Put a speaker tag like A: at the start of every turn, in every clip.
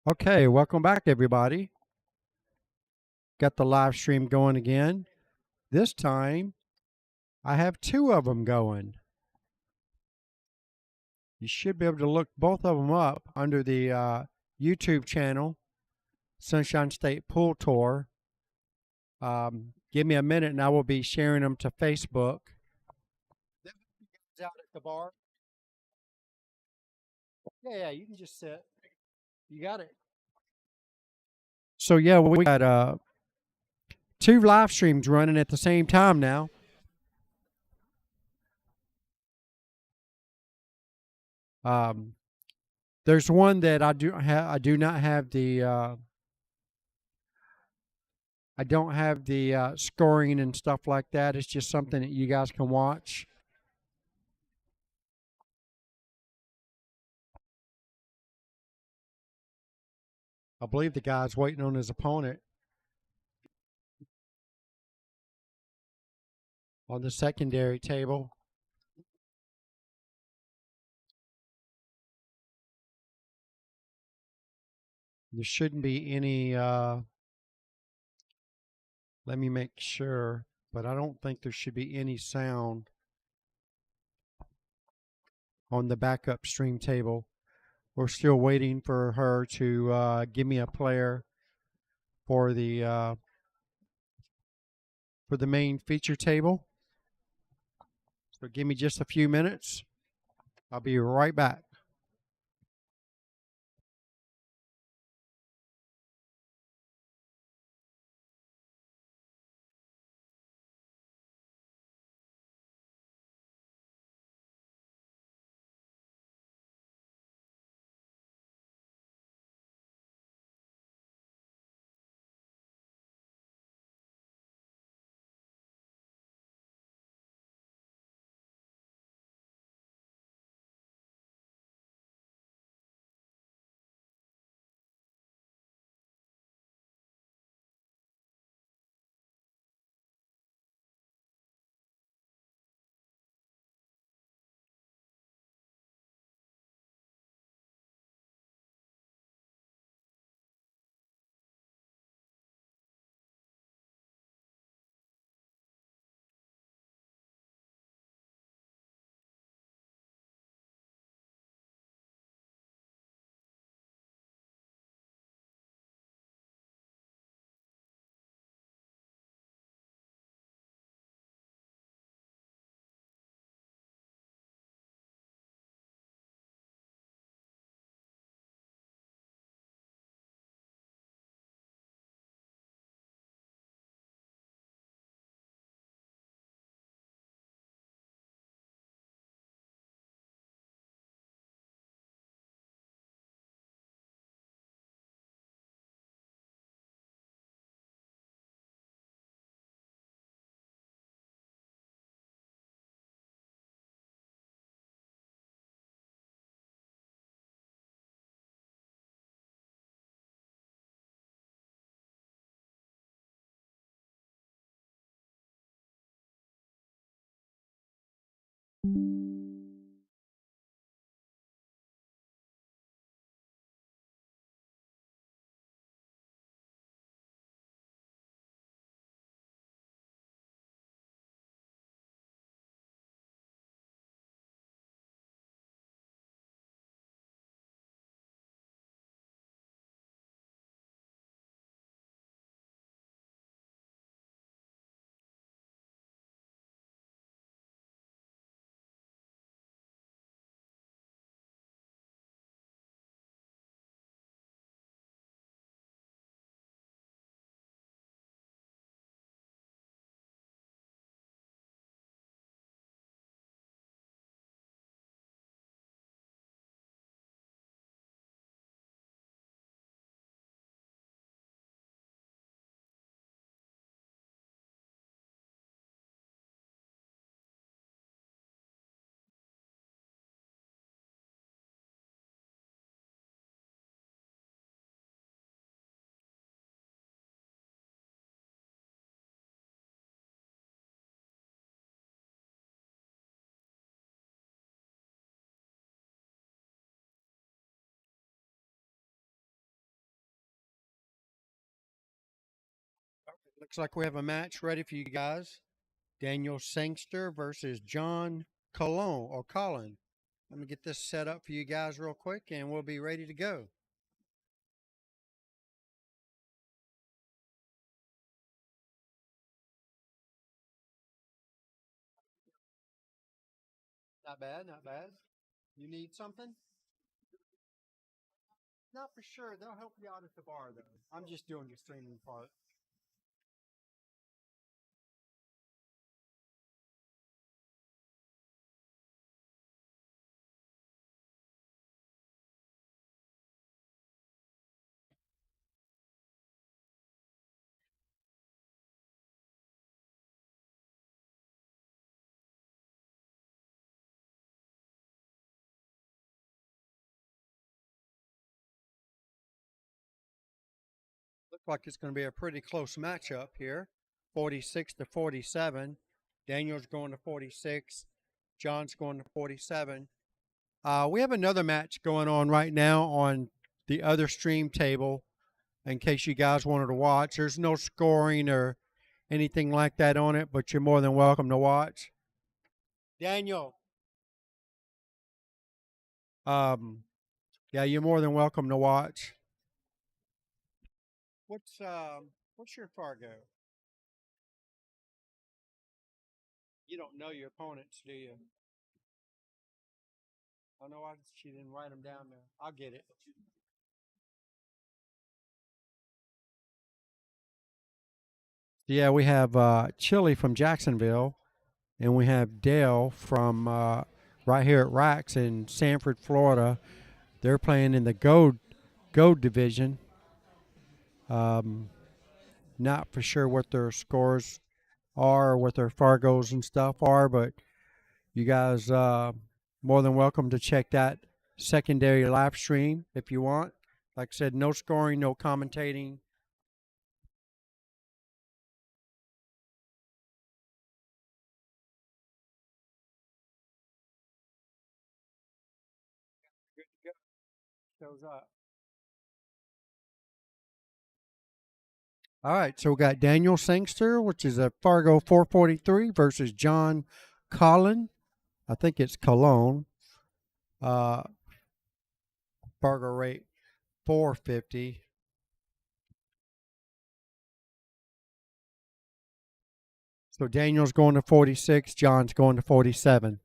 A: Okay, welcome back, everybody. Got the live stream going again. This time, I have two of them going. You should be able to look both of them up under the YouTube channel, Sunshine State Pool Tour. Give me a minute and I will be sharing them to Facebook. Out at the bar. Yeah, you can just sit. You got it. So yeah, we got two live streams running at the same time now. Um, there's one that I do not have the I don't have the scoring and stuff like that. It's just something that you guys can watch. I believe the guy's waiting on his opponent on the secondary table. There shouldn't be any, let me make sure, but I don't think there should be any sound on the backup stream table. We're still waiting for her to give me a player for the main feature table. So give me just a few minutes. I'll be right back. Looks like we have a match ready for you guys. Daniel Sangster versus John Colon or Colin. Let me get this set up for you guys real quick and we'll be ready to go. Not bad, not bad. You need something? Not for sure. They'll help you out at the bar though. I'm just doing the streaming part. Looks like it's going to be a pretty close matchup here. 46 to 47. Daniel's going to 46. John's going to 47. We have another match going on right now on the other stream table in case you guys wanted to watch. There's no scoring or anything like that on it, but you're more than welcome to watch. Daniel, yeah, you're more than welcome to watch. What's your Fargo? You don't know your opponents, do you? I know she didn't write them down there. I'll get it. Yeah, we have Chili from Jacksonville, and we have Dale from right here at Rax in Sanford, Florida. They're playing in the Gold division. Not for sure what their scores are, what their Fargos and stuff are, but you guys more than welcome to check that secondary live stream if you want. Like I said, no scoring, no commentating. Good to go. Shows up. All right, so we got Daniel Sangster, which is a Fargo 443 versus John Collin. I think it's Cologne. Fargo rate 450. So Daniel's going to 46, John's going to 47.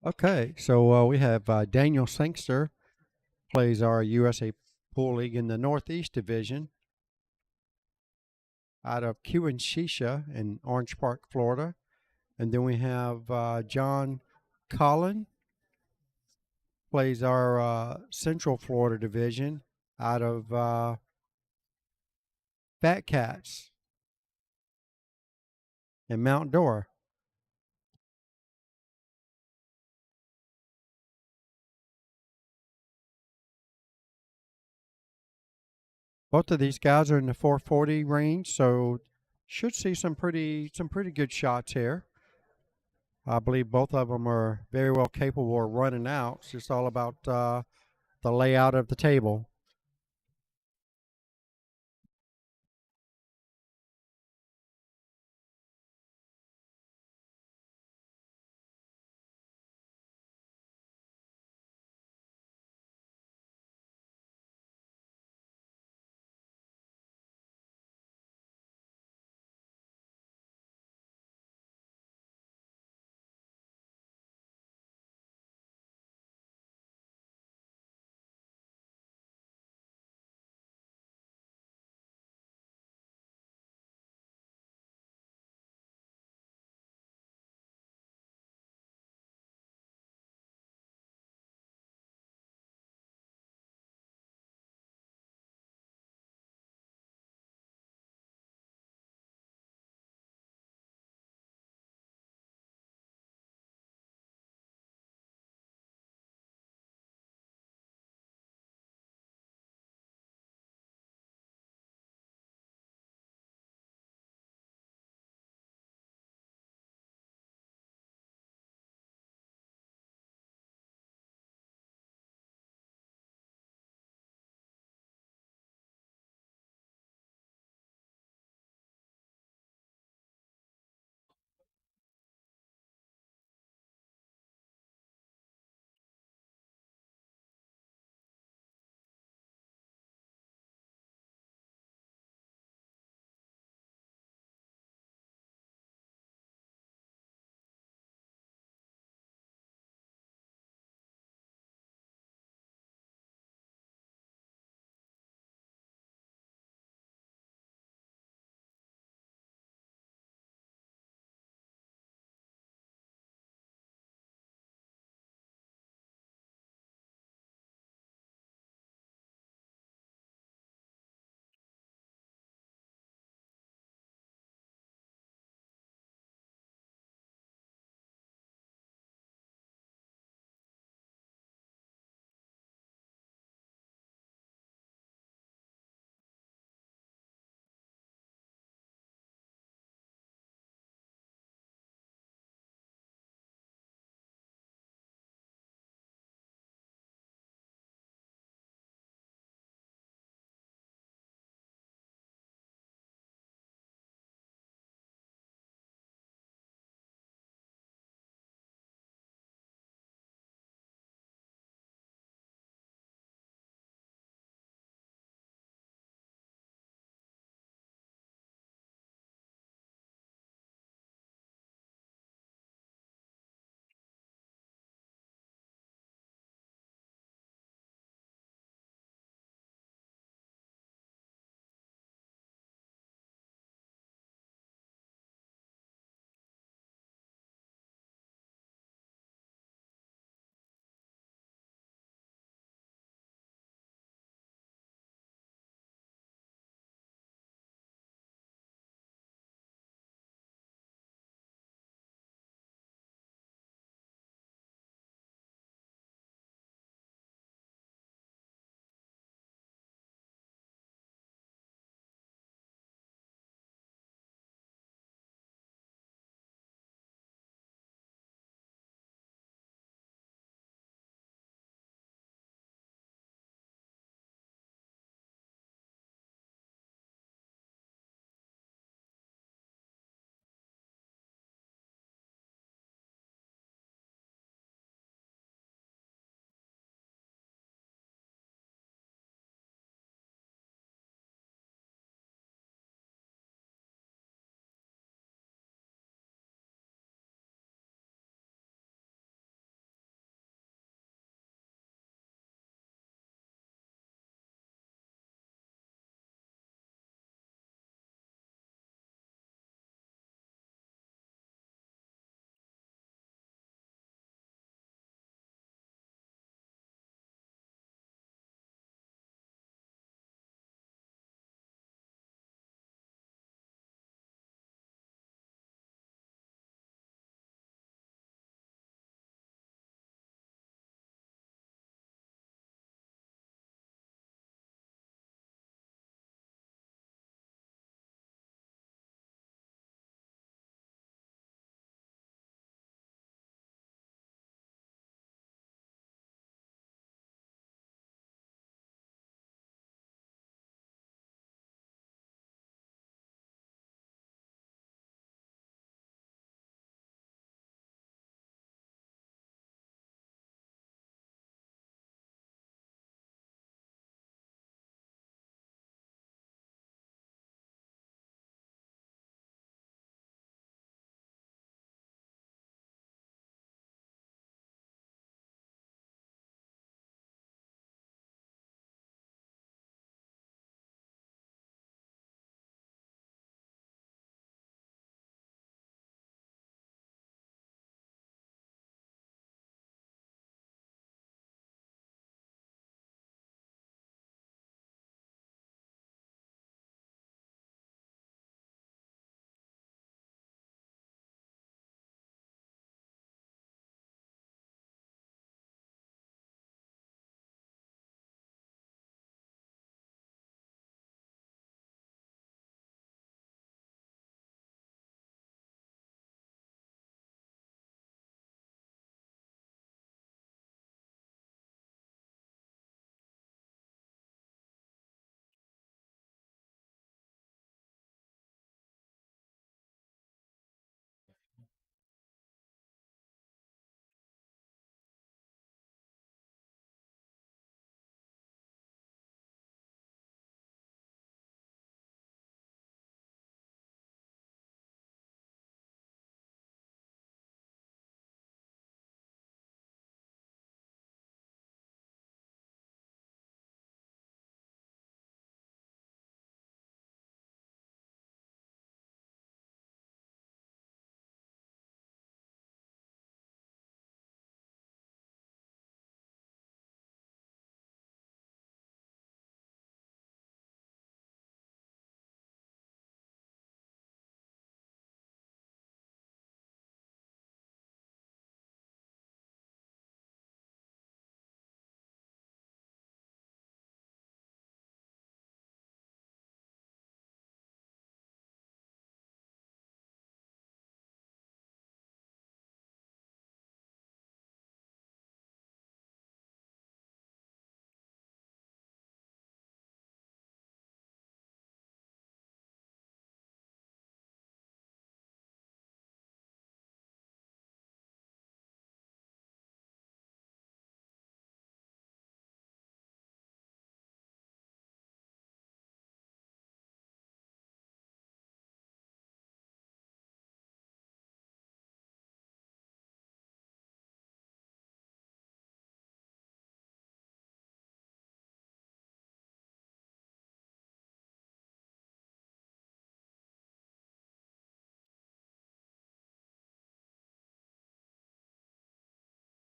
A: Okay, so we have Daniel Sangster plays our USA Pool League in the Northeast Division out of Shisha in Orange Park, Florida. And then we have John Collin plays our Central Florida Division out of Fat Cats in Mount Dora. Both of these guys are in the 440 range, so should see some pretty good shots here. I believe both of them are very well capable of running out. It's just all about the layout of the table.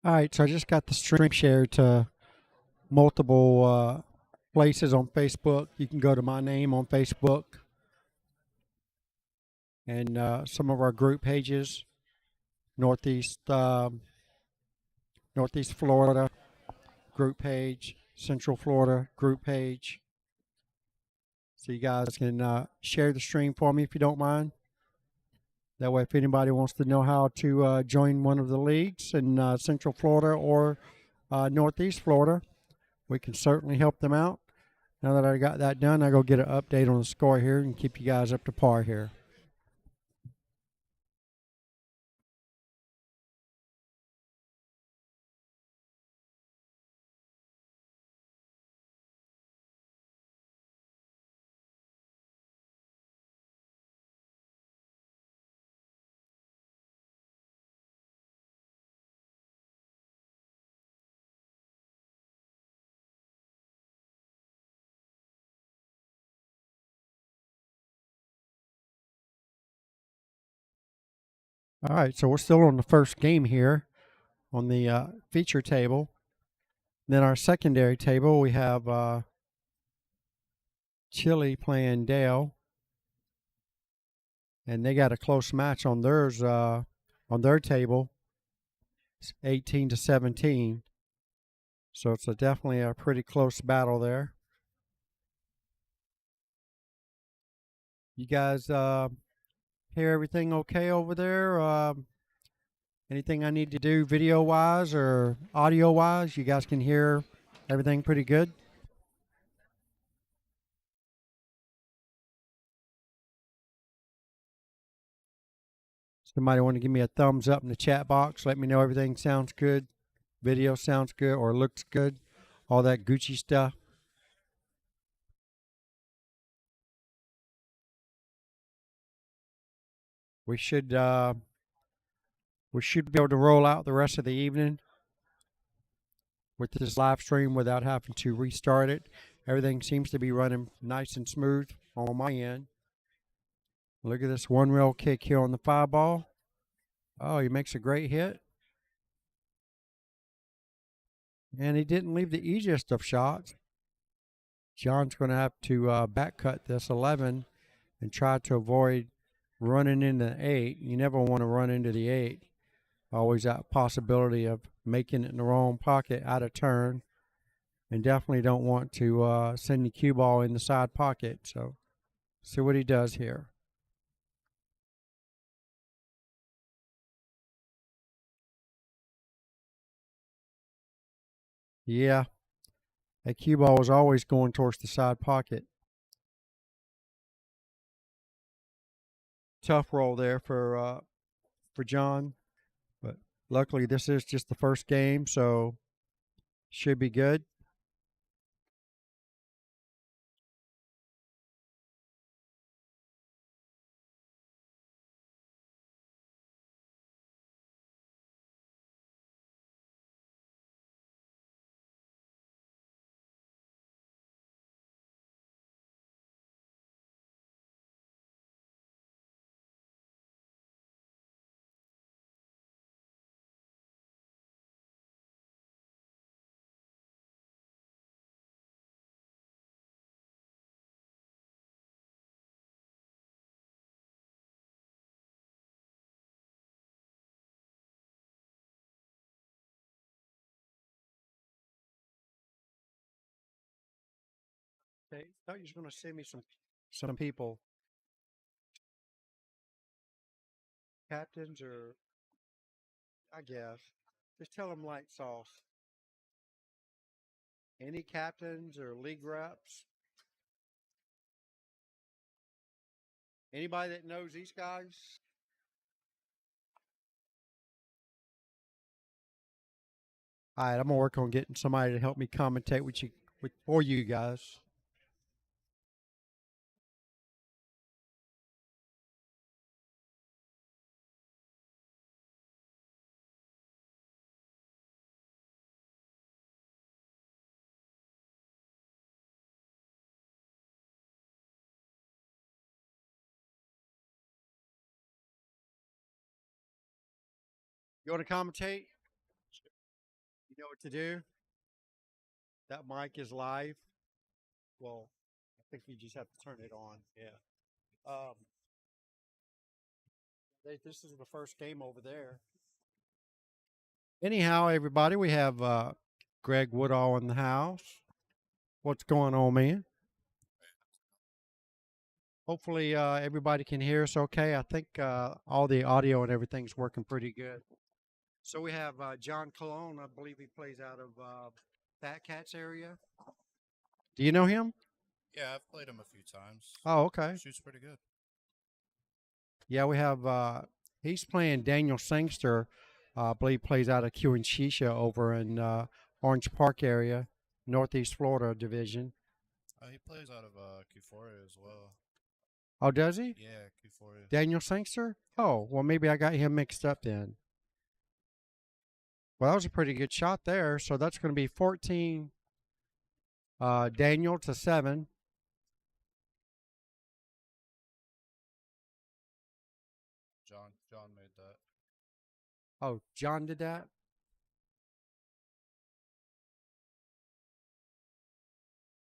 A: All right, so I just got the stream shared to multiple places on Facebook. You can go to my name on Facebook and some of our group pages, Northeast Northeast Florida group page, Central Florida group page. So you guys can share the stream for me if you don't mind. That way, if anybody wants to know how to join one of the leagues in Central Florida or Northeast Florida, we can certainly help them out. Now that I got that done, I go get an update on the score here and keep you guys up to par here. All right, so we're still on the first game here on the feature table. Then our secondary table, we have Chile playing Dale, and they got a close match on theirs on their table. It's 18-17, so it's definitely a pretty close battle there. You guys hear everything okay over there? Anything I need to do video wise or audio wise? You guys can hear everything pretty good? Somebody want to give me a thumbs up in the chat box. Let me know everything sounds good, video sounds good, or looks good, all that Gucci stuff. We should be able to roll out the rest of the evening with this live stream without having to restart it. Everything seems to be running nice and smooth on my end. Look at this one rail kick here on the 5-ball. Oh, he makes a great hit. And he didn't leave the easiest of shots. John's going to have to back cut this 11 and try to avoid running into 8. You never want to run into the 8. Always that possibility of making it in the wrong pocket out of turn. And definitely don't want to send the cue ball in the side pocket. So see what he does here. Yeah, that cue ball was always going towards the side pocket. Tough roll there for John, but luckily this is just the first game, so should be good. Okay, thought you was going to send me some people, captains or I guess. Just tell them light sauce. Any captains or league reps? Anybody that knows these guys? All right, I'm gonna work on getting somebody to help me commentate for you guys. You want to commentate? You know what to do? That mic is live. Well, I think you just have to turn it on. Yeah. This is the first game over there. Anyhow, everybody, we have Greg Woodall in the house. What's going on, man? Hopefully, everybody can hear us okay. I think all the audio and everything's working pretty good. So we have John Colon. I believe he plays out of Fat Cats area. Do you know him?
B: Yeah, I've played him a few times.
A: Oh, okay.
B: Shoots pretty good.
A: Yeah, we have. He's playing Daniel Sangster. I believe plays out of Shisha over in Orange Park area, Northeast Florida division.
B: He plays out of Q4 as well.
A: Oh, does he?
B: Yeah, Q4.
A: Daniel Sangster? Oh, well, maybe I got him mixed up then. Well, that was a pretty good shot there. So that's going to be 14 Daniel to 7.
B: John made that.
A: Oh, John did that?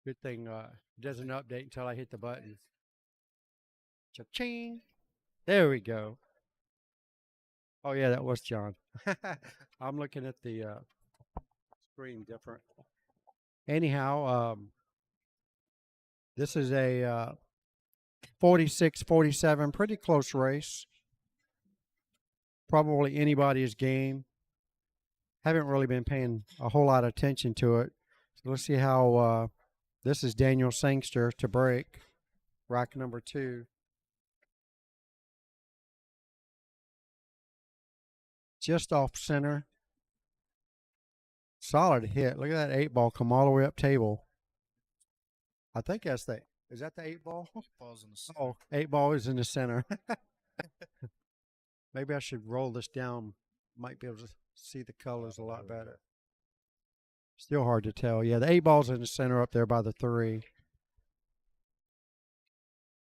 A: Good thing it doesn't update until I hit the button. Cha-ching. There we go. Oh, yeah, that was John. I'm looking at the screen different. Anyhow, this is a 46-47, pretty close race. Probably anybody's game. Haven't really been paying a whole lot of attention to it. So let's see how this is Daniel Sangster to break. Rack number 2. Just off center. Solid hit. Look at that 8-ball come all the way up table. I think that's the. Is that the 8-ball?
B: 8-ball's in the center.
A: Oh, 8-ball is in the center. Maybe I should roll this down. Might be able to see the colors a lot better. Still hard to tell. Yeah, the 8-ball's in the center up there by the 3.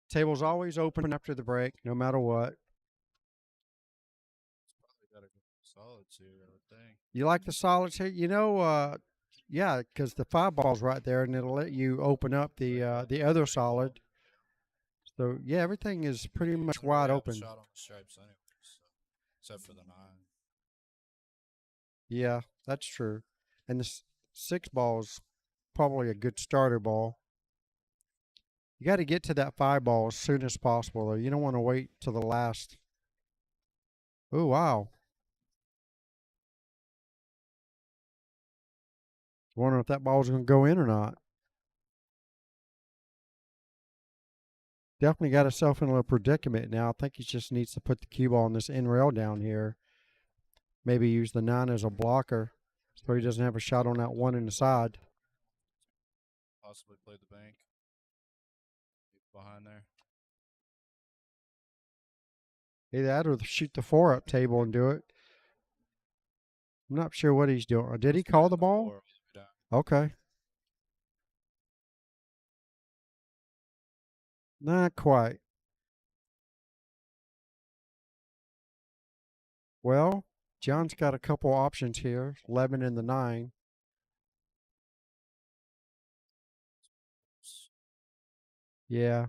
A: Table's always open after the break, no matter what.
B: Probably got a good solids here, I would think.
A: You like the solids here? You know, yeah, because the 5-ball's right there, and it'll let you open up the other solid. So yeah, everything is pretty much wide open.
B: Shot on the stripes anyway, so, except for the 9.
A: Yeah, that's true. And the 6-ball is probably a good starter ball. You got to get to that 5-ball as soon as possible, though. You don't want to wait till the last. Oh, wow. Wondering if that ball's going to go in or not. Definitely got himself in a little predicament now. I think he just needs to put the cue ball on this end rail down here. Maybe use the 9 as a blocker so he doesn't have a shot on that 1 in the side.
B: Possibly play the bank. Behind there.
A: Either that or shoot the 4 up table and do it. I'm not sure what he's doing. Did he call the ball? Okay. Not quite. Well, John's got a couple options here. 11 and the 9. Yeah.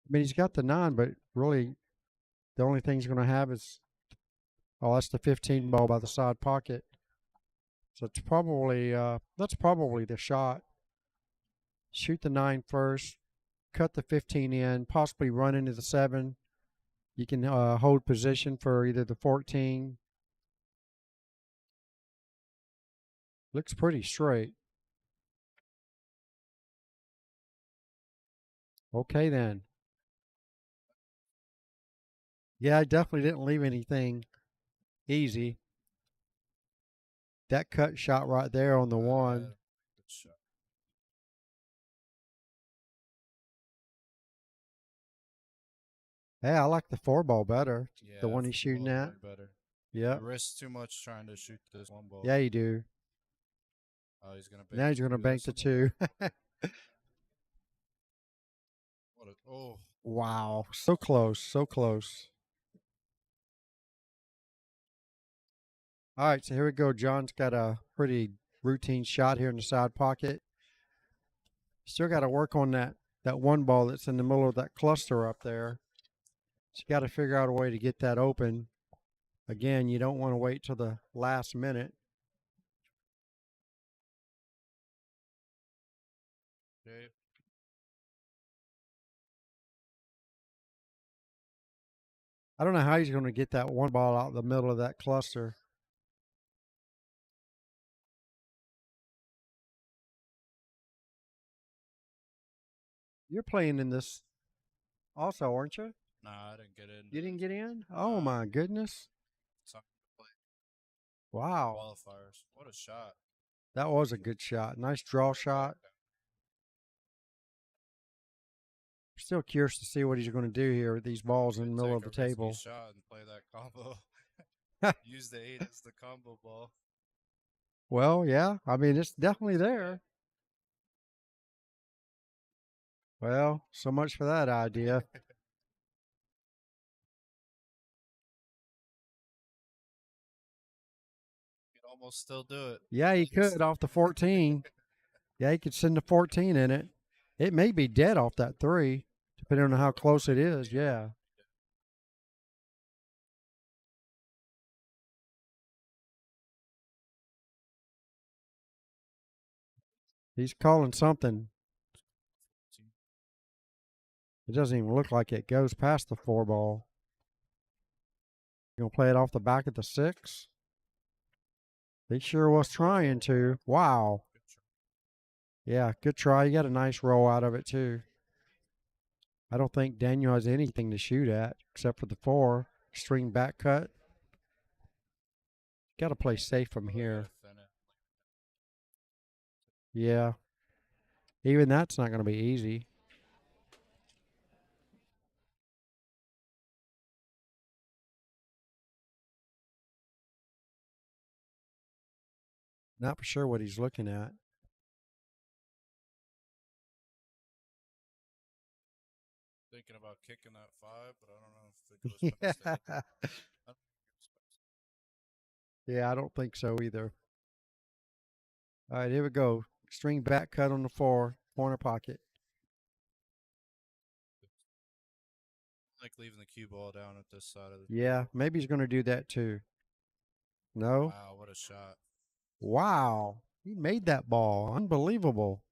A: I mean, he's got the 9, but really the only thing he's going to have is, oh, that's the 15 ball by the side pocket. So it's probably, that's probably the shot. Shoot the 9 first, cut the 15 in, possibly run into the 7. You can hold position for either the 14. Looks pretty straight. Okay, then. Yeah, I definitely didn't leave anything easy. That cut shot right there on the 1. Hey, I like the 4-ball better.
B: Yeah,
A: the one he's shooting at.
B: Better.
A: Yeah.
B: Risk too much trying to shoot this 1 ball.
A: Yeah, you do.
B: Oh, he's gonna bank.
A: Now he's gonna bank the 2.
B: Oh.
A: Wow, so close, so close. All right, so here we go. John's got a pretty routine shot here in the side pocket. Still got to work on that one ball that's in the middle of that cluster up there. So you got to figure out a way to get that open. Again, you don't want to wait till the last minute.
B: Okay.
A: I don't know how he's going to get that one ball out the middle of that cluster. You're playing in this also, aren't you?
B: Nah, I didn't get in.
A: You didn't get in? Oh, my goodness.
B: Something to play
A: Wow.
B: qualifiers. What a shot.
A: That was a good shot. Nice draw shot. Still curious to see what he's going to do here with these balls in the middle of the table.
B: Shot and play that combo. Use the 8 as the combo ball.
A: Well, yeah. I mean, it's definitely there. Well, so much for that idea.
B: You could almost still do it.
A: Yeah, he could off the 14. Yeah, he could send the 14 in it. It may be dead off that 3, depending on how close it is. Yeah. He's calling something. It doesn't even look like it goes past the 4 ball. You gonna play it off the back of the 6? He sure was trying to. Wow. Yeah, good try. You got a nice roll out of it too. I don't think Daniel has anything to shoot at except for the 4 string back cut. Got to play safe from here. Yeah. Even that's not going to be easy. Not for sure what he's looking at.
B: Thinking about kicking that 5, but I don't know if it goes past the 8.
A: Yeah, I don't think so either. All right, here we go. String back cut on the 4, corner pocket.
B: Like leaving the cue ball down at this side of the
A: Yeah,
B: table.
A: maybe he's going to do that too. No?
B: Wow, what a shot.
A: Wow. He made that ball. Unbelievable.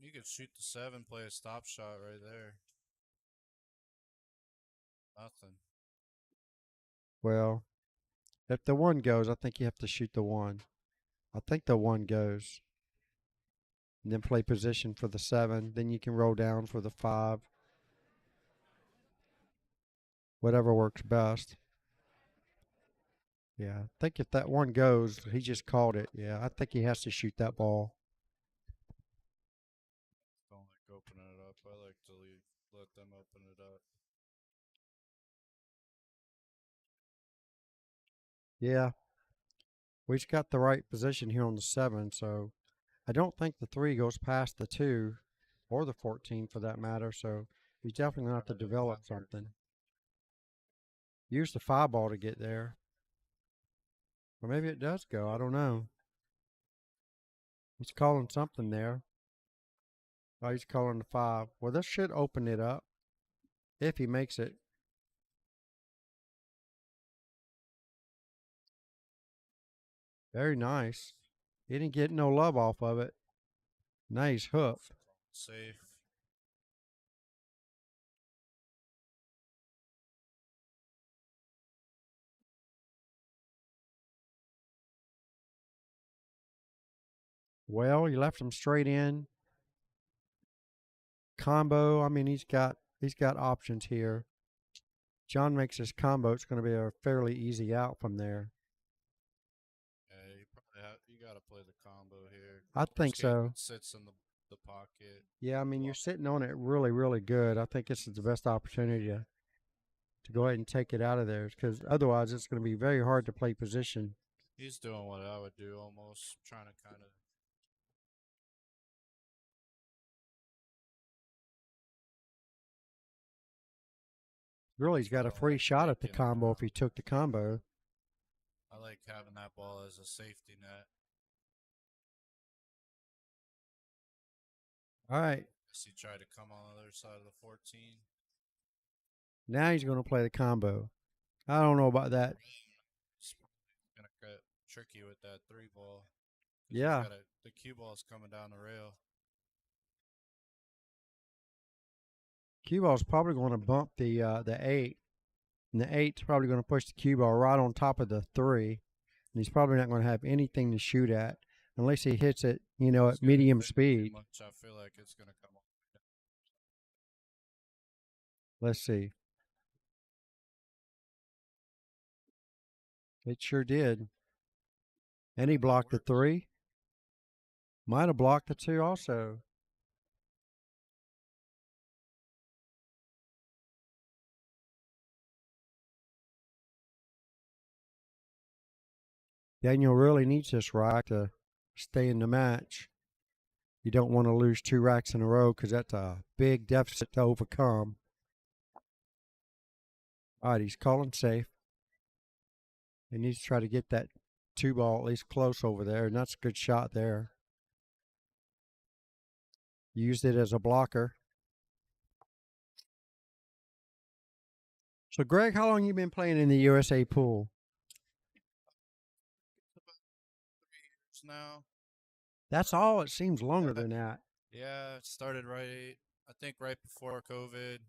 B: You could shoot the 7, play a stop shot right there. Nothing.
A: Well, if the 1 goes, I think you have to shoot the 1. I think the 1 goes. And then play position for the 7. Then you can roll down for the 5. Whatever works best. Yeah, I think if that 1 goes, he just called it. Yeah, I think he has to shoot that ball.
B: Don't like opening it up. I like to let them open it up.
A: Yeah. We just got the right position here on the 7, so I don't think the 3 goes past the 2 or the 14 for that matter, so he's definitely going to have to develop something. Use the 5 ball to get there. Or maybe it does go. I don't know. He's calling something there. Oh, he's calling the 5. Well, this should open it up if he makes it. Very nice. He didn't get no love off of it. Nice hook.
B: Safe.
A: Well, you left him straight in. Combo. I mean, he's got options here. John makes his combo. It's going to be a fairly easy out from there.
B: Yeah, you gotta play the combo here.
A: I think so.
B: Sits in the pocket.
A: Yeah, I mean, you're sitting on it really, really good. I think this is the best opportunity to go ahead and take it out of there because otherwise it's going to be very hard to play position.
B: He's doing what I would do almost, trying to kind of.
A: Really, he's got a
B: I don't
A: free
B: like
A: shot at the
B: taking it
A: combo
B: out.
A: if he took the combo.
B: I like having that ball as a safety net.
A: All right.
B: Guess he tried to come on the other side of the 14.
A: Now he's going to play the combo. I don't know about that.
B: It's gonna get tricky with that 3 ball. 'Cause
A: Yeah.
B: the cue ball's coming down the rail.
A: Cue ball's probably going to bump the 8. And the 8's probably going to push the cue ball right on top of the 3. And he's probably not going to have anything to shoot at unless he hits it, you know,
B: It's
A: at
B: gonna
A: medium
B: think too
A: speed.
B: much, I feel like it's gonna come on.
A: Let's see. It sure did. And he blocked the
B: Works.
A: 3. Might have blocked the 2 also. Daniel really needs this rack to stay in the match. You don't want to lose 2 racks in a row because that's a big deficit to overcome. All right, he's calling safe. He needs to try to get that 2 ball at least close over there, and that's a good shot there. Used it as a blocker. So, Greg, how long you been playing in the USA pool?
B: About 3 years now.
A: That's all. It seems longer than that.
B: Yeah, it started I think right before COVID.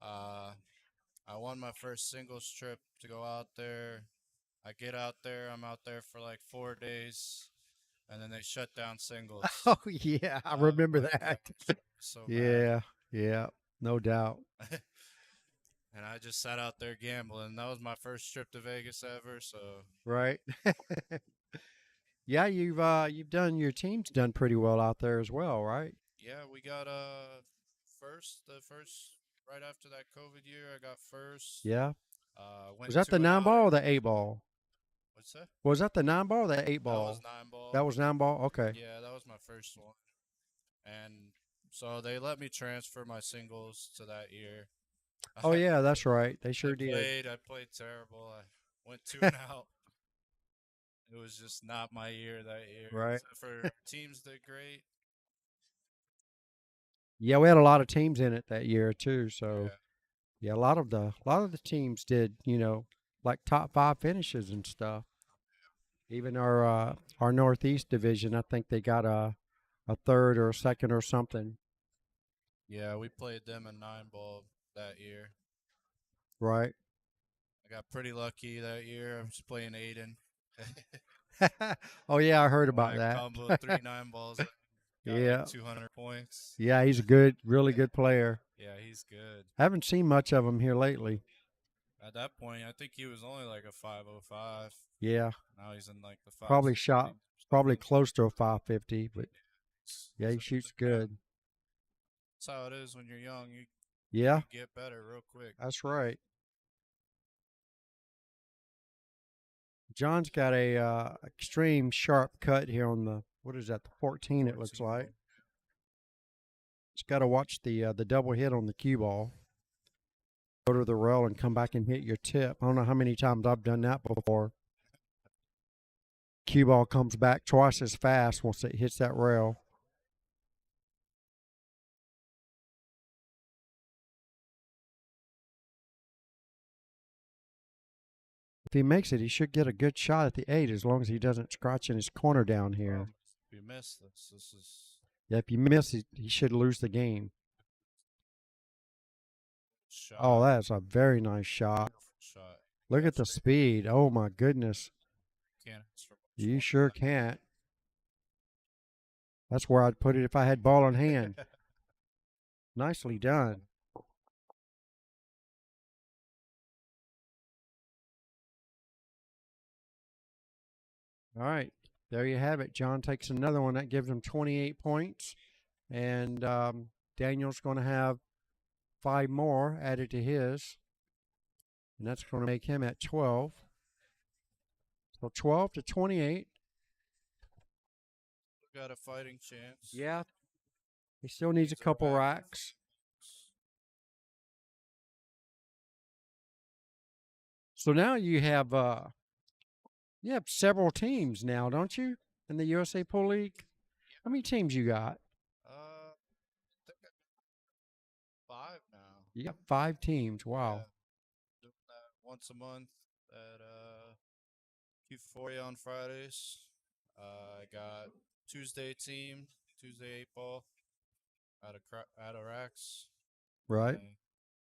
B: I won my first singles trip to go out there. I get out there, I'm out there for like 4 days, and then they shut down singles.
A: Oh yeah, I remember
B: My
A: that.
B: gambling was so
A: Yeah, yeah, no doubt.
B: bad. And I just sat out there gambling. That was my first trip to Vegas ever, so
A: Right. Yeah, you've done your team's done pretty well out there as well, right?
B: yeah, we got the first right after that COVID year, I got first.
A: Yeah.
B: Went
A: Was that the 9
B: 2-0.
A: ball or the 8 ball?
B: What's that?
A: Was that the 9 ball or the 8
B: That was
A: ball?
B: 9 ball.
A: That was 9 ball? Okay.
B: Yeah, that was my first one. And so they let me transfer my singles to that year.
A: Oh yeah, that's right. They sure did.
B: I played terrible. I went 2-0. It was just not my year that year.
A: Right.
B: Except for teams did great.
A: Yeah, we had a lot of teams in it that year too. So
B: Yeah.
A: yeah, a lot of the teams did, you know, like top 5 finishes and stuff. Even our Northeast division, I think they got a 3rd or a 2nd or something.
B: Yeah, we played them in 9 ball that year.
A: Right.
B: I got pretty lucky that year. I was playing Aiden.
A: Oh yeah, I heard
B: When
A: about
B: I
A: that.
B: comboed 3 9 balls. Got
A: Yeah.
B: like 200 points.
A: Yeah, he's a really good player.
B: Yeah, he's good.
A: Haven't seen much of him here lately.
B: At that point, I think he was only like a 505.
A: Yeah,
B: Now he's in like the 5.
A: probably shot probably close to a 550, but yeah, he shoots good.
B: That's how it is when you're young. You
A: Yeah,
B: get better real quick.
A: that's right. John's got a extreme sharp cut here on the, what is that, the 14 it looks
B: 14
A: like.
B: ball.
A: Just got to watch the double hit on the cue ball. Go to the rail and come back and hit your tip. I don't know how many times I've done that before. Cue ball comes back twice as fast once it hits that rail. If he makes it, he should get a good shot at the 8 as long as he doesn't scratch in his corner down here.
B: If you miss this is.
A: Yeah, if you miss, he should lose the game.
B: Shot.
A: Oh, that's a very nice shot.
B: Shot.
A: Look at the speed. Oh, my goodness. You sure can't. That's where I'd put it if I had ball in hand. Nicely done. All right. There you have it. John takes another one. That gives him 28 points. And Daniel's going to have 5 more added to his. And that's going to make him at 12. So 12 to 28.
B: Got a fighting chance.
A: Yeah. He still needs a couple racks. So now you have several teams now, don't you? In the USA Pool League? How many teams you got?
B: I think I got 5 now.
A: You got 5 teams. Wow.
B: Yeah, doing that once a month at Euphoria on Fridays. I got Tuesday team, Tuesday 8 ball at Arax.
A: Right.
B: And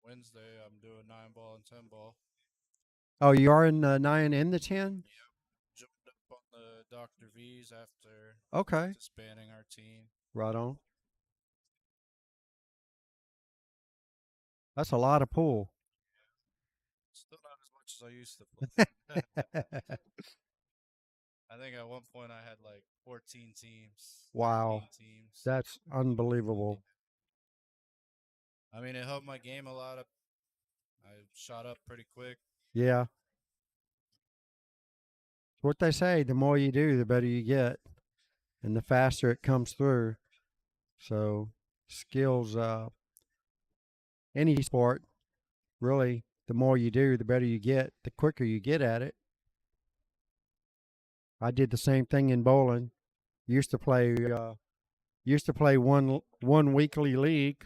B: Wednesday I'm doing 9 ball and 10 ball.
A: Oh, you are in the 9 and the 10?
B: Yep. Jumped up on the Dr. V's after
A: Okay.
B: disbanding our team.
A: Right on. That's a lot of pool.
B: Still not as much as I used to play. I think at one point I had like 14 teams.
A: Wow.
B: 13 teams.
A: That's unbelievable.
B: I mean, it helped my game a lot. I shot up pretty quick.
A: Yeah. What they say, the more you do, the better you get, and the faster it comes through. So skills, any sport, really, the more you do, the better you get, the quicker you get at it. I did the same thing in bowling. Used to play one weekly league.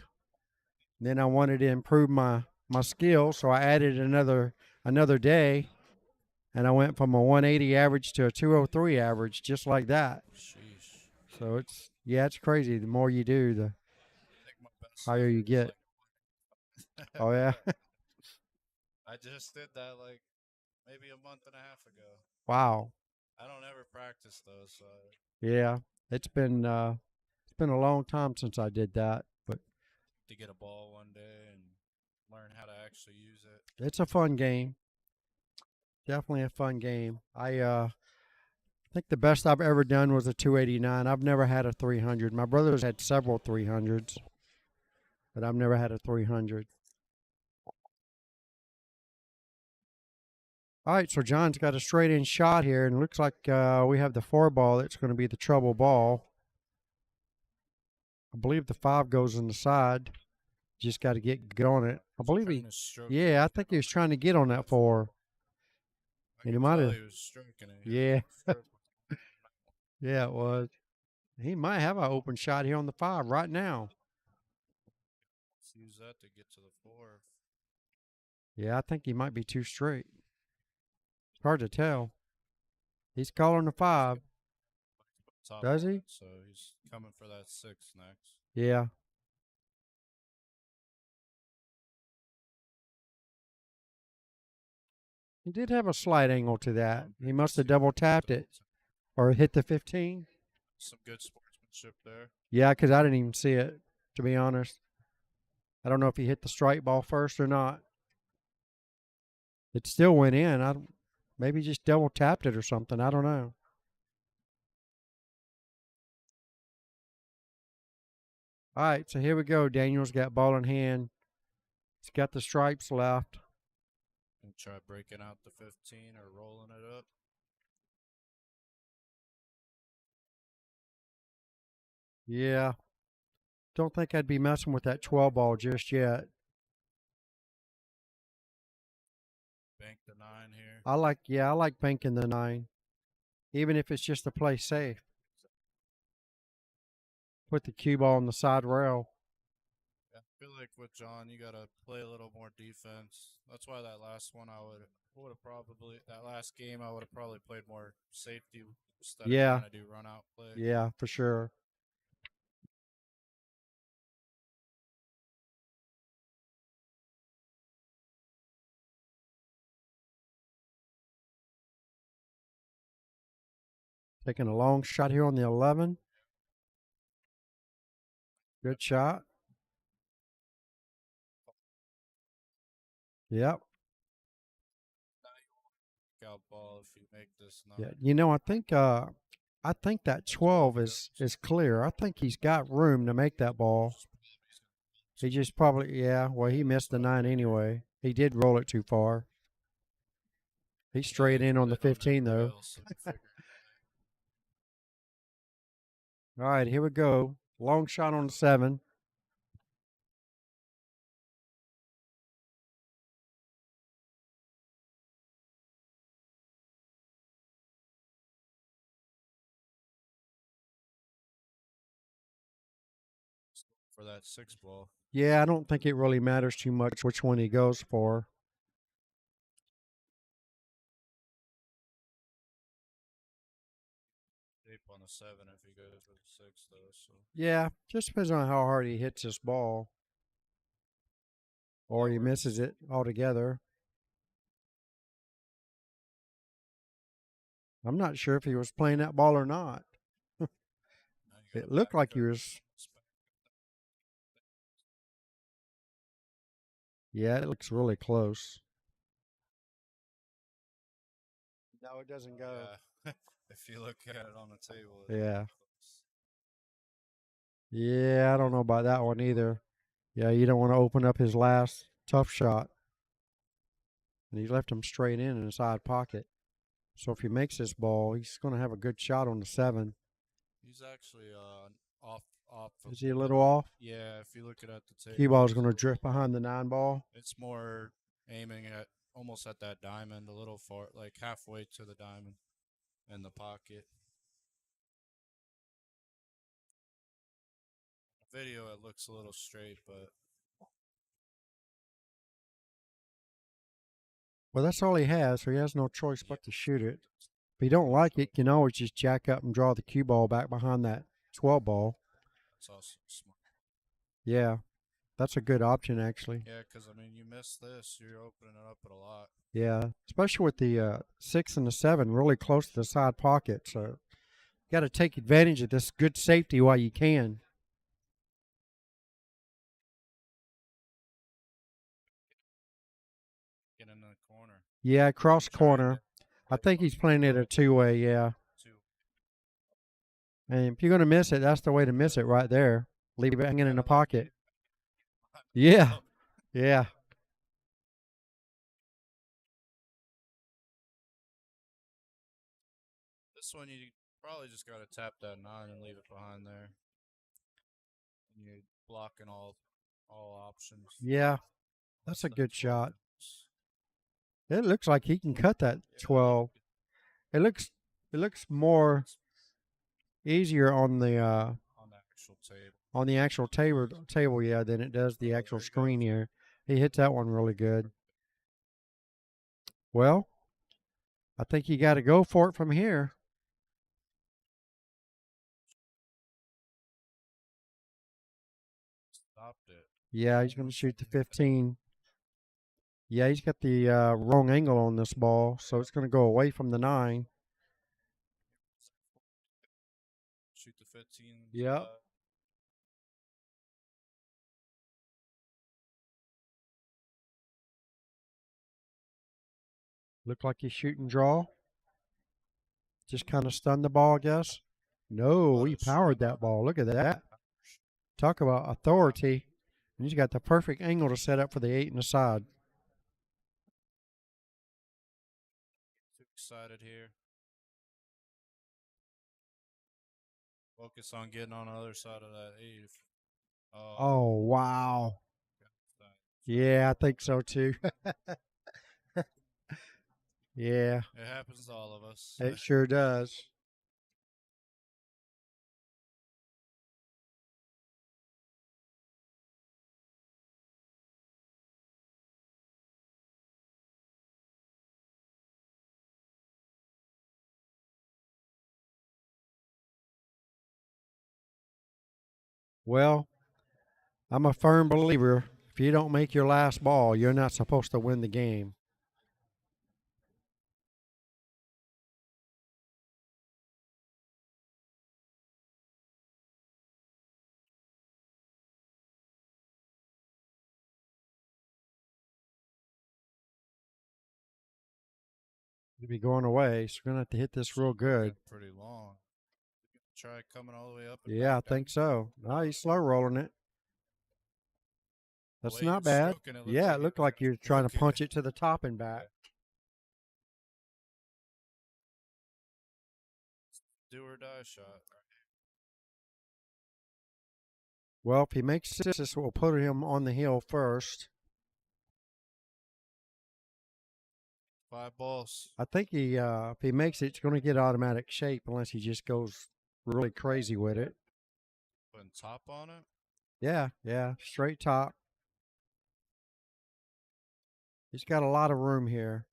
A: Then I wanted to improve my skill, so I added another day, and I went from a 180 average to a 203 average, just like that.
B: Sheesh.
A: So it's crazy. The more you do, the
B: I think my best
A: higher you
B: ever is
A: get.
B: like
A: Oh yeah.
B: I just did that like maybe a month and a half ago.
A: Wow.
B: I don't ever practice though, so
A: Yeah. It's been a long time since I did that, but
B: to get a ball one day and learn how to actually use it.
A: it's a fun game. Definitely a fun game. I think the best I've ever done was a 289. I've never had a 300. My brother's had several 300s, but I've never had a 300. All right, so John's got a straight in shot here, and it looks like we have the 4 ball that's going to be the trouble ball. I believe the 5 goes in the side. Just got to get on it. I believe he, yeah, I think he was trying to get on that 4. And he might have,
B: He was stroking it.
A: yeah, yeah, it was. He might have an open shot here on the 5 right now.
B: Let's use that to get to the 4.
A: Yeah, I think he might be too straight. It's hard to tell. He's calling the 5. Does he?
B: So he's coming for that 6 next.
A: Yeah. He did have a slight angle to that. He must have double tapped it or hit the 15.
B: Some good sportsmanship there.
A: Yeah, because I didn't even see it, to be honest. I don't know if he hit the strike ball first or not. It still went in. Maybe just double tapped it or something. I don't know. All right, so here we go. Daniel's got ball in hand. He's got the stripes left.
B: And try breaking out the 15 or rolling it up.
A: Yeah. Don't think I'd be messing with that 12 ball just yet.
B: Bank the 9 here.
A: I like banking the 9. Even if it's just to play safe. Put the cue ball on the side rail.
B: I feel like with John, you got to play a little more defense. That's why that last one that last game I would have probably played more safety instead of trying to do run out play.
A: Yeah, for sure. Taking a long shot here on the 11. Good shot. Yep.
B: Out ball if you make this 9.
A: Yeah. You know, I think that 12 is clear. I think he's got room to make that ball. He just probably, well, he missed the 9 anyway. He did roll it too far. He's straight in on the 15 though. All right, here we go. Long shot on the 7.
B: for that 6 ball.
A: Yeah, I don't think it really matters too much which one he goes for.
B: Shape on the 7 if he goes for the 6 though. So
A: Yeah, just depends on how hard he hits this ball or
B: That
A: he misses
B: works.
A: it altogether. I'm not sure if he was playing that ball or not.
B: now you got
A: It
B: a
A: looked
B: back
A: like he
B: cut.
A: was. Yeah, it looks really close. No, it doesn't go.
B: Yeah, if you look at it on the table.
A: Yeah. Yeah, I don't know about that one either. Yeah, you don't want to open up his last tough shot. And he left him straight in the side pocket. So if he makes this ball, he's going to have a good shot on the 7.
B: He's actually off.
A: Is he a little off?
B: Yeah, if you look at the table,
A: Cue ball's
B: he's
A: going
B: a
A: to
B: little
A: drift
B: off.
A: behind the 9 ball.
B: It's more aiming at almost at that diamond, a little far, like halfway to the diamond in the pocket. Video, it looks a little straight, but
A: Well, that's all he has, so he has no choice but to shoot it. If you don't like it, you can always just jack up and draw the cue ball back behind that 12 ball.
B: that's also smart.
A: Yeah, that's a good option, actually.
B: Yeah, because I mean, you miss this, you're opening it up at a lot.
A: Yeah, especially with the 6 and the 7 really close to the side pocket. So you got to take advantage of this good safety while you can.
B: Get in the corner.
A: Yeah, cross
B: Trying
A: corner. I think he's playing it a 2-way, yeah. And if you're going to miss it, that's the way to miss it right there. Leave it hanging in the pocket. Yeah, yeah.
B: This one, you probably just got to tap that 9 and leave it behind there. And you're blocking all options.
A: Yeah, that's a
B: That
A: good
B: 12
A: shot.
B: is-
A: It looks like he can cut that
B: Yeah,
A: 12. It looks more easier on the
B: on the actual table.
A: table, yeah, than it does the
B: Oh,
A: actual
B: there he
A: screen
B: goes.
A: here. He hits that one really good. Well, I think you got to go for it from here.
B: Stopped it.
A: Yeah, he's going to shoot the 15. Yeah, he's got the wrong angle on this ball, so it's going to go away from the 9.
B: Shoot the 15.
A: Yep. Looked like he's shooting draw. Just kind of stunned the ball, I guess. No,
B: What
A: he
B: a
A: powered
B: shot.
A: that ball. Look at that. Talk about authority. And he's got the perfect angle to set up for the 8 in the side.
B: Too excited here. Focus on getting on the other side of that 8.
A: Oh, wow. Yeah, I think so too. Yeah,
B: It happens to all of us.
A: it sure does. Well, I'm a firm believer if you don't make your last ball, you're not supposed to win the game. It'll be going away, so we're going to have to hit this real good.
B: Pretty long. Try coming all the way up. And
A: Yeah, I
B: back
A: think so. No, he's slow rolling it.
B: The
A: That's
B: way
A: not
B: you're
A: bad.
B: stroking it looks
A: Yeah,
B: like
A: it
B: you
A: looked
B: were
A: like
B: gonna
A: you're trying to
B: stroke
A: punch it to the top and back.
B: Do or die shot.
A: Well, if he makes this, we'll put him on the hill first.
B: 5 balls.
A: I think if he makes it, it's going to get automatic shape unless he just goes really crazy with it.
B: Putting top on it.
A: Yeah, yeah, straight top. He's got a lot of room here.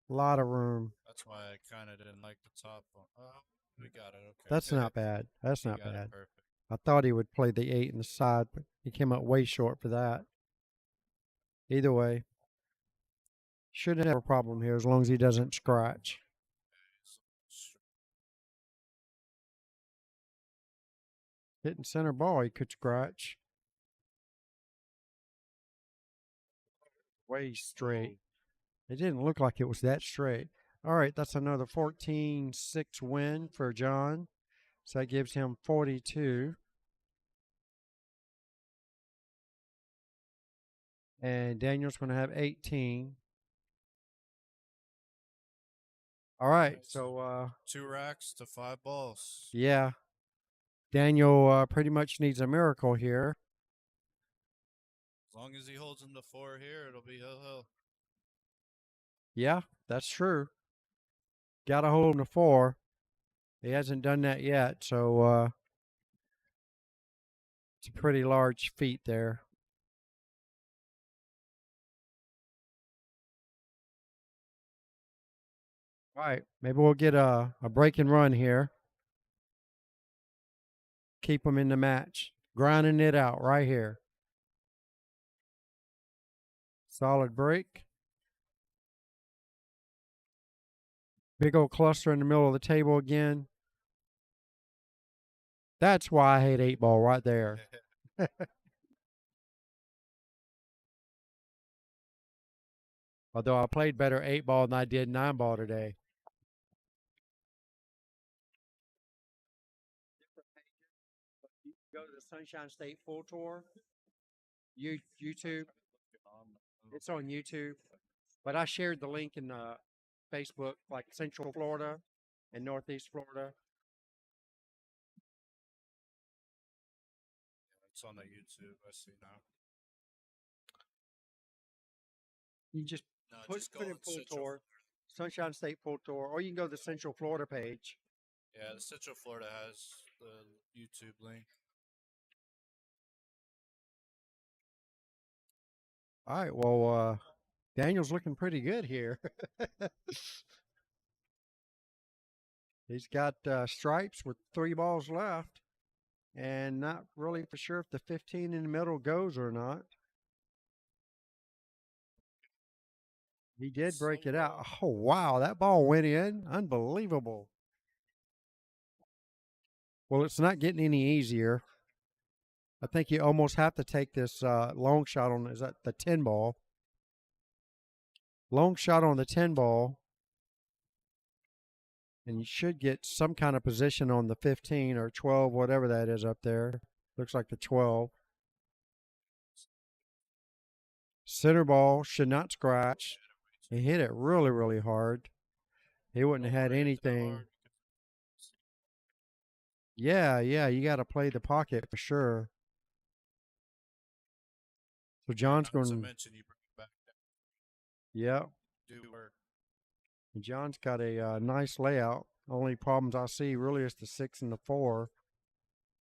A: A lot of room.
B: That's why I kind of didn't like the top one. Oh, we got it.
A: That's
B: Okay.
A: not bad. That's
B: You
A: not
B: got it
A: bad.
B: perfect.
A: I thought he would play the 8 in the side, but he came up way short for that. Either way, shouldn't have a problem here as long as he doesn't scratch. Hitting center ball, he could scratch. Way straight. It didn't look like it was that straight. All right, that's another 14-6 win for John. So that gives him 42. And Daniel's going to have 18. All right, so
B: 2 racks to 5 balls.
A: yeah, Daniel pretty much needs a miracle here.
B: As long as he holds him to 4 here, it'll be hill.
A: Yeah, that's true. Got to hold him to 4. He hasn't done that yet, so it's a pretty large feat there. All right, maybe we'll get a break and run here. Keep them in the match. Grinding it out right here. Solid break. Big old cluster in the middle of the table again. That's why I hate 8-ball right there. Although I played better 8-ball than I did 9-ball today. Go to the Sunshine State Full Tour. YouTube. It's on YouTube. But I shared the link in Facebook, like Central Florida and Northeast Florida.
B: It's on the YouTube. I see now.
A: You just
B: No,
A: put
B: just go
A: it in
B: on
A: Full
B: Central
A: Tour,
B: Florida.
A: Sunshine State Full Tour, or you can go to the Central Florida page.
B: Yeah, the Central Florida has the YouTube link.
A: All right, well, Daniel's looking pretty good here. He's got stripes with 3 balls left, and not really for sure if the 15 in the middle goes or not. He did break it out. Oh, wow, that ball went in. Unbelievable. Well, it's not getting any easier. I think you almost have to take this long shot on, is that the 10 ball? Long shot on the 10 ball. And you should get some kind of position on the 15 or 12, whatever that is up there. Looks like the 12. Center ball should not scratch. He hit it really, really hard. He wouldn't have had anything. Yeah, you got to play the pocket for sure. So John's going to
B: mention you bring it back down.
A: Yeah.
B: Do work.
A: And John's got a nice layout. Only problems I see really is the 6 and the 4.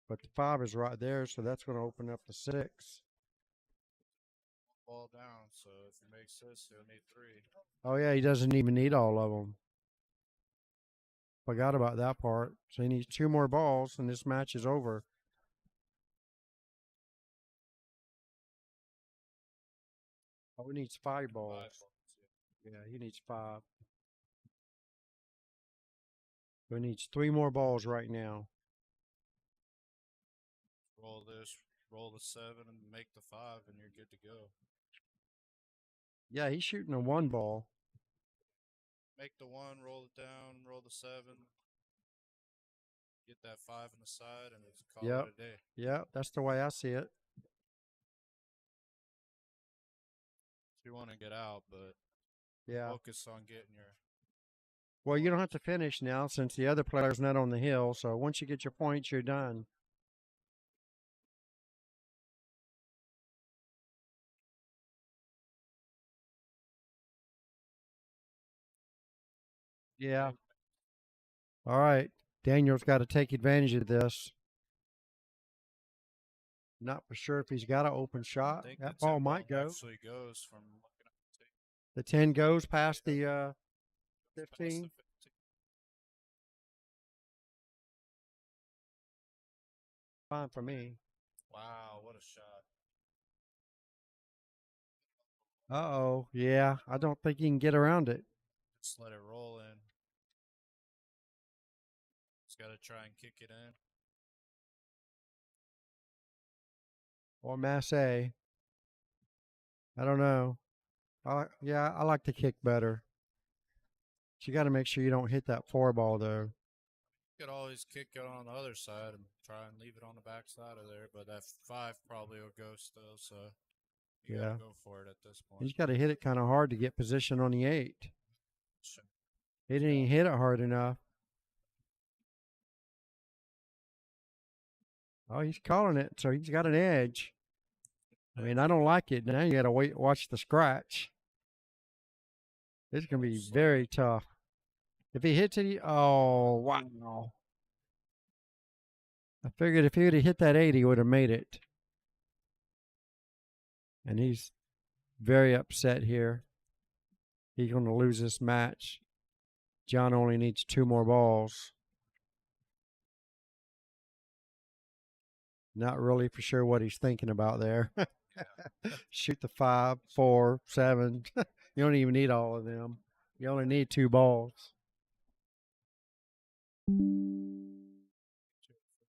A: But the 5 is right there, so that's going to open up the 6.
B: Ball down, so if he makes this, he'll need 3.
A: Oh, yeah, he doesn't even need all of them. Forgot about that part. So he needs 2 more balls, and this match is over. Oh, he needs 5 balls.
B: 5 balls,
A: yeah. Yeah, he needs 5. So he needs 3 more balls right now.
B: Roll this, roll the 7, and make the 5, and you're good to go.
A: Yeah, he's shooting a 1 ball.
B: Make the 1, roll it down, roll the 7. Get that 5 on the side, and it's call it a day.
A: Yeah, that's the way I see it.
B: You want to get out, but
A: yeah,
B: focus on getting your.
A: Well, you don't have to finish now since the other player's not on the hill. So once you get your points, you're done. Yeah. All right. Daniel's got to take advantage of this. Not for sure if he's got an open
B: I
A: shot.
B: think
A: That
B: the 10
A: ball might go.
B: actually goes from looking at the tape.
A: The 10 goes past the
B: Past
A: 15.
B: the 15.
A: Fine for me.
B: Wow, what a shot.
A: Uh-oh. Yeah, I don't think he can get around it.
B: Just let it roll in. He's got to try and kick it in.
A: Or Massey. I don't know. Yeah, I like to kick better. But you got to make sure you don't hit that 4 ball, though.
B: You could always kick it on the other side and try and leave it on the back side of there, but that 5 probably will go still, so you
A: Yeah.
B: got to go for it at this point.
A: He's got to hit it kind of hard to get position on the 8.
B: Sure.
A: He didn't even hit it hard enough. Oh, he's calling it, so he's got an edge. I mean, I don't like it. Now you got to watch the scratch. It's going to be very tough. If he hits it, oh, wow. I figured if he would have hit that 8, he would have made it. And he's very upset here. He's going to lose this match. John only needs 2 more balls. Not really for sure what he's thinking about there. Shoot the 5, 4, 7. You don't even need all of them. You only need 2 balls.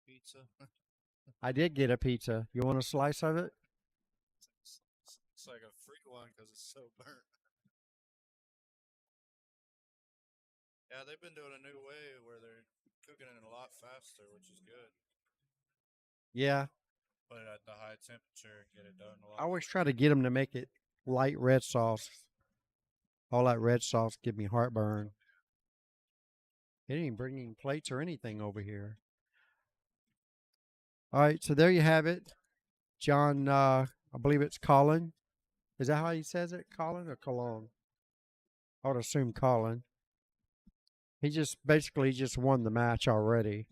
B: Pizza.
A: I did get a pizza. You want a slice of it?
B: It's like a free one because it's so burnt. Yeah, they've been doing a new way where they're cooking it a lot faster, which is good.
A: Yeah.
B: Put it at the high temperature, get it done a lot.
A: I always try to get them to make it light red sauce. All that red sauce give me heartburn. They didn't even bring any plates or anything over here. All right, so there you have it. John, I believe it's Colin. Is that how he says it? Colin or Cologne? I would assume Colin. He just basically just won the match already.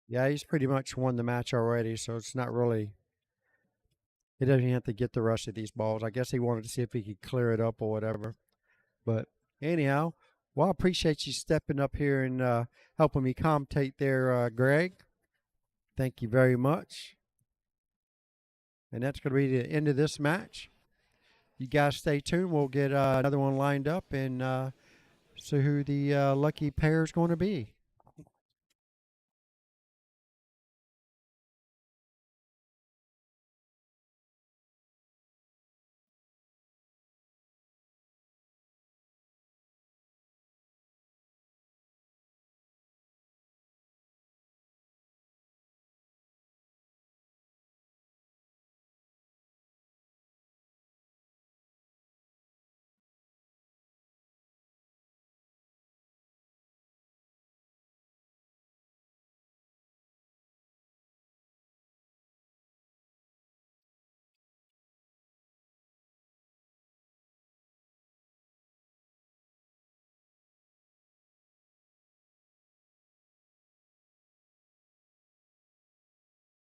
A: Yeah, he's pretty much won the match already, so it's not really. He doesn't have to get the rest of these balls. I guess he wanted to see if he could clear it up or whatever. But anyhow, well, I appreciate you stepping up here and helping me commentate there, Greg. Thank you very much. And that's going to be the end of this match. You guys stay tuned. We'll get another one lined up and see who the lucky pair is going to be.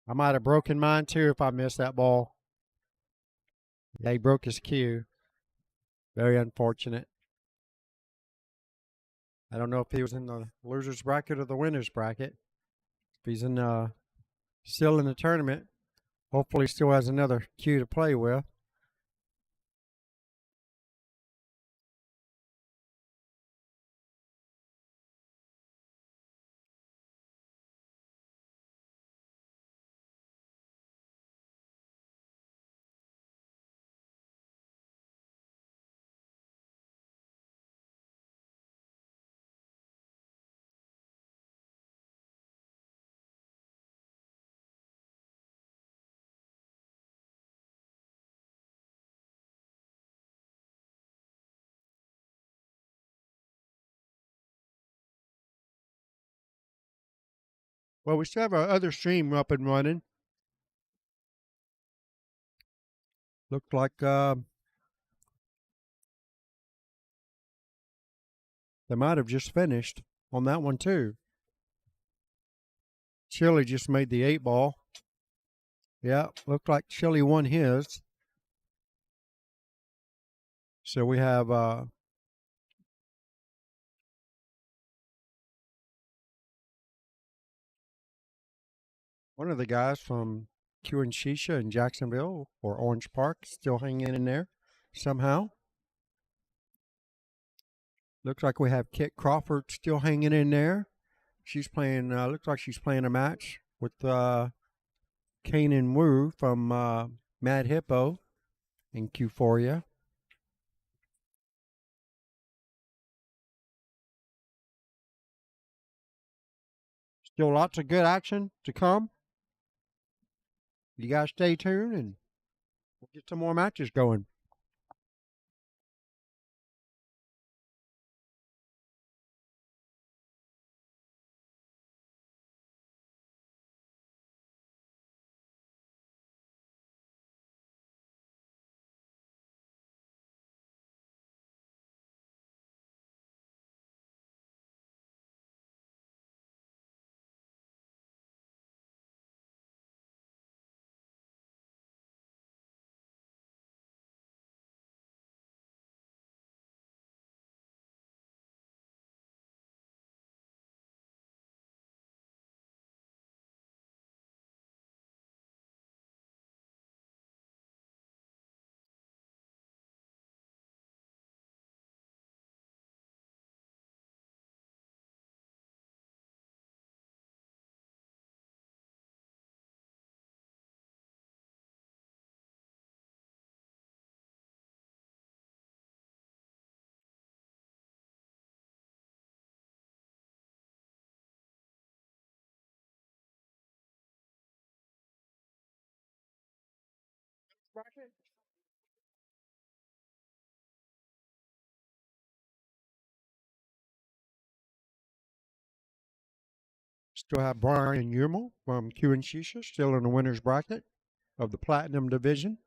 A: I might have broken mine too if I missed that ball. Yeah, he broke his cue. Very unfortunate. I don't know if he was in the loser's bracket or the winner's bracket. If he's still in the tournament, hopefully he still has another cue to play with. Well, we still have our other stream up and running. Looked like they might have just finished on that one too. Chili just made the 8-ball. Yeah, looked like Chili won his. So we have one of the guys from Q and Shisha in Jacksonville or Orange Park still hanging in there somehow. Looks like we have Kit Crawford still hanging in there. She's playing. Looks like she's playing a match with Kanan Wu from Mad Hippo in Q4. Still lots of good action to come. You guys stay tuned and we'll get some more matches going. Still have Brian Yurmel from Q and Shisha still in the winner's bracket of the Platinum Division.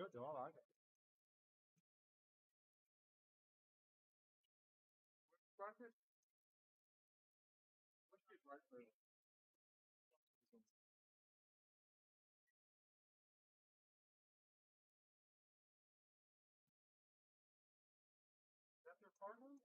A: Good though. I like it. Breakfast? What's your breakfast? Is that their partner?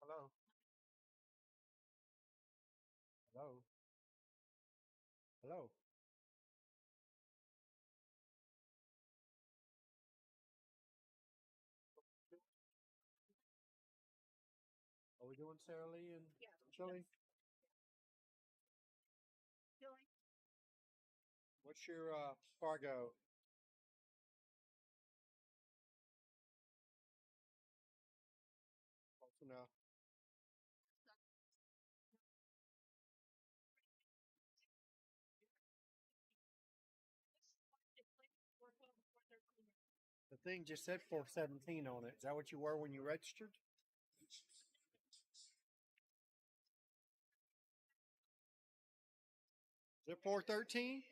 A: Hello. Hello. Hello. Are we doing Sarah Lee and Chili? What's your Fargo? Close enough. The thing just said 417 on it. Is that what you were when you registered? Is it 413?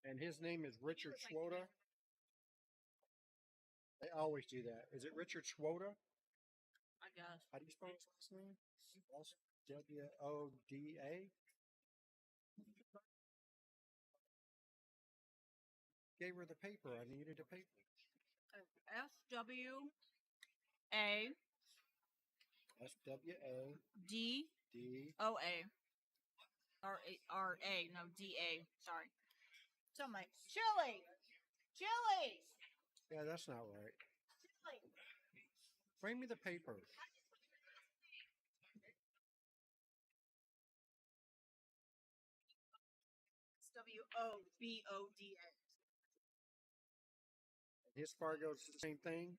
A: And his name is Richard Schwoda. They always do that. Is it Richard Schwoda?
C: I guess.
A: How do you spell his last name? Woda. Gave her the paper. I needed a paper.
C: SWA
A: SWA
C: D
A: D.
C: O A R A. No, D A. Sorry. So I'm like, Chili! Chili!
A: Yeah, that's not right.
C: Chili!
A: Bring me the paper.
C: SWOBODA.
A: His Fargo's the same thing.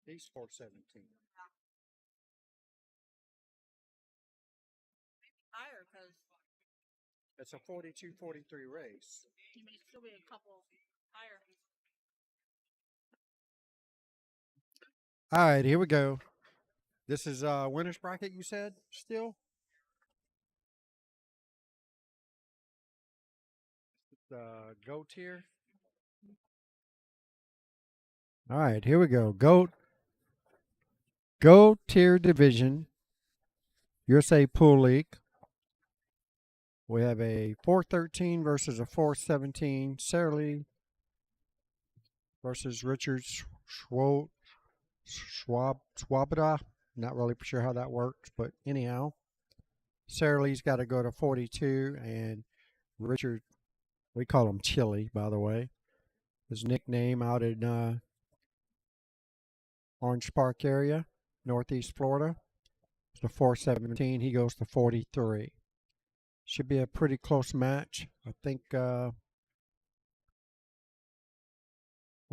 A: He's 417.
C: Higher because
A: It's a 42-43 race.
C: he may still be a couple higher.
A: All right, here we go. This is winner's bracket, you said, still? Goat tier. All right, here we go. Goat tier division. USA Pool League. We have a 413 versus a 417. Sarah Lee versus Richard Schwabada. Not really sure how that works, but anyhow. Sarah Lee's got to go to 42, and Richard, we call him Chili, by the way. His nickname out in Orange Park area, Northeast Florida. It's the 417. He goes to 43. Should be a pretty close match. I think. Well,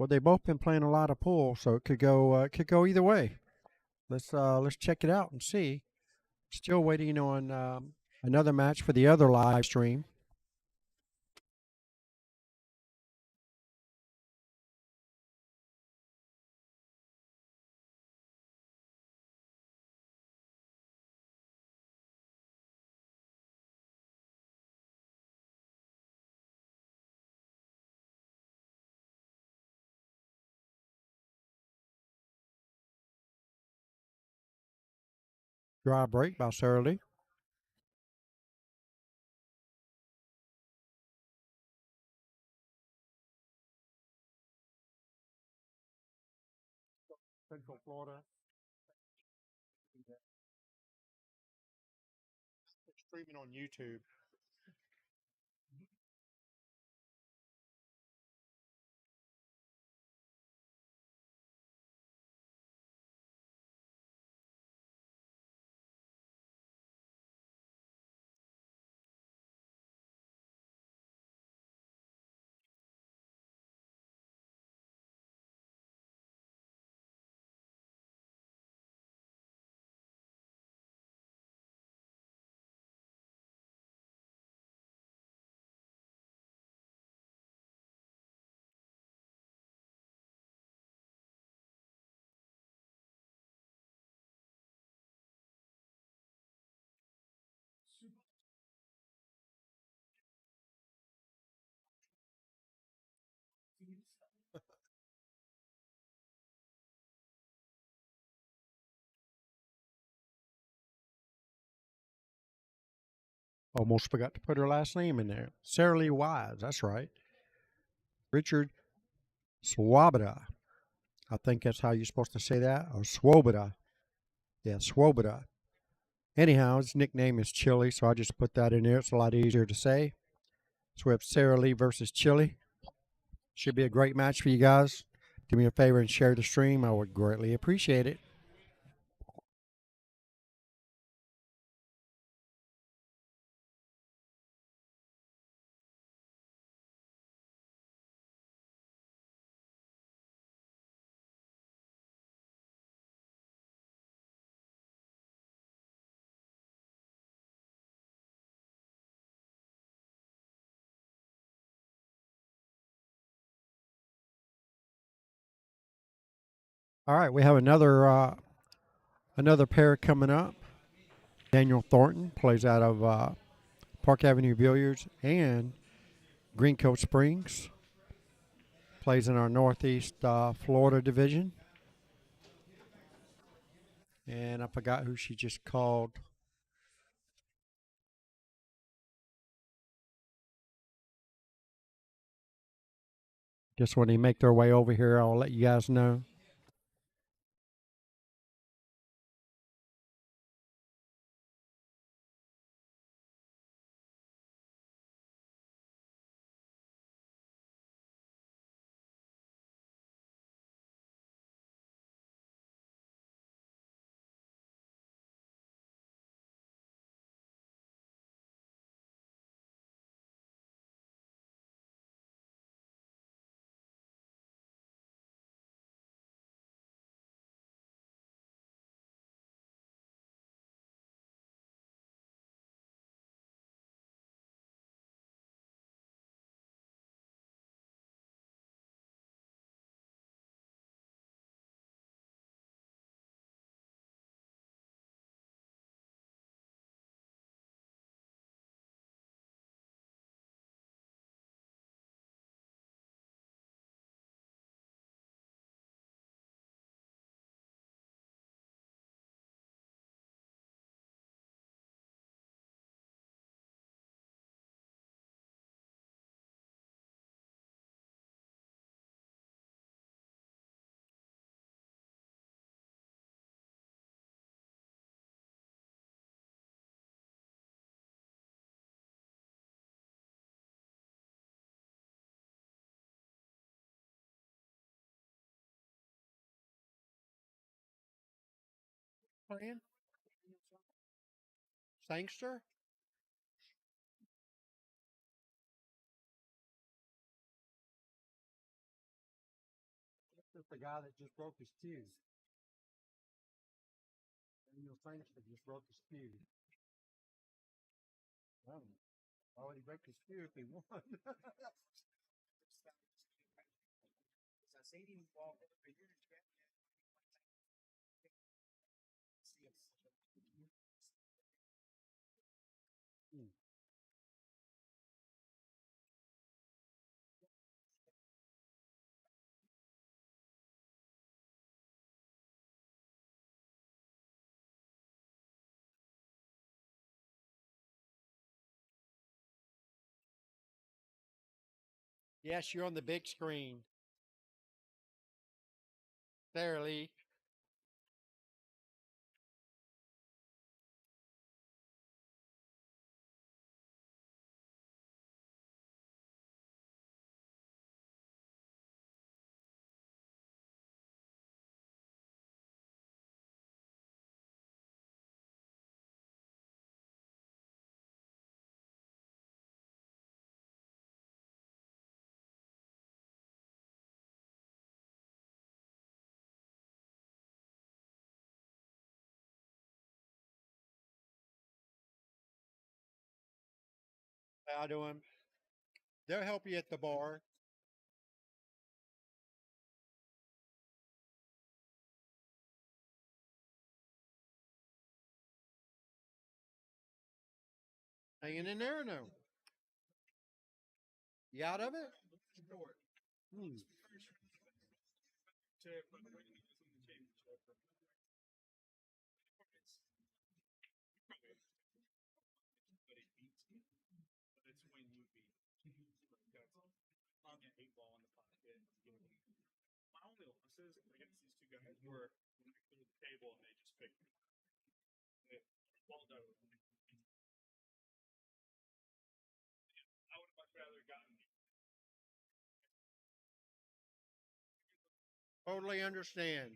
A: they've both been playing a lot of pool, so it could go either way. Let's check it out and see. Still waiting on another match for the other live stream. Dry break by Sarah Lee. Central Florida. It's streaming on YouTube. Almost forgot to put her last name in there. Sarah Lee Wise. That's right. Richard Swoboda. I think that's how you're supposed to say that. Or Swoboda. Yeah, Swoboda. Anyhow, his nickname is Chili, so I just put that in there. It's a lot easier to say. So we have Sarah Lee versus Chili. Should be a great match for you guys. Do me a favor and share the stream. I would greatly appreciate it. All right, we have another pair coming up. Daniel Thornton plays out of Park Avenue Billiards and Green Coat Springs. Plays in our Northeast Florida division. And I forgot who she just called. Just when they make their way over here, I'll let you guys know. Playing? Sangster? That's the guy that just broke his fuse. Daniel Sangster just broke his fuse. Oh, why would he break his fuse if he won? Yes, you're on the big screen. Sarah Lee. How doing? They'll help you at the bar. Hanging in there or no? You out of it? Hmm. Totally understand.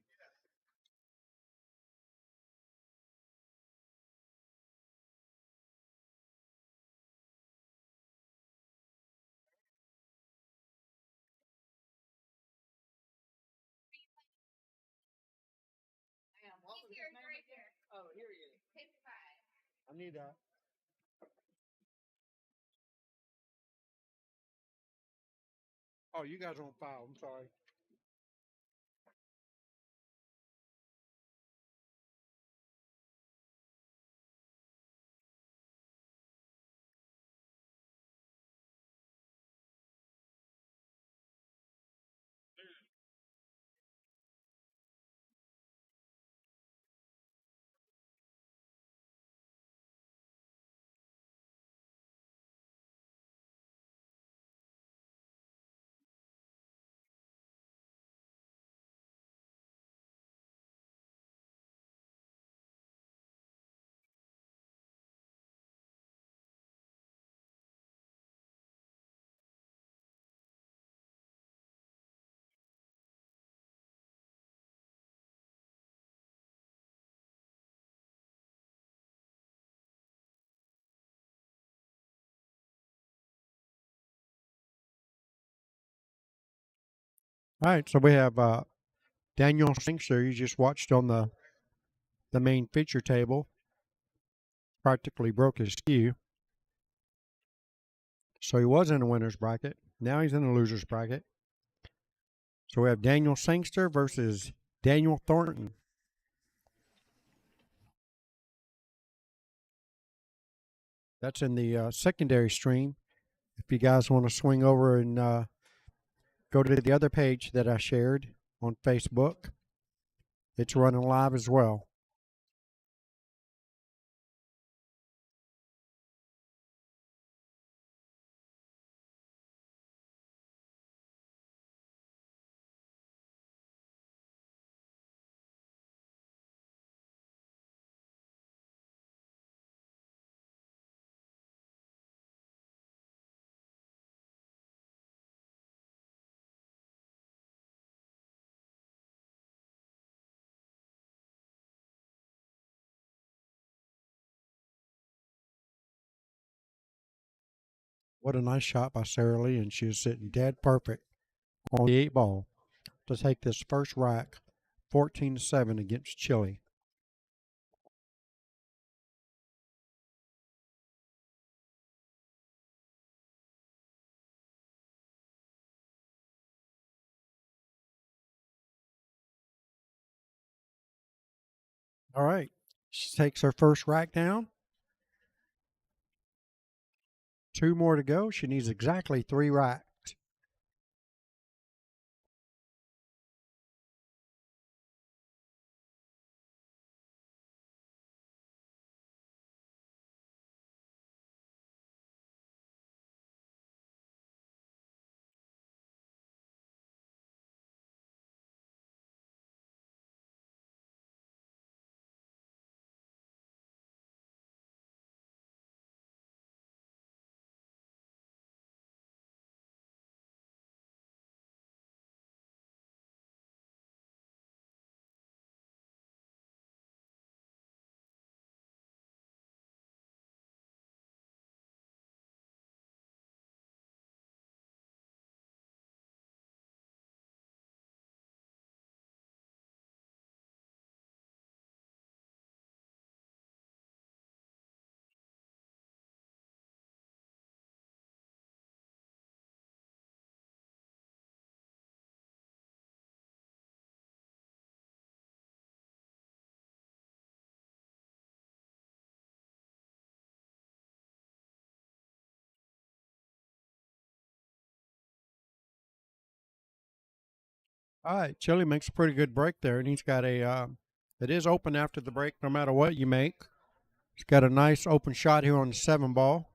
A: I need that. Oh, you guys on file. I'm sorry. All right, so we have Daniel Singster. You just watched on the main feature table. Practically broke his skew. So he was in a winner's bracket. Now he's in a loser's bracket. So we have Daniel Sangster versus Daniel Thornton. That's in the secondary stream. If you guys want to swing over and go to the other page that I shared on Facebook, it's running live as well. What a nice shot by Sarah Lee, and she is sitting dead perfect on the 8 ball to take this first rack 14-7 against Chile. All right. She takes her first rack down. 2 more to go. She needs exactly 3 racks. All right, Chili makes a pretty good break there, and he's got a. It is open after the break, no matter what you make. He's got a nice open shot here on the 7 ball.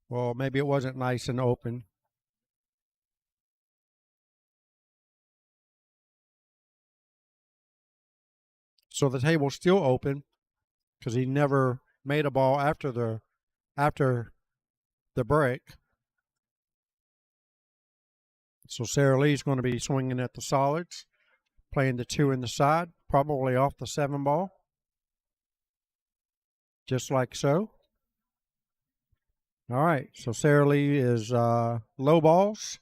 A: Well, maybe it wasn't nice and open. So the table's still open because he never made a ball after the break. So Sara Lee's going to be swinging at the solids, playing the 2 in the side, probably off the 7 ball. Just like so. All right, so Sara Lee is low balls.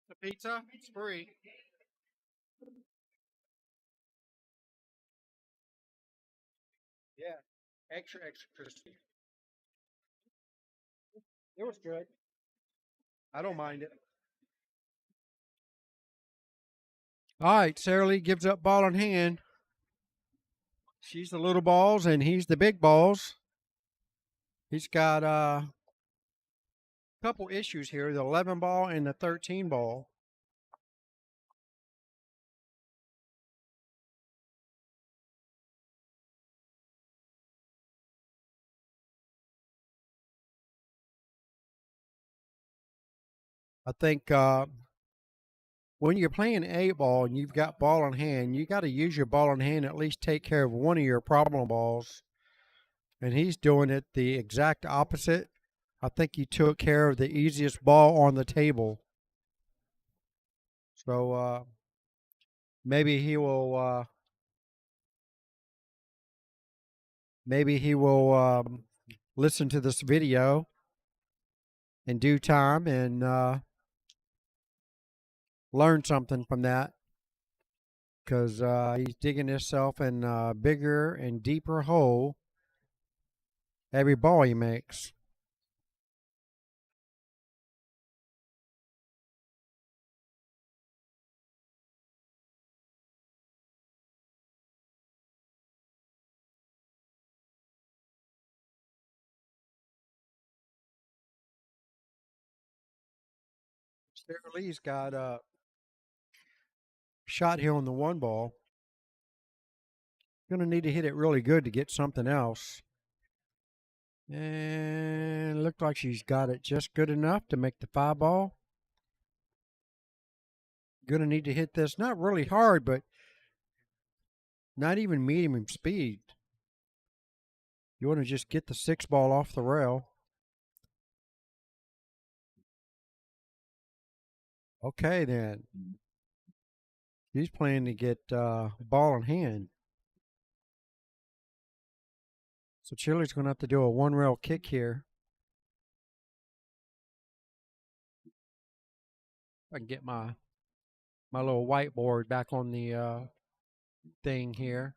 A: The pizza, it's free. Yeah, extra crispy. It was good. I don't mind it. All right, Sara Lee gives up ball in hand. She's the little balls and he's the big balls. He's got a couple issues here, the 11 ball and the 13 ball. I think when you're playing 8 ball and you've got ball in hand, you got to use your ball in hand, at least take care of one of your problem balls. And he's doing it the exact opposite. I think he took care of the easiest ball on the table. So maybe he will. Maybe he will listen to this video in due time and learn something from that, because he's digging himself in a bigger and deeper hole every ball he makes. Sarah Lee's got a shot here on the one ball. Going to need to hit it really good to get something else. And looked like she's got it just good enough to make the 5 ball. Going to need to hit this not really hard, but not even medium speed. You want to just get the 6 ball off the rail. Okay, then. He's playing to get ball in hand. So Chili's going to have to do a 1 rail kick here. I can get my little whiteboard back on the thing here.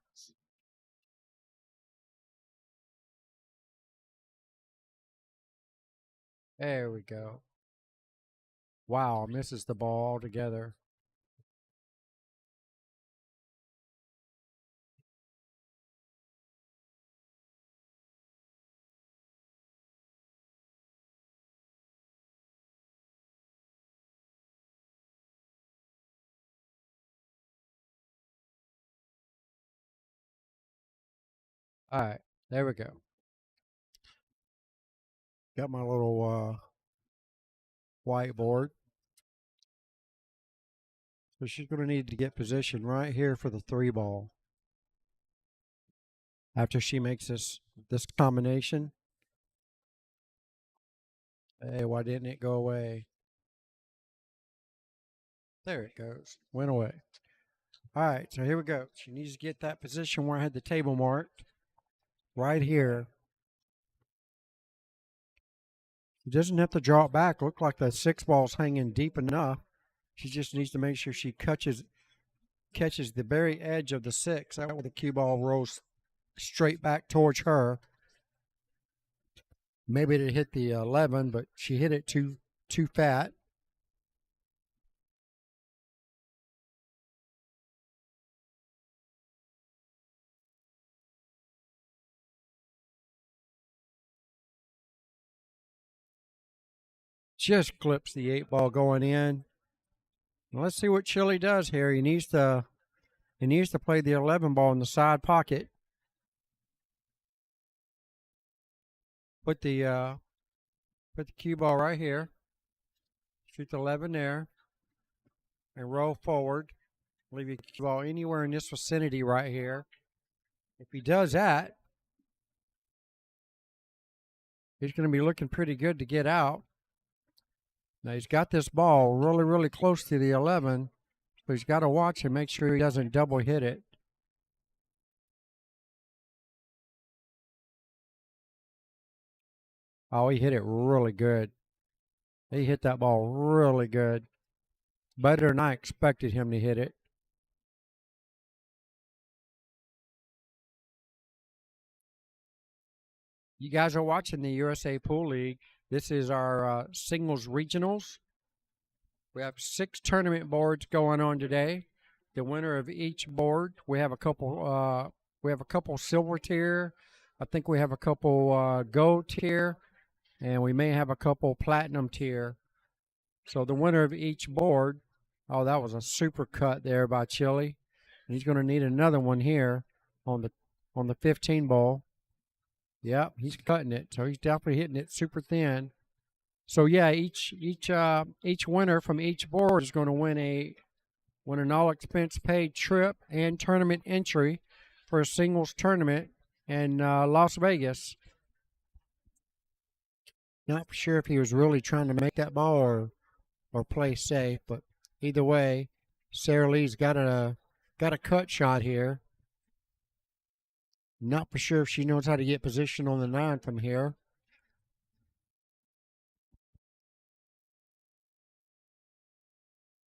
A: There we go. Wow, misses the ball altogether. All right, there we go. Got my little whiteboard. So she's going to need to get position right here for the 3 ball. After she makes this combination. Hey, why didn't it go away? There it goes. Went away. All right, so here we go. She needs to get that position where I had the table marked. Right here. She doesn't have to draw it back. Look like the 6 ball's hanging deep enough. She just needs to make sure she catches the very edge of the 6. That way the cue ball rolls straight back towards her. Maybe it hit the 11, but she hit it too fat. Just clips the 8 ball going in. Let's see what Chili does here. He needs to play the 11 ball in the side pocket. Put the cue ball right here. Shoot the 11 there. And roll forward. Leave your cue ball anywhere in this vicinity right here. If he does that, he's going to be looking pretty good to get out. Now he's got this ball really, really close to the 11, so he's got to watch and make sure he doesn't double hit it. Oh, he hit it really good. He hit that ball really good. Better than I expected him to hit it. You guys are watching the USA Pool League. This is our singles regionals. We have 6 tournament boards going on today. The winner of each board, we have a couple silver tier. I think we have a couple gold tier, and we may have a couple platinum tier. So the winner of each board, oh, that was a super cut there by Chili. And he's going to need another one here on the 15 ball. Yep, he's cutting it, so he's definitely hitting it super thin. So yeah, each winner from each board is going to win an all expense paid trip and tournament entry for a singles tournament in Las Vegas. Not sure if he was really trying to make that ball or play safe, but either way, Sarah Lee's got a cut shot here. Not for sure if she knows how to get position on the 9 from here.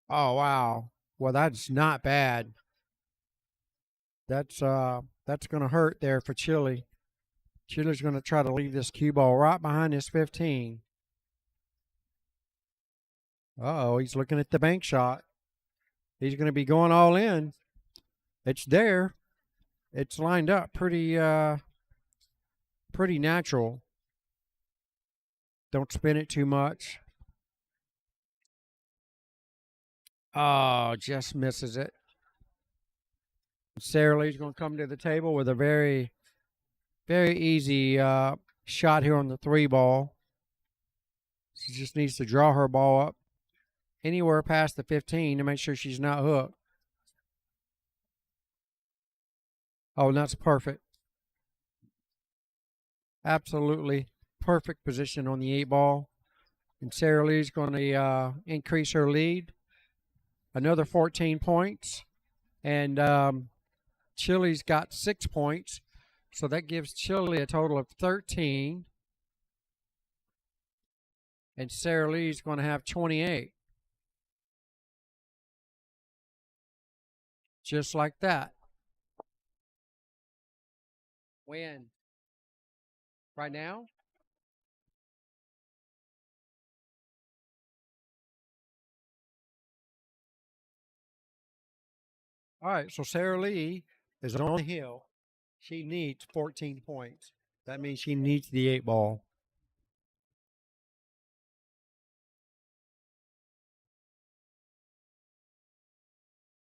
A: Oh, wow. Well, that's not bad. That's going to hurt there for Chili. Chili's going to try to leave this cue ball right behind this 15. Uh-oh, he's looking at the bank shot. He's going to be going all in. It's there. It's lined up pretty natural. Don't spin it too much. Oh, just misses it. Sarah Lee's going to come to the table with a very, very easy shot here on the 3 ball. She just needs to draw her ball up anywhere past the 15 to make sure she's not hooked. Oh, and that's perfect. Absolutely perfect position on the 8 ball. And Sarah Lee's going to increase her lead. Another 14 points. And Chili's got 6 points. So that gives Chili a total of 13. And Sarah Lee's going to have 28. Just like that. When? Right now? All right, so Sarah Lee is on the hill. She needs 14 points. That means she needs the 8 ball.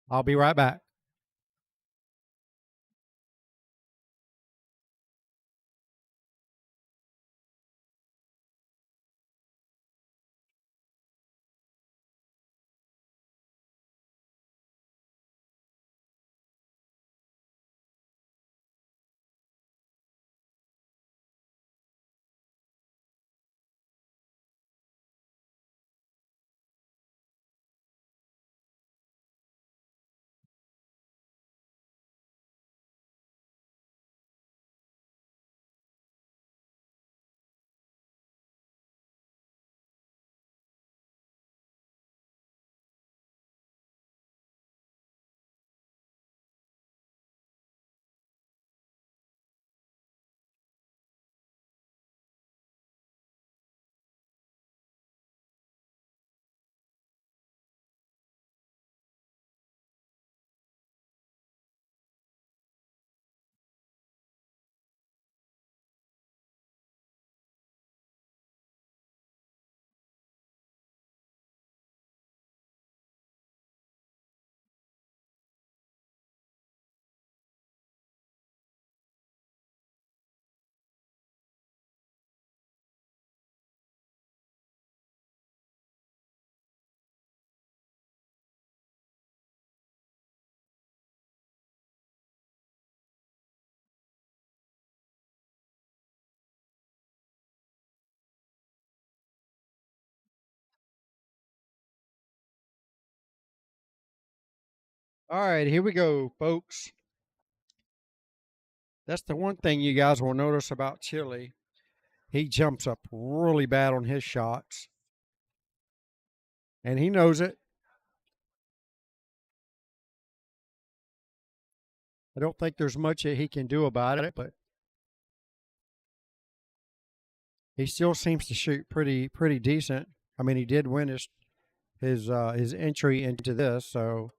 A: I'll be right back. All right, here we go, folks. That's the one thing you guys will notice about Chili. He jumps up really bad on his shots. And he knows it. I don't think there's much that he can do about it, but he still seems to shoot pretty decent. I mean, he did win his entry into this, so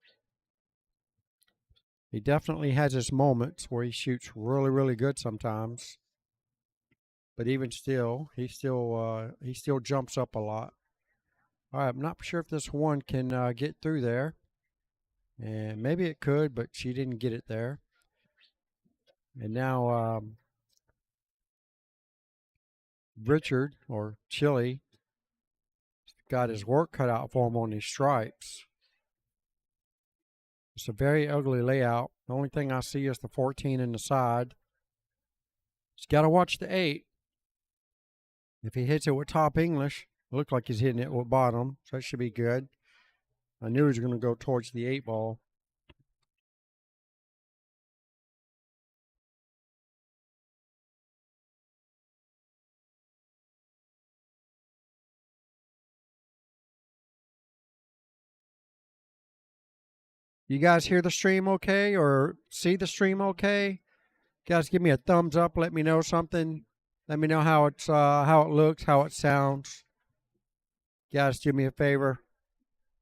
A: he definitely has his moments where he shoots really good sometimes. But even still, he still jumps up a lot. All right, I'm not sure if this one can get through there, and maybe it could, but she didn't get it there. And now Richard, or Chili, got his work cut out for him on these stripes. It's a very ugly layout. The only thing I see is the 14 in the side. He's got to watch the 8. If he hits it with top English, it looks like he's hitting it with bottom, so that should be good. I knew he was going to go towards the 8 ball. You guys hear the stream okay, or see the stream okay? Guys, give me a thumbs up. Let me know something. Let me know how it looks, how it sounds. Guys, do me a favor.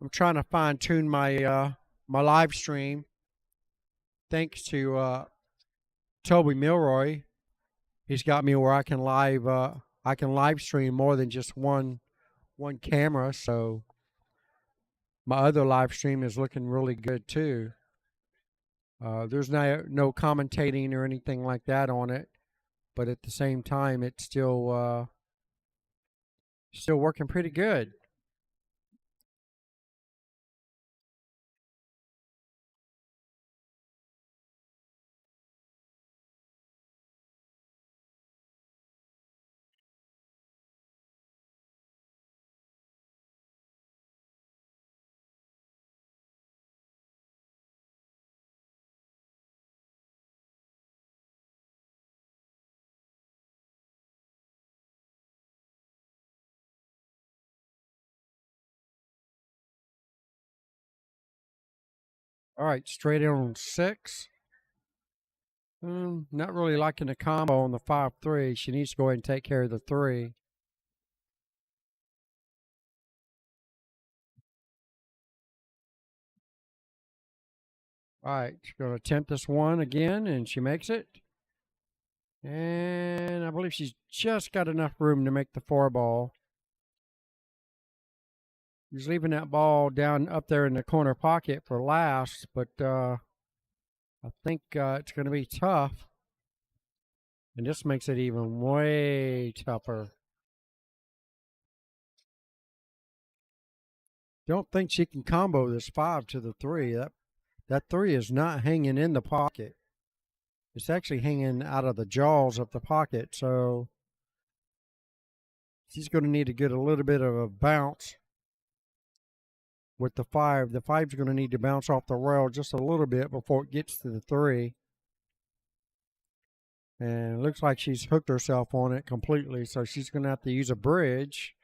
A: I'm trying to fine tune my my live stream. Thanks to Toby Milroy, he's got me where I can live stream more than just one camera. So my other live stream is looking really good too. There's no commentating or anything like that on it, but at the same time, it's still working pretty good. All right, straight in on 6. Not really liking the combo on the 5-3. She needs to go ahead and take care of the 3. All right, she's going to attempt this one again, and she makes it. And I believe she's just got enough room to make the 4 ball. She's leaving that ball down up there in the corner pocket for last, but I think it's going to be tough. And this makes it even way tougher. Don't think she can combo this 5 to the 3. That 3 is not hanging in the pocket. It's actually hanging out of the jaws of the pocket, so she's going to need to get a little bit of a bounce with the 5. The 5's going to need to bounce off the rail just a little bit before it gets to the 3. And it looks like she's hooked herself on it completely, so she's going to have to use a bridge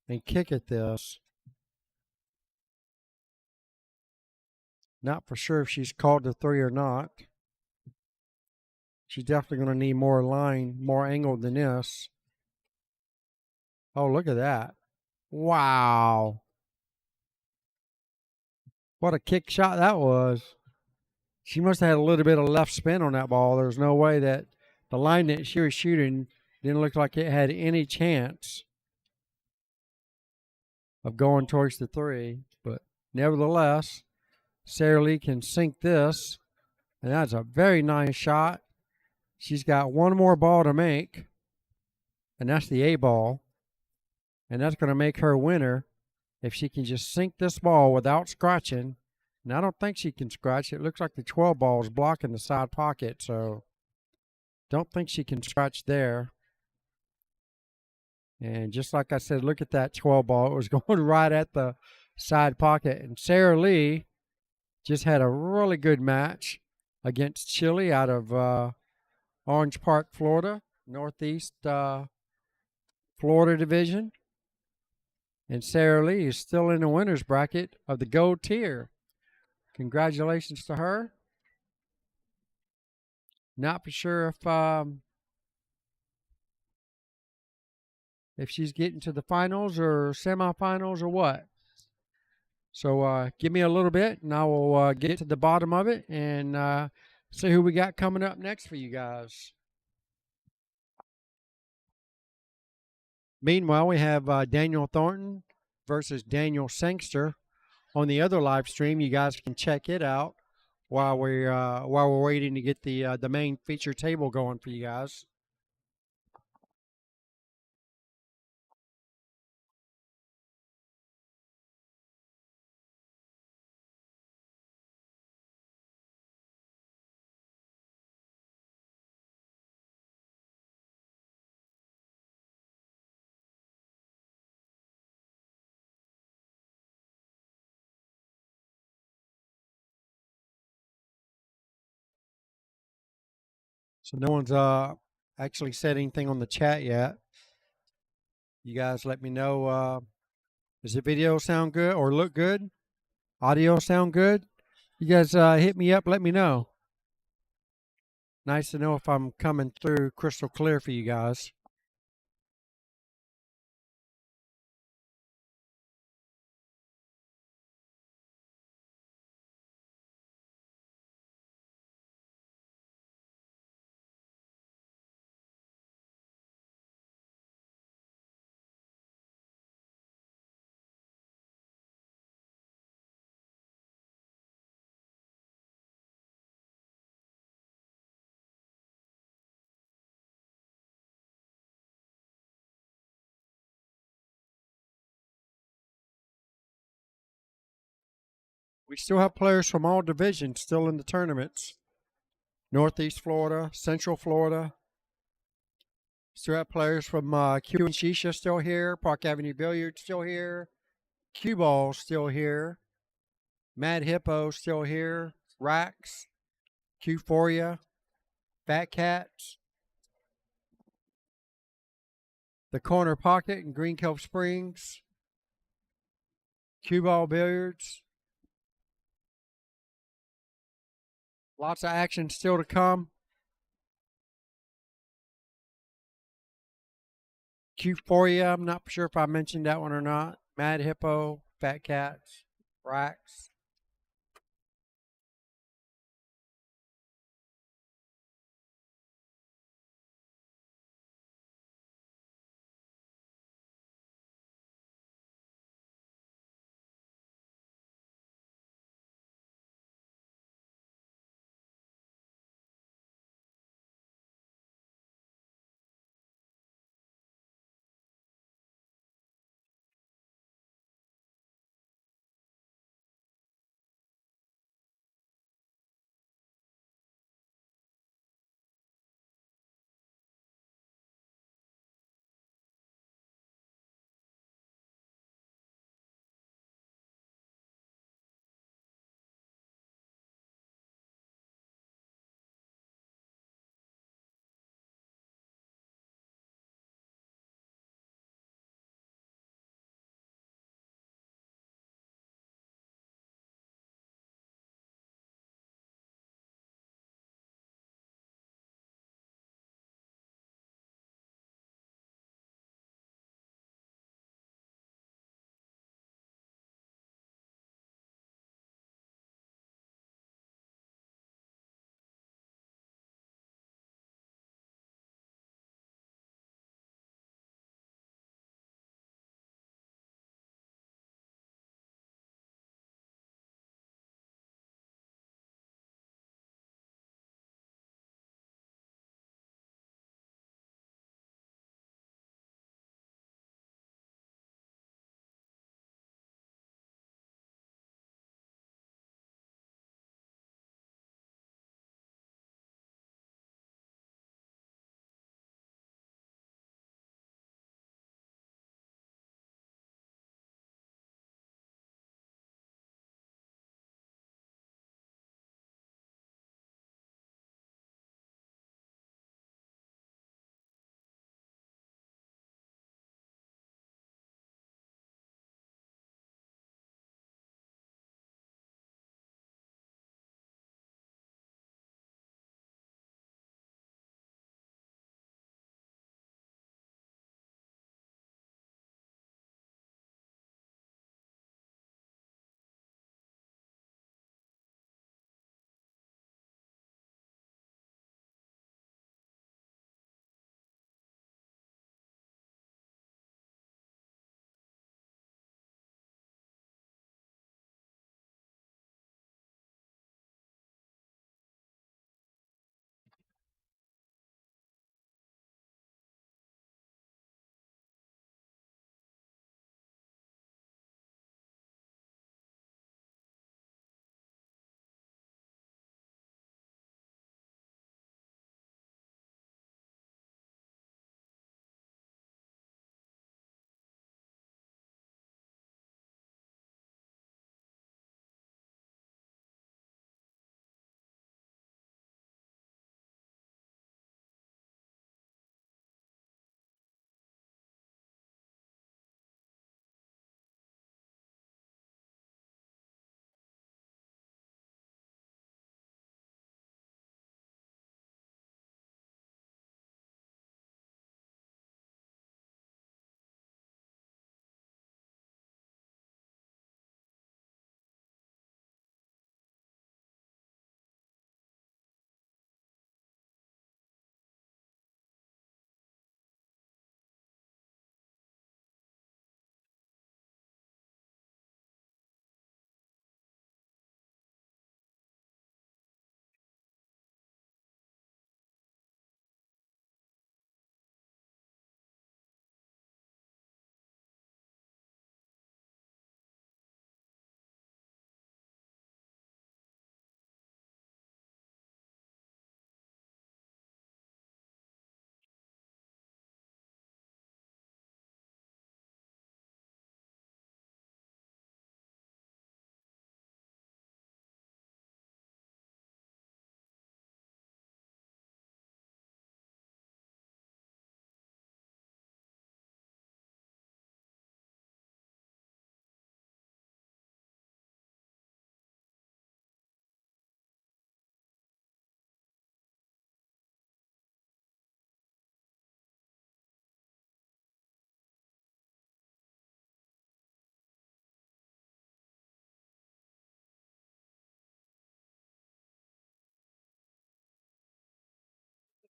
A: and kick at this. Not for sure if she's called the 3 or not. She's definitely going to need more line, more angle than this. Oh, look at that. Wow. What a kick shot that was. She must have had a little bit of left spin on that ball. There's no way that the line that she was shooting didn't look like it had any chance of going towards the 3. But nevertheless, Sarah Lee can sink this. And that's a very nice shot. She's got one more ball to make, and that's the A ball. And that's going to make her winner if she can just sink this ball without scratching. And I don't think she can scratch. It looks like the 12 ball is blocking the side pocket, so don't think she can scratch there. And just like I said, look at that 12 ball. It was going right at the side pocket. And Sarah Lee just had a really good match against Chile out of Orange Park, Florida, Northeast Florida Division. And Sarah Lee is still in the winner's bracket of the gold tier. Congratulations to her. Not for sure if she's getting to the finals or semifinals or what. So give me a little bit, and I will get to the bottom of it and see who we got coming up next for you guys. Meanwhile, we have Daniel Thornton versus Daniel Sangster on the other live stream. You guys can check it out while we're waiting to get the main feature table going for you guys. So no one's actually said anything on the chat yet. You guys let me know, does the video sound good or look good? Audio sound good? You guys hit me up, let me know. Nice to know if I'm coming through crystal clear for you guys. We still have players from all divisions still in the tournaments. Northeast Florida, Central Florida. Still have players from Q and Shisha still here. Park Avenue Billiards still here. Cue Ball still here. Mad Hippo still here. Rax, Q4ya, Fat Cats, the Corner Pocket in Green Cove Springs, Cue Ball Billiards. Lots of action still to come. Q4ya, I'm not sure if I mentioned that one or not. Mad Hippo, Fat Cats, Rax.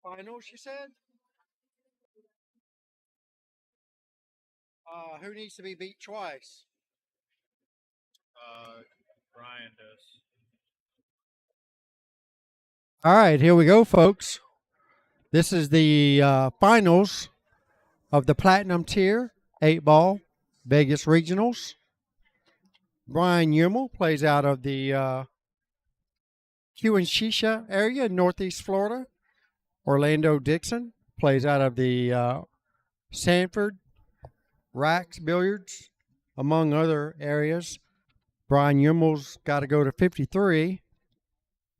A: finals, you said? Who needs to be beat twice?
B: Brian does.
A: All right, here we go, folks. This is the finals of the Platinum Tier 8-ball Vegas Regionals. Brian Yumel plays out of the Shisha area in Northeast Florida. Orlando Dixon plays out of the Sanford, Racks Billiards, among other areas. Brian Yumel's got to go to 53,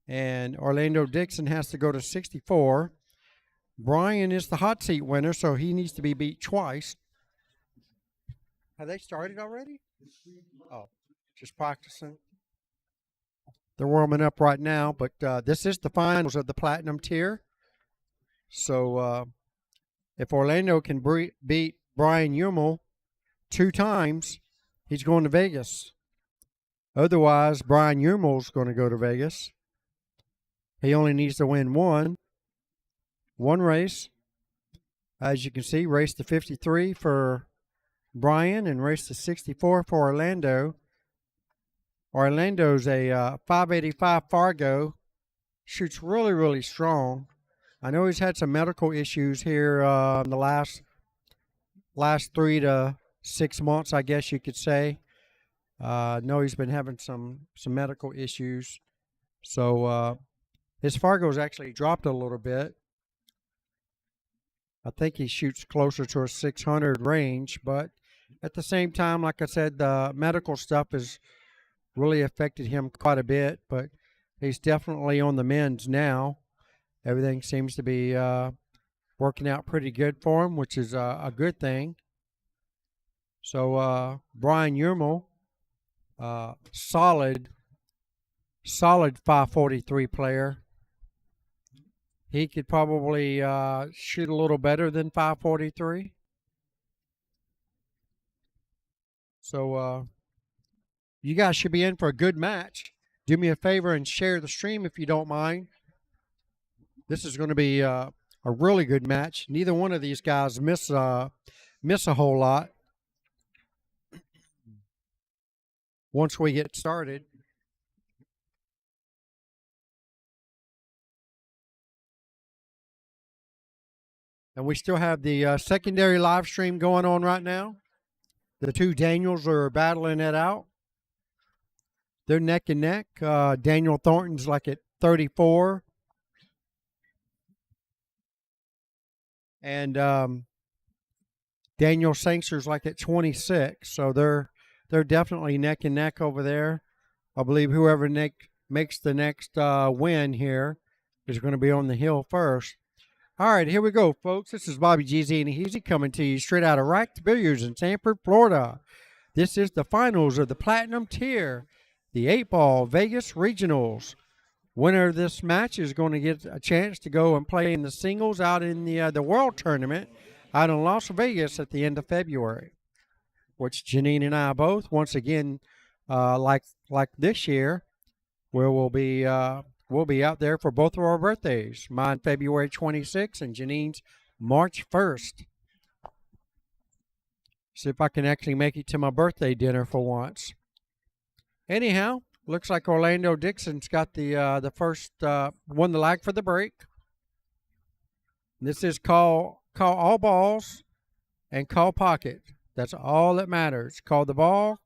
A: and Orlando Dixon has to go to 64. Brian is the hot seat winner, so he needs to be beat twice. Have they started already? Oh, just practicing. They're warming up right now, but this is the finals of the Platinum Tier. So if Orlando can beat Brian Yumel 2 times, he's going to Vegas. Otherwise, Brian Yumel's going to go to Vegas. He only needs to win one race. As you can see, race to 53 for Brian and race to 64 for Orlando. Orlando's a 585 Fargo. Shoots really, really strong. I know he's had some medical issues here in the last 3 to 6 months, I guess you could say. I know he's been having some medical issues. So his Fargo's actually dropped a little bit. I think he shoots closer to a 600 range, but at the same time, like I said, the medical stuff has really affected him quite a bit, but he's definitely on the mends now. Everything seems to be working out pretty good for him, which is a good thing. So Brian Yumel, solid 543 player. He could probably shoot a little better than 543. So you guys should be in for a good match. Do me a favor and share the stream if you don't mind. This is going to be a really good match. Neither one of these guys miss a whole lot once we get started. And we still have the secondary live stream going on right now. The two Daniels are battling it out. They're neck and neck. Daniel Thornton's like at 34. And Daniel Sangster's like at 26. So they're definitely neck and neck over there. I believe whoever makes the next win here is going to be on the hill first. All right, here we go, folks. This is Bobby GZ and Heezy coming to you straight out of Racks Billiards in Sanford, Florida. This is the finals of the Platinum Tier, the 8-ball Vegas Regionals. Winner of this match is going to get a chance to go and play in the singles out in the World Tournament out in Las Vegas at the end of February, which Janine and I both, once again, like this year, where we'll be out there for both of our birthdays. Mine February 26th and Janine's March 1st. See if I can actually make it to my birthday dinner for once. Anyhow, looks like Orlando Dixon's got the first won the lag for the break. This is call all balls and call pocket. That's all that matters. Call the ball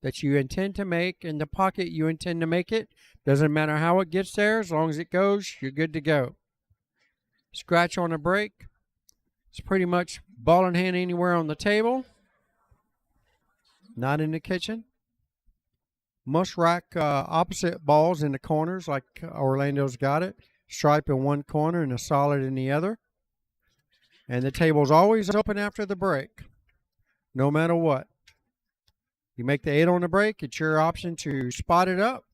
A: that you intend to make in the pocket you intend to make it. Doesn't matter how it gets there. As long as it goes, you're good to go. Scratch on a break. It's pretty much ball in hand anywhere on the table. Not in the kitchen. Must rack opposite balls in the corners like Orlando's got it. Stripe in one corner and a solid in the other. And the table's always open after the break, no matter what. You make the 8 on the break, it's your option to spot it up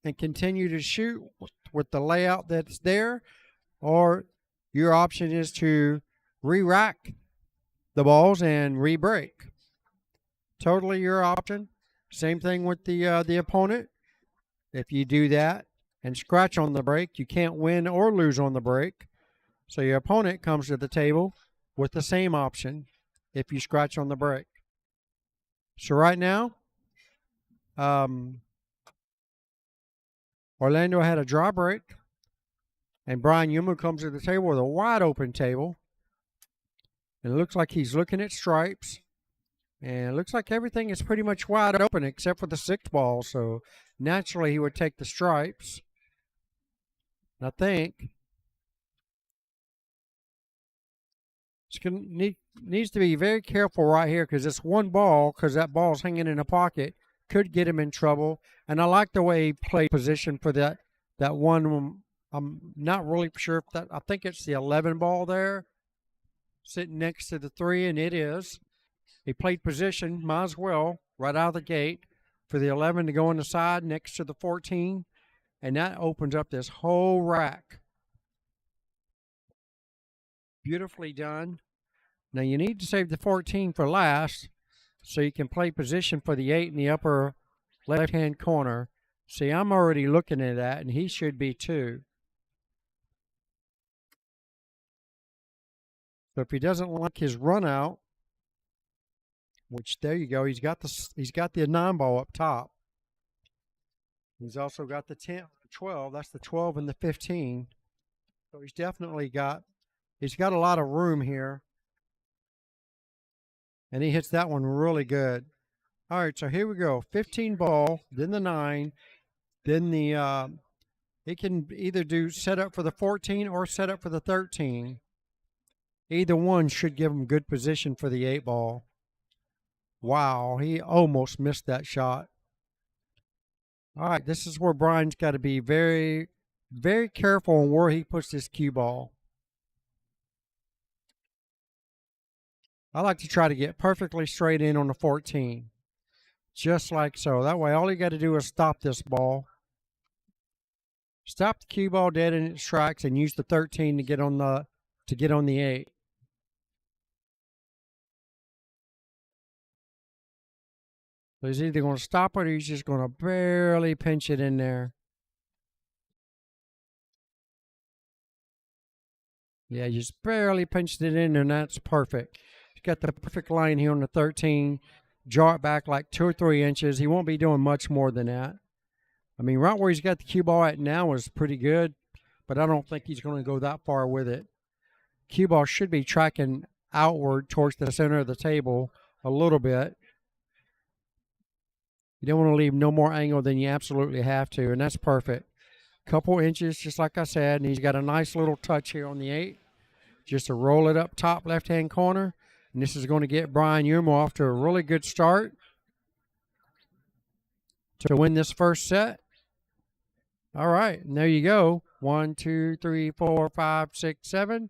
A: and continue to shoot with the layout that's there, or your option is to re-rack the balls and re-break. Totally your option. Same thing with the opponent. If you do that and scratch on the break, you can't win or lose on the break. So your opponent comes to the table with the same option if you scratch on the break. So right now, Orlando had a draw break, and Brian Yuma comes to the table with a wide open table. And it looks like he's looking at stripes. And it looks like everything is pretty much wide open except for the 6 ball. So naturally he would take the stripes. I think needs to be very careful right here because this 1 ball, because that ball's hanging in a pocket, could get him in trouble. And I like the way he played position for that one. I'm not really sure if that, I think it's the 11 ball there, sitting next to the 3, and it is. He played position, might as well, right out of the gate, for the 11 to go on the side next to the 14, and that opens up this whole rack. Beautifully done. Now you need to save the 14 for last so you can play position for the 8 in the upper left-hand corner. See, I'm already looking at that, and he should be too. So if he doesn't like his run out, which there you go, he's got the 9 ball up top. He's also got the 10, 12. That's the 12 and the 15. So he's definitely got a lot of room here. And he hits that one really good. All right, so here we go. 15 ball, then the 9, then the he can either do set up for the 14 or set up for the 13. Either one should give him good position for the 8 ball. Wow, he almost missed that shot. All right, this is where Brian's got to be very, very careful on where he puts this cue ball. I like to try to get perfectly straight in on the 14. Just like so. That way, all you got to do is stop this ball. Stop the cue ball dead in its tracks and use the 13 to get on the 8. So he's either going to stop it or he's just going to barely pinch it in there. Yeah, just barely pinched it in, and that's perfect. He's got the perfect line here on the 13. Draw it back like 2 or 3 inches. He won't be doing much more than that. I mean, right where he's got the cue ball at now is pretty good, but I don't think he's going to go that far with it. Cue ball should be tracking outward towards the center of the table a little bit. You don't want to leave no more angle than you absolutely have to, and that's perfect. Couple inches, just like I said, and he's got a nice little touch here on the 8. Just to roll it up top left-hand corner, and this is going to get Brian Yuma off to a really good start to win this first set. All right, and there you go. 1, 2, 3, 4, 5, 6, 7.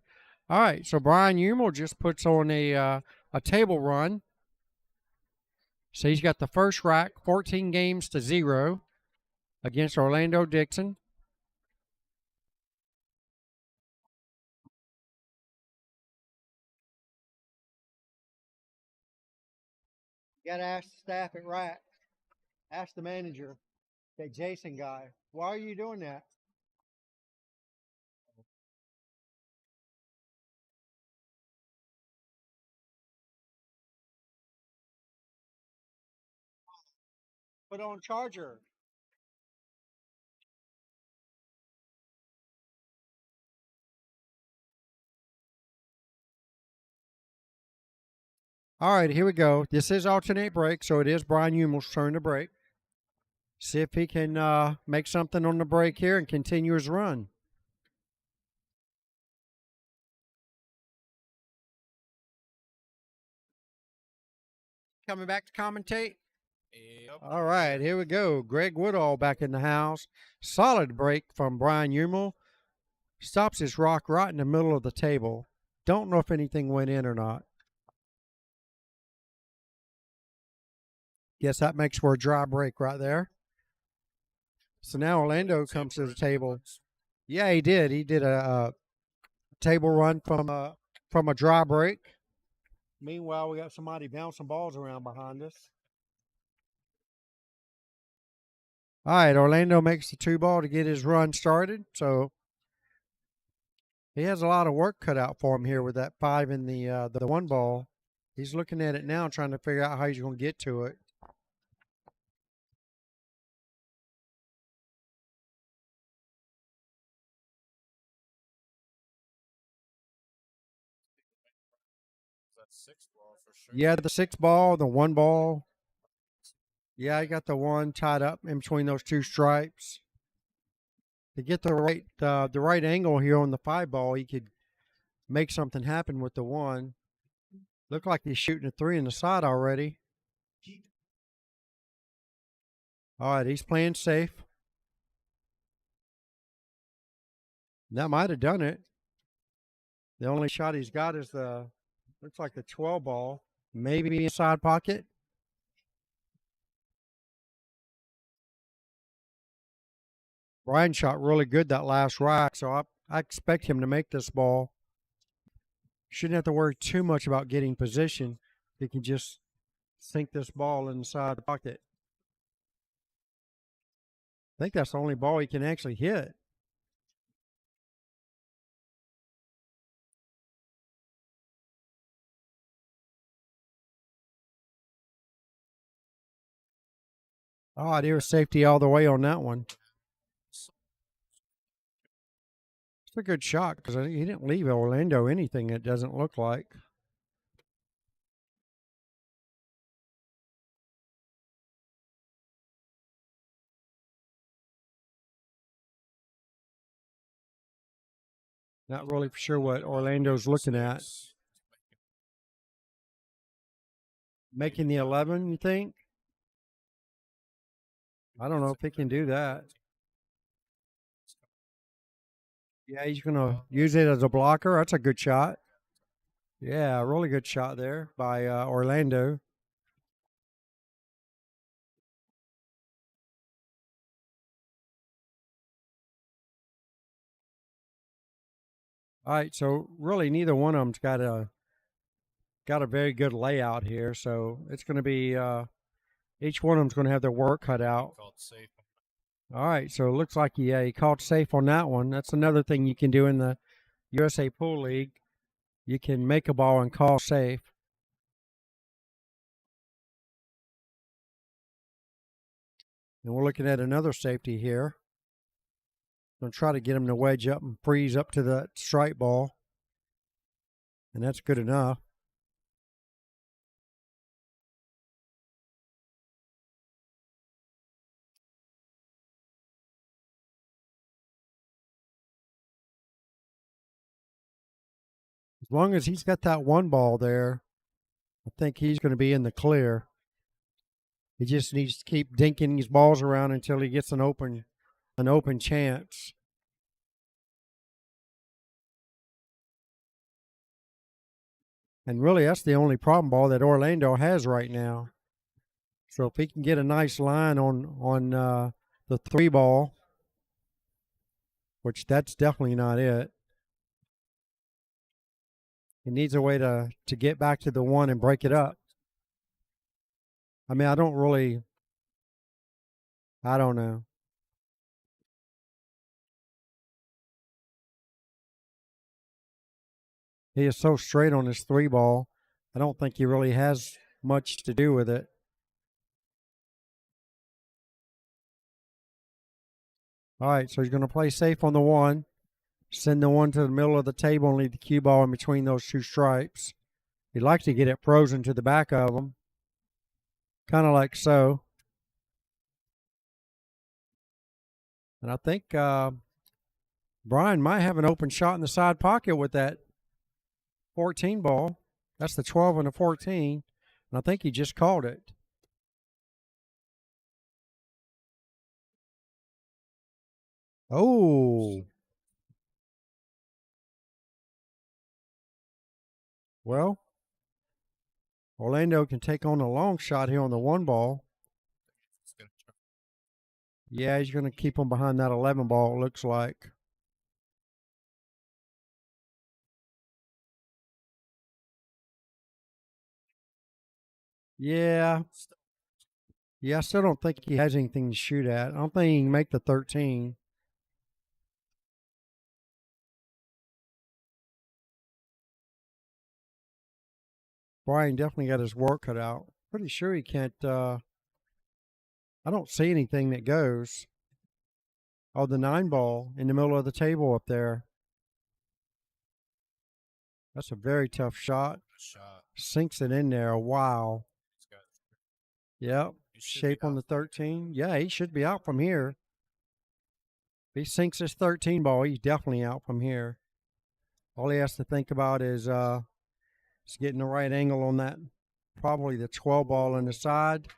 A: All right, so Brian Yuma just puts on a table run. So he's got the first rack, 14 games to 0 against Orlando Dixon. You got to ask the staff at rack. Ask the manager, that Jason guy, why are you doing that? Put on charger. All right, here we go. This is alternate break, so it is Brian Yuma's turn to break. See if he can make something on the break here and continue his run. Coming back to commentate.
B: Yep.
A: All right, here we go. Greg Woodall back in the house. Solid break from Brian Yuma. Stops his rock right in the middle of the table. Don't know if anything went in or not. Guess that makes for a dry break right there. So now Orlando comes to the table. Yeah, he did. He did a table run from a dry break. Meanwhile, we got somebody bouncing balls around behind us. All right, Orlando makes the 2 ball to get his run started. So He has a lot of work cut out for him here with that 5 in the one ball. He's looking at it now, trying to figure out how he's going to get to it.
B: That's 6 ball for sure.
A: Yeah, the 6 ball, the 1 ball. Yeah, I got the 1 tied up in between those 2 stripes. To get the right angle here on the 5 ball, he could make something happen with the 1. Looked like he's shooting a 3 in the side already. All right, he's playing safe. That might have done it. The only shot he's got is looks like the 12 ball, maybe inside pocket. Brian shot really good that last rack, so I expect him to make this ball. Shouldn't have to worry too much about getting position. He can just sink this ball inside the pocket. I think that's the only ball he can actually hit. Oh, there was safety all the way on that one. It's a good shot because he didn't leave Orlando anything, it doesn't look like. Not really sure what Orlando's looking at. Making the 11, you think? I don't know if he can do that. Yeah, he's going to use it as a blocker. That's a good shot. Yeah, really good shot there by Orlando. All right, so really neither one of them's got a very good layout here. So it's going to be each one of them's going to have their work cut out.
B: Called safe.
A: All right, so it looks like he called safe on that one. That's another thing you can do in the USA Pool League. You can make a ball and call safe. And we're looking at another safety here. I'm going to try to get him to wedge up and freeze up to the strike ball. And that's good enough. As long as he's got that 1 ball there, I think he's going to be in the clear. He just needs to keep dinking his balls around until he gets an open chance. And really, that's the only problem ball that Orlando has right now. So if he can get a nice line on the 3 ball, which that's definitely not it. He needs a way to get back to the 1 and break it up. I mean, I don't know. He is so straight on his 3 ball. I don't think he really has much to do with it. All right, so he's going to play safe on the 1. Send the 1 to the middle of the table and leave the cue ball in between those 2 stripes. He'd like to get it frozen to the back of them. Kind of like so. And I think Brian might have an open shot in the side pocket with that 14 ball. That's the 12 and the 14. And I think he just called it. Oh. Well, Orlando can take on a long shot here on the 1 ball. Yeah, he's going to keep him behind that 11 ball, it looks like. Yeah. Yeah, I still don't think he has anything to shoot at. I don't think he can make the 13. Brian definitely got his work cut out. Pretty sure he can't. I don't see anything that goes. Oh, the 9 ball in the middle of the table up there. That's a very tough shot.
B: Good shot.
A: Sinks it in there. Wow.
B: He's got.
A: Yep.
B: He should be
A: Shape on
B: out
A: the
B: from here.
A: 13. Yeah, he should be out from here. If he sinks his 13 ball, he's definitely out from here. All he has to think about is getting the right angle on that. Probably the 12 ball in the side.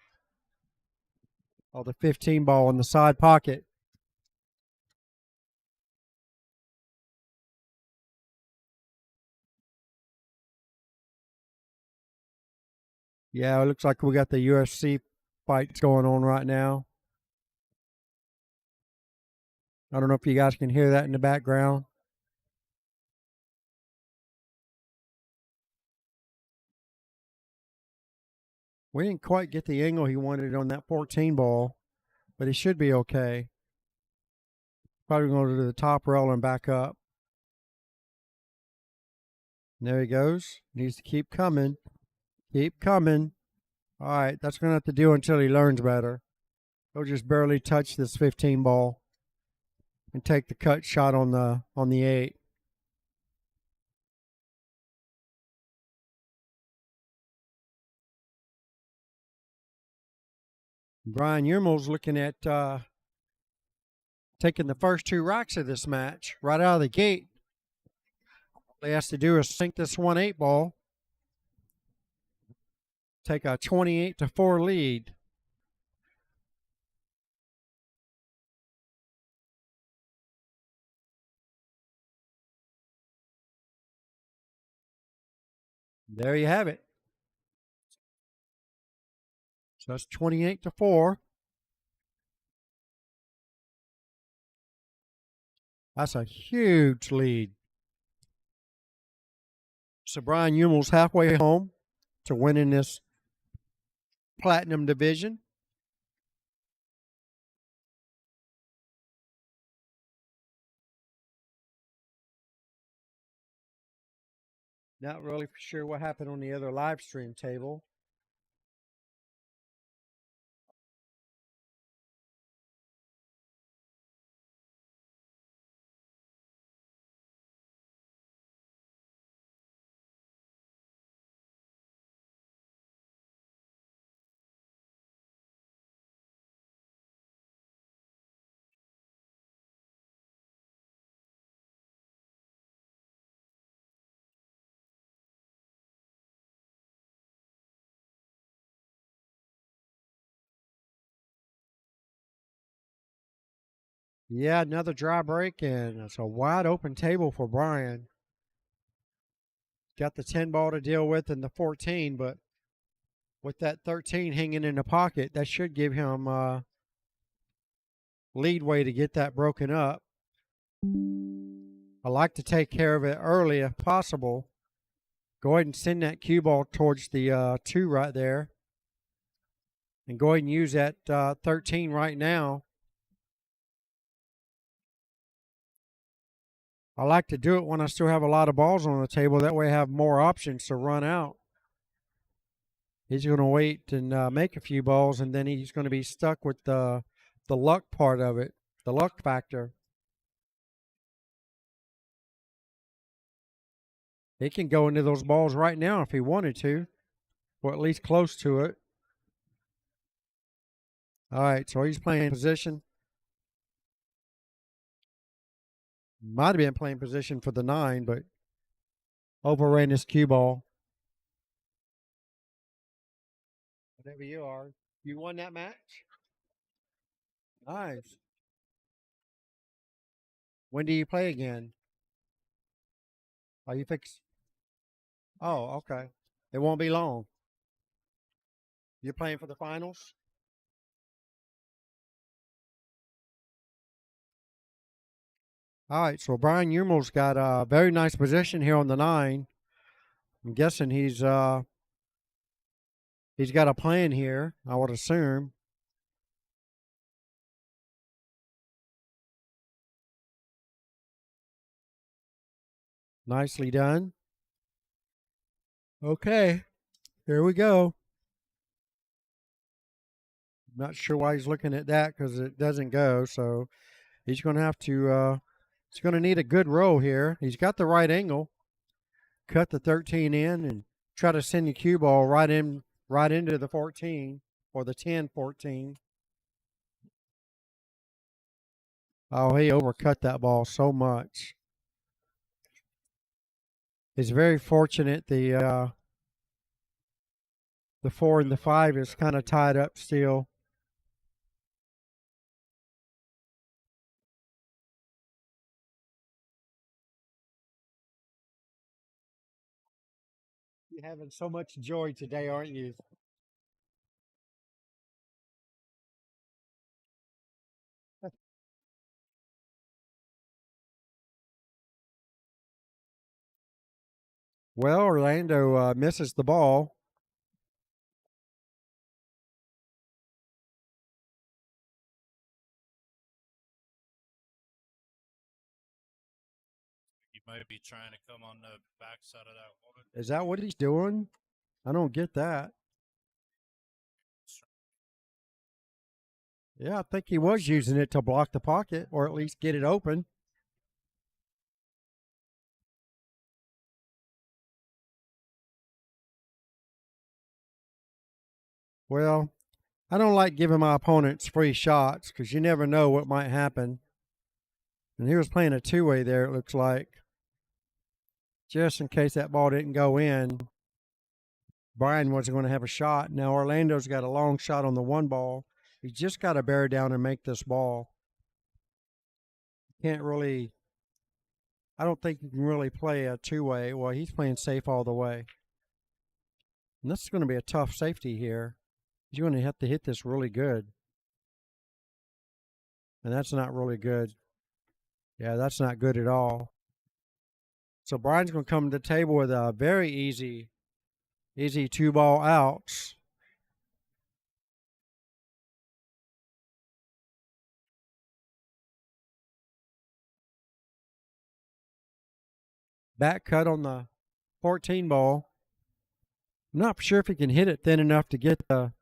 A: Or the 15 ball in the side pocket. Yeah, it looks like we got the UFC fights going on right now. I don't know if you guys can hear that in the background. We didn't quite get the angle he wanted on that 14 ball, but he should be okay. Probably going to do the top rail and back up. And there he goes. Needs to keep coming. Keep coming. All right, that's going to have to do until he learns better. He'll just barely touch this 15 ball and take the cut shot on the 8. Brian Yurmel's looking at taking the first 2 racks of this match right out of the gate. All he has to do is sink this 1-8 ball, take a 28-4 lead. There you have it. So that's 28-4. That's a huge lead. So Brian Yurmel's halfway home to winning this Platinum division. Not really sure what happened on the other live stream table. Yeah, another dry break, and it's a wide open table for Brian. Got the 10 ball to deal with and the 14, but with that 13 hanging in the pocket, that should give him leadway to get that broken up. I like to take care of it early if possible. Go ahead and send that cue ball towards the 2 right there. And go ahead and use that 13 right now. I like to do it when I still have a lot of balls on the table. That way I have more options to run out. He's going to wait and make a few balls, and then he's going to be stuck with the luck part of it, the luck factor. He can go into those balls right now if he wanted to, or at least close to it. All right, so he's playing position. Might have been playing position for the 9, but overran his cue ball. Whatever you are. You won that match? Nice. When do you play again? Are you fixed? Oh, okay. It won't be long. You're playing for the finals? All right, so Brian Yurmel's got a very nice position here on the 9. I'm guessing he's got a plan here, I would assume. Nicely done. Okay. Here we go. Not sure why he's looking at that because it doesn't go. So he's going to have to, he's going to need a good roll here. He's got the right angle. Cut the 13 in and try to send the cue ball right into the 14 or the 10-14. Oh, he overcut that ball so much. He's very fortunate the 4 and the 5 is kind of tied up still. You're having so much joy today, aren't you? Well, Orlando misses the ball.
B: He might be trying to come on the backside of that one.
A: Is that what he's doing? I don't get that. Yeah, I think he was using it to block the pocket or at least get it open. Well, I don't like giving my opponents free shots because you never know what might happen. And he was playing a two-way there, it looks like. Just in case that ball didn't go in, Brian wasn't going to have a shot. Now Orlando's got a long shot on the one ball. He's just got to bear down and make this ball. Can't really, I don't think you can really play a two-way. Well, he's playing safe all the way. And this is going to be a tough safety here. He's going to have to hit this really good. And that's not really good. Yeah, that's not good at all. So Brian's going to come to the table with a very easy 2-ball outs. Back cut on the 14 ball. I'm not sure if he can hit it thin enough to get the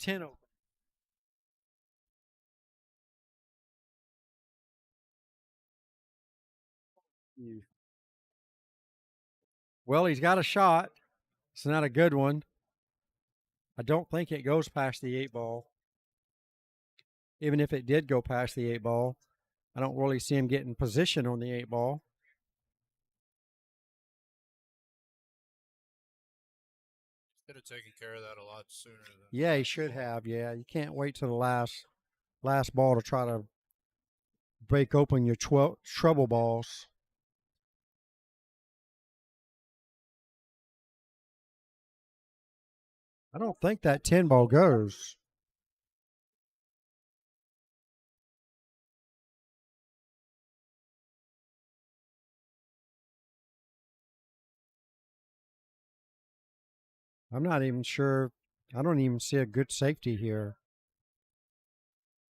A: 10 open. Well, he's got a shot. It's not a good one. I don't think it goes past the 8-ball. Even if it did go past the 8-ball, I don't really see him getting position on the 8-ball.
B: Should have taken care of that a lot sooner.
A: Yeah, he should have. Yeah, you can't wait till the last ball to try to break open your trouble balls. I don't think that 10-ball goes. I'm not even sure. I don't even see a good safety here.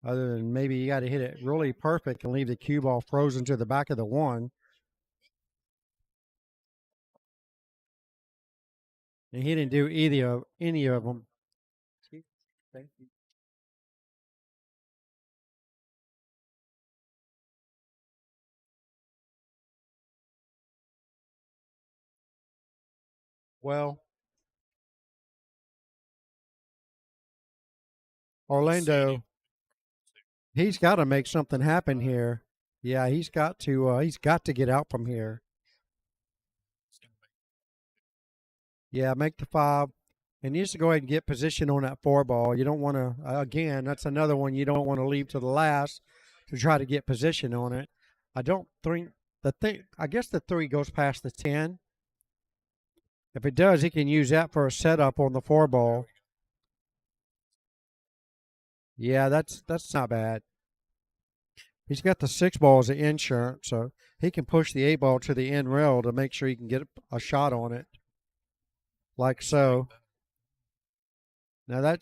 A: Other than maybe you got to hit it really perfect and leave the cue ball frozen to the back of the one. And he didn't do any of them. Thank you. Well, Orlando, he's got to make something happen here. Yeah, he's got to get out from here. Yeah, make the 5. He needs to go ahead and get position on that 4-ball. You don't want to, again, that's another one you don't want to leave to the last to try to get position on it. I don't think I guess the 3 goes past the 10. If it does, he can use that for a setup on the 4-ball. Yeah, that's not bad. He's got the 6-ball as an insurance, so he can push the 8-ball to the end rail to make sure he can get a shot on it. Like so. Now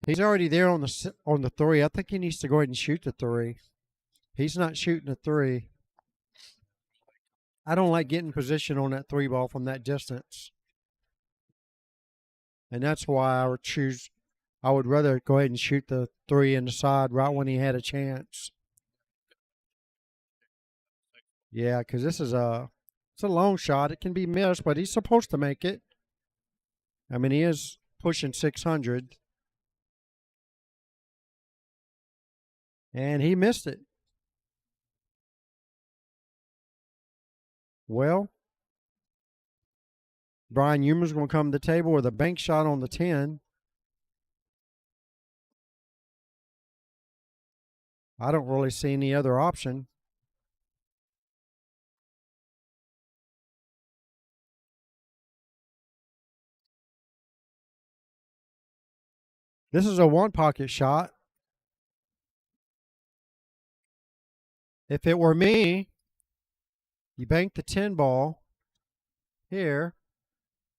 A: he's already there on the 3. I think he needs to go ahead and shoot the 3. He's not shooting the 3. I don't like getting position on that 3 ball from that distance. And that's why I would rather go ahead and shoot the 3 in the side right when he had a chance. Yeah, because it's a long shot. It can be missed, but he's supposed to make it. I mean, he is pushing 600. And he missed it. Well, Brian Eumer's going to come to the table with a bank shot on the 10. I don't really see any other option. This is a one-pocket shot. If it were me, you bank the 10 ball here,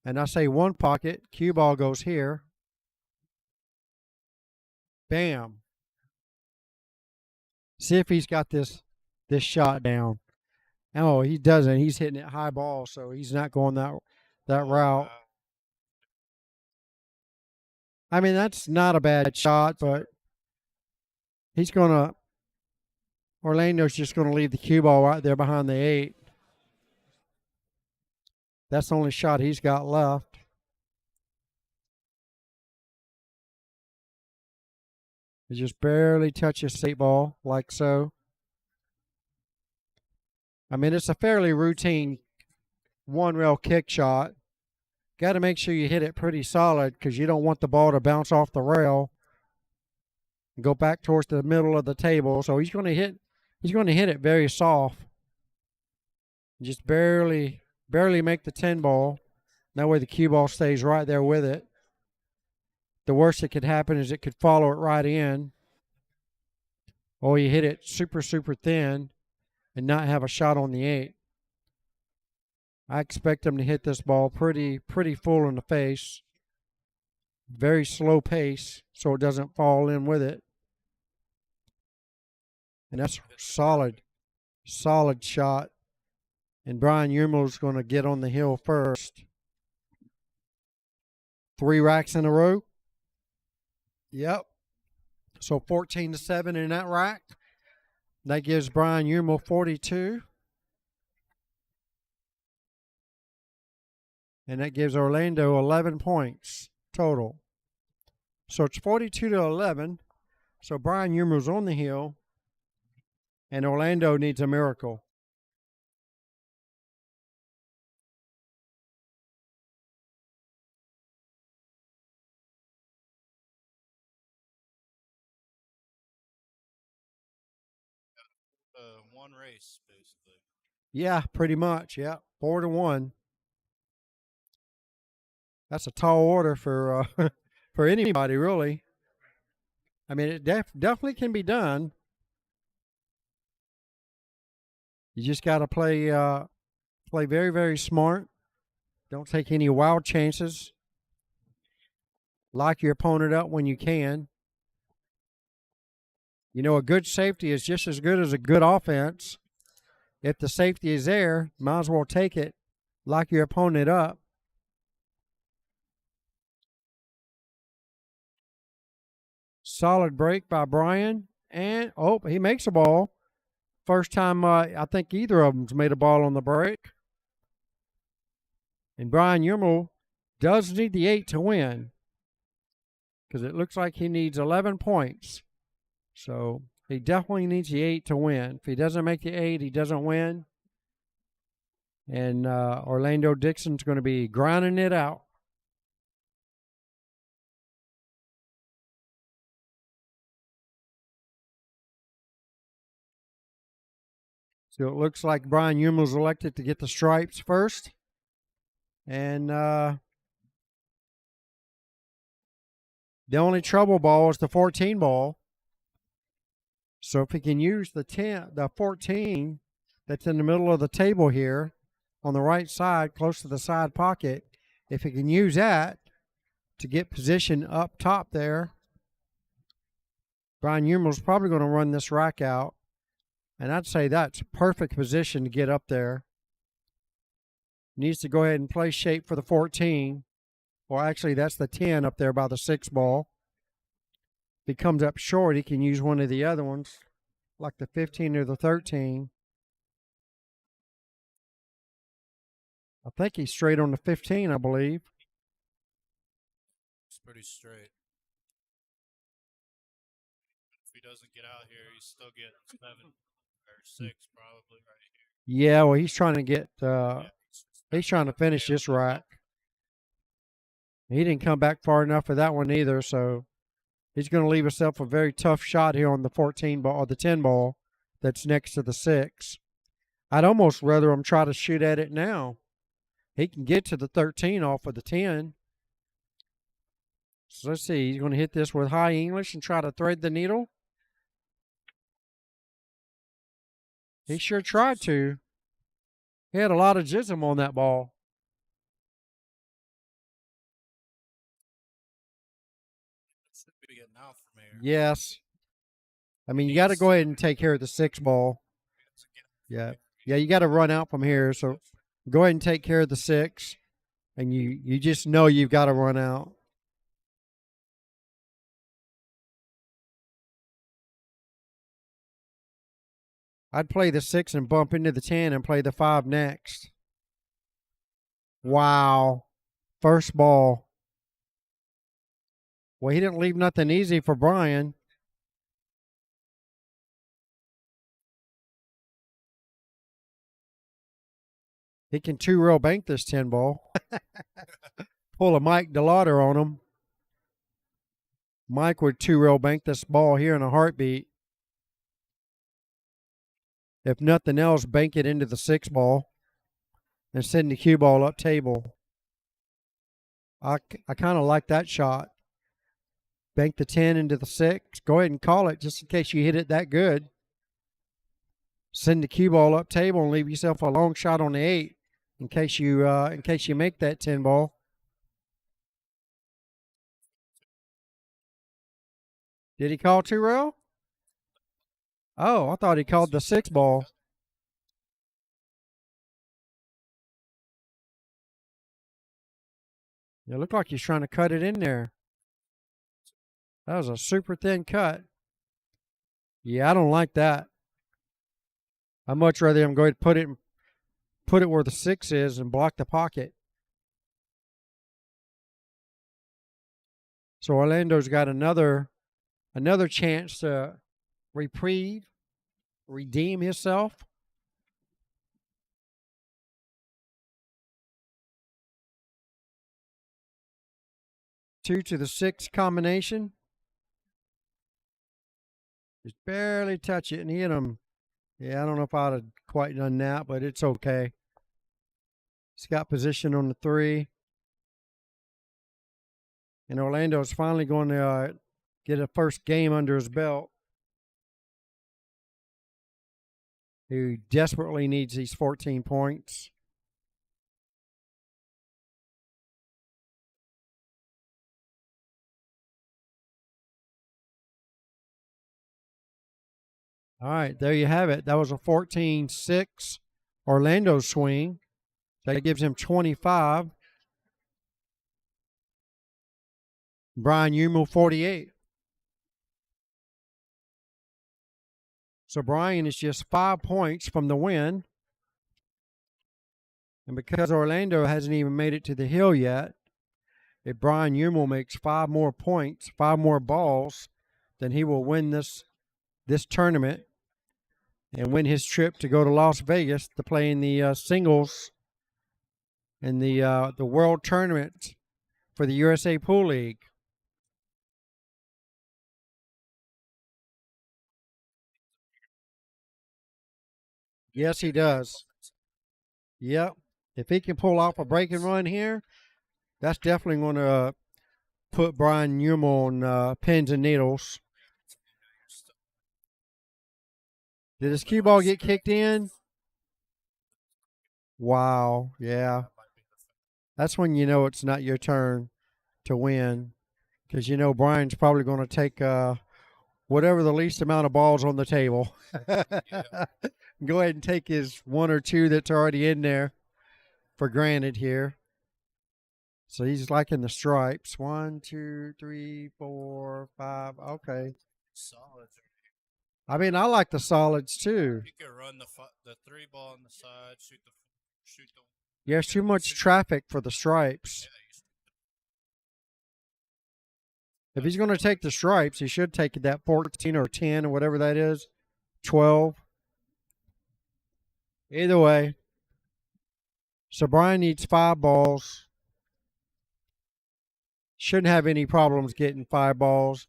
A: and I say one pocket, cue ball goes here. Bam. See if he's got this shot down. Oh, he doesn't. He's hitting it high ball, so he's not going that route. I mean, that's not a bad shot, but he's going to – Orlando's just going to leave the cue ball right there behind the 8. That's the only shot he's got left. He just barely touches the 8 ball, like so. I mean, it's a fairly routine one-rail kick shot. Got to make sure you hit it pretty solid because you don't want the ball to bounce off the rail and go back towards the middle of the table. So he's going to hit it very soft. Just barely make the 10 ball. That way the cue ball stays right there with it. The worst that could happen is it could follow it right in. Or you hit it super, super thin and not have a shot on the 8. I expect him to hit this ball pretty full in the face. Very slow pace so it doesn't fall in with it. And that's solid shot. And Brian Eumer's going to get on the hill first. 3 racks in a row. Yep. So 14-7 in that rack. That gives Brian Eumer 42. And that gives Orlando 11 points total. So it's 42-11. So Brian Eumer's on the hill. And Orlando needs a miracle.
B: One race, basically.
A: Yeah, pretty much. Yeah, 4-1. That's a tall order for for anybody, really. I mean, it definitely can be done. You just got to play very, very smart. Don't take any wild chances. Lock your opponent up when you can. You know, a good safety is just as good as a good offense. If the safety is there, might as well take it. Lock your opponent up. Solid break by Brian. And, he makes a ball. First time I think either of them's made a ball on the break. And Brian Eumer does need the 8 to win. Because it looks like he needs 11 points. So he definitely needs the 8 to win. If he doesn't make the 8, he doesn't win. And Orlando Dixon's going to be grinding it out. So it looks like Brian Eumer's elected to get the stripes first. And the only trouble ball is the 14 ball. So if he can use the 14 that's in the middle of the table here on the right side, close to the side pocket, if he can use that to get position up top there, Brian Eumer's probably going to run this rack out. And I'd say that's perfect position to get up there. Needs to go ahead and play shape for the 14. Well, actually, that's the 10 up there by the 6 ball. If he comes up short, he can use one of the other ones, like the 15 or the 13. I think he's straight on the 15, I believe.
B: It's pretty straight. If he doesn't get out here, he's still getting 7 or 6 probably right here.
A: Yeah, well, he's trying to get,
B: Yeah,
A: he's trying to finish this rack. He didn't come back far enough for that one either, so he's going to leave himself a very tough shot here on the 14 ball or the 10 ball that's next to the 6. I'd almost rather him try to shoot at it now. He can get to the 13 off of the 10. So let's see. He's going to hit this with high English and try to thread the needle. He sure tried to. He had a lot of jism on that ball.
B: should be getting out from here.
A: Yes. I mean, you got to go ahead and take care of the 6 ball. Yeah. Yeah, you got to run out from here. So go ahead and take care of the 6. And you just know you've got to run out. I'd play the 6 and bump into the 10 and play the 5 next. Wow. First ball. Well, he didn't leave nothing easy for Brian. He can 2-rail bank this 10 ball. Pull a Mike DeLauder on him. Mike would 2-rail bank this ball here in a heartbeat. If nothing else, bank it into the 6 ball and send the cue ball up table. I kind of like that shot. Bank the 10 into the 6. Go ahead and call it just in case you hit it that good. Send the cue ball up table and leave yourself a long shot on the 8 in case you make that 10 ball. Did he call 2-rail? Oh, I thought he called the 6 ball. It looked like he's trying to cut it in there. That was a super thin cut. Yeah, I don't like that. I'd much rather him go ahead and put it where the 6 is and block the pocket. So Orlando's got another chance to redeem himself. Two to the 6 combination. Just barely touch it and hit him. Yeah, I don't know if I'd have quite done that, but it's okay. He's got position on the 3. And Orlando's finally going to get a first game under his belt. He desperately needs these 14 points. All right, there you have it. That was a 14-6 Orlando swing. That gives him 25. Brian Huemel, 48. So Brian is just 5 points from the win. And because Orlando hasn't even made it to the hill yet, if Brian Huemel makes 5 more points, 5 more balls, then he will win this tournament and win his trip to go to Las Vegas to play in the singles in the World Tournament for the USA Pool League. Yes, he does. Yep. If he can pull off a break and run here, that's definitely going to put Brian Huemel on pins and needles. Did his cue ball get kicked in? Wow. Yeah. That's when you know it's not your turn to win, because you know Brian's probably going to take whatever the least amount of balls on the table. Go ahead and take his 1 or 2 that's already in there for granted here. So he's liking the stripes. 1, 2, 3, 4, 5. Okay.
B: Solid.
A: I mean, I like the solids too.
B: You could run the 3 ball on the side, shoot the.
A: There's too much traffic for the stripes.
B: Yeah,
A: If he's going to take the stripes, he should take that 14 or 10 or whatever that is, 12. Either way. So Brian needs 5 balls. Shouldn't have any problems getting 5 balls.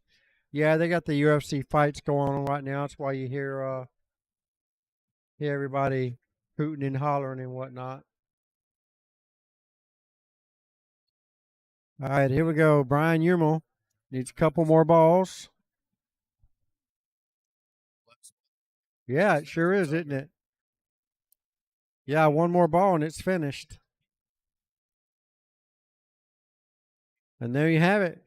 A: Yeah, they got the UFC fights going on right now. That's why you hear everybody hooting and hollering and whatnot. All right, here we go. Brian Yurmel needs a couple more balls. Yeah, it sure is, isn't it? Yeah, one more ball and it's finished. And there you have it.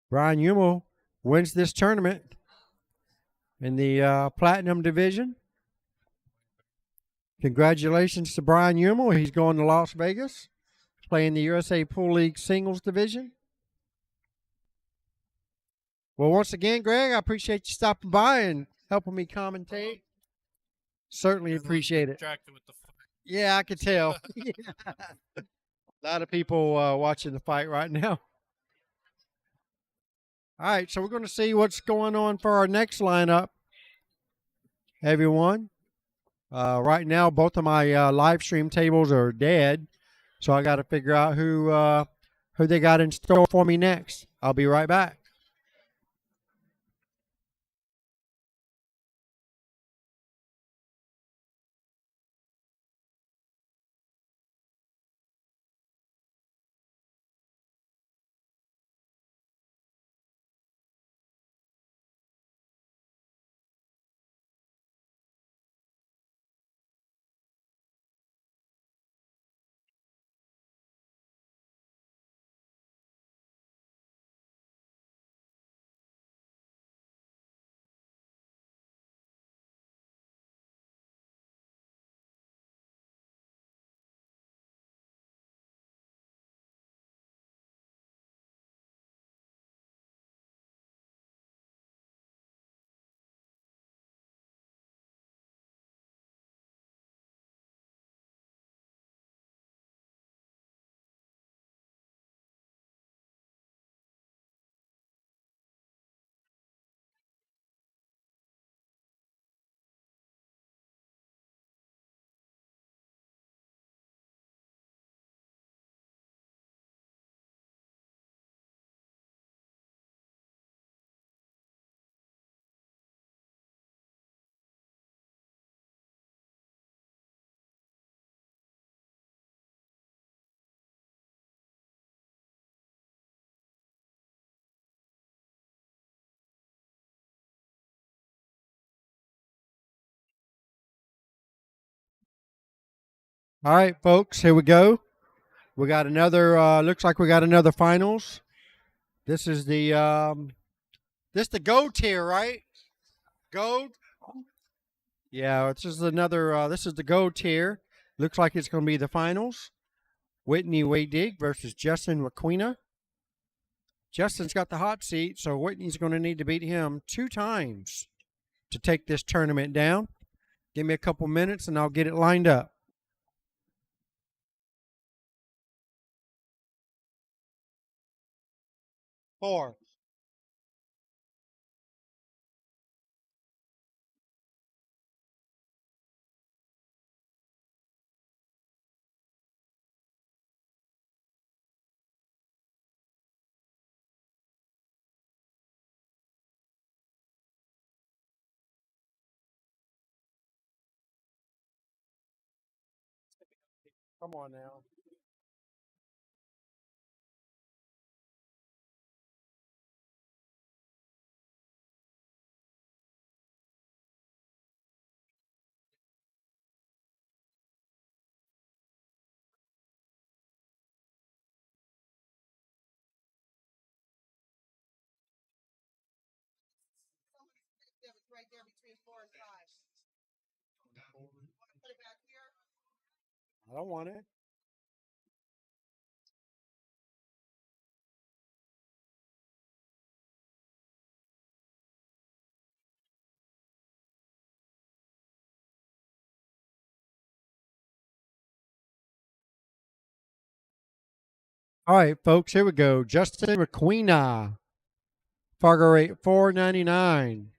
A: Brian Yurmel wins this tournament in the Platinum Division. Congratulations to Brian Yurmel. He's going to Las Vegas, playing the USA Pool League Singles Division. Well, once again, Greg, I appreciate you stopping by and helping me commentate. Certainly appreciate it.
B: With the fight.
A: Yeah, I could tell. A lot of people watching the fight right now. All right, so we're going to see what's going on for our next lineup, everyone. Right now, both of my live stream tables are dead, so I got to figure out who they got in store for me next. I'll be right back. All right, folks, here we go. We got another, looks like we got another finals. This is the, this the gold tier, right? Gold? Yeah, this is another, this is the gold tier. Looks like it's going to be the finals. Whitney Waydig versus Justin Waquina. Justin's got the hot seat, so Whitney's going to need to beat him 2 times to take this tournament down. Give me a couple minutes and I'll get it lined up. Four. Come on now. I don't want it. All right, folks, here we go. Justin Requena, Fargo rate 499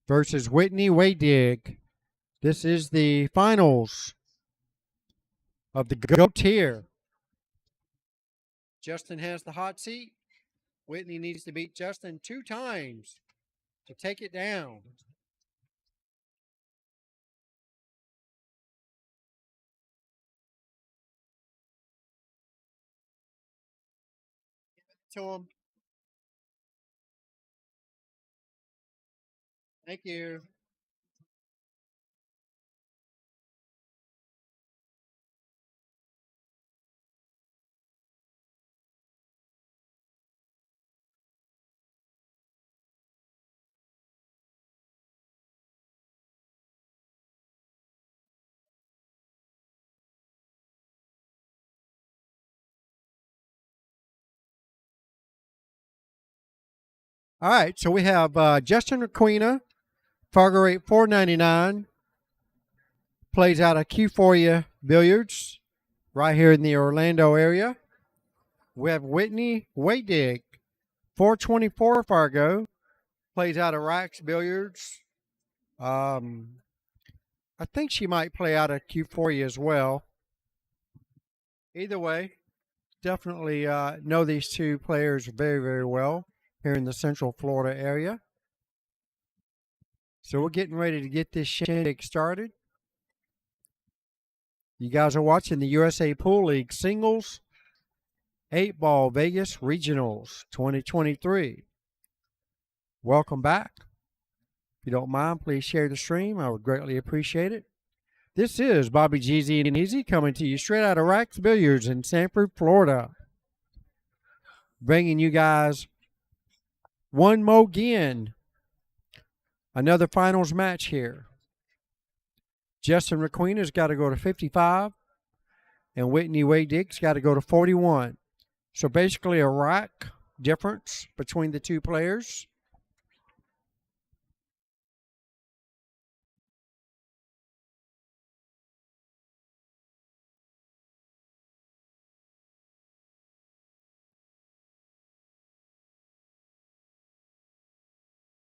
A: versus Whitney Waydig. This is the finals of the GOAT tier. Justin has the hot seat. Whitney needs to beat Justin 2 times to take it down. To him. Thank you. All right, so we have Justin Requena, Fargo rate 499, plays out of Q4 Billiards right here in the Orlando area. We have Whitney Waydig, 424 Fargo, plays out of Rax Billiards. I think she might play out of Q4 as well. Either way, definitely know these two players very, very well here in the Central Florida area. So we're getting ready to get this shindig started. You guys are watching the USA Pool League Singles 8-Ball Vegas Regionals 2023. Welcome back. If you don't mind, please share the stream. I would greatly appreciate it. This is Bobby Jeezy and Easy coming to you straight out of Rax Billiards in Sanford, Florida. Bringing you guys one more again. Another finals match here. Justin Requena's got to go to 55, and Whitney Waydig's got to go to 41. So basically a rack difference between the two players.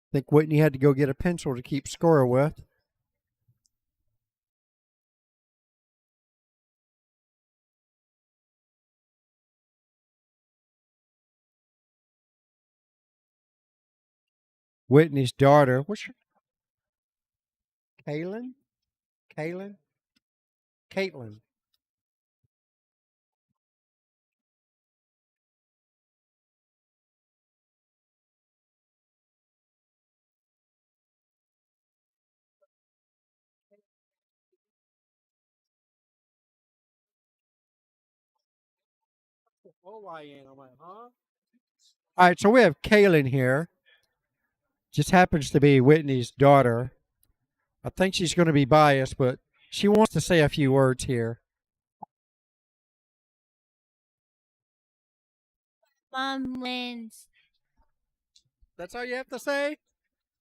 A: I think Whitney had to go get a pencil to keep score with. Whitney's daughter, what's her? Caitlin? Caitlin? Caitlin. All right, so we have Kaylin here. Just happens to be Whitney's daughter. I think she's going to be biased, but she wants to say a few words here.
D: Mom wins.
A: That's all you have to say?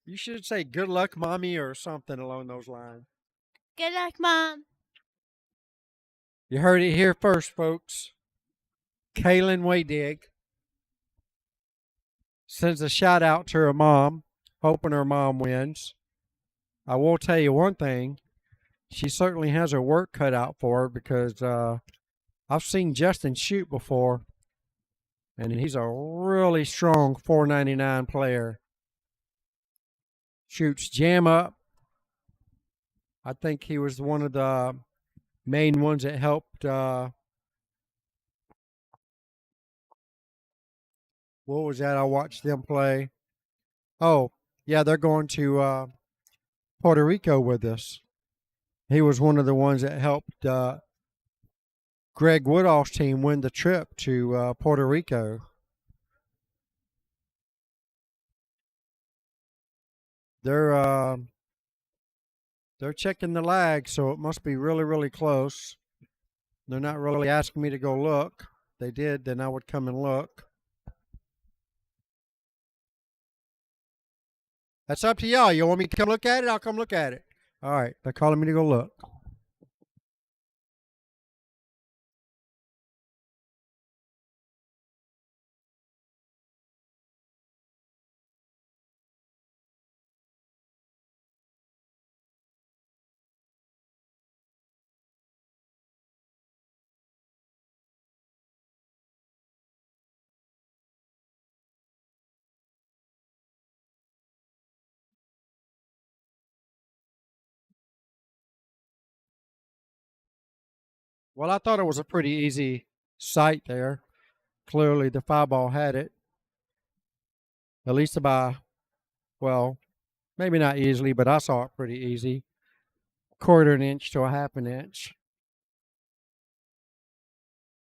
A: You should say good luck, mommy, or something along those lines.
D: Good luck, Mom.
A: You heard it here first, folks. Kaylin Waydig sends a shout out to her mom, hoping her mom wins. I will tell you one thing. She certainly has her work cut out for her because I've seen Justin shoot before, and he's a really strong 499 player. Shoots jam up. I think he was one of the main ones that helped. What was that? I watched them play. Oh, yeah, they're going to Puerto Rico with us. He was one of the ones that helped Greg Woodall's team win the trip to Puerto Rico. They're They're checking the lag, so it must be really, really close. They're not really asking me to go look. If they did, then I would come and look. That's up to y'all. You want me to come look at it? I'll come look at it. All right. They're calling me to go look. Well, I thought it was a pretty easy sight there. Clearly, the foul ball had it. At least by, well, maybe not easily, but I saw it pretty easy. Quarter an inch to a half an inch.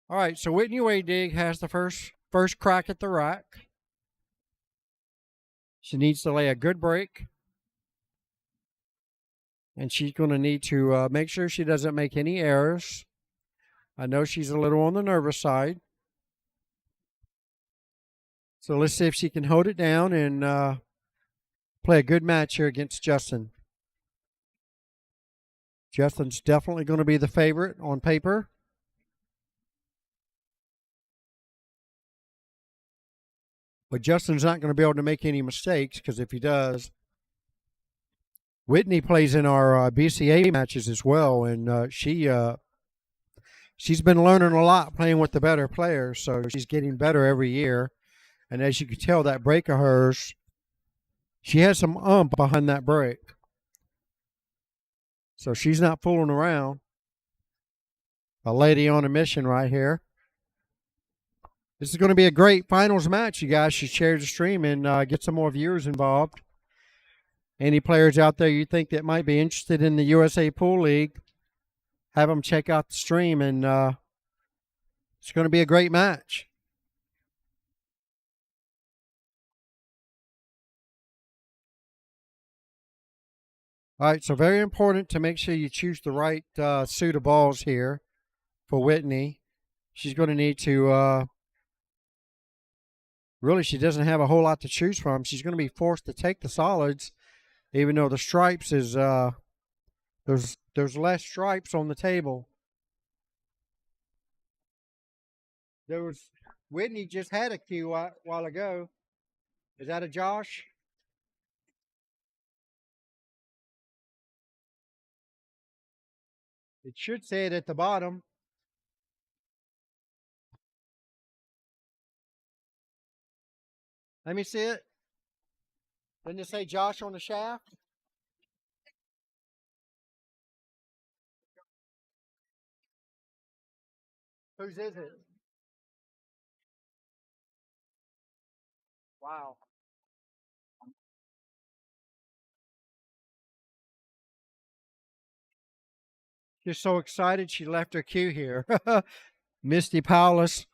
A: All right, so Whitney Waydig has the first crack at the rack. She needs to lay a good break. And she's going to need to make sure she doesn't make any errors. I know she's a little on the nervous side. So let's see if she can hold it down and play a good match here against Justin. Justin's definitely going to be the favorite on paper. But Justin's not going to be able to make any mistakes, because if he does, Whitney plays in our BCA matches as well, and she's been learning a lot playing with the better players, so she's getting better every year. And as you can tell, that break of hers, she has some behind that break. So she's not fooling around. A lady on a mission right here. This is going to be a great finals match. You guys should share the stream and get some more viewers involved. Any players out there you think that might be interested in the USA Pool League, have them check out the stream, and it's going to be a great match. All right, so very important to make sure you choose the right suit of balls here for Whitney. She's going to need to, really, she doesn't have a whole lot to choose from. She's going to be forced to take the solids, even though the stripes is, there's less stripes on the table. Whitney just had a cue a while ago. Is that a Josh? It should say it at the bottom. Let me see it. Didn't it say Josh on the shaft? Whose is it? Wow. She's so excited she left her cue here. Misty Powless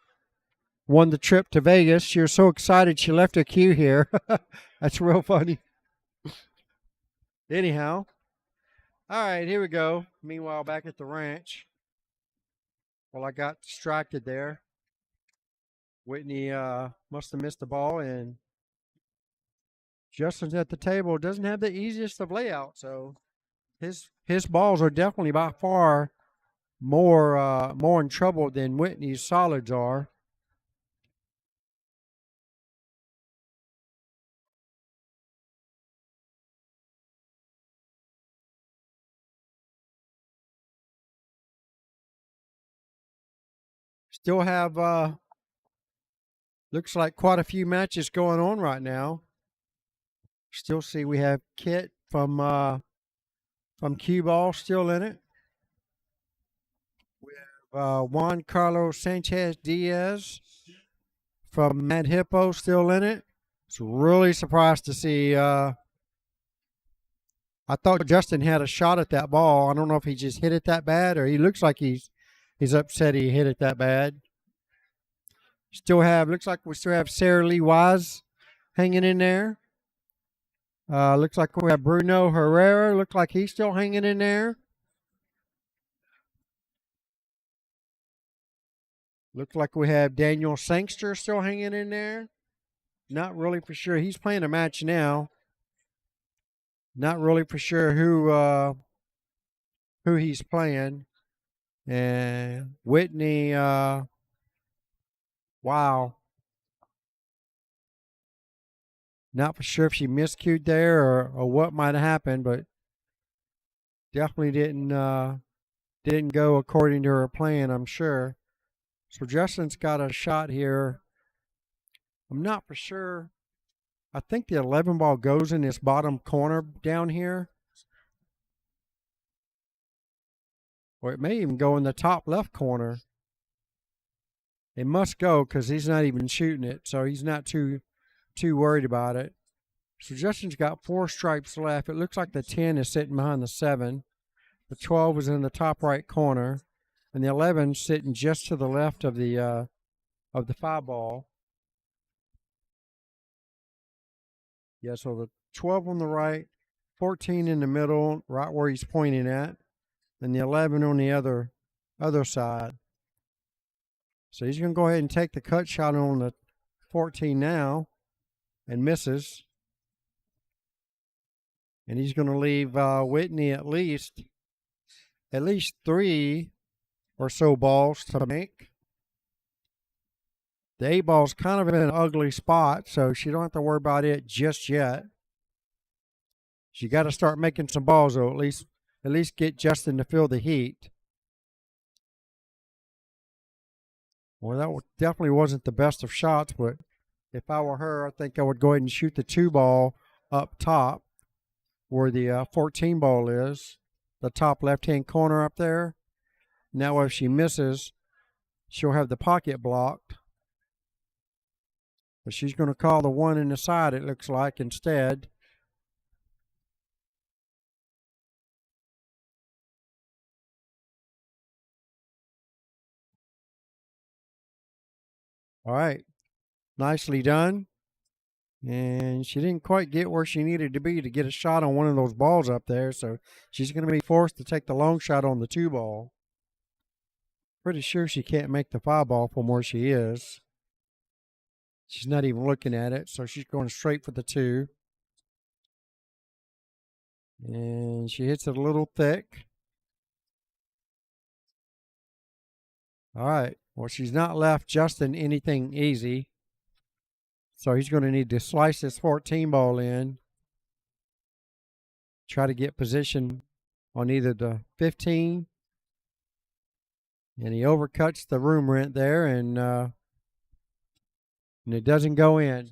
A: won the trip to Vegas. She was so excited she left her cue here. That's real funny. Anyhow. All right, here we go. Meanwhile, back at the ranch. Well, I got distracted there. Whitney must have missed the ball, and Justin's at the table. Doesn't have the easiest of layout, so his balls are definitely by far more in trouble than Whitney's solids are. Still have looks like quite a few matches going on right now. Still see we have Kit from Cue Ball still in it. We have Juan Carlos Sanchez Diaz from Mad Hippo still in it. It's really surprised to see. I thought Justin had a shot at that ball. I don't know if he just hit it that bad, or he looks like he's upset he hit it that bad. Looks like we still have Sarah Lee Wise hanging in there. Looks like we have Bruno Herrera. Looks like he's still hanging in there. Looks like we have Daniel Sangster still hanging in there. Not really for sure. He's playing a match now. Not really for sure who he's playing. And Whitney, wow. Not for sure if she miscued there or what might have happened, but definitely didn't go according to her plan, I'm sure. So Justin's got a shot here. I'm not for sure. I think the 11 ball goes in this bottom corner down here. Or it may even go in the top left corner. It must go because he's not even shooting it, so he's not too worried about it. So Justin's got 4 stripes left. It looks like the 10 is sitting behind the 7. The 12 is in the top right corner, and the 11 sitting just to the left of the 5 ball. Yeah, so the 12 on the right, 14 in the middle, right where he's pointing at, and the 11 on the other side. So he's going to go ahead and take the cut shot on the 14 now, and misses. And he's going to leave Whitney at least 3 or so balls to make. The 8 ball's kind of in an ugly spot, so she don't have to worry about it just yet. She got to start making some balls, though, at least get Justin to feel the heat. Well, that definitely wasn't the best of shots, but if I were her, I think I would go ahead and shoot the 2 ball up top where the 14 ball is, the top left-hand corner up there. Now if she misses, she'll have the pocket blocked. But she's going to call the 1 in the side, it looks like, instead. All right. Nicely done. And she didn't quite get where she needed to be to get a shot on one of those balls up there, so she's going to be forced to take the long shot on the 2 ball. Pretty sure she can't make the 5 ball from where she is. She's not even looking at it, so she's going straight for the 2. And she hits it a little thick. All right. Well, she's not left Justin anything easy. So he's going to need to slice this 14 ball in. Try to get position on either the 15. And he overcuts the room rent there, and it doesn't go in.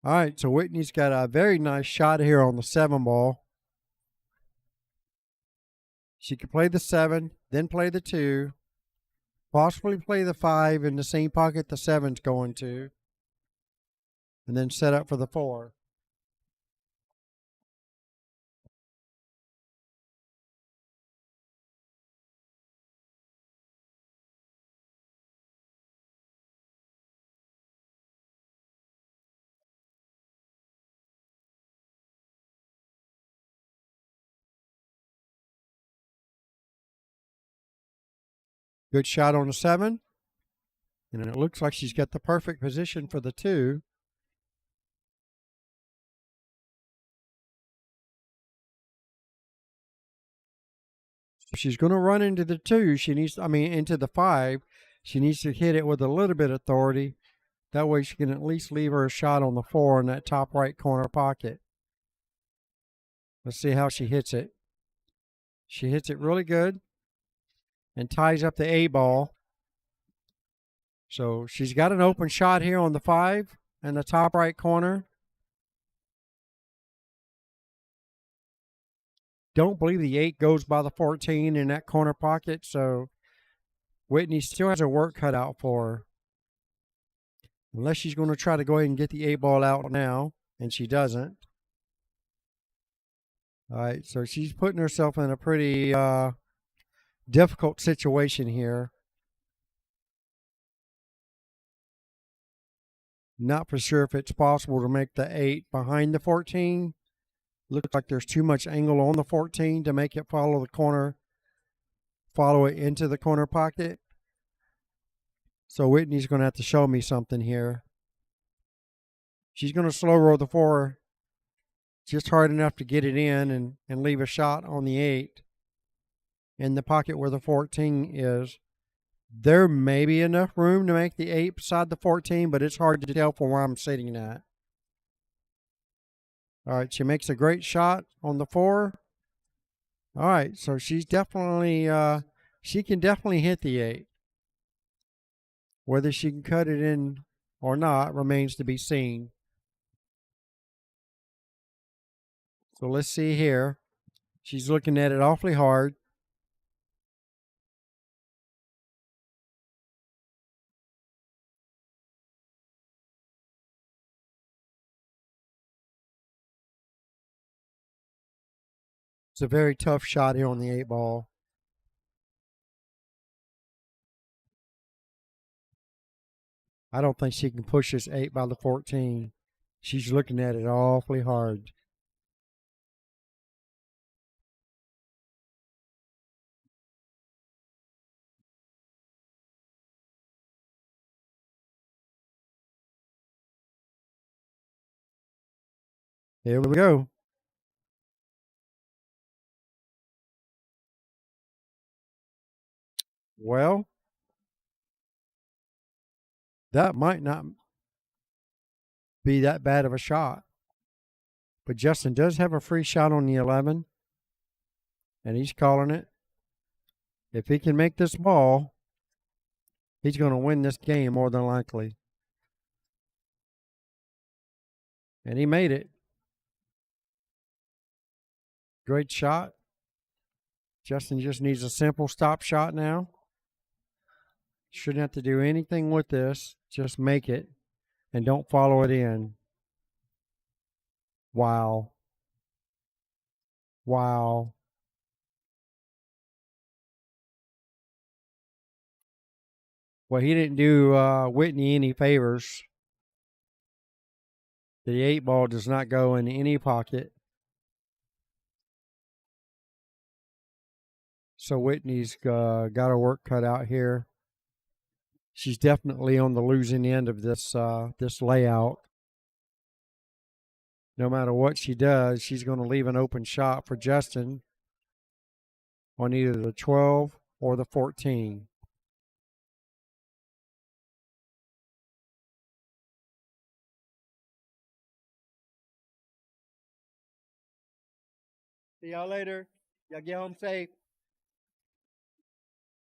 A: All right, so Whitney's got a very nice shot here on the 7 ball. She could play the 7, then play the 2. Possibly play the 5 in the same pocket the 7's going to. And then set up for the 4. Good shot on the 7. And it looks like she's got the perfect position for the 2. If she's going to run into the 2, into the 5, she needs to hit it with a little bit of authority. That way she can at least leave her a shot on the 4 in that top right corner pocket. Let's see how she hits it. She hits it really good and ties up the 8 ball. So she's got an open shot here on the 5 in the top right corner. Don't believe the 8 goes by the 14 in that corner pocket, so Whitney still has her work cut out for her. Unless she's going to try to go ahead and get the 8 ball out now, and she doesn't. All right, so she's putting herself in a pretty difficult situation here. Not for sure if it's possible to make the 8 behind the 14. Looks like there's too much angle on the 14 to make it follow the corner, follow it into the corner pocket. So Whitney's going to have to show me something here. She's going to slow roll the 4 just hard enough to get it in and leave a shot on the 8 in the pocket where the 14 is. There may be enough room to make the 8 beside the 14, but it's hard to tell from where I'm sitting at. All right, she makes a great shot on the 4. All right, so she's definitely, she can definitely hit the 8. Whether she can cut it in or not remains to be seen. So let's see here. She's looking at it awfully hard. It's a very tough shot here on the 8 ball. I don't think she can push this 8 by the 14. She's looking at it awfully hard. Here we go. Well, that might not be that bad of a shot. But Justin does have a free shot on the 11, and he's calling it. If he can make this ball, he's going to win this game more than likely. And he made it. Great shot. Justin just needs a simple stop shot now. Shouldn't have to do anything with this. Just make it and don't follow it in. Wow. Wow. Well, he didn't do Whitney any favors. The 8 ball does not go in any pocket. So Whitney's got her work cut out here. She's definitely on the losing end of this this layout. No matter what she does, she's going to leave an open shot for Justin on either the 12 or the 14. See y'all later. Y'all get home safe.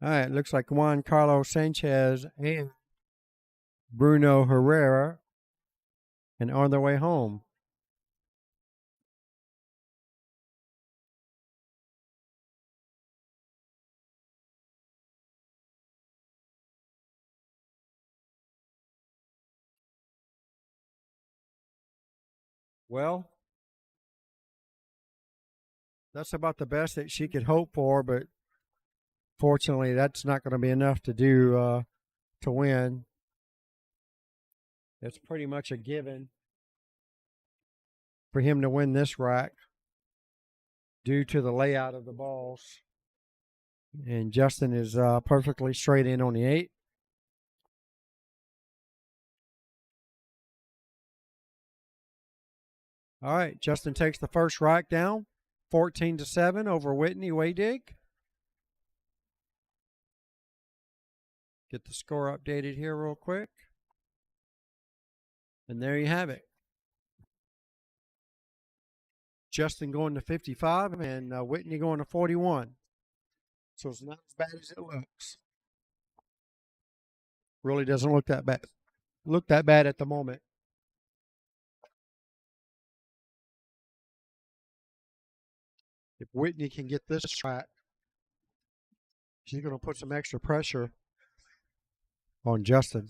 A: All right, looks like Juan Carlos Sanchez and Bruno Herrera and on their way home. Well, that's about the best that she could hope for, but fortunately, that's not going to be enough to do to win. It's pretty much a given for him to win this rack due to the layout of the balls. And Justin is perfectly straight in on the 8. All right, Justin takes the first rack down, 14-7 over Whitney Waydig. Get the score updated here real quick. And there you have it. Justin going to 55 and Whitney going to 41. So it's not as bad as it looks. Really doesn't look that bad. Look that bad at the moment. If Whitney can get this track, she's going to put some extra pressure on Justin.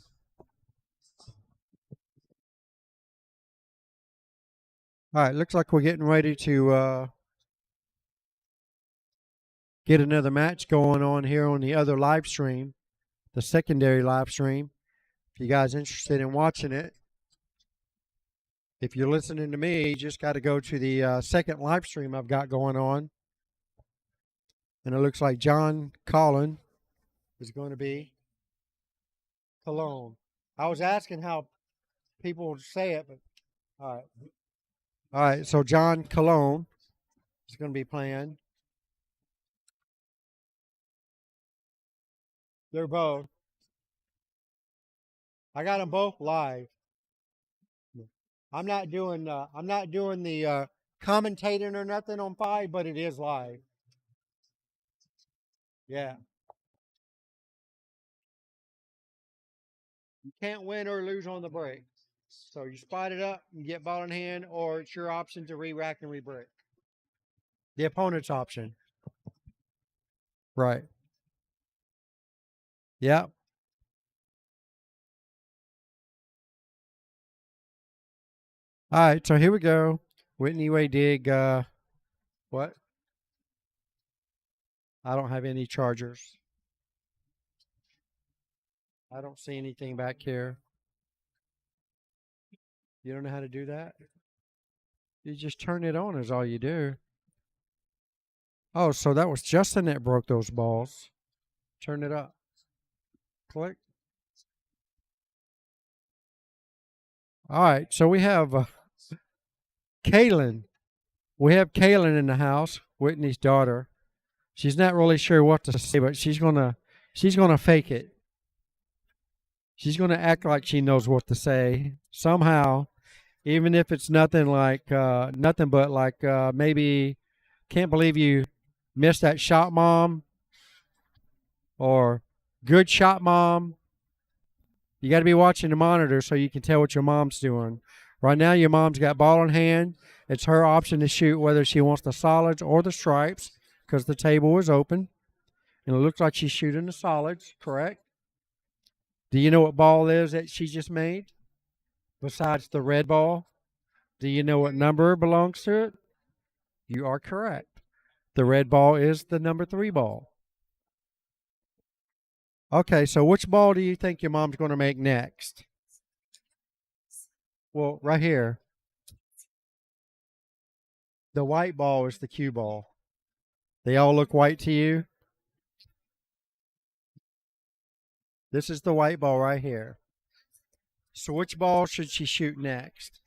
A: All right, looks like we're getting ready to get another match going on here on the other live stream, the secondary live stream. If you guys are interested in watching it, If you're listening to me, you just got to go to the second live stream I've got going on. And it looks like John Collin is going to be Cologne. I was asking how people say it, but all right. All right, so John Cologne is going to be playing. They're both. I got them both live. I'm not doing the commentating or nothing on 5, but it is live. Yeah. You can't win or lose on the break. So you spot it up, you get ball in hand, or it's your option to re-rack and re-break. The opponent's option. Right. Yep. All right, so here we go. Whitney Way Dig, what? I don't have any chargers. I don't see anything back here. You don't know how to do that? You just turn it on is all you do. Oh, so that was Justin that broke those balls. Turn it up. Click. All right, so we have Kaylin. We have Kaylin in the house, Whitney's daughter. She's not really sure what to say, but she's gonna fake it. She's gonna act like she knows what to say somehow, even if it's nothing but like maybe can't believe you missed that shot, Mom, or good shot, Mom. You got to be watching the monitor so you can tell what your mom's doing. Right now, your mom's got ball in hand. It's her option to shoot whether she wants the solids or the stripes because the table is open. And it looks like she's shooting the solids, correct? Do you know what ball is that she just made besides the red ball? Do you know what number belongs to it? You are correct. The red ball is the number 3 ball. Okay, so which ball do you think your mom's going to make next? Well, right here. The white ball is the cue ball. They all look white to you? This is the white ball right here. So which ball should she shoot next?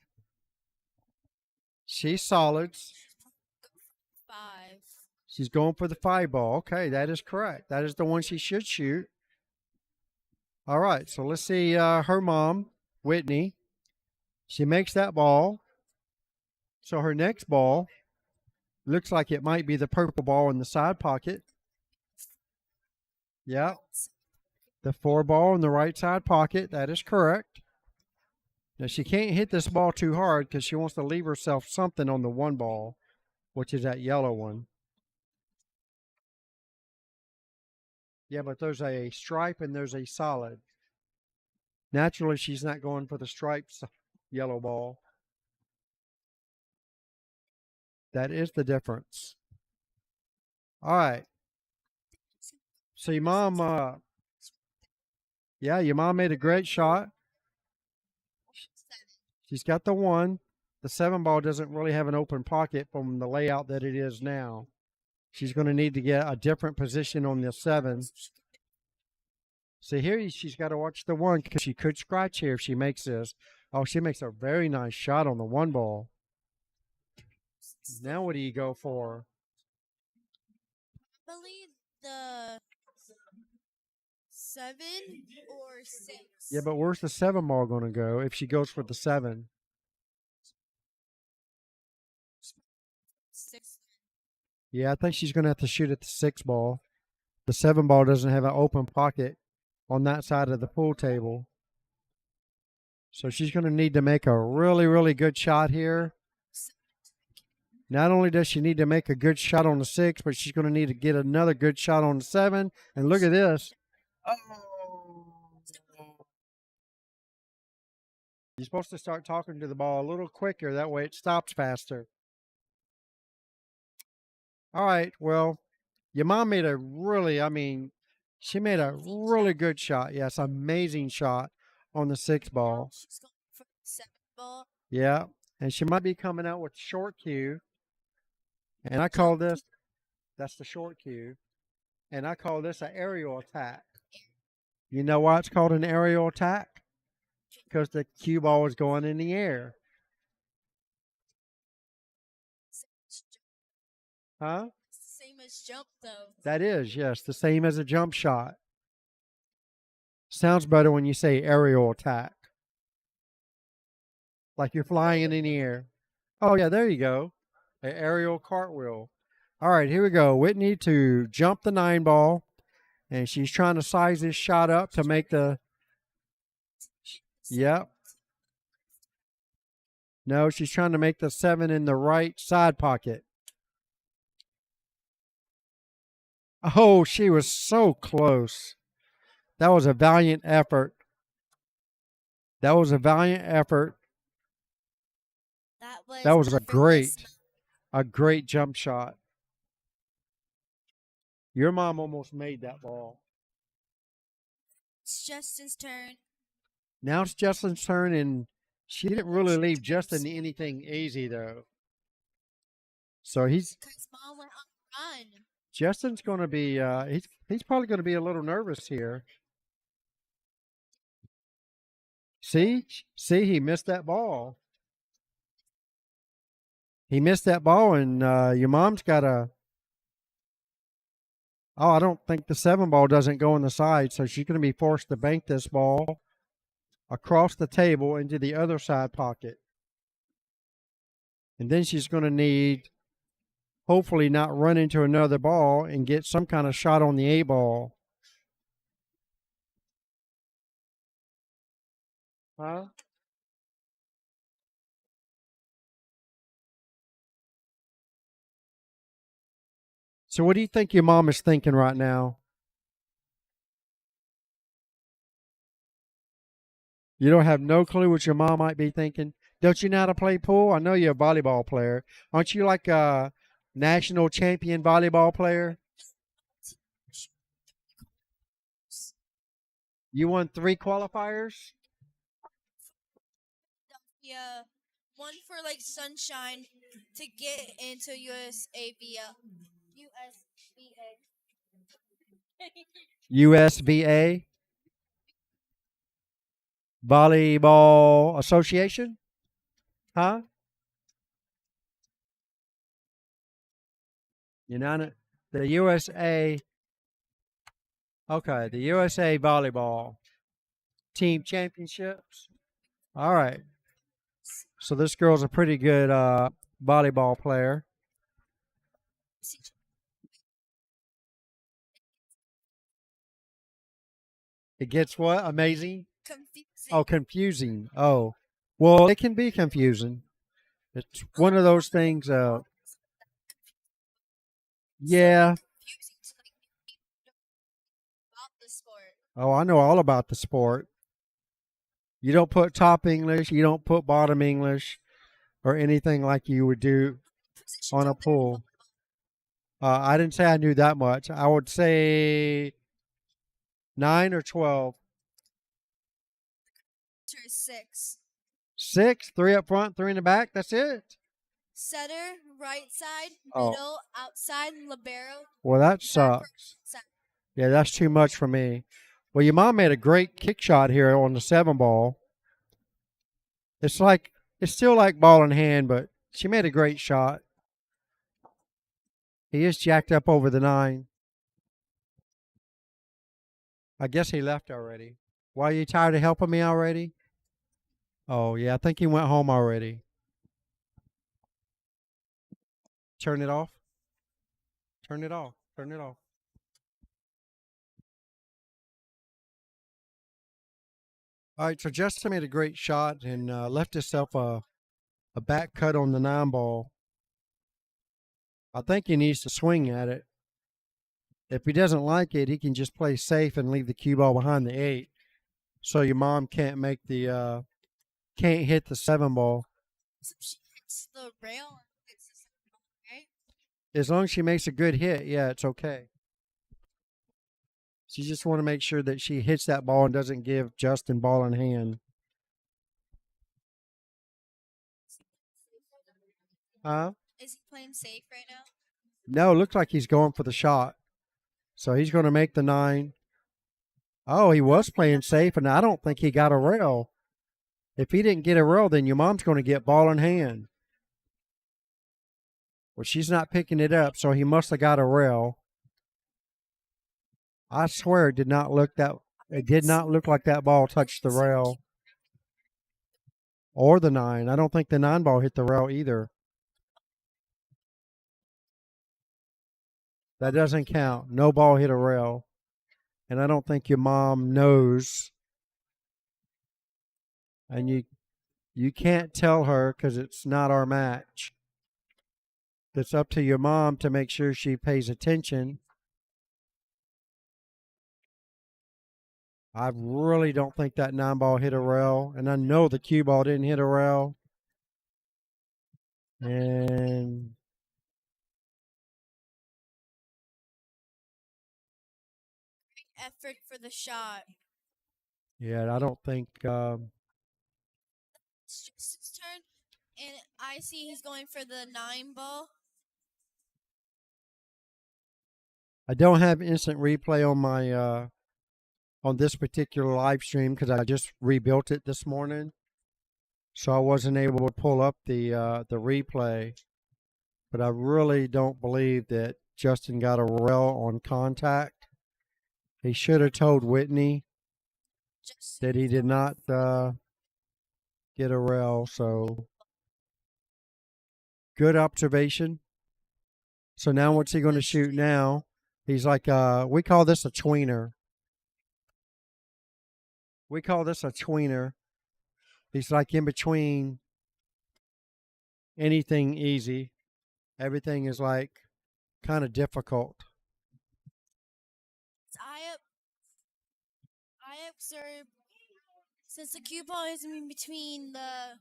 A: She's solids.
D: 5.
A: She's going for the 5 ball. Okay, that is correct. That is the one she should shoot. All right, so let's see her mom, Whitney. She makes that ball. So her next ball looks like it might be the purple ball in the side pocket. Yeah. The 4 ball in the right side pocket. That is correct. Now, she can't hit this ball too hard because she wants to leave herself something on the 1 ball, which is that yellow one. Yeah, but there's a stripe and there's a solid. Naturally, she's not going for the striped yellow ball. That is the difference. All right. So your mom, your mom made a great shot. She's got the 1. The 7 ball doesn't really have an open pocket from the layout that it is now. She's going to need to get a different position on the 7. So here she's got to watch the 1 because she could scratch here if she makes this. Oh, she makes a very nice shot on the 1 ball. Now what do you go for?
D: I believe the 7 or 6.
A: Yeah, but where's the 7 ball going to go if she goes for the 7?
D: 6.
A: Yeah, I think she's going to have to shoot at the 6 ball. The 7 ball doesn't have an open pocket on that side of the pool table. So she's going to need to make a really, really good shot here. Not only does she need to make a good shot on the 6, but she's going to need to get another good shot on the 7. And look at this. Oh. You're supposed to start talking to the ball a little quicker. That way it stops faster. All right, well, your mom made a really, she made a really good shot. Yes, amazing shot on the 6 ball.
D: She's going for the 7 ball.
A: Yeah. And she might be coming out with short cue. And I call this, that's the short cue. And I call this an aerial attack. You know why it's called an aerial attack? Because the cue ball is going in the air. Huh?
D: It's the same as jump, though.
A: That is, yes, the same as a jump shot. Sounds better when you say aerial attack. Like you're flying in the air. Oh, yeah, there you go. An aerial cartwheel. All right, here we go. Whitney to jump the 9 ball. And she's trying to size this shot up to make the... Yep. No, she's trying to make the 7 in the right side pocket. Oh, she was so close. That was a valiant effort. That was a valiant effort. That was a great jump shot. Your mom almost made that ball.
D: It's Justin's turn.
A: Now it's Justin's turn, and she didn't really leave Justin anything easy, though. So
D: Because Mom went on a run.
A: Justin's going to be, he's probably going to be a little nervous here. See, he missed that ball. He missed that ball, and your mom's got a... Oh, I don't think the 7 ball doesn't go on the side, so she's going to be forced to bank this ball across the table into the other side pocket. And then she's going to need, hopefully not run into another ball and get some kind of shot on the 8 ball. Huh? So what do you think your mom is thinking right now? You don't have no clue what your mom might be thinking? Don't you know how to play pool? I know you're a volleyball player. Aren't you like a national champion volleyball player? You won 3 qualifiers?
D: Yeah. One for like Sunshine to get into
A: USVA? Volleyball Association? Huh? United, the USA. Okay, the USA Volleyball Team Championships. All right. So this girl's a pretty good volleyball player. It gets what? Amazing?
D: confusing.
A: Oh, confusing. Oh, well, it can be confusing. It's one of those things. Yeah.
D: Confusing to like people about the sport.
A: Oh, I know all about the sport. You don't put top English, you don't put bottom English, or anything like you would do
D: Positions
A: on a
D: out there in
A: pool.
D: volleyball.
A: I didn't say I knew that much. I would say 9 or 12.
D: Answer is 6.
A: 6, 3 up front, 3 in the back. That's it.
D: Setter, right side,
A: Oh.
D: middle, outside, libero,
A: Well, that
D: backer,
A: sucks.
D: side.
A: Yeah, that's too much for me. Well, your mom made a great kick shot here on the 7 ball. It's still like ball in hand, but she made a great shot. He is jacked up over the 9. I guess he left already. Why, are you tired of helping me already? Oh, yeah, I think he went home already. Turn it off. Turn it off. Turn it off. All right, so Justin made a great shot and left himself a back cut on the 9 ball. I think he needs to swing at it. If he doesn't like it, he can just play safe and leave the cue ball behind the 8. So your mom can't make the can't hit the 7 ball.
D: So she hits the rail. It's the second ball, right?
A: As long as she makes a good hit, yeah, it's okay. She just want to make sure that she hits that ball and doesn't give Justin ball in hand. Huh?
D: Is he playing safe right now?
A: No, looks like he's going for the shot. So he's going to make the 9. Oh, he was playing safe, and I don't think he got a rail. If he didn't get a rail, then your mom's going to get ball in hand. Well, she's not picking it up, so he must have got a rail. I swear it did not look like that ball touched the rail or the 9. I don't think the 9 ball hit the rail either. That doesn't count. No ball hit a rail. And I don't think your mom knows. And you can't tell her because it's not our match. It's up to your mom to make sure she pays attention. I really don't think that 9 ball hit a rail. And I know the cue ball didn't hit a rail. And
D: Effort for the shot.
A: yeah, I don't think
D: It's just his turn, and I see he's going for the 9 ball.
A: I don't have instant replay on my on this particular live stream because I just rebuilt it this morning, so I wasn't able to pull up the replay. But I really don't believe that Justin got a rail on contact. He should have told Whitney
D: Just
A: that he did not get a rail. So good observation. So now what's he going to shoot now? He's like, we call this a tweener. We call this a tweener. He's like in between anything easy. Everything is like kind of difficult.
D: I observe since the cue ball is in between the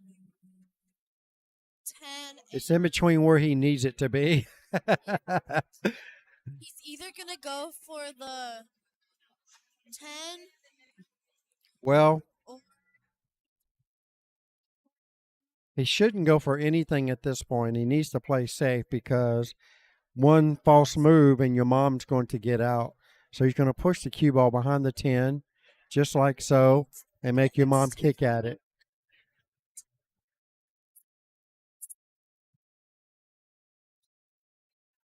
D: 10.
A: It's in between where he needs it to be.
D: He's either gonna go for the 10.
A: Well,
D: or
A: he shouldn't go for anything at this point. He needs to play safe because one false move and your mom's going to get out. So he's going to push the cue ball behind the 10, just like so, and make your mom kick at it.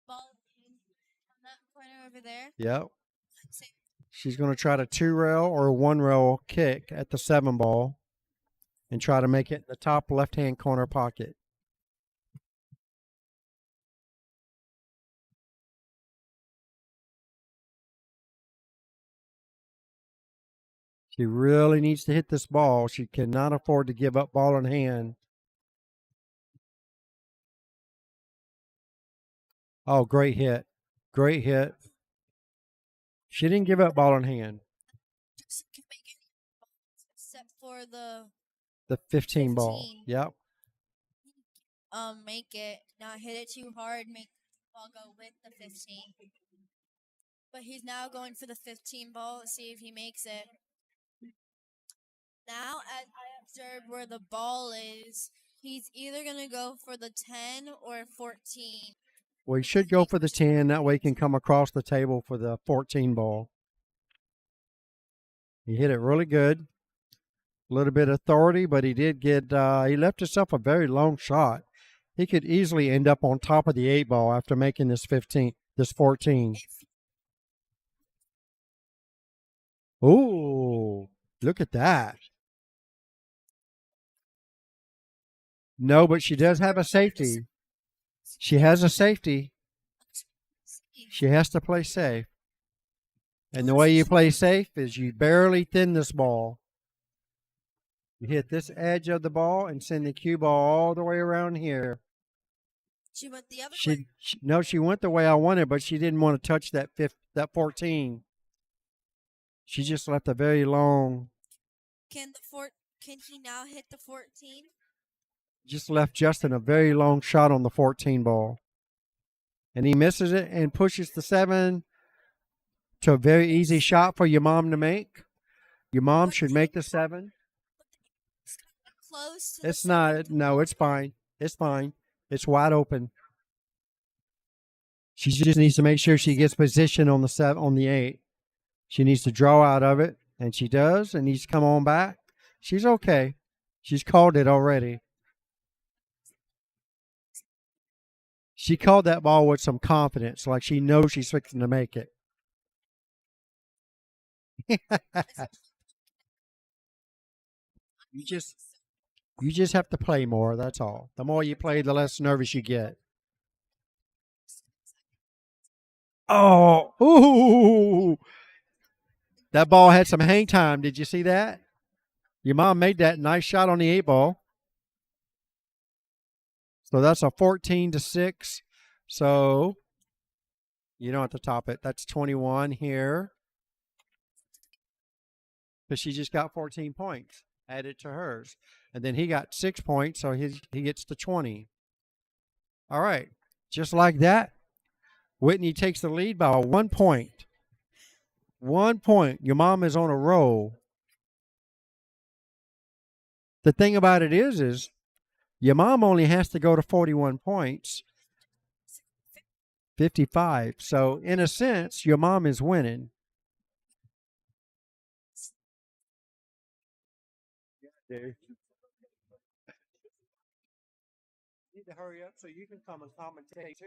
D: ball in on that corner over there.
A: Yep.
D: Say-
A: She's going to try to 2-rail or 1-rail kick at the 7 ball and try to make it in the top left-hand corner pocket. She really needs to hit this ball. She cannot afford to give up ball in hand. Oh, great hit. Great hit. She didn't give up ball in hand.
D: Just can make it except for the
A: The 15 ball.
D: 15.
A: Yep.
D: make it, not hit it too hard, make the ball go with the 15. But he's now going for the 15 ball. Let's see if he makes it. Now, as I observe where the ball is, he's either going to go for the 10 or 14.
A: Well, he should go for the 10. That way he can come across the table for the 14 ball. He hit it really good. A little bit of authority, but he did get, he left himself a very long shot. He could easily end up on top of the 8 ball after making this 14. Ooh, look at that. No, but she does have a safety. She has a safety. She has to play safe. And the way you play safe is you barely thin this ball. You hit this edge of the ball and send the cue ball all the way around here.
D: She went the other way.
A: No, she went the way I wanted, but she didn't want to touch that 14. She just left a very long.
D: Can he now hit the 14?
A: Just left Justin a very long shot on the 14 ball. And he misses it and pushes the 7 to a very easy shot for your mom to make. Your mom should make the 7.
D: Close to
A: It's
D: the
A: not. No, it's fine. It's fine. It's wide open. She just needs to make sure she gets position on the 8. She needs to draw out of it, and she does, and needs to come on back. She's okay. She's called it already. She called that ball with some confidence, like she knows she's fixing to make it. You just have to play more, that's all. The more you play, the less nervous you get. Oh, ooh. That ball had some hang time. Did you see that? Your mom made that nice shot on the 8 ball. So that's a 14-6. So you don't have to top it. That's 21 here. But she just got 14 points added to hers. And then he got 6 points, so he gets to 20. All right. Just like that, Whitney takes the lead by 1 point. 1 point. Your mom is on a roll. The thing about it is your mom only has to go to 41 points. 55. So, in a sense, your mom is winning. Yeah, dude. You need to hurry up so you can come and commentate too.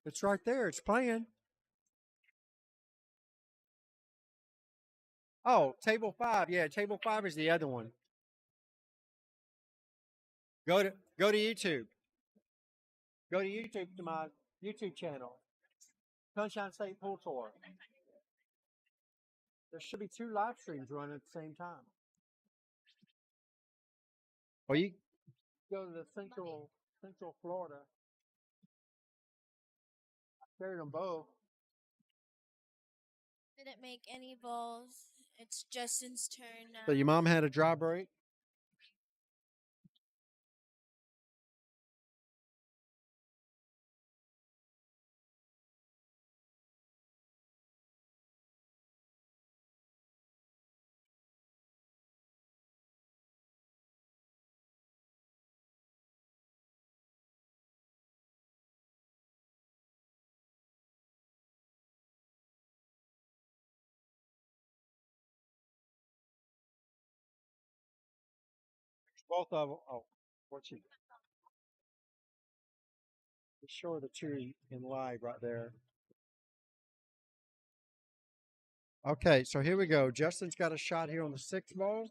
A: It's right there. It's playing. Oh, table 5. Yeah, table 5 is the other one. Go to YouTube. Go to YouTube to my YouTube channel. Sunshine State Pool Tour. There should be 2 live streams running at the same time. Or you go to the Central Florida. I shared them both.
D: Didn't make any balls. It's Justin's turn now.
A: So your mom had a dry break? Both of them. Oh, what's she? Show the 2 in live right there. Okay, so here we go. Justin's got a shot here on the 6 ball.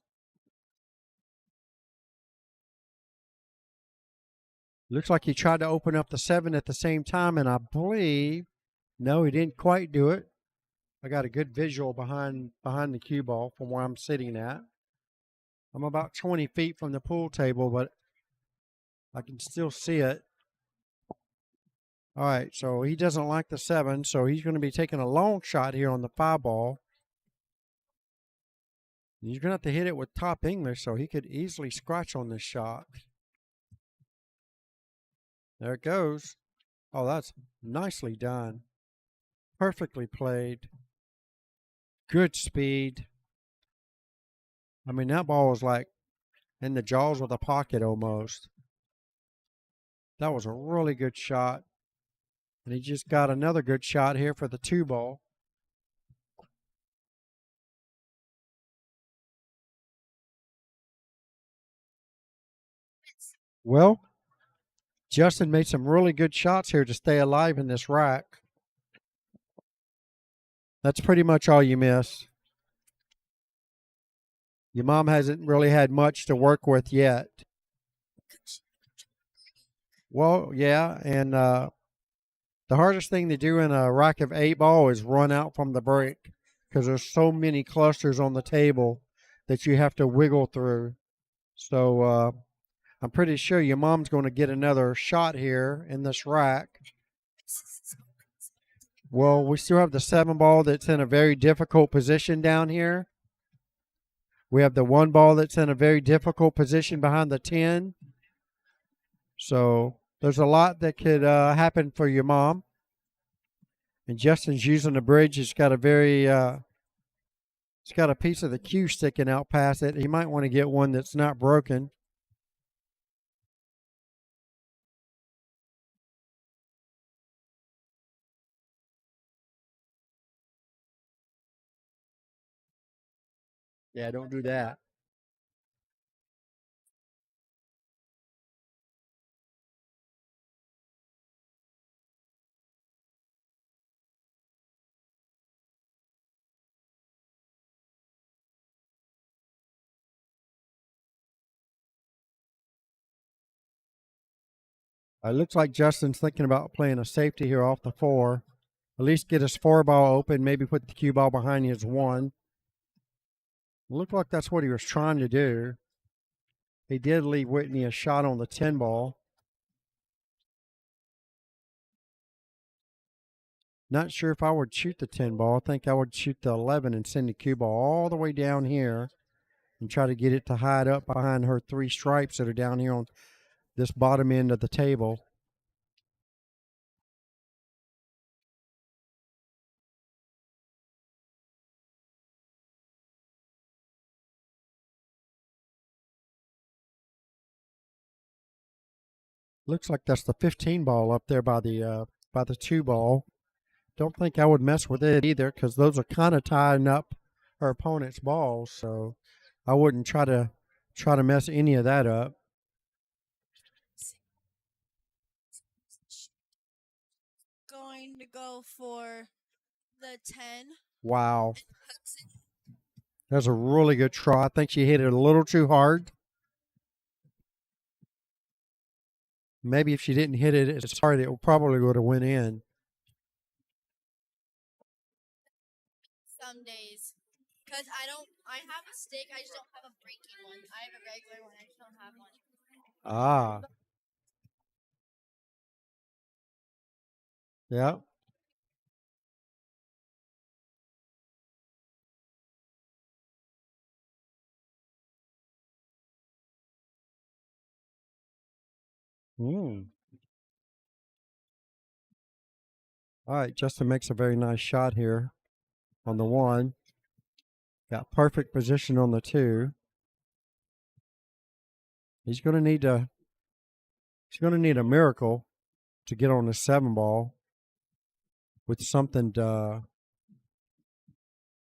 A: Looks like he tried to open up the 7 at the same time, and I believe, no, he didn't quite do it. I got a good visual behind the cue ball from where I'm sitting at. I'm about 20 feet from the pool table, but I can still see it. All right, so he doesn't like the 7, so he's going to be taking a long shot here on the 5 ball. He's going to have to hit it with top English, so he could easily scratch on this shot. There it goes. Oh, that's nicely done. Perfectly played. Good speed. I mean, that ball was like in the jaws of the pocket almost. That was a really good shot. And he just got another good shot here for the 2 ball. Well, Justin made some really good shots here to stay alive in this rack. That's pretty much all you miss. Your mom hasn't really had much to work with yet. Well, yeah, and the hardest thing to do in a rack of 8 ball is run out from the break because there's so many clusters on the table that you have to wiggle through. So I'm pretty sure your mom's going to get another shot here in this rack. Well, we still have the 7 ball that's in a very difficult position down here. We have the 1 ball that's in a very difficult position behind the 10. So there's a lot that could happen for your mom. And Justin's using the bridge. It's got a very It's got a piece of the cue sticking out past it. He might want to get one that's not broken. Yeah, don't do that. It looks like Justin's thinking about playing a safety here off the 4. At least get his 4 ball open, maybe put the cue ball behind his 1. Looked like that's what he was trying to do. He did leave Whitney a shot on the 10 ball. Not sure if I would shoot the 10 ball. I think I would shoot the 11 and send the cue ball all the way down here and try to get it to hide up behind her 3 stripes that are down here on this bottom end of the table. Looks like that's the 15 ball up there by the 2 ball. Don't think I would mess with it either because those are kind of tying up her opponent's balls. So I wouldn't try to mess any of that up.
D: Going to go for the 10.
A: Wow. That's a really good try. I think she hit it a little too hard. Maybe if she didn't hit it as hard, it probably would have went in.
D: Some days. Because I have a stick, I just don't have a breaking one. I have a regular one, I just don't have one.
A: Ah. Yeah. All right, Justin makes a very nice shot here on the 1. Got perfect position on the 2. He's going to need a miracle to get on the 7 ball with something to,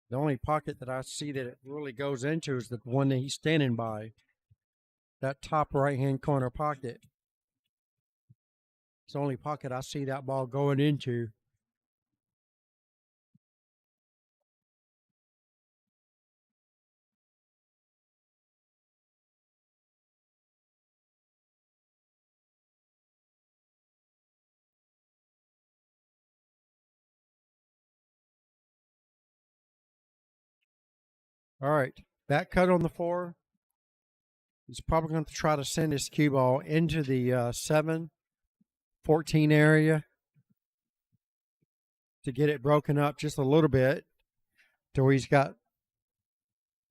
A: the only pocket that I see that it really goes into is the one that he's standing by. That top right-hand corner pocket. It's the only pocket I see that ball going into. All right, back cut on the 4. He's probably going to try to send his cue ball into the 7-14 area to get it broken up just a little bit to where he's got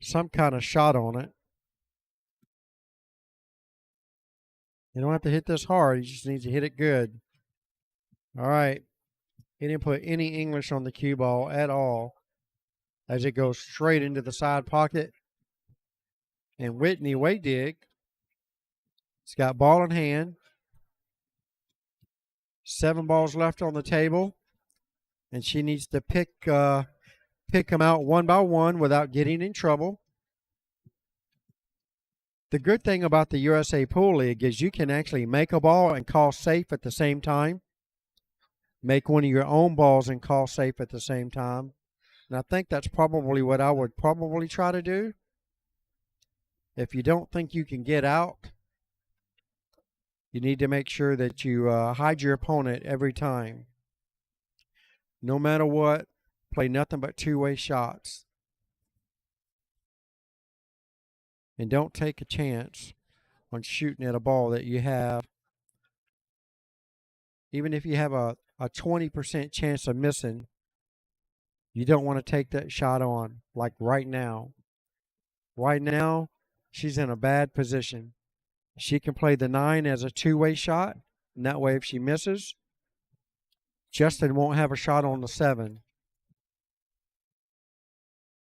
A: some kind of shot on it. You don't have to hit this hard. You just need to hit it good. All right. He didn't put any English on the cue ball at all as it goes straight into the side pocket. And Whitney Waydig, he's got ball in hand. 7 balls left on the table. And she needs to pick them out one by one without getting in trouble. The good thing about the USA Pool League is you can actually make a ball and call safe at the same time. Make one of your own balls and call safe at the same time. And I think that's probably what I would probably try to do. If you don't think you can get out, you need to make sure that you hide your opponent every time. No matter what, play nothing but 2-way shots. And don't take a chance on shooting at a ball that you have. Even if you have a 20% chance of missing, you don't want to take that shot on, like right now. Right now, she's in a bad position. She can play the 9 as a 2-way shot, and that way if she misses, Justin won't have a shot on the 7.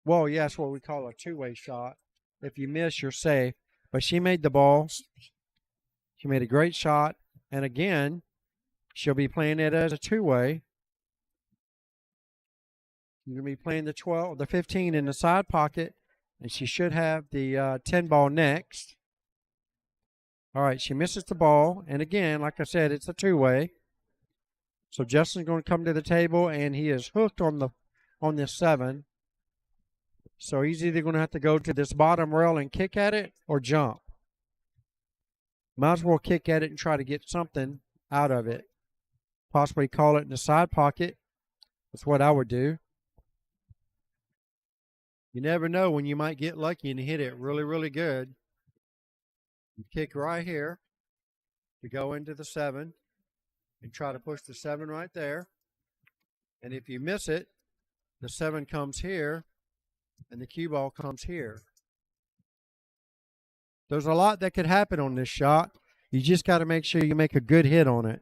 A: Well, yeah, that's what we call a two-way shot. If you miss, you're safe. But she made the ball. She made a great shot. And again, she'll be playing it as a two-way. You're going to be playing the 15 in the side pocket. And she should have the 10 ball next. All right, she misses the ball. And again, like I said, it's a two-way. So Justin's going to come to the table, and he is hooked on this 7. So he's either going to have to go to this bottom rail and kick at it or jump. Might as well kick at it and try to get something out of it. Possibly call it in the side pocket. That's what I would do. You never know when you might get lucky and hit it really, really good. You kick right here to go into the 7 and try to push the 7 right there. And if you miss it, the 7 comes here and the cue ball comes here. There's a lot that could happen on this shot. You just got to make sure you make a good hit on it.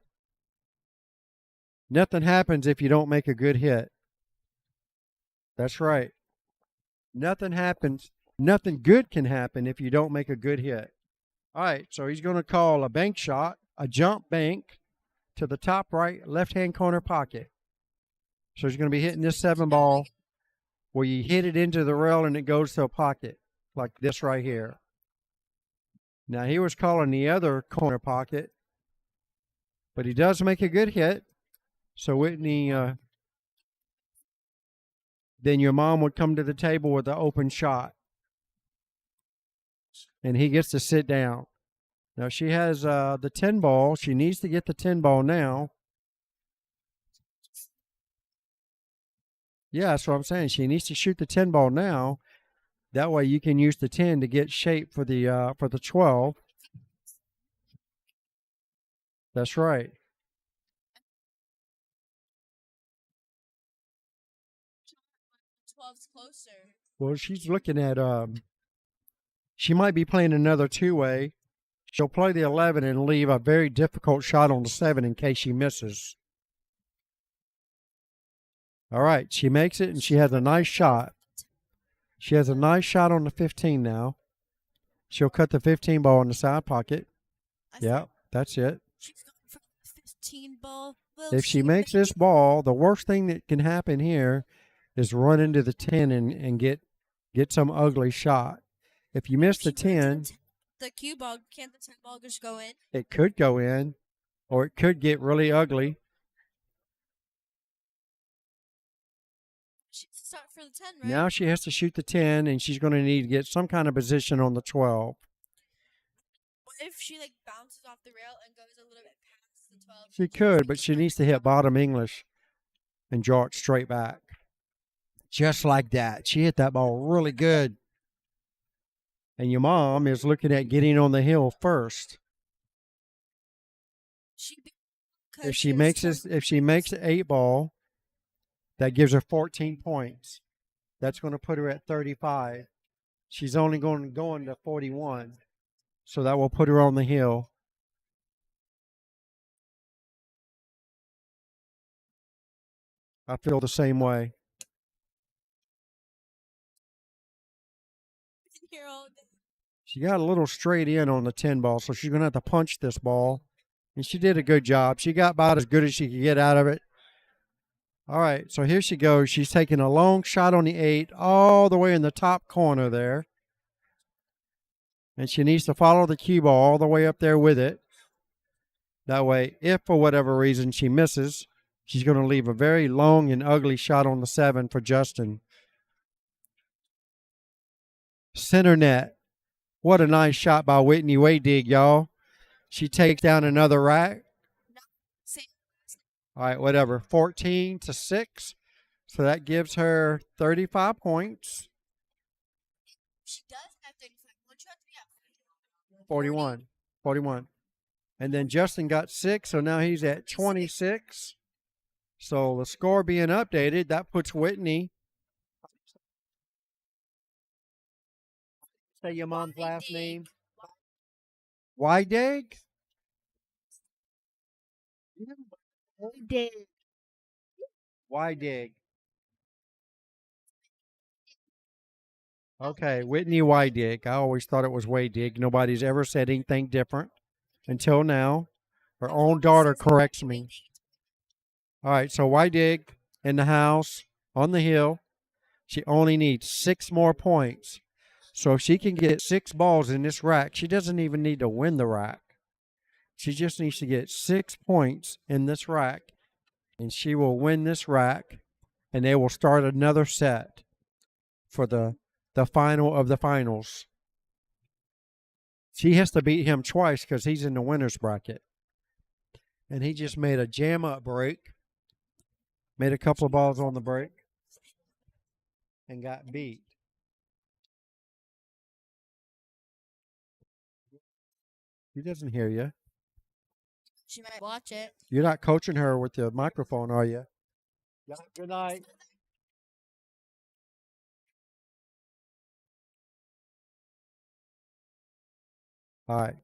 A: Nothing happens if you don't make a good hit. That's right. Nothing happens. Nothing good can happen if you don't make a good hit. All right, so he's going to call a bank shot, a jump bank to the top right left-hand corner pocket. So he's going to be hitting this 7 ball where you hit it into the rail and it goes to a pocket like this right here. Now he was calling the other corner pocket, but he does make a good hit. So Whitney, then your mom would come to the table with an open shot. And he gets to sit down. Now she has the 10 ball. She needs to get the 10 ball now. Yeah, that's what I'm saying. She needs to shoot the 10 ball now. That way you can use the 10 to get shape for the 12. That's right.
D: Closer.
A: Well, she's looking at she might be playing another two-way. She'll play the 11 and leave a very difficult shot on the 7 in case she misses. All right, she makes it and she has a nice shot. She has a nice shot on the 15 now. She'll cut the 15 ball in the side pocket. Yep, that's it.
D: She's going for the 15 ball.
A: If she makes this ball, the worst thing that can happen here is run into the 10 and get some ugly shot. If you miss the 10,
D: the cue ball, can't the 10 ball just go in?
A: it could go in, or it could get really ugly.
D: She's start for the 10, right?
A: Now she has to shoot the 10, and she's going to need to get some kind of position on the 12.
D: What if she bounces off the rail and goes a little bit past the 12?
A: She could, but she needs to hit bottom English and draw it straight back. Just like that. She hit that ball really good. And your mom is looking at getting on the hill first. If she makes the 8 ball, that gives her 14 points. That's going to put her at 35. She's only going to go into 41. So that will put her on the hill. I feel the same way. She got a little straight in on the 10 ball, so she's going to have to punch this ball. And she did a good job. She got about as good as she could get out of it. All right, so here she goes. She's taking a long shot on the 8 all the way in the top corner there. And she needs to follow the cue ball all the way up there with it. That way, if for whatever reason she misses, she's going to leave a very long and ugly shot on the 7 for Justin. Center net. What a nice shot by Whitney Waydig, y'all. She takes down another rack. All right, whatever. 14-6. So that gives her 35 points.
D: She does have 35. What you have to be at?
A: 41. And then Justin got 6, so now he's at 26. So the score being updated, that puts Whitney. Say your mom's last name. Wydeg? Wydeg. Okay, Whitney Wydig. I always thought it was Waydig. Nobody's ever said anything different until now. Her own daughter corrects me. All right, so Wydig in the house on the hill. She only needs 6 more points. So if she can get 6 balls in this rack, she doesn't even need to win the rack. She just needs to get 6 points in this rack, and she will win this rack, and they will start another set for the final of the finals. She has to beat him twice because he's in the winner's bracket. And he just made a jam-up break, made a couple of balls on the break, and got beat. He doesn't hear you.
D: She might watch it.
A: You're not coaching her with the microphone, are you? Yeah. Good night. All right.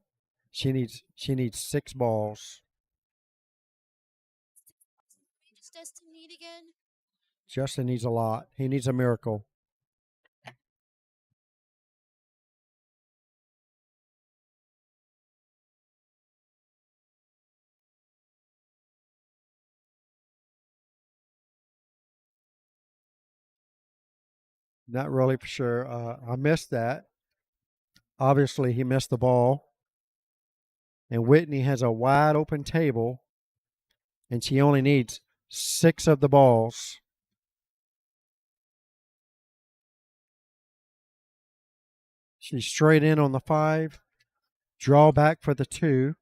A: She needs 6 balls.
D: What does Destin need again?
A: Justin needs a lot. He needs a miracle. Not really for sure. I missed that. Obviously, he missed the ball. And Whitney has a wide open table, and she only needs 6 of the balls. She's straight in on the 5. Draw back for the 2.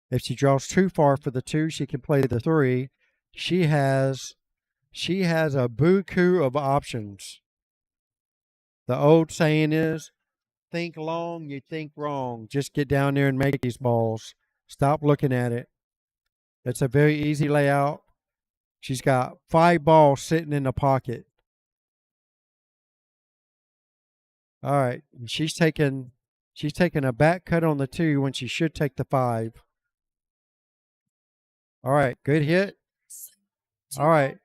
A: If she draws too far for the 2, she can play the 3. She has a buku of options. The old saying is, think long, you think wrong. Just get down there and make these balls. Stop looking at it. It's a very easy layout. She's got 5 balls sitting in the pocket. All right. She's taking a back cut on the 2 when she should take the 5. All right. Good hit. All right.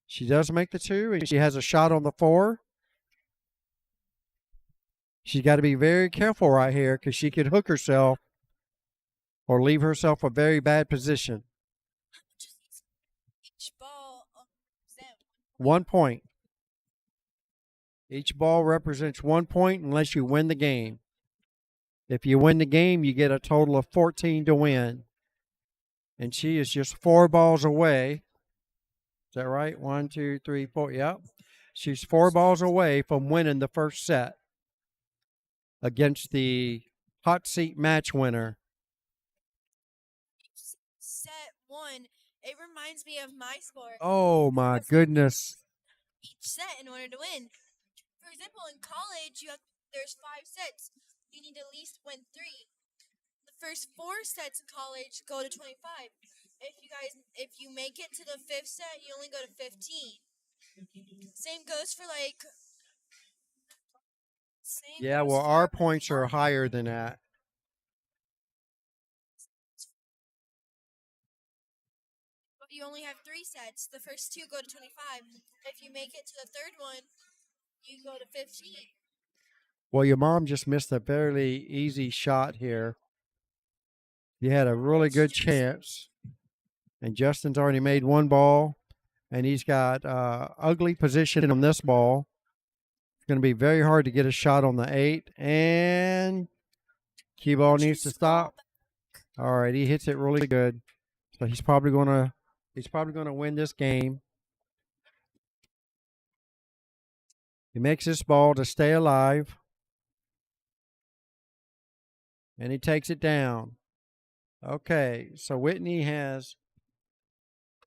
A: She does make the 2, and she has a shot on the 4. She's got to be very careful right here because she could hook herself or leave herself a very bad position.
D: Each ball represents
A: 1 point. Each ball represents 1 point unless you win the game. If you win the game, you get a total of 14 to win. And she is just 4 balls away. Is that right? 1, 2, 3, 4. Yep. She's 4 balls away from winning the first set against the hot seat match winner.
D: set 1. It reminds me of my sport.
A: Oh, my goodness.
D: Each set in order to win. For example, in college, there's 5 sets. You need to at least win 3. The first 4 sets in college go to 25. If you make it to the 5th set, you only go to 15. Same goes for
A: Yeah, well, our points are higher than that.
D: But you only have 3 sets. The first 2 go to 25. If you make it to the 3rd one, you go to 15.
A: Well, your mom just missed a fairly easy shot here. You had a really good chance. And Justin's already made 1 ball. And he's got ugly position on this ball. It's going to be very hard to get a shot on the 8. And cue ball needs to stop. All right, he hits it really good. So he's probably going to win this game. He makes this ball to stay alive. And he takes it down. Okay, so Whitney has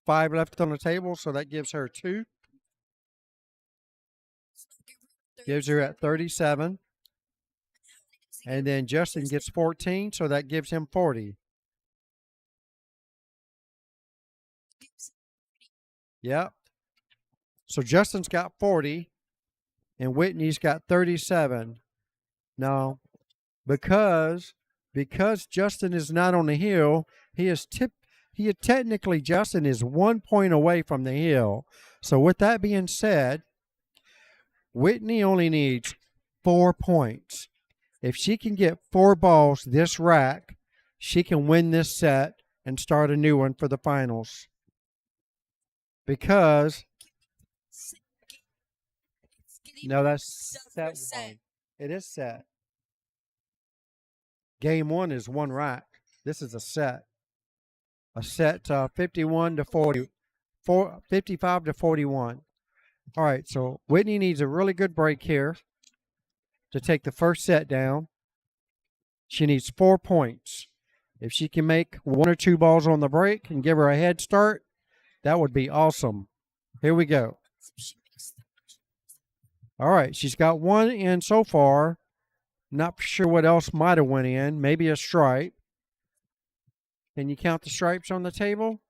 A: 5 left on the table, so that gives her 2. Gives her at 37. And then Justin gets 14, so that gives him 40. Yep. So Justin's got 40, and Whitney's got 37. Now, because Justin is not on the hill, technically Justin is 1 point away from the hill. So with that being said, Whitney only needs 4 points. If she can get 4 balls this rack, she can win this set and start a new one for the finals. Because no, that's set one. It is set. Game 1 is 1 rack. This is a set. A set 51 to 40, 55 to 41. All right, so Whitney needs a really good break here to take the first set down. She needs 4 points. If she can make 1 or 2 balls on the break and give her a head start, that would be awesome. Here we go. All right, she's got 1 in so far. Not sure what else might have went in. Maybe a stripe. Can you count the stripes on the table?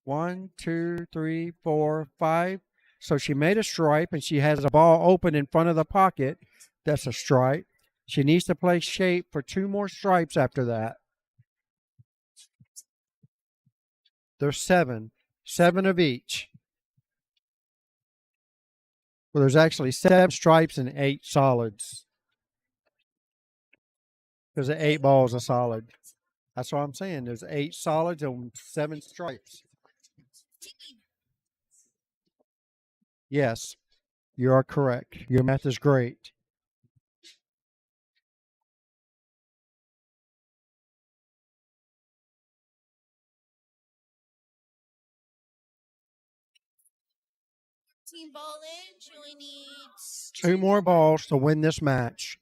A: 1, 2, 3, 4, 5. So she made a stripe and she has a ball open in front of the pocket. That's a stripe. She needs to play shape for 2 more stripes after that. There's 7. 7 of each. Well, there's actually 7 stripes and 8 solids. Because 8 balls a solid. That's what I'm saying. There's 8 solids and 7 stripes. Yes, you are correct. Your math is great.
D: Team ball in. She only needs
A: 2 more balls to win this match.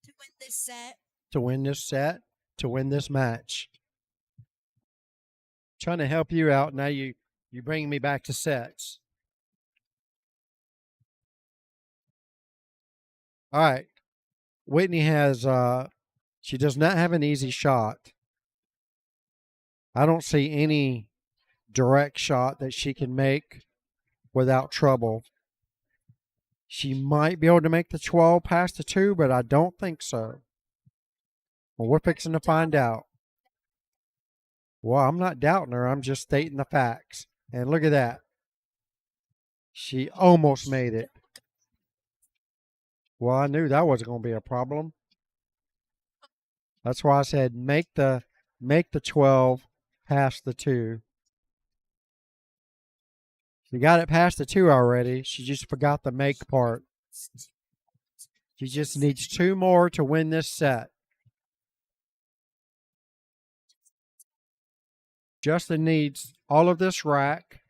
D: to win this set.
A: To win this set. To win this match. Trying to help you out. Now you bring me back to sets. All right. Whitney has, she does not have an easy shot. I don't see any direct shot that she can make without trouble. She might be able to make the 12 past the 2, but I don't think so. Well, we're fixing to find out. Well, I'm not doubting her. I'm just stating the facts. And look at that. She almost made it. Well, I knew that wasn't going to be a problem. That's why I said make the 12 past the 2. She got it past the 2 already. She just forgot the make part. She just needs 2 more to win this set. Justin needs all of this rack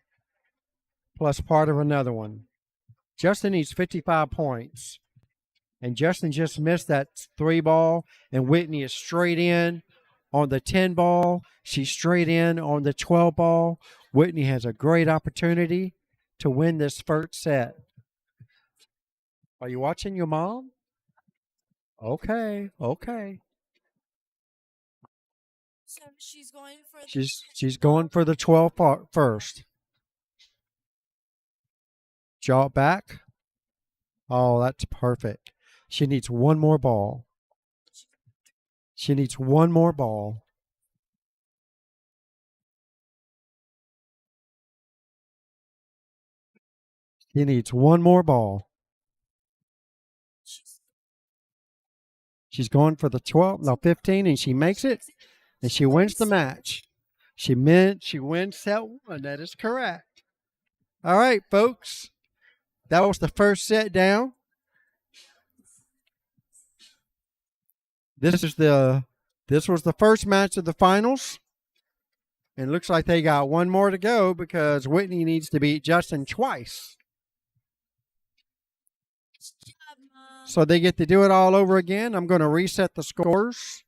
A: plus part of another one. Justin needs 55 points. And Justin just missed that 3 ball. And Whitney is straight in on the 10 ball. She's straight in on the 12 ball. Whitney has a great opportunity to win this first set. Are you watching your mom? Okay.
D: So she's going for
A: She's going for the 12 first. Jaw it back. Oh, that's perfect. She needs 1 more ball. She needs 1 more ball. She needs 1 more ball. She's going for the 15, and she makes it, and she wins the match. She wins set 1. That is correct. All right, folks. That was the first set down. This was the first match of the finals. And it looks like they got 1 more to go because Whitney needs to beat Justin twice. So they get to do it all over again. I'm going to reset the scores.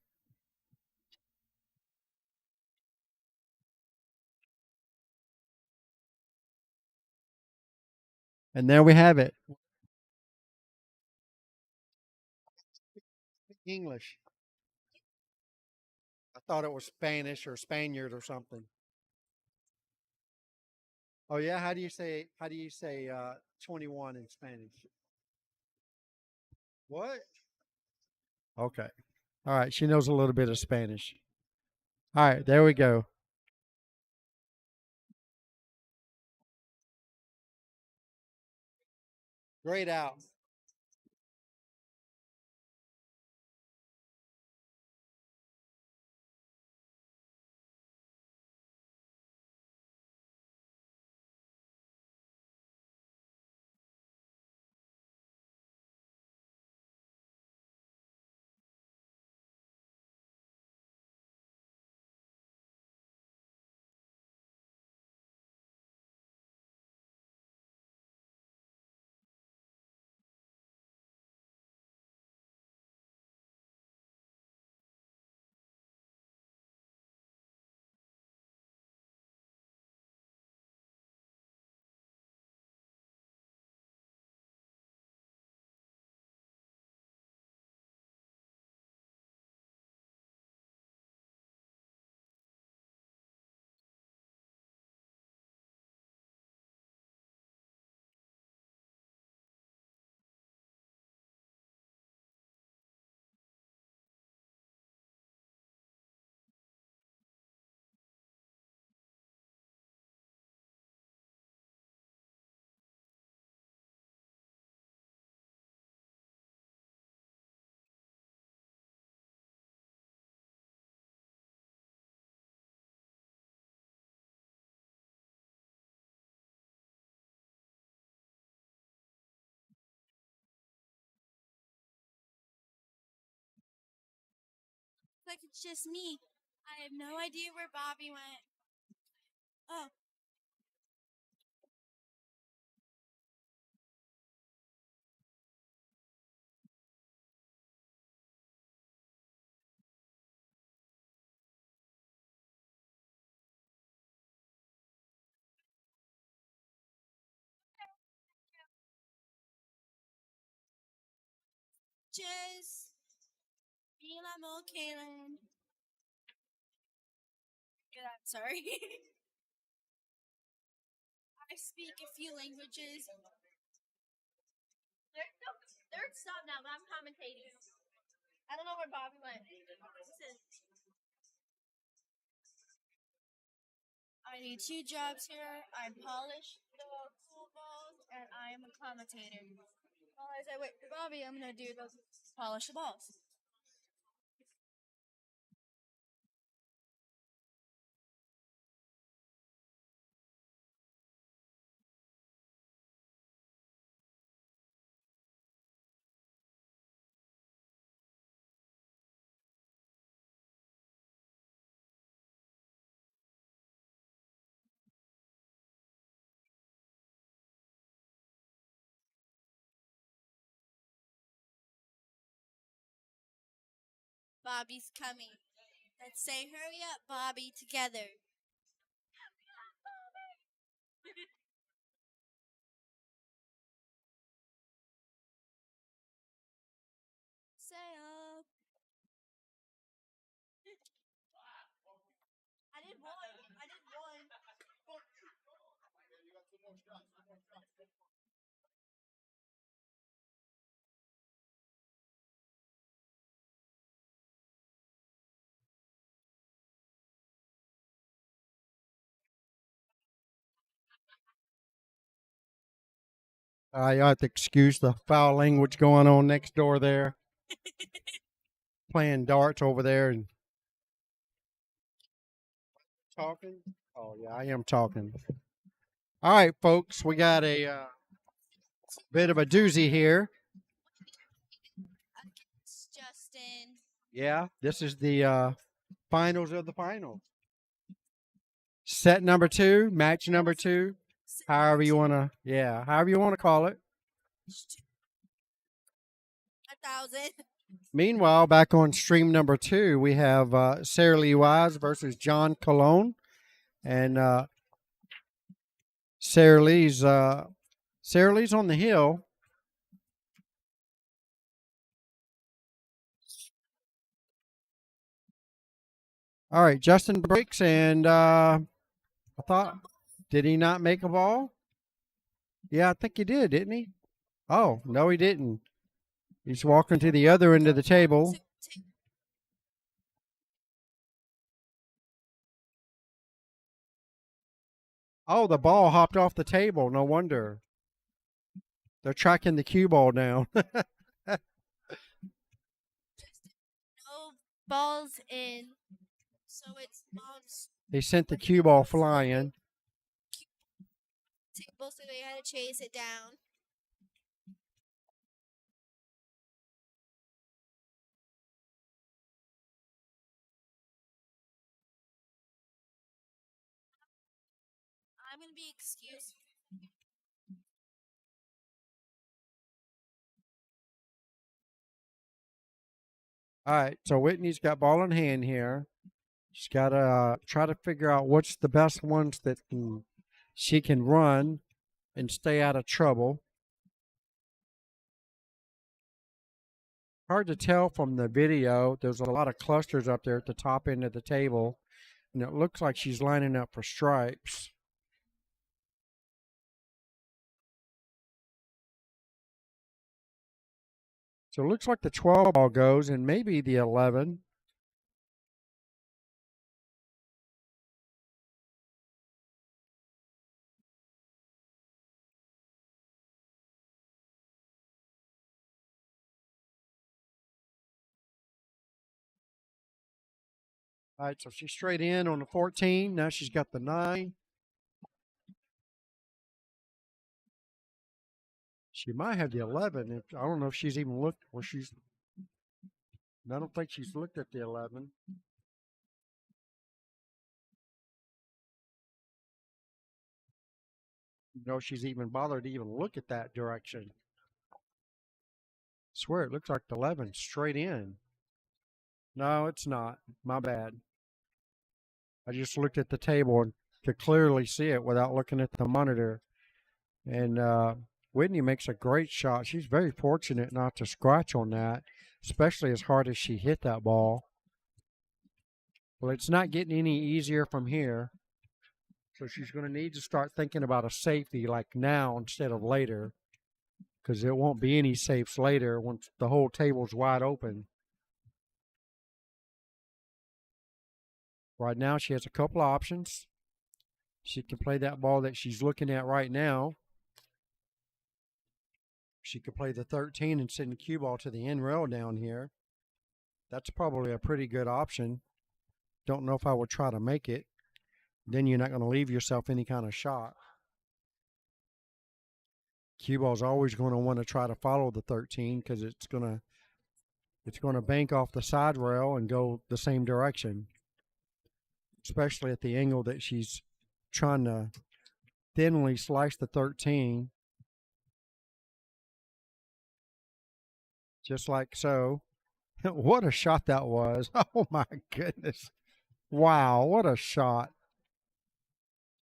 A: And there we have it. English. I thought it was Spanish or Spaniard or something. Oh yeah, how do you say 21 in Spanish? What? Okay. All right, she knows a little bit of Spanish. All right, there we go. Great out.
D: Like it's just me. I have no idea where Bobby went. Oh, just me and I'm Kaylin. Yeah, I'm sorry. I speak a few languages. They're stopped now, but I'm commentating. I don't know where Bobby went. Listen. I need 2 jobs here. I polish the pool balls, and I am a commentator. While as I wait for Bobby, I'm gonna do the polish the balls. Bobby's coming. Let's say hurry up, Bobby, together. Say up. I did one. I did one.
A: You have to excuse the foul language going on next door there. Playing darts over there and talking. Oh, yeah, I am talking. All right, folks, we got a bit of a doozy here.
D: It's Justin.
A: Yeah, this is the finals of the finals. Set number 2, match number 2, however you want to, however you want to call it.
D: 1,000.
A: Meanwhile, back on stream number 2, we have Sarah Lee Wise versus John Colon, and Sarah Lee's on the hill. All right, Justin breaks, and I thought, did he not make a ball? Yeah, I think he did, didn't he? Oh, no, he didn't. He's walking to the other end of the table. Oh, the ball hopped off the table. No wonder. They're tracking the cue ball down.
D: No balls in. So it's mom's
A: They sent the cue ball flying.
D: table, so they had to chase it down. I'm gonna be excused.
A: All right, so Whitney's got ball in hand here. She's got to try to figure out what's the best ones that she can run and stay out of trouble. Hard to tell from the video. There's a lot of clusters up there at the top end of the table, and it looks like she's lining up for stripes. So it looks like the 12 ball goes, and maybe the 11. All right, so she's straight in on the 14. Now she's got the 9. She might have the 11. I don't know if she's even looked where she's. I don't think she's looked at the 11. No, she's even bothered to even look at that direction. I swear it looks like the 11 straight in. No, it's not. My bad. I just looked at the table and could clearly see it without looking at the monitor. And Whitney makes a great shot. She's very fortunate not to scratch on that, especially as hard as she hit that ball. Well, it's not getting any easier from here. So she's going to need to start thinking about a safety like now instead of later, because there won't be any safes later once the whole table's wide open. Right now she has a couple options. She can play that ball that she's looking at right now. She could play the 13 and send the cue ball to the end rail down here. That's probably a pretty good option. Don't know if I would try to make it. Then you're not going to leave yourself any kind of shot. Cue ball's always going to want to try to follow the 13 because it's going to bank off the side rail and go the same direction, especially at the angle that she's trying to thinly slice the 13. Just like so. What a shot that was. Oh my goodness. Wow, what a shot.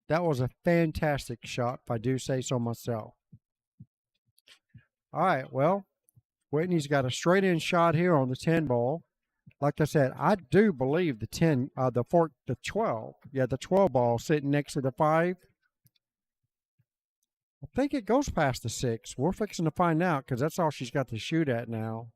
A: That was a fantastic shot, if I do say so myself. All right, well, Whitney's got a straight in shot here on the 10 ball. Like I said, I do believe the 12. Yeah, the 12 ball sitting next to the 5. I think it goes past the 6. We're fixing to find out because that's all she's got to shoot at now.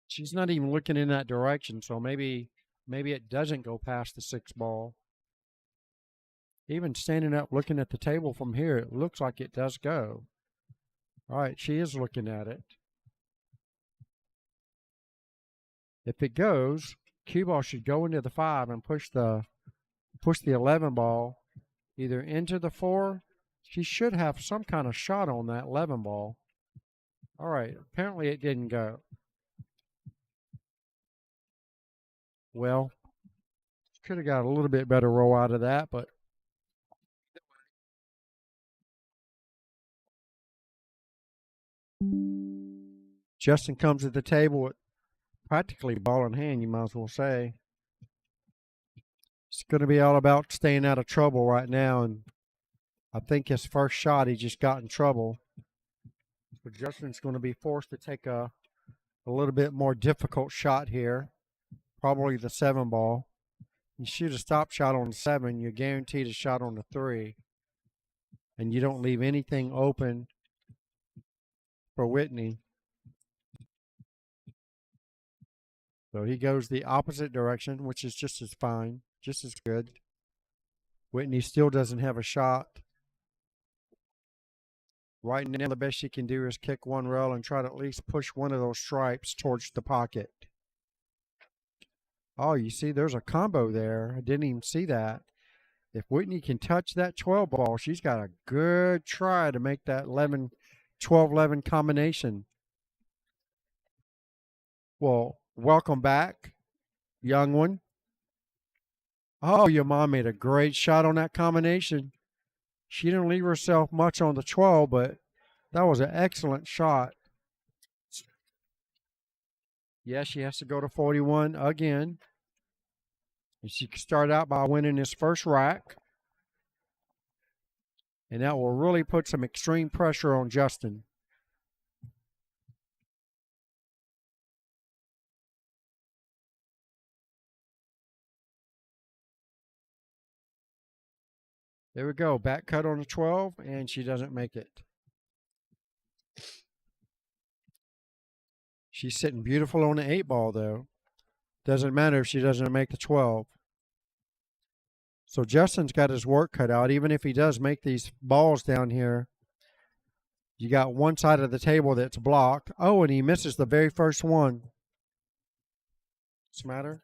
A: She's not even looking in that direction, so maybe it doesn't go past the 6 ball. Even standing up looking at the table from here, it looks like it does go. All right, she is looking at it. If it goes, cue ball should go into the 5 and push the 11 ball either into the 4. She should have some kind of shot on that 11 ball. All right, apparently it didn't go. Well, could have got a little bit better roll out of that, but Justin comes to the table with practically ball in hand, you might as well say. It's going to be all about staying out of trouble right now, and I think his first shot, he just got in trouble. So Justin's going to be forced to take a little bit more difficult shot here, probably the 7 ball. You shoot a stop shot on the 7, you're guaranteed a shot on the 3, and you don't leave anything open for Whitney. So he goes the opposite direction, which is just as fine, just as good. Whitney still doesn't have a shot. Right now, the best she can do is kick one rail and try to at least push one of those stripes towards the pocket. Oh, you see, there's a combo there. I didn't even see that. If Whitney can touch that 12 ball, she's got a good try to make that 12-11 combination. Well, welcome back, young one. Oh, your mom made a great shot on that combination. She didn't leave herself much on the 12, but that was an excellent shot. Yeah, she has to go to 41 again. And she can start out by winning this first rack. And that will really put some extreme pressure on Justin. There we go. Back cut on the 12, and she doesn't make it. She's sitting beautiful on the 8 ball, though. Doesn't matter if she doesn't make the 12. So Justin's got his work cut out. Even if he does make these balls down here, you got one side of the table that's blocked. Oh, and he misses the very first one. What's the matter?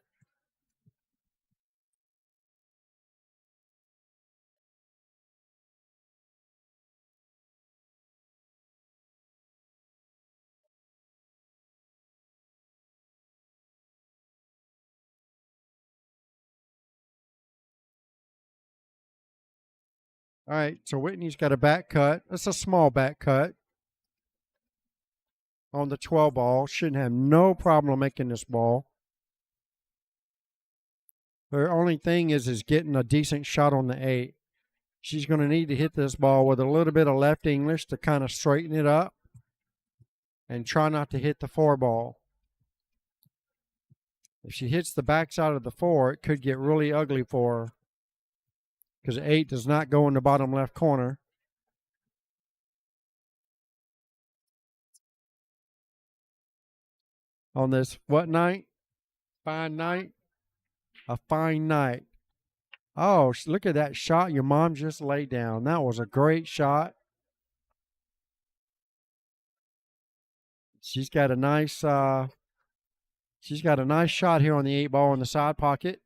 A: All right, so Whitney's got a back cut. It's a small back cut on the 12 ball. Shouldn't have no problem making this ball. Her only thing is getting a decent shot on the 8. She's going to need to hit this ball with a little bit of left English to kind of straighten it up and try not to hit the 4 ball. If she hits the backside of the 4, it could get really ugly for her because 8 does not go in the bottom left corner. On this what night? Fine night? A fine night. Oh, look at that shot your mom just laid down. That was a great shot. She's got a nice shot here on the 8 ball in the side pocket.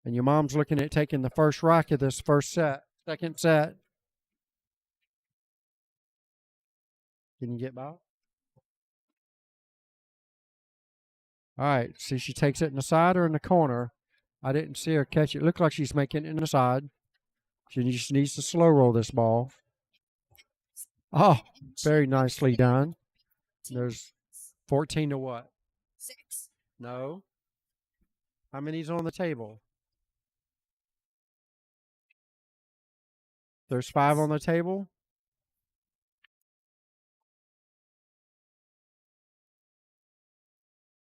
A: And your mom's looking at taking the first rack of this second set. Can you get by? All right, see, she takes it in the side or in the corner. I didn't see her catch it. Looked like she's making it in the side. She just needs to slow roll this ball. Oh, very nicely done. There's 14 to what?
D: 6.
A: No. How many's on the table? There's 5 on the table.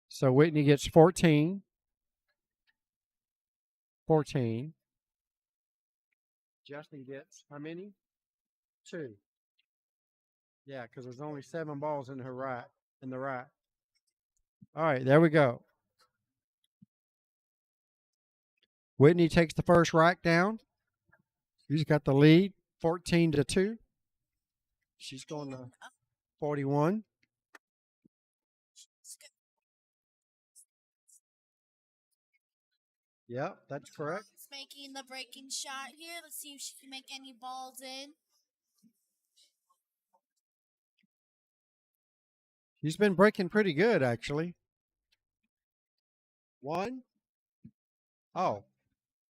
A: So Whitney gets 14. 14. Justin gets how many? 2. Yeah, because there's only 7 balls in the rack. All right, there we go. Whitney takes the first rack down. She's got the lead, 14 to 2. She's going to 41. Yep, that's correct.
D: She's making the breaking shot here. Let's see if she can make any balls in.
A: She's been breaking pretty good, actually. 1. Oh,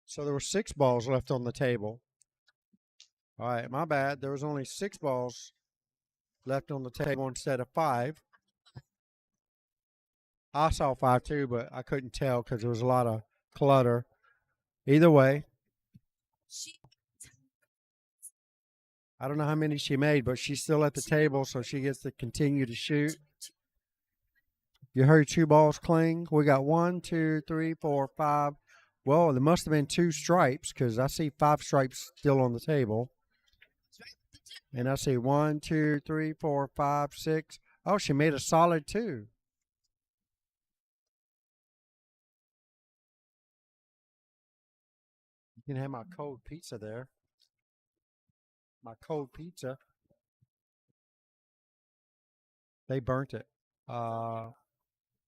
A: so there were 6 balls left on the table. All right, my bad. There was only 6 balls left on the table instead of 5. I saw 5 too, but I couldn't tell because there was a lot of clutter. Either way, I don't know how many she made, but she's still at the table, so she gets to continue to shoot. You heard 2 balls cling. We got 1, 2, 3, 4, 5. Well, there must have been 2 stripes because I see 5 stripes still on the table. And I see 1, 2, 3, 4, 5, 6. Oh, she made a solid 2. You can have my cold pizza there. My cold pizza. They burnt it.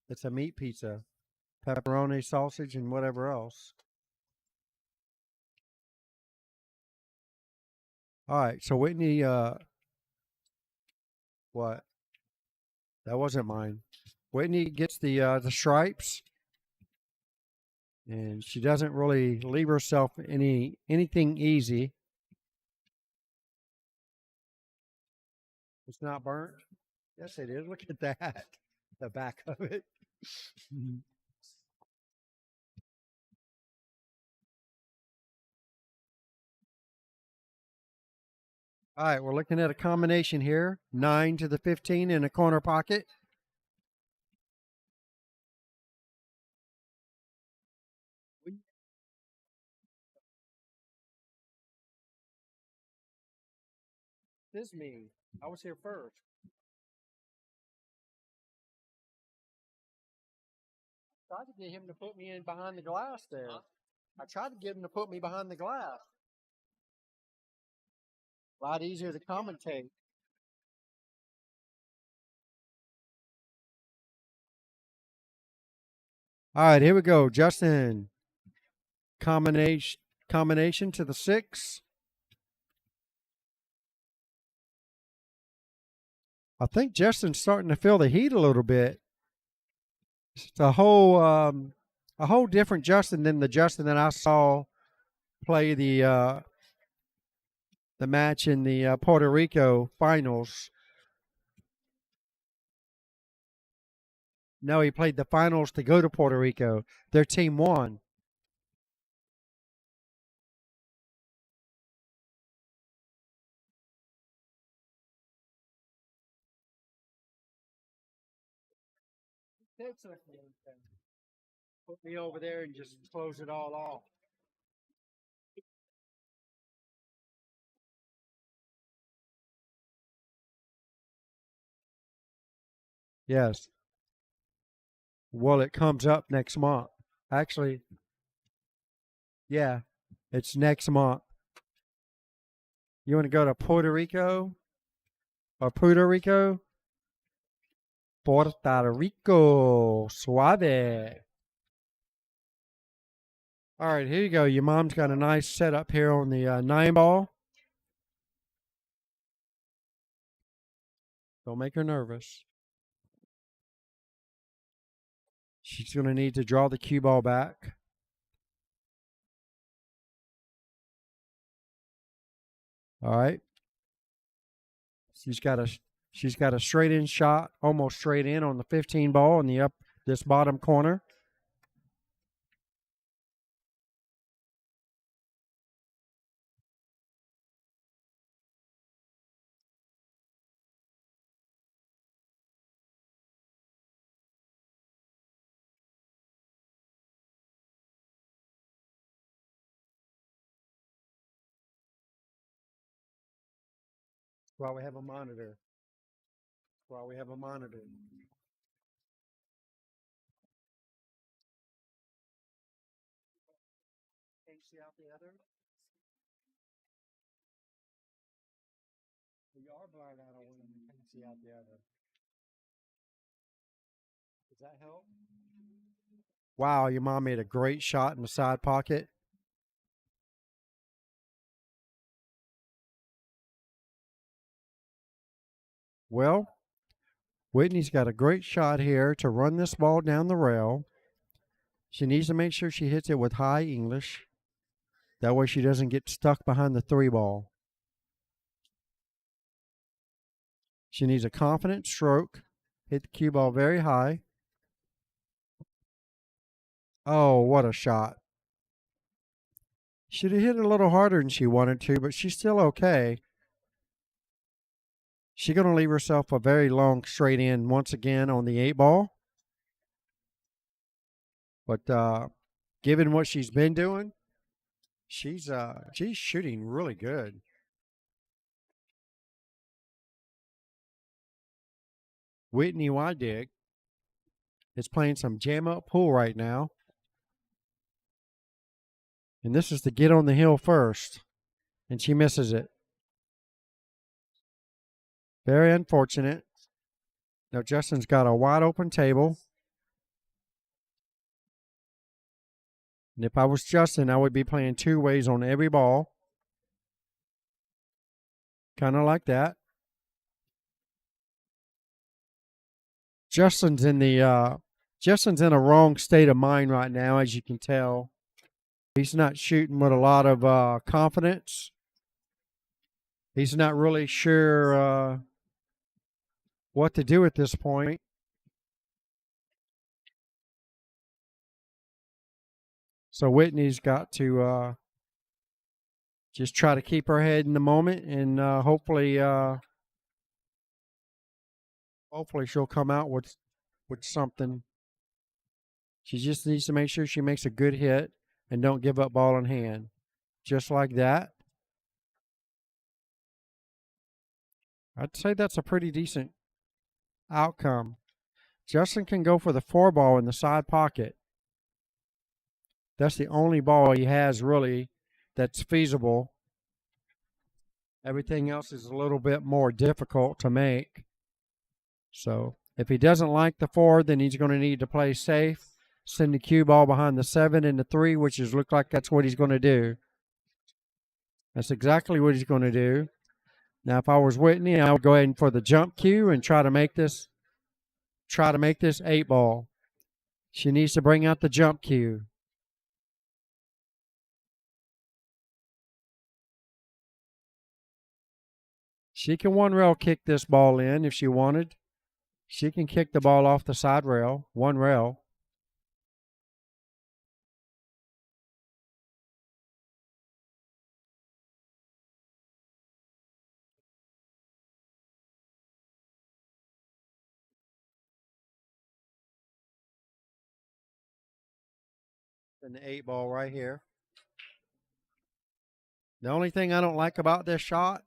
A: It's a meat pizza. Pepperoni, sausage, and whatever else. All right, so Whitney, what? That wasn't mine. Whitney gets the stripes, and she doesn't really leave herself anything easy. It's not burnt. Yes, it is. Look at that, the back of it. All right, we're looking at a combination here. 9 to the 15 in a corner pocket. This is me. I was here first. I tried to get him to put me in behind the glass there. I tried to get him to put me behind the glass. A lot easier to commentate. All right, here we go. Justin. Combination to the 6. I think Justin's starting to feel the heat a little bit. It's a whole different Justin than the Justin that I saw play the match in the Puerto Rico finals. No, he played the finals to go to Puerto Rico. Their team won. Put me over there and just close it all off. Yes. Well, it comes up next month. Actually, yeah, it's next month. You want to go to Puerto Rico or Puerto Rico? Puerto Rico, suave. All right, here you go. Your mom's got a nice setup here on the 9 ball. Don't make her nervous. She's going to need to draw the cue ball back. All right. She's got a straight in shot, almost straight in on the 15 ball in this bottom corner. While we have a monitor. While we have a monitor. Can you see out the other? You are blind out on one and you can't see out the other. Does that help? Wow, your mom made a great shot in the side pocket. Well, Whitney's got a great shot here to run this ball down the rail. She needs to make sure she hits it with high English. That way she doesn't get stuck behind the 3 ball. She needs a confident stroke. Hit the cue ball very high. Oh, what a shot. Should have hit it a little harder than she wanted to, but she's still okay. She's going to leave herself a very long straight in once again on the 8 ball. But given what she's been doing, she's shooting really good. Whitney Wydig is playing some jam up pool right now. And this is to get on the hill first. And she misses it. Very unfortunate. Now Justin's got a wide open table. And if I was Justin, I would be playing two ways on every ball. Kind of like that. Justin's in a wrong state of mind right now, as you can tell. He's not shooting with a lot of confidence. He's not really sure what to do at this point. So Whitney's got to just try to keep her head in the moment, and hopefully she'll come out with something. She just needs to make sure she makes a good hit and don't give up ball in hand. Just like that. I'd say that's a pretty decent outcome. Justin can go for the 4-ball in the side pocket. That's the only ball he has really that's feasible. Everything else is a little bit more difficult to make. So if he doesn't like the 4, then he's going to need to play safe. Send the cue ball behind the 7 and the 3, which is look like that's what he's going to do. That's exactly what he's going to do. Now, if I was Whitney, I would go ahead and for the jump cue and try to make this 8-ball. She needs to bring out the jump cue. She can one rail kick this ball in if she wanted. She can kick the ball off the side rail, one rail. And the 8-ball right here. The only thing I don't like about this shot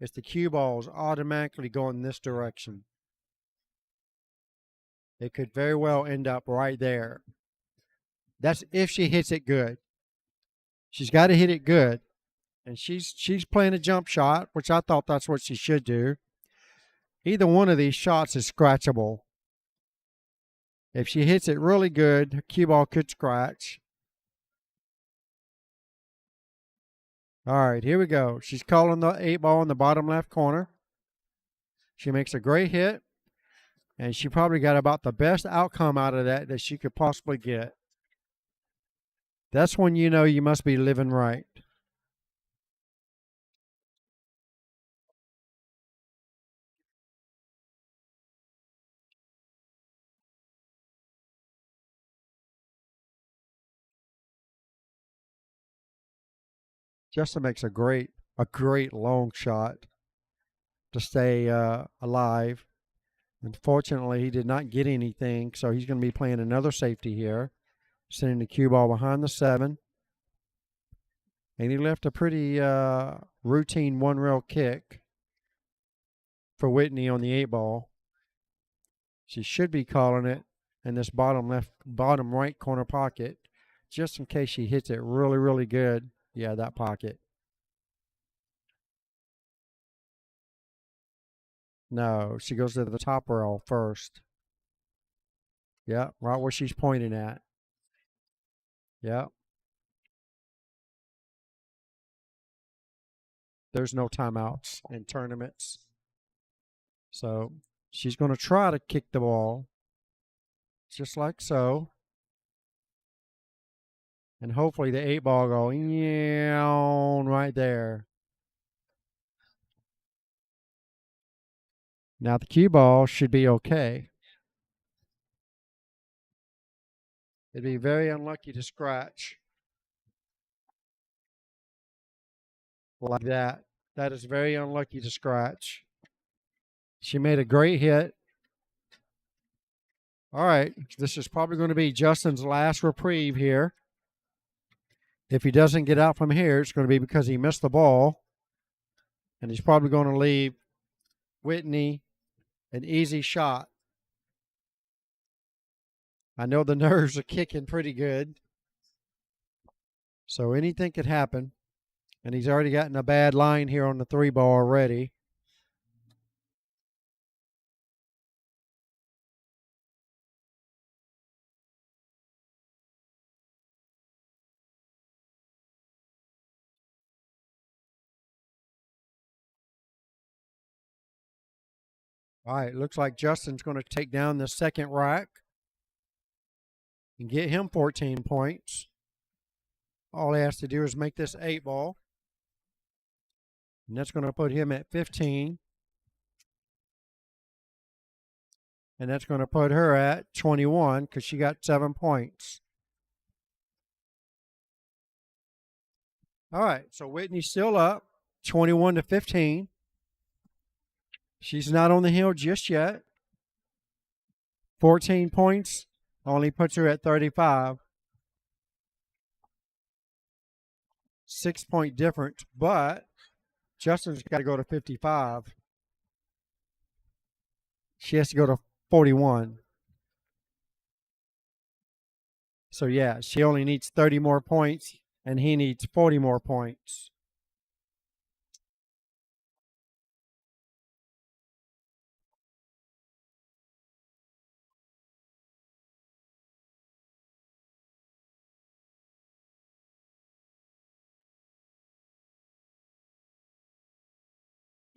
A: is the cue balls automatically going this direction. It could very well end up right there. That's if she hits it good. She's got to hit it good. And she's playing a jump shot, which I thought that's what she should do. Either one of these shots is scratchable. If she hits it really good, her cue ball could scratch. All right, here we go. She's calling the 8-ball in the bottom left corner. She makes a great hit, and she probably got about the best outcome out of that she could possibly get. That's when you know you must be living right. Justin makes a great long shot to stay alive. Unfortunately, he did not get anything, so he's going to be playing another safety here, sending the cue ball behind the 7. And he left a pretty routine one-rail kick for Whitney on the 8-ball. She should be calling it in this bottom right corner pocket, just in case she hits it really, really good. Yeah, that pocket. No, she goes to the top rail first. Yeah, right where she's pointing at. Yeah. There's no timeouts in tournaments. So she's going to try to kick the ball just like so. And hopefully the 8-ball go right there. Now the cue ball should be okay. It'd be very unlucky to scratch like that. That is very unlucky to scratch. She made a great hit. All right, this is probably going to be Justin's last reprieve here. If he doesn't get out from here, it's going to be because he missed the ball. And he's probably going to leave Whitney an easy shot. I know the nerves are kicking pretty good. So anything could happen. And he's already gotten a bad line here on the 3-ball already. All right, looks like Justin's going to take down the second rack and get him 14 points. All he has to do is make this 8-ball. And that's going to put him at 15. And that's going to put her at 21 because she got 7 points. All right, so Whitney's still up, 21-15. She's not on the hill just yet. 14 points only puts her at 35. 6-point difference, but Justin's got to go to 55. She has to go to 41. So, yeah, she only needs 30 more points, and he needs 40 more points.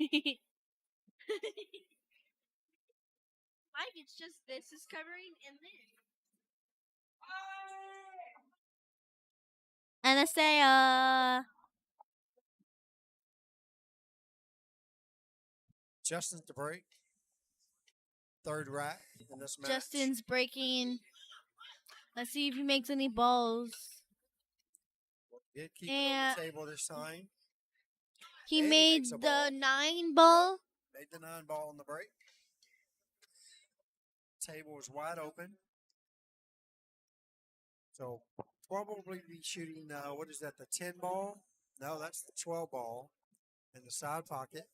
D: Mike, it's just this is covering and this. Anastasia.
A: Justin's to break. Third rack in this match.
D: Justin's breaking. Let's see if he makes any balls.
A: Did keep it on the table this time.
D: He
A: Hey,
D: made
A: makes a
D: the
A: ball.
D: 9 ball.
A: Made the 9-ball on the break. Table was wide open. So probably be shooting, what is that, the 10-ball? No, that's the 12-ball in the side pocket.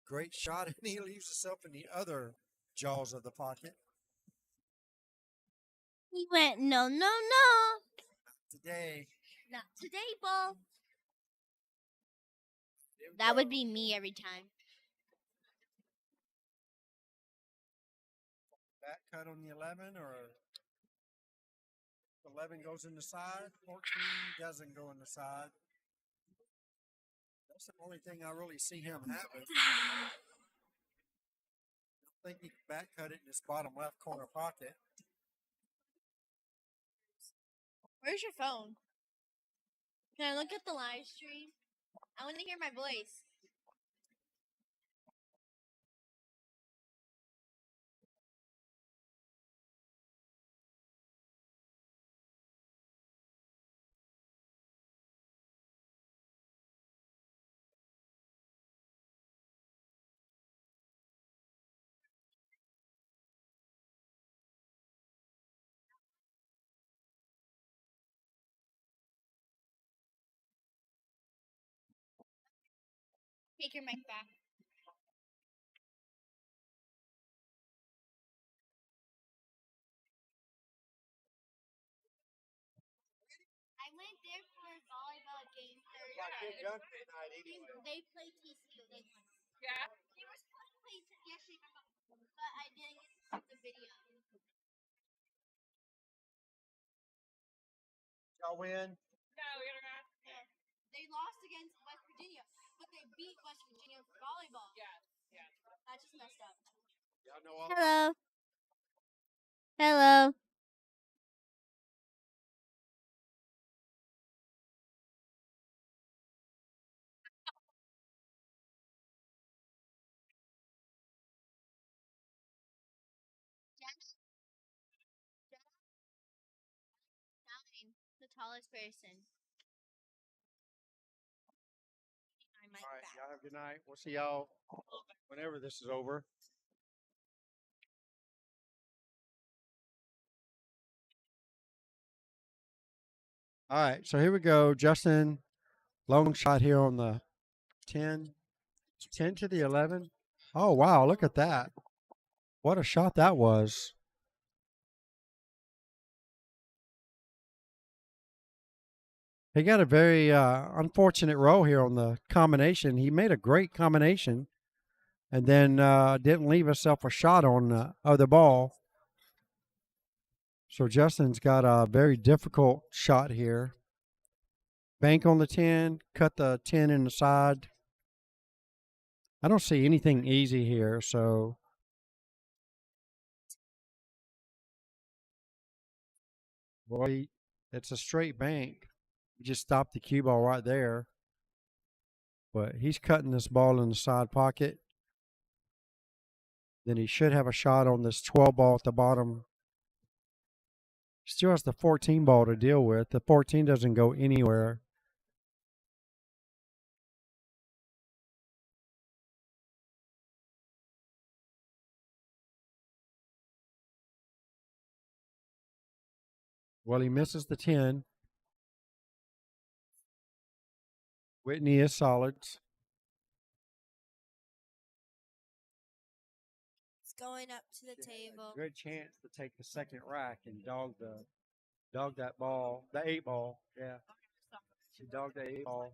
A: Great shot, and he leaves himself in the other jaws of the pocket.
D: He went, no, no, no.
A: Today,
D: Not today, ball.
A: here we
D: That
A: go.
D: would be me every time.
A: Back cut on the 11, or 11 goes in the side, 14 doesn't go in the side. That's the only thing I really see him having. I think he can back cut it in his bottom left corner pocket.
D: Where's your phone? Can I look at the live stream? I want to hear my voice. Take your mic back. I went there for a volleyball game Thursday. They play TCU. Yeah. They were supposed to play yesterday, but I didn't get to see the video.
A: Y'all win?
C: No, we don't have.
D: Yeah. They lost against West Virginia, but they beat West Virginia for volleyball.
C: Yeah.
D: That just messed up.
A: Y'all know all
D: Hello. Hello. The tallest person.
A: All right, y'all have a good night. We'll see y'all whenever this is over. All right, so here we go. Justin, long shot here on the 10. 10 to the 11. Oh, wow, look at that. What a shot that was. He got a very unfortunate roll here on the combination. He made a great combination and then didn't leave himself a shot on the other ball. So Justin's got a very difficult shot here. Bank on the 10, cut the 10 in the side. I don't see anything easy here, so boy, it's a straight bank. You just stop the cue ball right there. But he's cutting this ball in the side pocket. Then he should have a shot on this 12 ball at the bottom. Still has the 14 ball to deal with. The 14 doesn't go anywhere. Well, he misses the 10. Whitney is solid.
D: It's going up to the table.
A: Good chance to take the second rack and dog that ball, the 8 ball. Yeah, she dogged the 8 ball.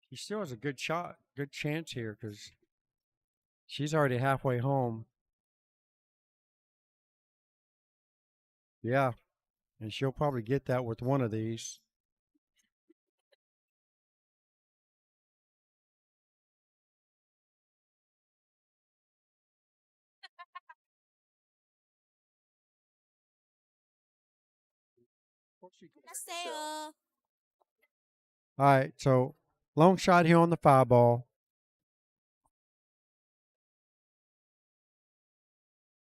A: He still has a good shot, good chance here because she's already halfway home. Yeah, and she'll probably get that with one of these.
D: Paseo.
A: All right, so long shot here on the 5 ball.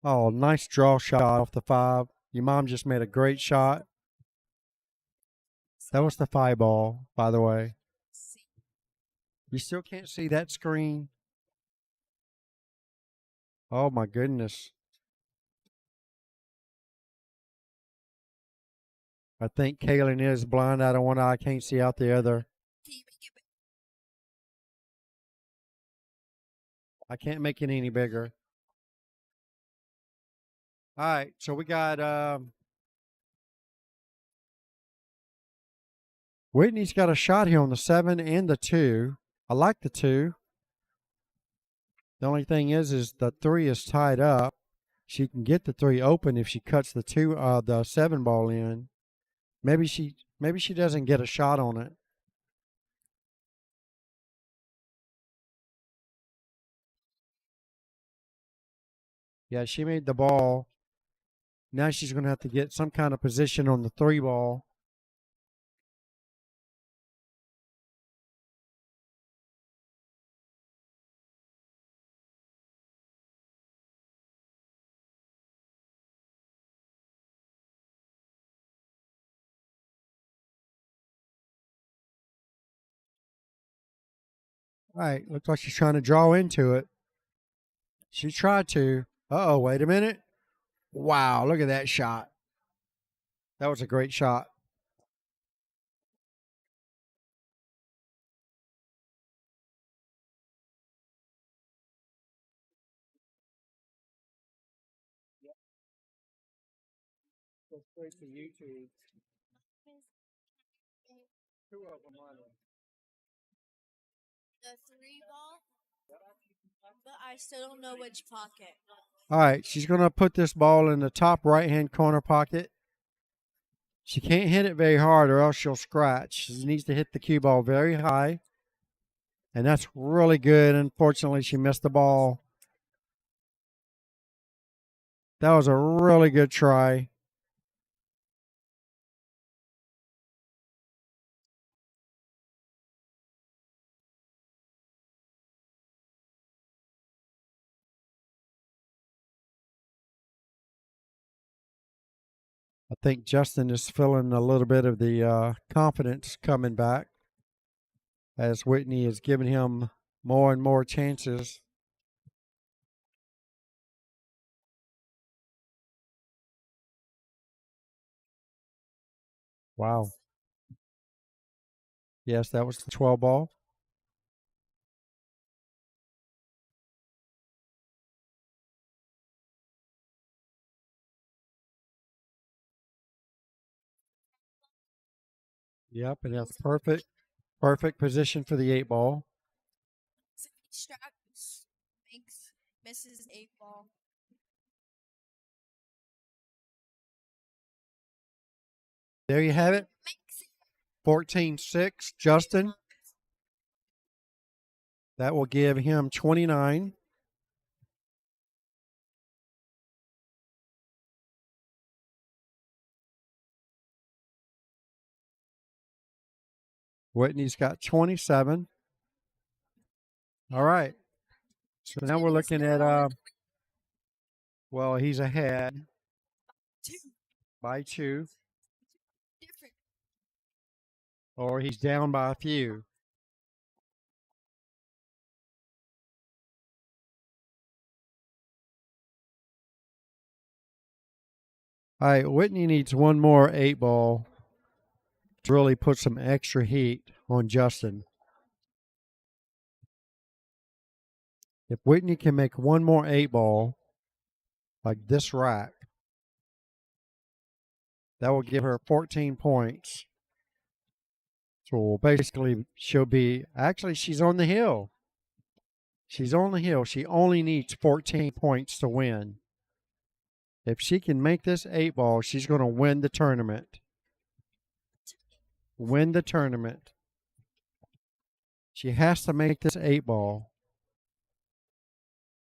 A: Oh, nice draw shot off the 5. Your mom just made a great shot. That was the 5 ball, by the way. You still can't see that screen. Oh my goodness. I think Kaylin is blind out of one eye. I can't see out the other. I can't make it any bigger. All right, so we got Whitney's got a shot here on the 7 and the 2. I like the 2. The only thing is the 3 is tied up. She can get the 3 open if she cuts the 7 ball in. Maybe she doesn't get a shot on it. Yeah, she made the ball. Now she's going to have to get some kind of position on the 3 ball. All right, looks like she's trying to draw into it. She tried to. Uh-oh, wait a minute. Wow, look at that shot. That was a great shot. Go straight to YouTube. 2 of them on it.
D: The 3 ball, but I still don't know which pocket.
A: All right, she's going to put this ball in the top right-hand corner pocket. She can't hit it very hard or else she'll scratch. She needs to hit the cue ball very high. And that's really good. Unfortunately, she missed the ball. That was a really good try. I think Justin is feeling a little bit of the confidence coming back as Whitney is giving him more and more chances. Wow. Yes, that was the 12 ball. Yep, and that's perfect position for the 8 ball.
D: So each strap misses 8 ball.
A: There you have it.
D: Makes it
A: 14-6, Justin. That will give him 29. Whitney's got 27. All right. So now we're looking at, well, he's ahead
D: 2
A: by 2,
D: different.
A: or he's down by a few. All right, Whitney needs one more 8 ball to really put some extra heat on Justin. If Whitney can make one more 8 ball, like this rack, that will give her 14 points. So basically, she's on the hill. She's on the hill. She only needs 14 points to win. If she can make this 8 ball, she's going to win the tournament. Win the tournament. She has to make this 8 ball.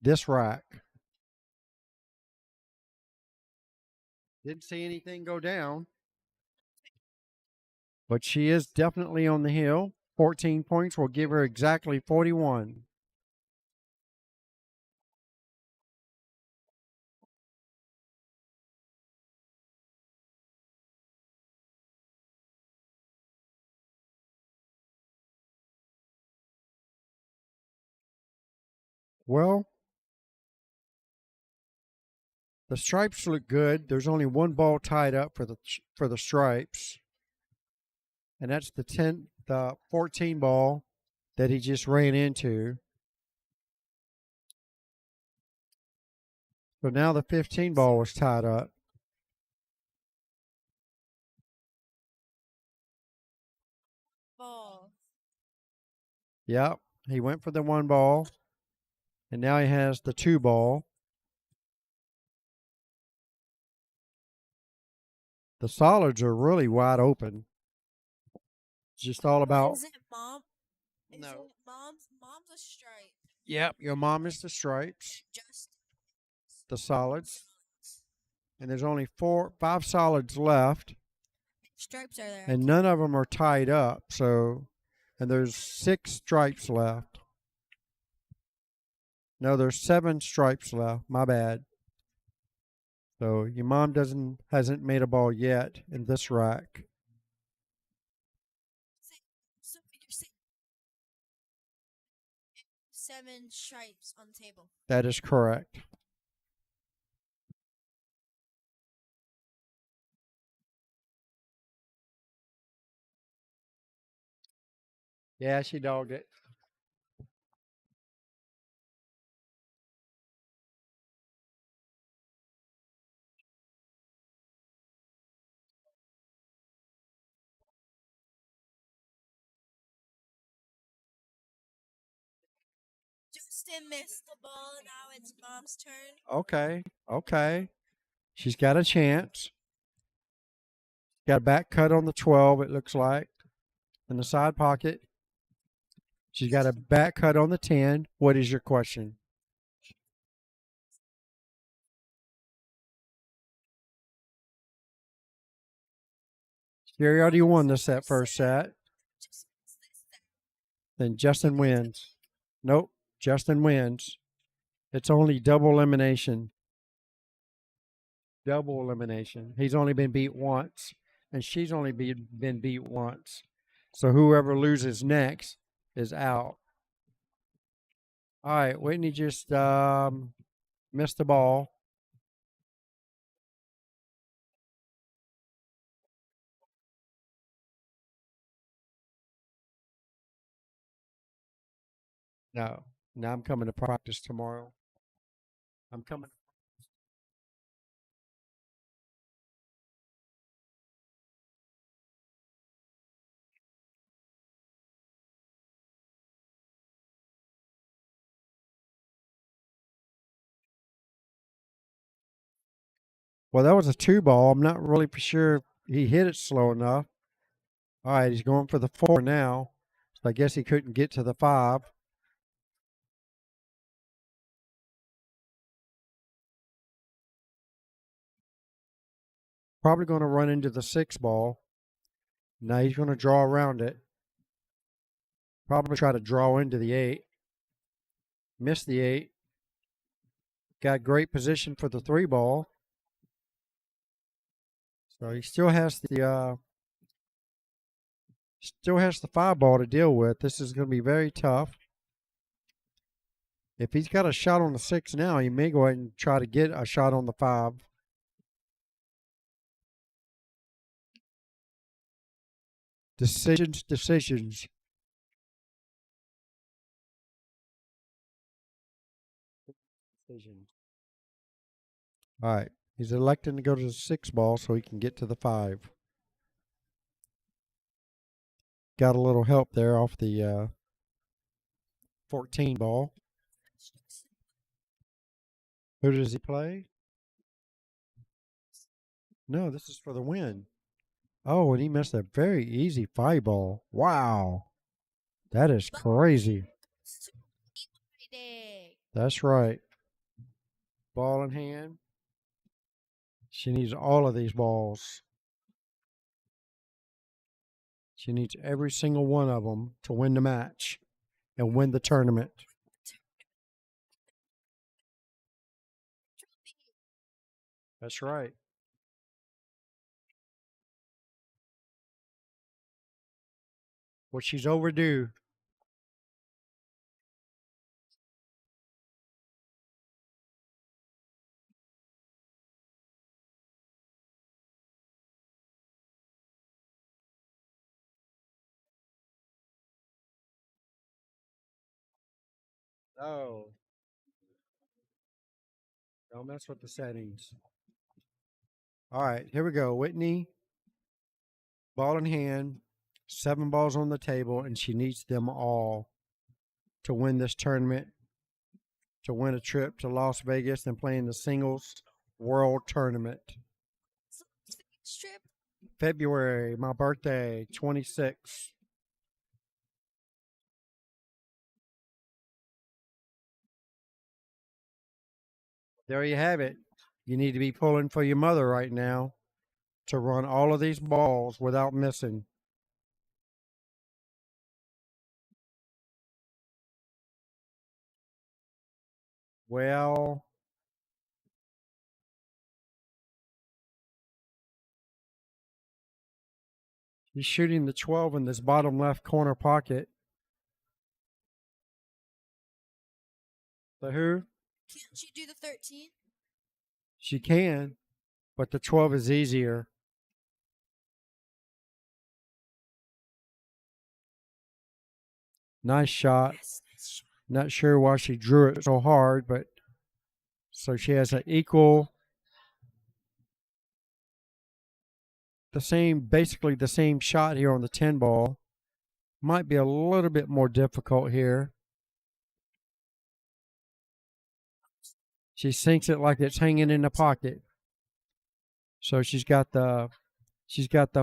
A: This rack. Didn't see anything go down. But she is definitely on the hill. 14 points will give her exactly 41. Well, the stripes look good. There's only one ball tied up for the stripes. And that's the 14 ball that he just ran into. So now the 15 ball was tied up.
D: Ball.
A: Yep, he went for the 1 ball. And now he has the 2 ball. The solids are really wide open. It's just all about.
D: Is it mom? Is
B: No.
D: it mom's a stripe.
A: Yep, your mom is the stripes,
D: Just
A: the solids. And there's only 5 solids left.
D: stripes are there.
A: And none of them are tied up. And there's 6 stripes left. No, there's 7 stripes left. My bad. So your mom hasn't made a ball yet in this rack.
D: So you're saying 7 stripes on the table.
A: That is correct. Yeah, she dogged it.
D: Justin missed the ball. Now it's mom's turn.
A: Okay. She's got a chance. Got a back cut on the 12, it looks like, in the side pocket. She's got a back cut on the 10. What is your question? She already won that first set. Then Justin wins. Nope, Justin wins. It's only double elimination. Double elimination. He's only been beat once, and she's only been beat once. So whoever loses next is out. All right, Whitney just missed the ball. No, now I'm coming to practice tomorrow. I'm coming. Well, that was a 2 ball. I'm not really for sure if he hit it slow enough. All right, he's going for the 4 now. So I guess he couldn't get to the 5. Probably going to run into the 6 ball. Now he's going to draw around it. Probably try to draw into the 8. Missed the 8. Got great position for the 3 ball. So he still has the 5 ball to deal with. This is going to be very tough. If he's got a shot on the 6 now, he may go ahead and try to get a shot on the 5. Decisions. All right. He's electing to go to the 6 ball so he can get to the 5. Got a little help there off the 14 ball. Who does he play? No, this is for the win. Oh, and he missed a very easy 5 ball. Wow. That is crazy. That's right. Ball in hand. She needs all of these balls. She needs every single one of them to win the match and win the tournament. That's right. Well, she's overdue. Oh. Don't mess with the settings. All right, here we go. Whitney, ball in hand, 7 balls on the table, and she needs them all to win this tournament, to win a trip to Las Vegas and play in the singles world tournament.
D: Strip.
A: February, my birthday, 26. There you have it. You need to be pulling for your mother right now to run all of these balls without missing. Well, he's shooting the 12 in this bottom left corner pocket. The who?
D: Can't you do the 13?
A: She can, but the 12 is easier. Nice shot.
D: Yes, nice shot.
A: Not sure why she drew it so hard, but so she has an equal, basically the same shot here on the 10 ball. Might be a little bit more difficult here. She sinks it like it's hanging in the pocket. So she's got the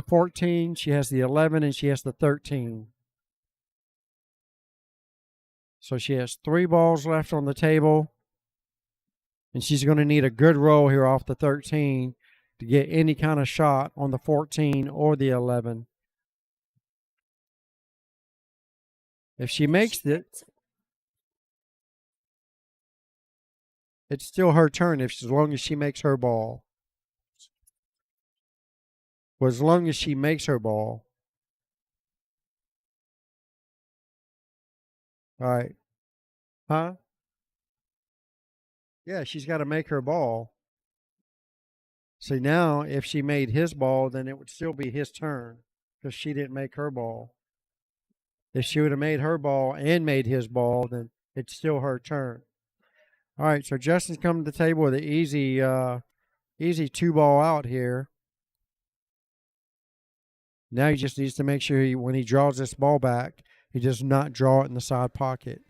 A: 14, she has the 11, and she has the 13. So she has 3 balls left on the table, and she's going to need a good roll here off the 13 to get any kind of shot on the 14 or the 11. If she makes it, it's still her turn as long as she makes her ball. Well, as long as she makes her ball. All right. Huh? Yeah, she's got to make her ball. See, now if she made his ball, then it would still be his turn because she didn't make her ball. If she would have made her ball and made his ball, then it's still her turn. All right, so Justin's coming to the table with an easy 2 ball out here. Now he just needs to make sure when he draws this ball back, he does not draw it in the side pocket.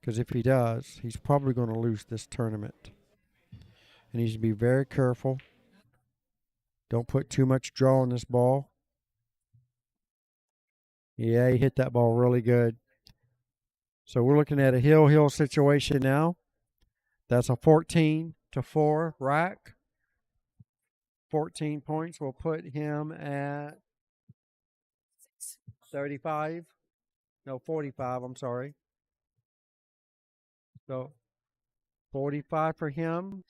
A: Because if he does, he's probably going to lose this tournament. And he needs to be very careful. Don't put too much draw on this ball. Yeah, he hit that ball really good. So we're looking at a hill situation now. That's a 14-4 rack. 14 points will put him at 35. No, 45. I'm sorry. So 45 for him.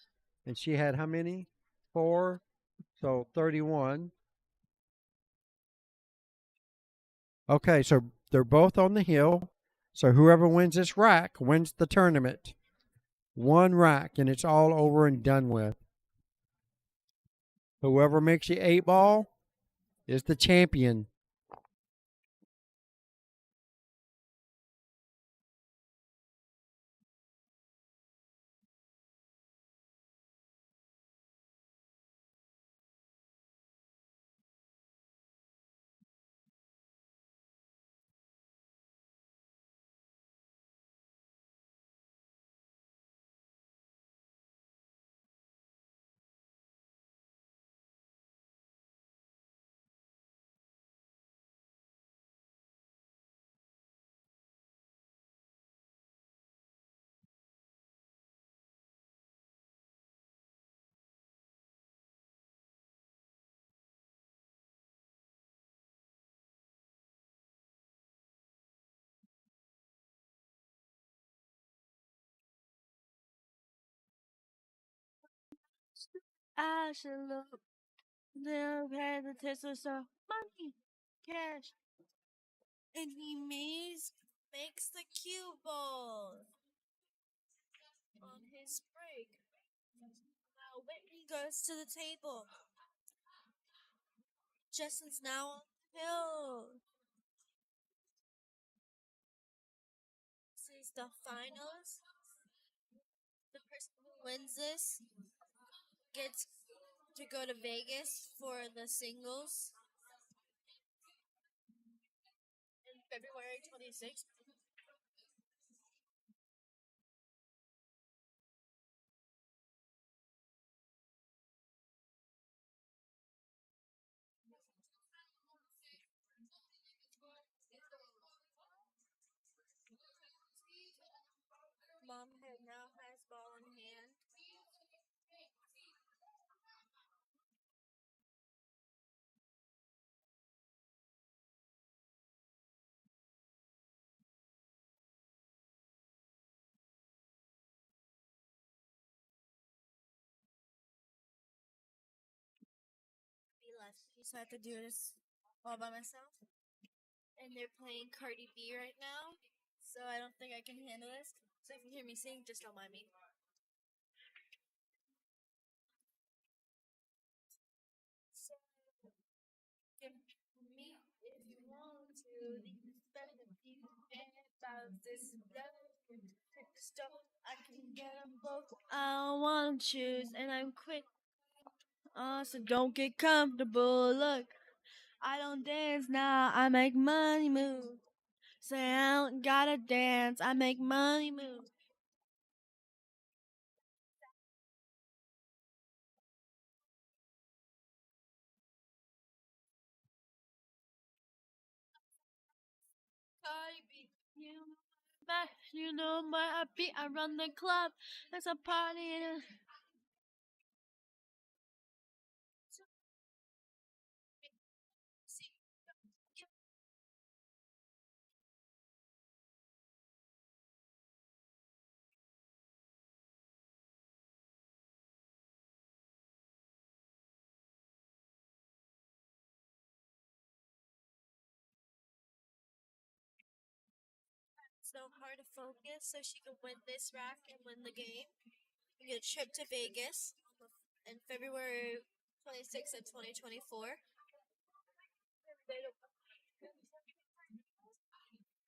A: And she had how many? 4. So 31. Okay, so they're both on the hill. So whoever wins this rack wins the tournament. One rack, and it's all over and done with. Whoever makes the 8 ball is the champion.
D: I should look. They'll pay the Tesla so money, cash. And he makes the cue ball on his break. Now Whitney goes to the table. Justin's now on the hill. This is the finals. The person who wins this gets to go to Vegas for the singles in February 26th. Mom now has ball in hand. Be left. So I have to do this all by myself. And they're playing Cardi B right now. So I don't think I can handle this. So if you hear me sing, just don't mind me. So give me if you want to. These benefits about this stuff. I can get them both. I don't want to choose, and I'm quick. So don't get comfortable. Look, I don't dance now. I make money move. Say I don't gotta dance. I make money move. Cardi B, you know my beat. I run the club. There's a party. So hard to focus, so she can win this rack and win the game. We get a trip to Vegas in February 26th of 2024.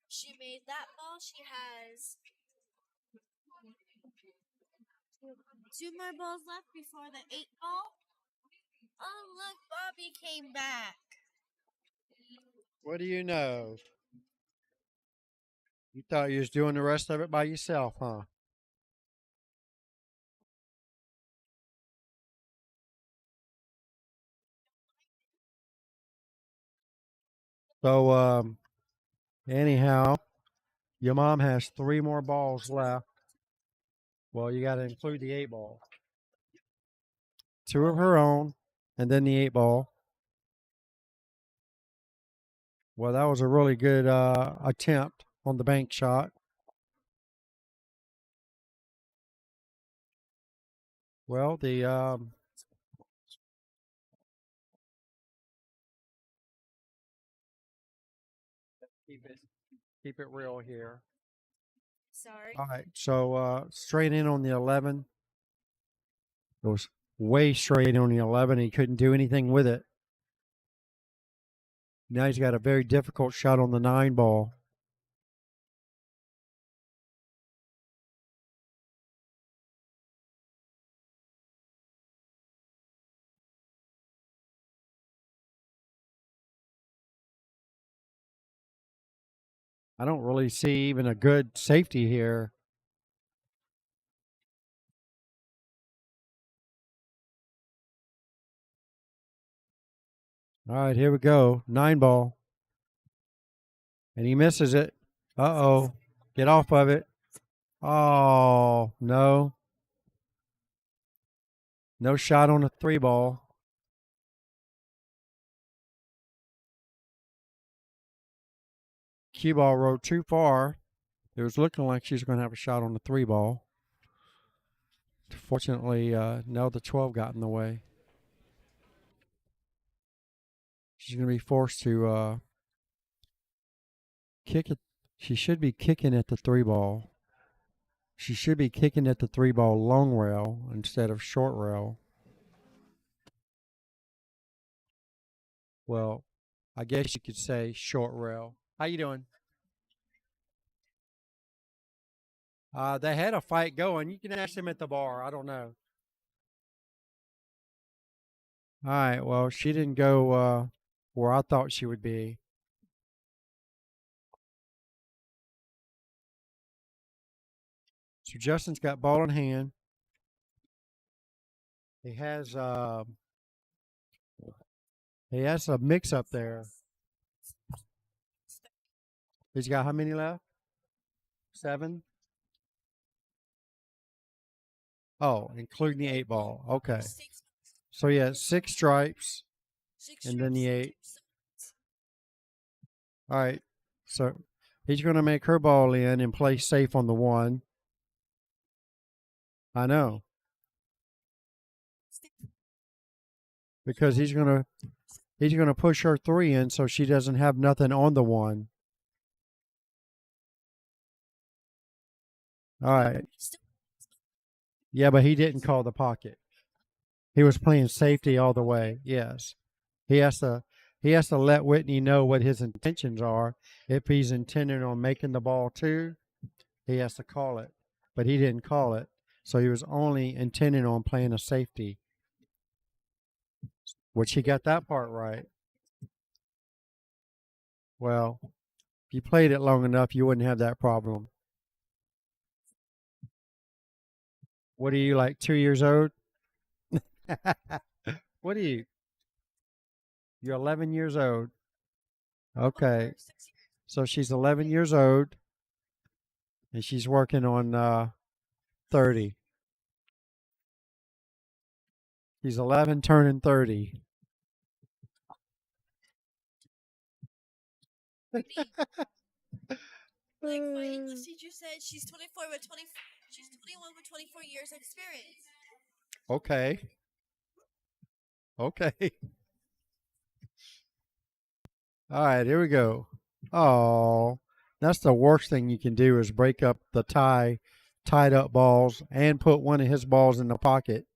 D: She made that ball. She has 2 more balls left before the 8 ball. Oh, look, Bobby came back.
A: What do you know? You thought you was doing the rest of it by yourself, huh? So, anyhow, your mom has 3 more balls left. Well, you got to include the 8 ball. 2 of her own, and then the 8 ball. Well, that was a really good attempt on the bank shot. Well, the keep it real here.
D: Sorry.
A: All right, so straight in on the 11. It was way straight on the 11. He couldn't do anything with it. Now he's got a very difficult shot on the 9 ball. I don't really see even a good safety here. All right, here we go. 9 ball. And he misses it. Uh-oh. Get off of it. Oh, no. No shot on the 3 ball. Cue ball rode too far. It was looking like she's going to have a shot on the 3 ball. Fortunately, no, the 12 got in the way. She's going to be forced to kick it. She should be kicking at the 3 ball. She should be kicking at the 3 ball long rail instead of short rail. Well, I guess you could say short rail. How you doing? They had a fight going. You can ask them at the bar. I don't know. All right. Well, she didn't go where I thought she would be. So Justin's got ball in hand. He has a mix up there. He's got how many left? 7. Oh, including the 8 ball. Okay. So yeah, 6 stripes, and then the 8. All right. So he's going to make her ball in and play safe on the 1. I know. Because he's going to push her 3 in so she doesn't have nothing on the 1. All right. Yeah, but he didn't call the pocket. He was playing safety all the way. Yes. He has to let Whitney know what his intentions are. If he's intending on making the ball 2, he has to call it. But he didn't call it. So he was only intending on playing a safety. Which he got that part right. Well, if you played it long enough, you wouldn't have that problem. What are you, like 2 years old? What are you? You're 11 years old. Okay. So she's 11 years old, and she's working on 30. She's 11 turning 30.
D: Like my English teacher said, she's 24 with 20. She's 21 with 24 years experience.
A: Okay. Okay. All right, here we go. Oh, that's the worst thing you can do is break up the tied up balls and put one of his balls in the pocket.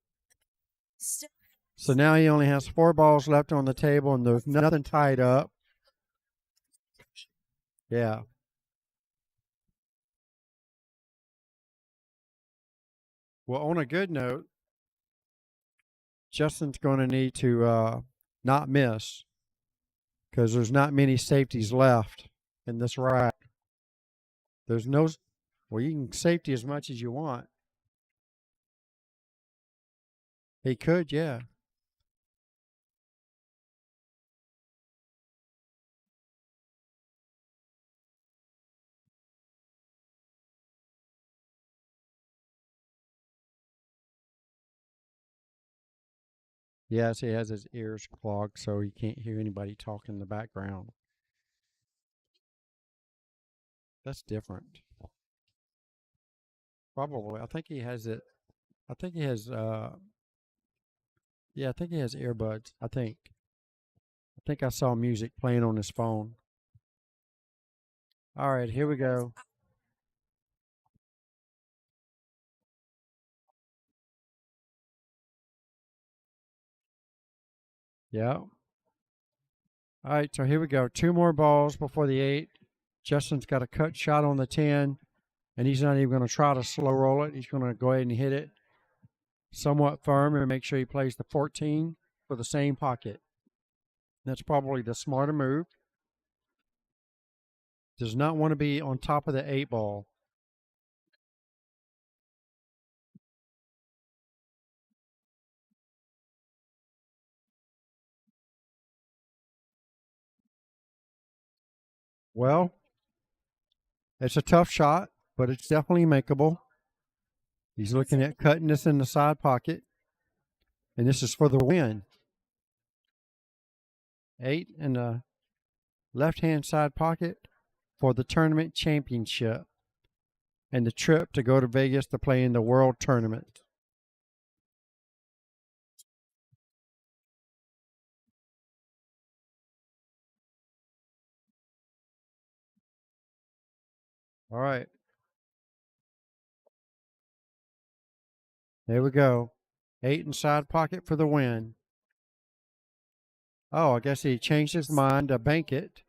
A: So now he only has 4 balls left on the table and there's nothing tied up. Yeah. Well, on a good note, Justin's going to need to not miss because there's not many safeties left in this rack. There's no, well, you can safety as much as you want. He could, yeah. Yes, he has his ears clogged, so he can't hear anybody talking in the background. That's different. Probably. I think he has it. I think he has. Yeah, I think he has earbuds. I think. I think I saw music playing on his phone. All right, here we go. Yeah. All right, so here we go. 2 more balls before the 8. Justin's got a cut shot on the 10, and he's not even going to try to slow roll it. He's going to go ahead and hit it somewhat firm and make sure he plays the 14 for the same pocket. That's probably the smarter move. Does not want to be on top of the 8 ball. Well, it's a tough shot, but it's definitely makeable. He's looking at cutting this in the side pocket, and this is for the win. 8 in the left-hand side pocket for the tournament championship and the trip to go to Vegas to play in the World Tournament. All right. There we go. 8 inside pocket for the win. Oh, I guess he changed his mind to bank it.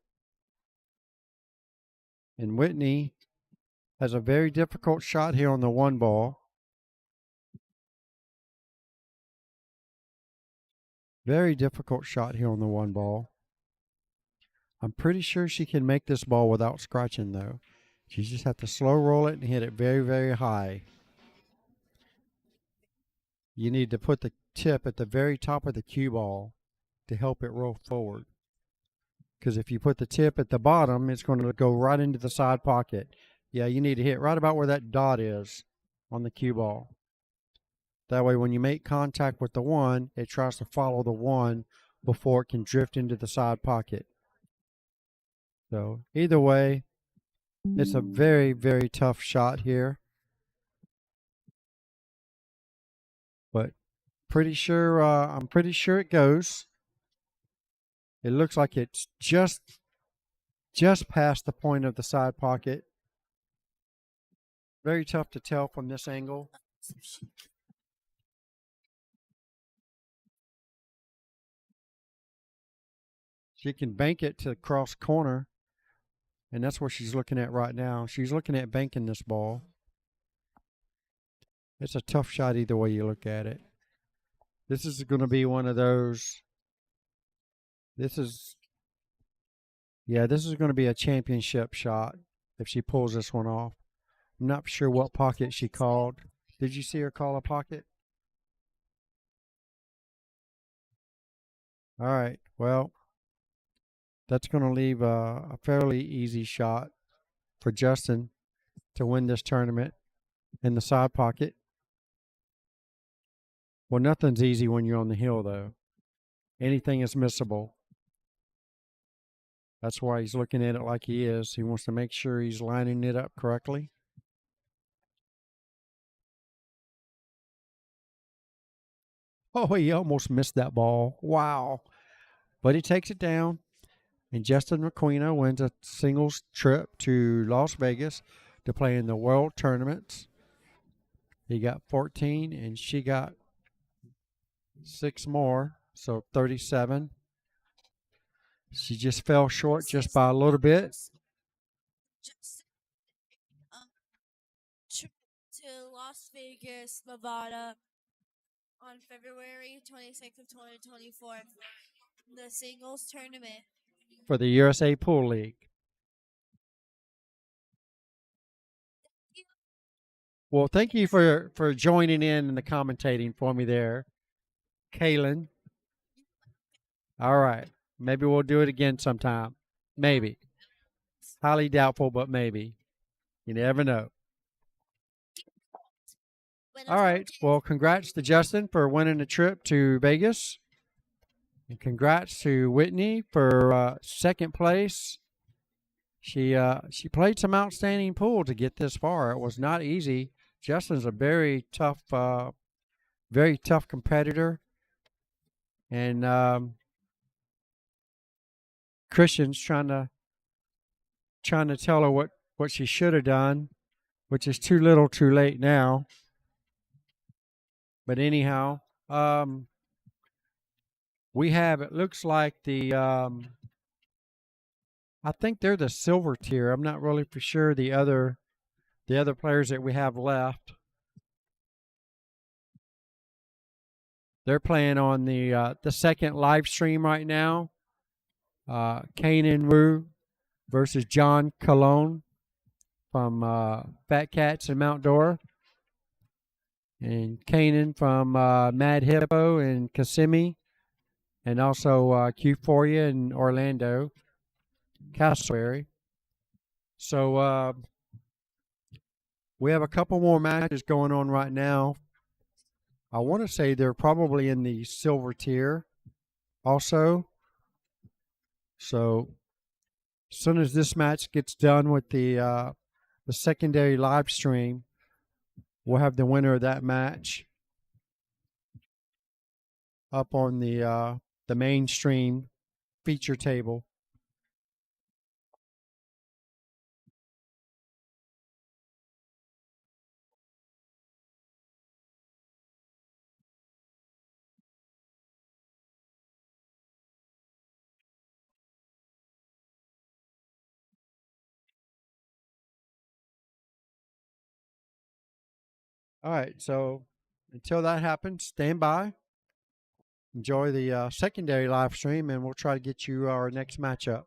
A: And Whitney has a very difficult shot here on the 1 ball. Very difficult shot here on the 1 ball. I'm pretty sure she can make this ball without scratching, though. She just have to slow roll it and hit it very, very high. You need to put the tip at the very top of the cue ball to help it roll forward. Because if you put the tip at the bottom, it's going to go right into the side pocket. Yeah, you need to hit right about where that dot is on the cue ball. That way, when you make contact with the 1, it tries to follow the 1 before it can drift into the side pocket. So either way, it's a very, very tough shot here. But pretty sure, I'm pretty sure it goes. It looks like it's just past the point of the side pocket. Very tough to tell from this angle. She can bank it to the cross corner, and that's what she's looking at right now. She's looking at banking this ball. It's a tough shot either way you look at it. This is going to be one of those. This is going to be a championship shot if she pulls this one off. I'm not sure what pocket she called. Did you see her call a pocket? All right. Well, that's going to leave a fairly easy shot for Justin to win this tournament in the side pocket. Well, nothing's easy when you're on the hill, though. Anything is missable. That's why he's looking at it like he is. He wants to make sure he's lining it up correctly. Oh, he almost missed that ball. Wow. But he takes it down. And Justin Marquino wins a singles trip to Las Vegas to play in the World Tournaments. He got 14, and she got 6 more, so 37. She just fell short just by a little bit.
D: Trip to Las Vegas, Nevada on February 26th of 2024. The singles tournament.
A: For the USA Pool League. Well, thank you for joining in the commentating for me there, Kaylin. All right. Maybe we'll do it again sometime. Maybe. Highly doubtful, but maybe. You never know. All right. Well, congrats to Justin for winning the trip to Vegas. And congrats to Whitney for second place. She played some outstanding pool to get this far. It was not easy. Justin's a very tough competitor, and Christian's trying to tell her what she should have done, which is too little, too late now. But anyhow, we have, it looks like the I think they're the silver tier. I'm not really for sure the other players that we have left. They're playing on the second live stream right now. Kanan Wu versus John Cologne from Fat Cats and Mount Dora. And Kanan from Mad Hippo and Kissimmee. And also Q4 in Orlando. Cassowary. So we have a couple more matches going on right now. I want to say they're probably in the silver tier also. So as soon as this match gets done with the secondary live stream, we'll have the winner of that match up on the mainstream feature table. All right, so until that happens, stand by. Enjoy the secondary live stream, and we'll try to get you our next matchup.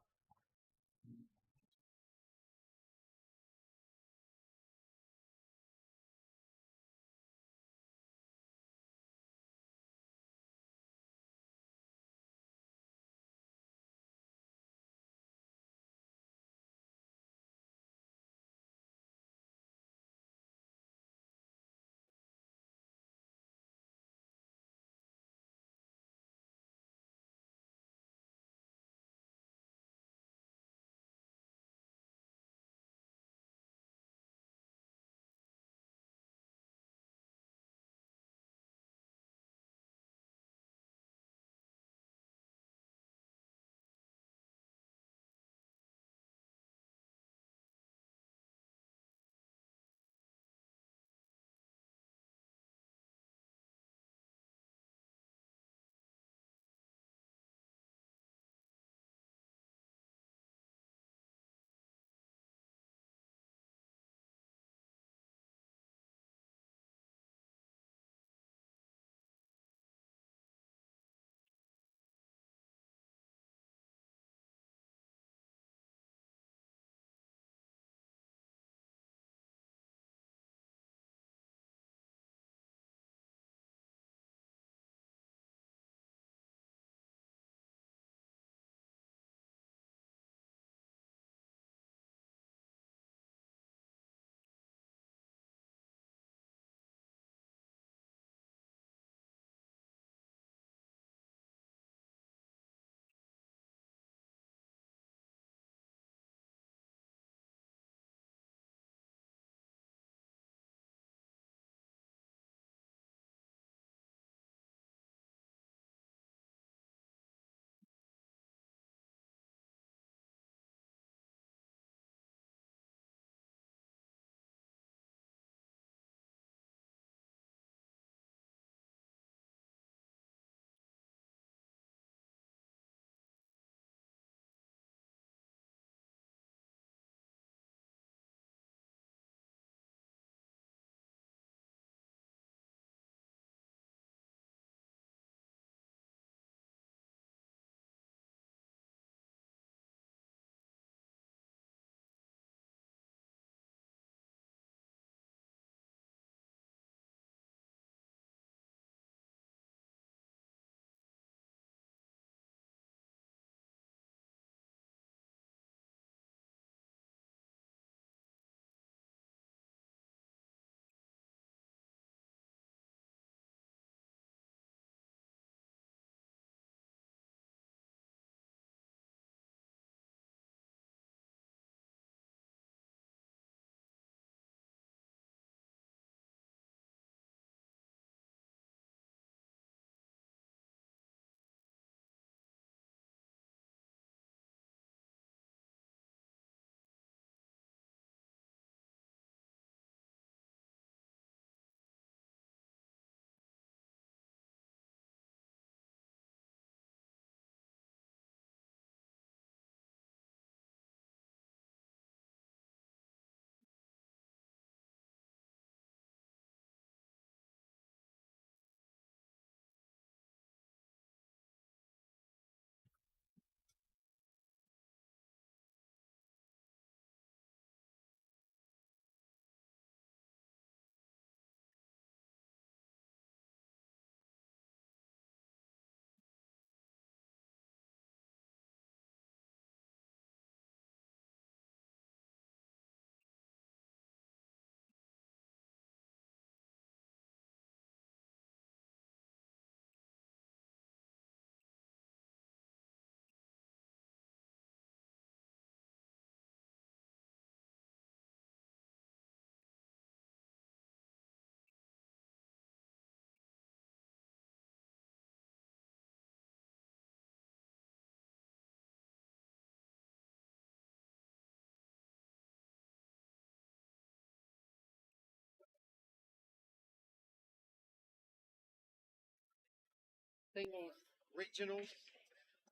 A: singles regionals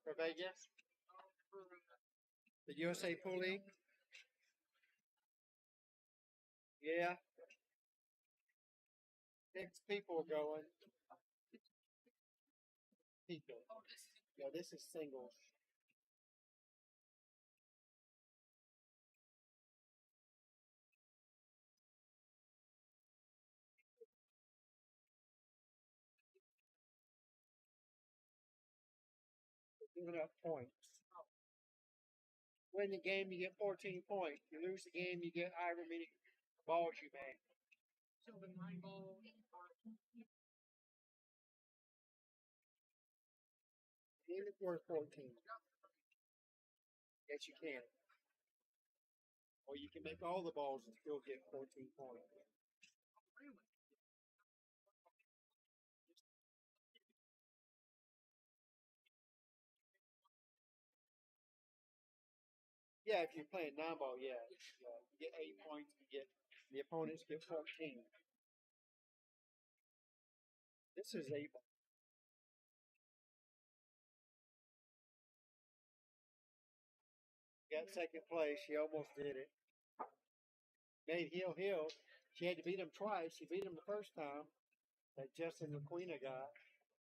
A: for Vegas? The USA Pool League? Yeah. 6 people going. People. Yeah, this is singles. Giving up points. Win the game, you get 14 points. You lose the game, you get however many balls you make. Game is worth 14. Yes, you can. Or you can make all the balls and still get 14 points. Yeah, if you're playing 9 ball, yeah. You get 8 points, you get the opponents get 14. This is 8 ball. Got second place, she almost did it. Made Hill. She had to beat him twice. She beat him the first time. That Justin Laquina guy.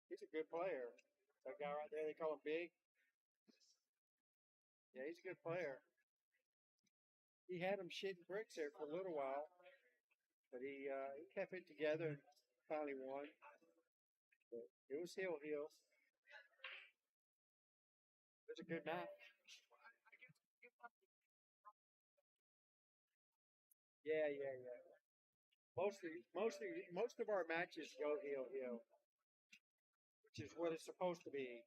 A: He's a good player. That guy right there, they call him Big. Yeah, he's a good player. He had him shitting bricks there for a little while, but he kept it together and finally won. But it was Hill. It was a good match. Yeah. Most of our matches go Hill, which is what it's supposed to be.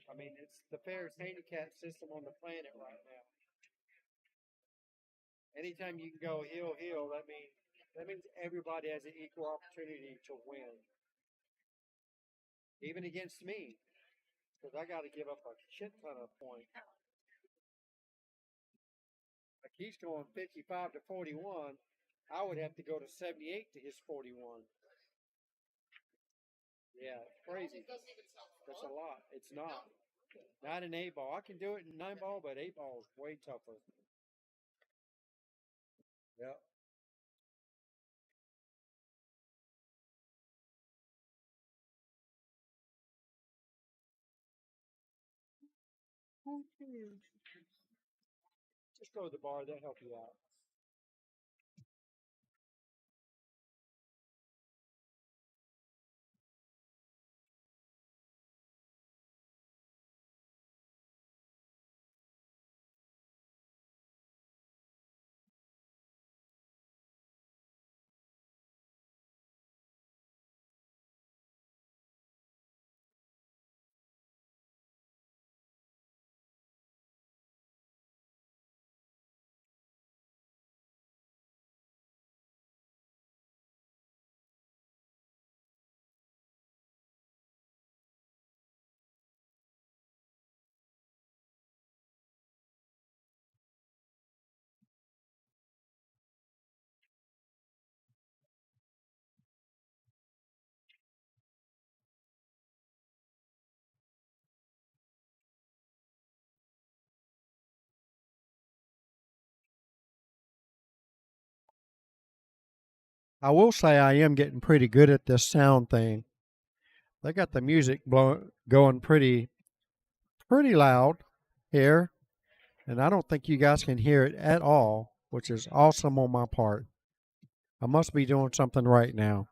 A: I mean, it's the fairest handicap system on the planet right now. Anytime you can go Hill, that means everybody has an equal opportunity to win, even against me, because I got to give up a shit ton of points. Like he's going 55 to 41. I would have to go to 78 to his 41. Yeah, it's crazy. That's a lot. It's not. Not an 8 ball. I can do it in 9 ball, but 8 ball is way tougher. Yeah. Just go to the bar. They'll help you out. I will say I am getting pretty good at this sound thing. They got the music going pretty loud here, and I don't think you guys can hear it at all, which is awesome on my part. I must be doing something right now.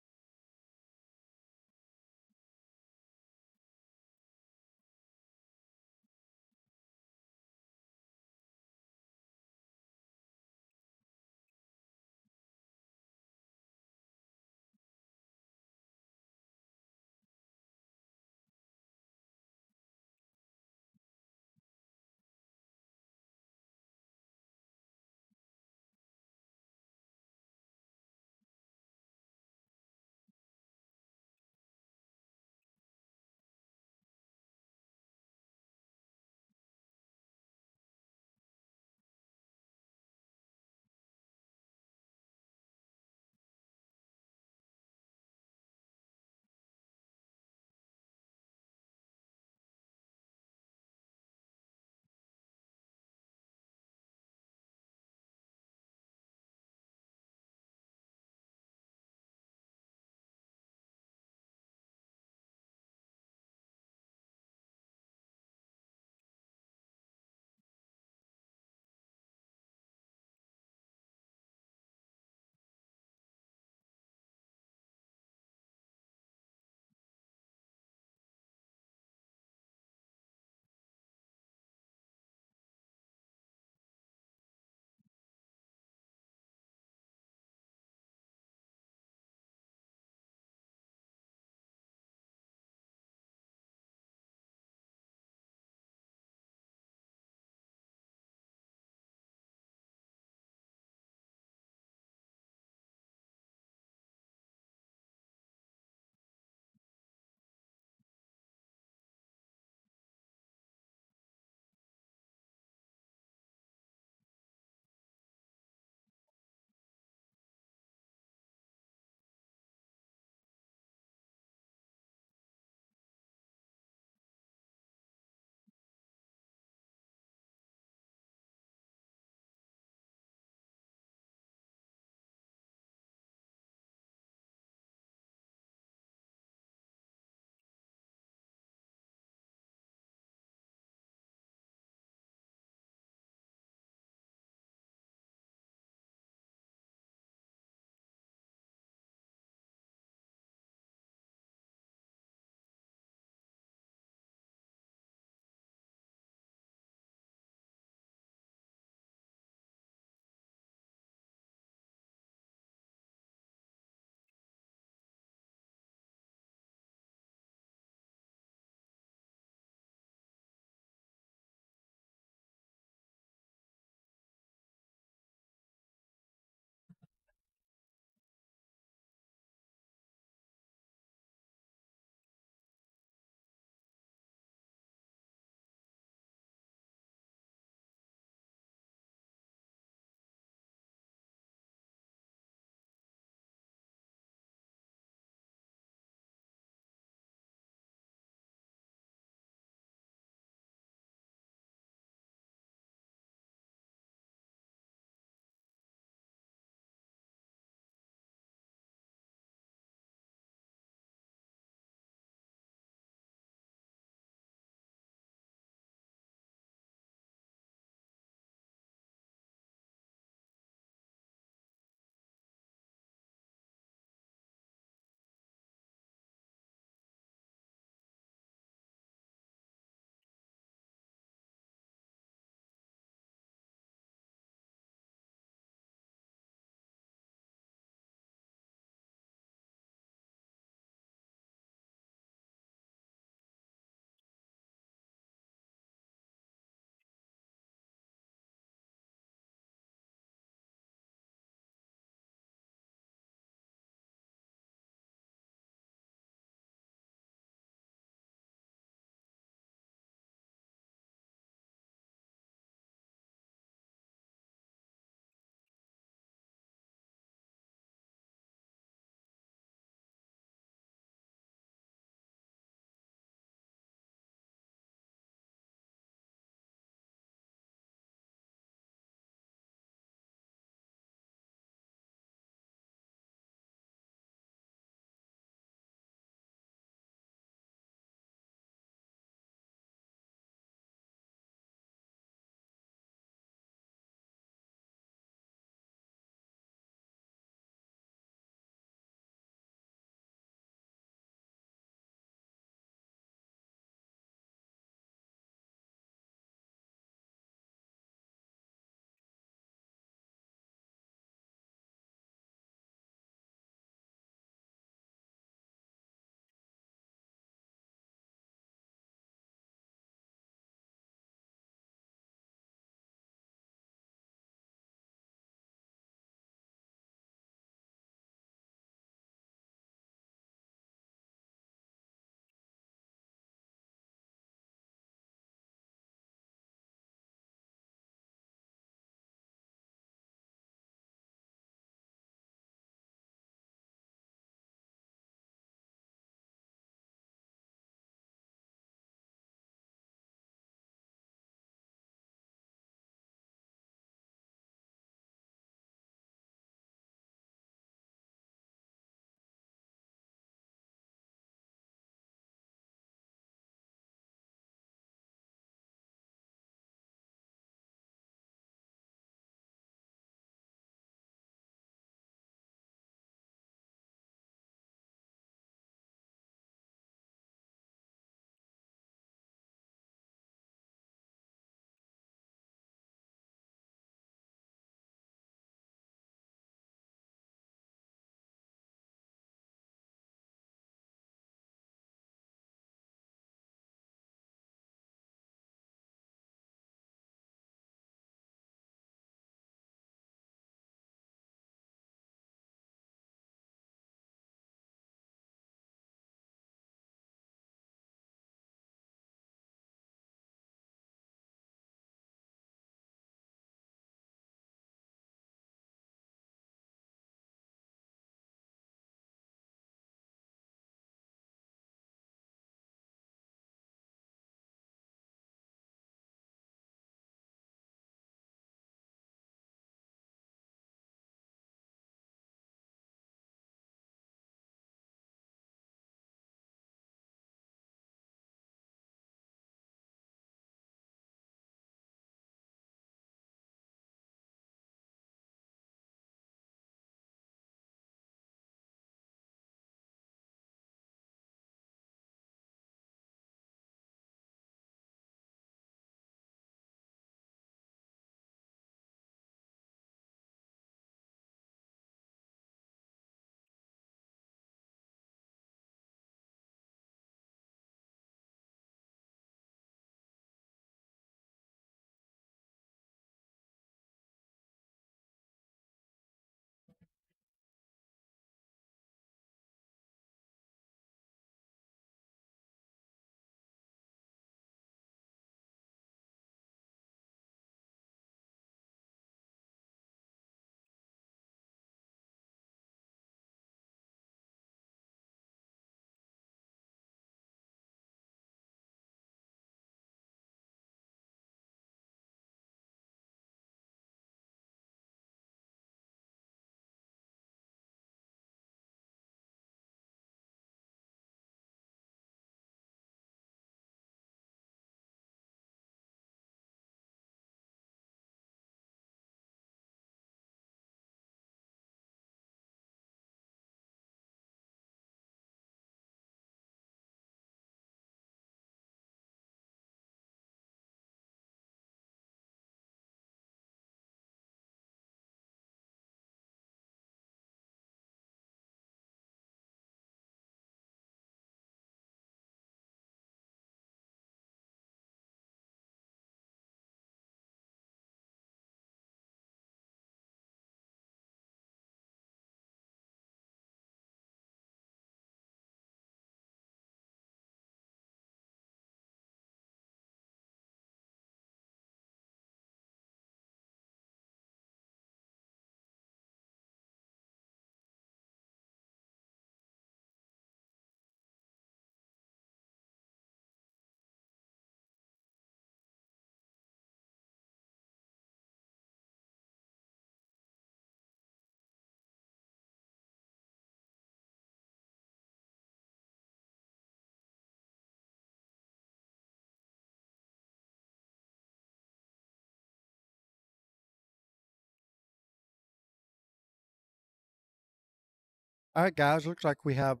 A: All right, guys. Looks like we have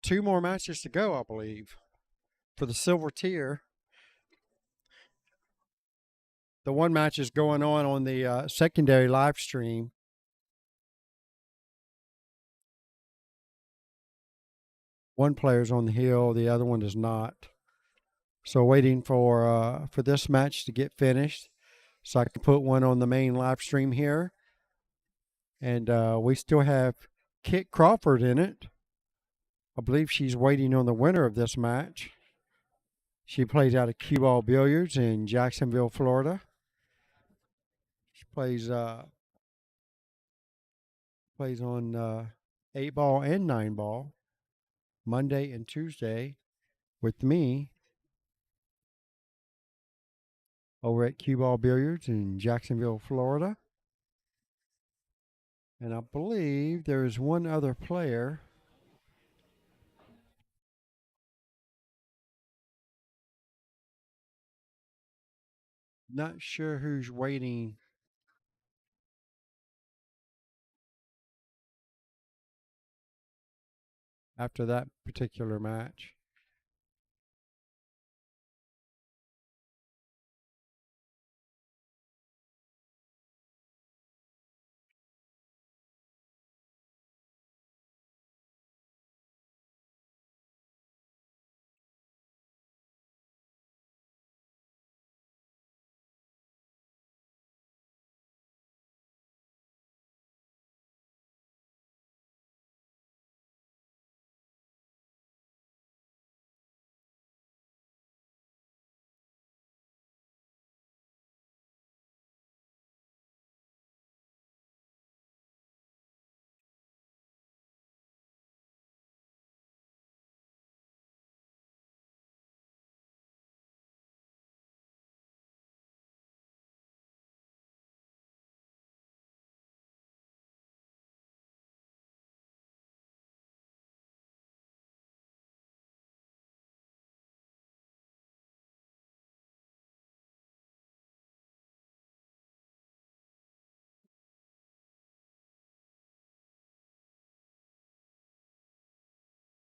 A: 2 more matches to go, I believe, for the silver tier. The one match is going on the secondary live stream. One player's on the hill, the other one is not. So waiting for this match to get finished, so I can put one on the main live stream here. And we still have Kit Crawford in it. I believe she's waiting on the winner of this match. She plays out of Cue Ball Billiards in Jacksonville, Florida. She plays on 8-ball and 9-ball Monday and Tuesday with me over at Cue Ball Billiards in Jacksonville, Florida. And I believe there is one other player. Not sure who's waiting after that particular match.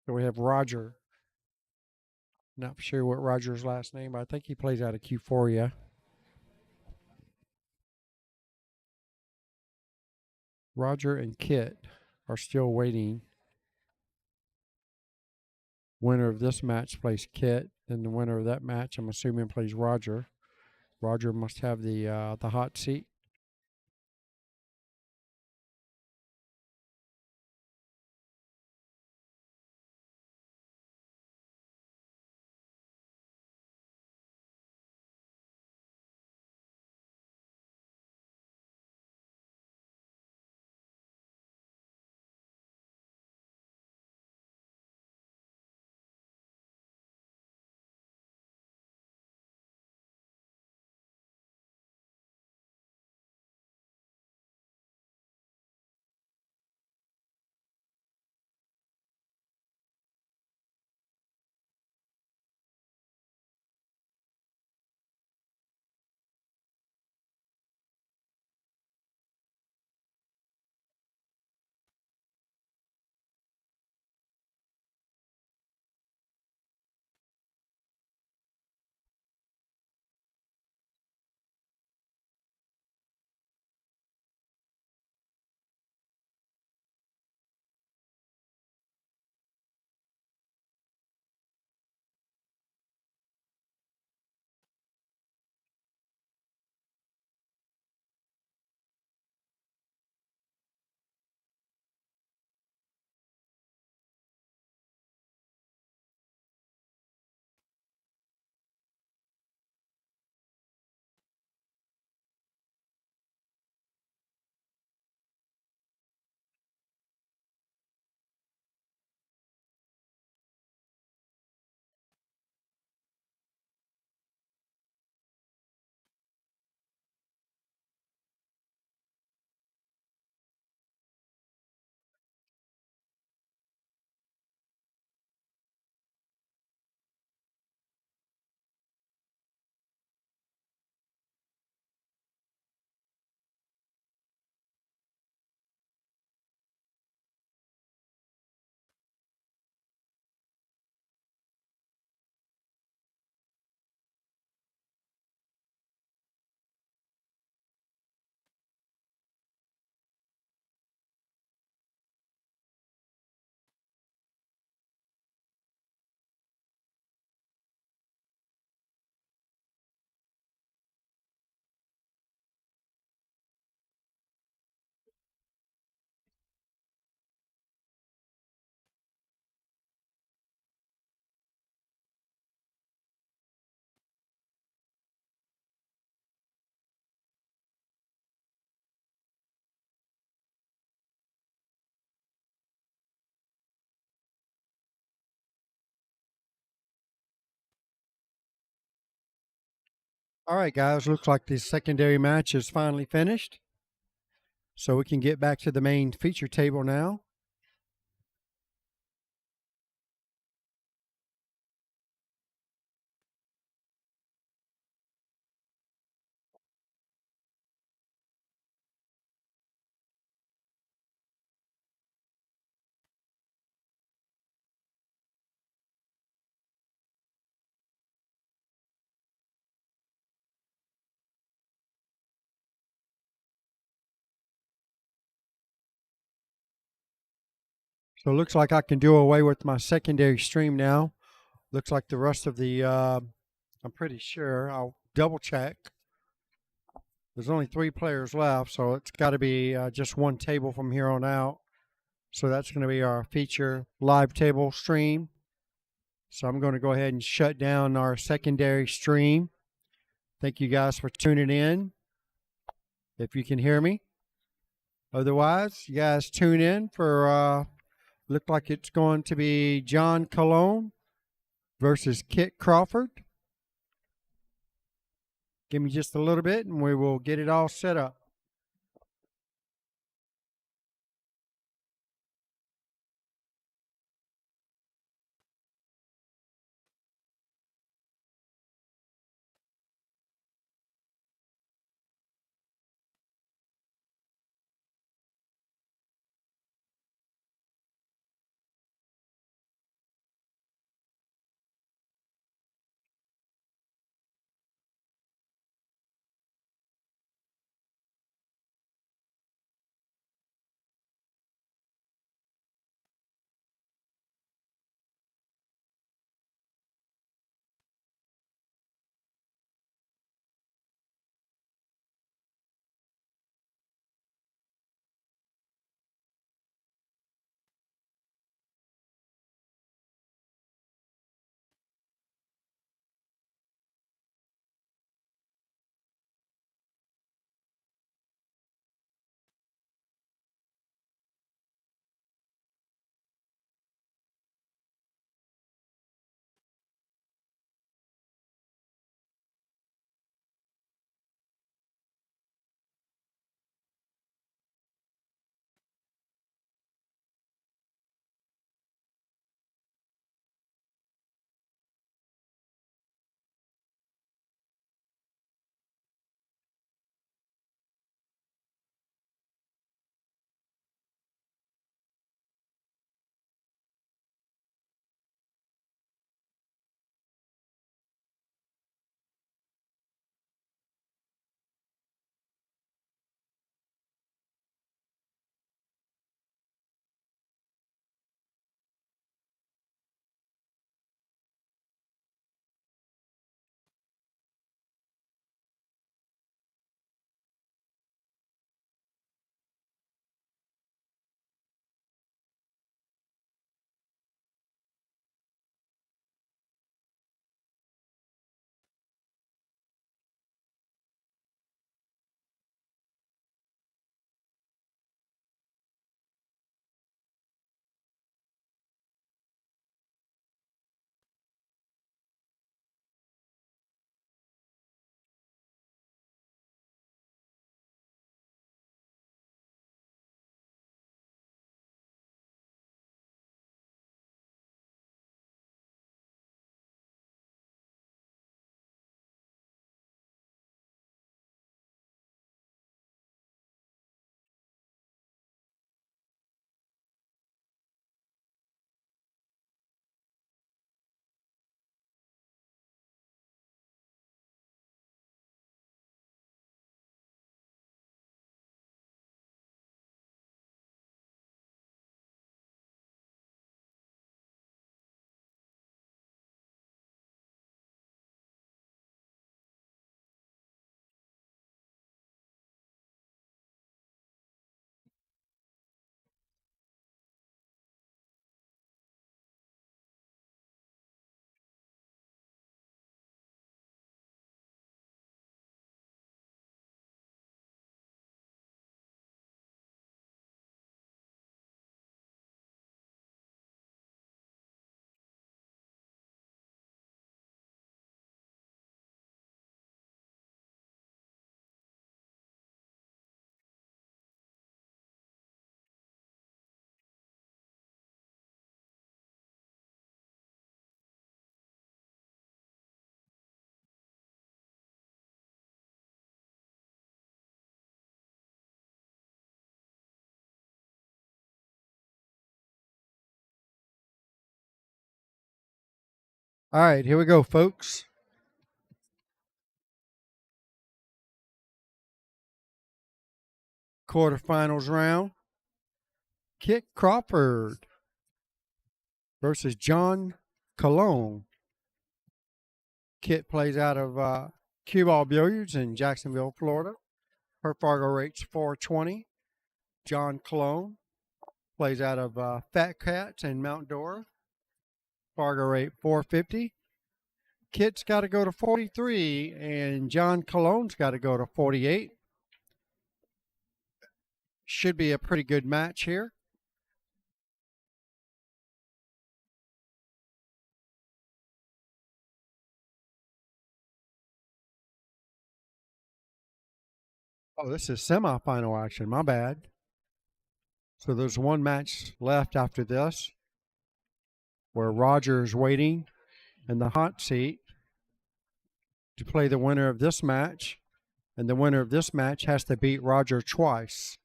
A: So we have Roger. Not sure what Roger's last name, but I think he plays out of Q4. Roger and Kit are still waiting. Winner of this match plays Kit, and the winner of that match, I'm assuming, plays Roger. Roger must have the hot seat. All right, guys. Looks like the secondary match is finally finished. So we can get back to the main feature table now. So it looks like I can do away with my secondary stream now. Looks like the rest of the, I'm pretty sure, I'll double check. There's only 3 players left, so it's got to be just one table from here on out. So that's going to be our feature live table stream. So I'm going to go ahead and shut down our secondary stream. Thank you guys for tuning in. If you can hear me. Otherwise, you guys tune in for, look like it's going to be John Colon versus Kit Crawford. Give me just a little bit and we will get it all set up. All right, here we go, folks. Quarterfinals round. Kit Crawford versus John Cologne. Kit plays out of Cue Ball Billiards in Jacksonville, Florida. Her Fargo rate's 420. John Cologne plays out of Fat Cats in Mount Dora. Fargo rate 450. Kit's got to go to 43, and John Cologne's got to go to 48. Should be a pretty good match here. Oh, this is semifinal action. My bad. So there's one match left after this where Roger's waiting in the hot seat to play the winner of this match. And the winner of this match has to beat Roger twice.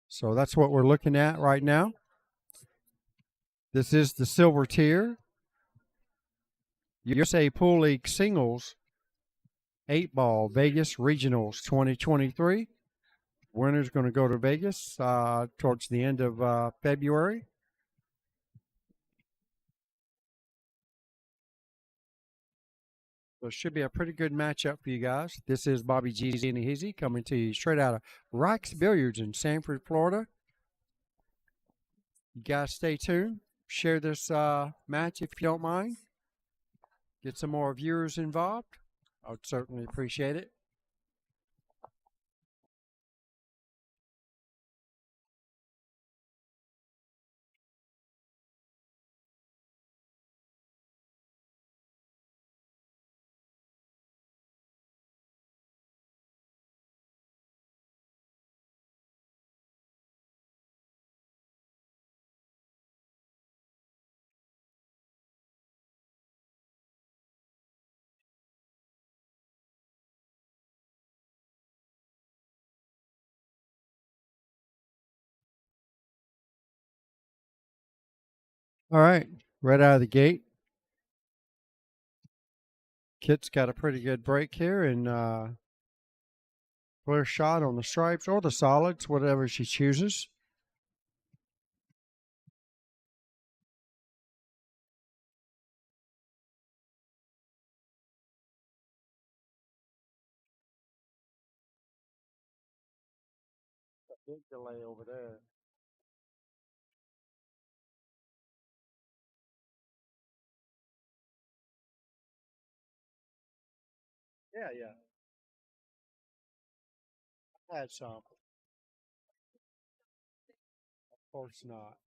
A: So that's what we're looking at right now. This is the silver tier. USA Pool League Singles 8-Ball Vegas Regionals 2023. Winner's going to go to Vegas towards the end of February. So it should be a pretty good matchup for you guys. This is Bobby G. Zini coming to you straight out of Rikes Billiards in Sanford, Florida. You guys stay tuned. Share this match if you don't mind. Get some more viewers involved. I would certainly appreciate it. All right, right out of the gate. Kit's got a pretty good break here and clear shot on the stripes or the solids, whatever she chooses. A big delay over there. Yeah. I had some. Of course not.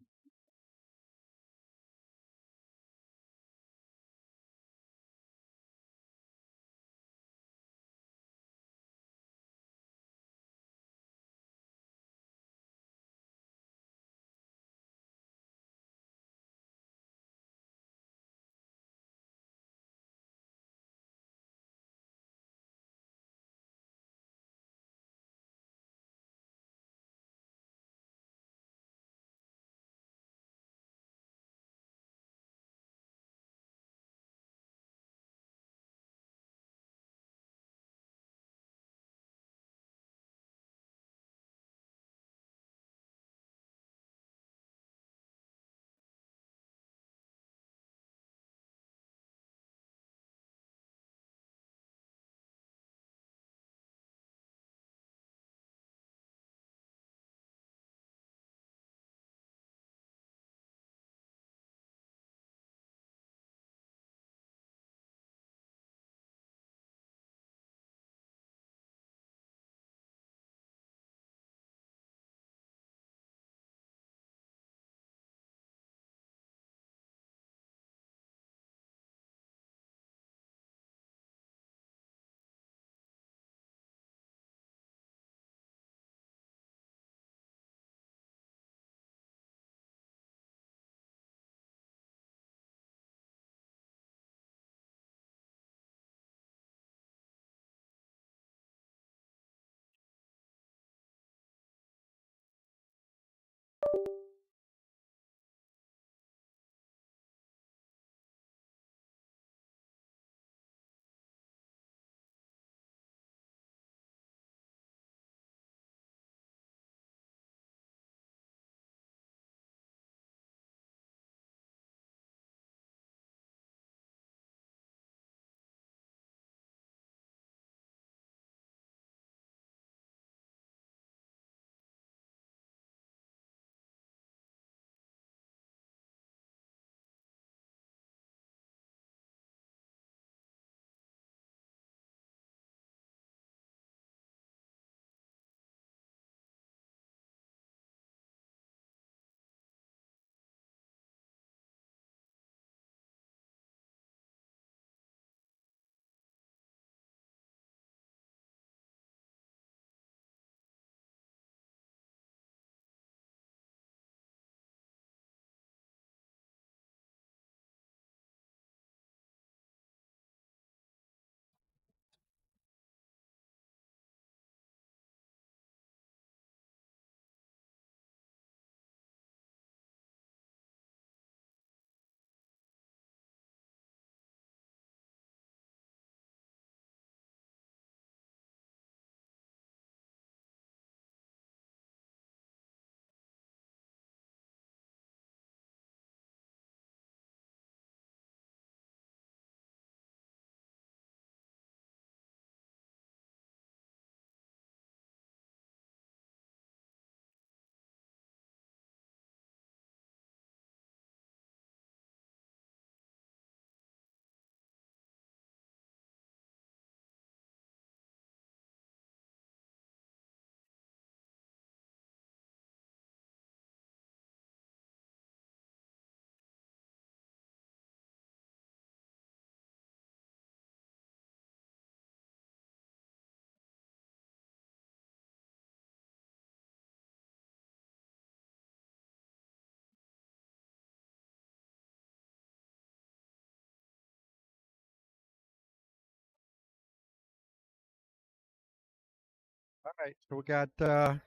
A: All right, so we got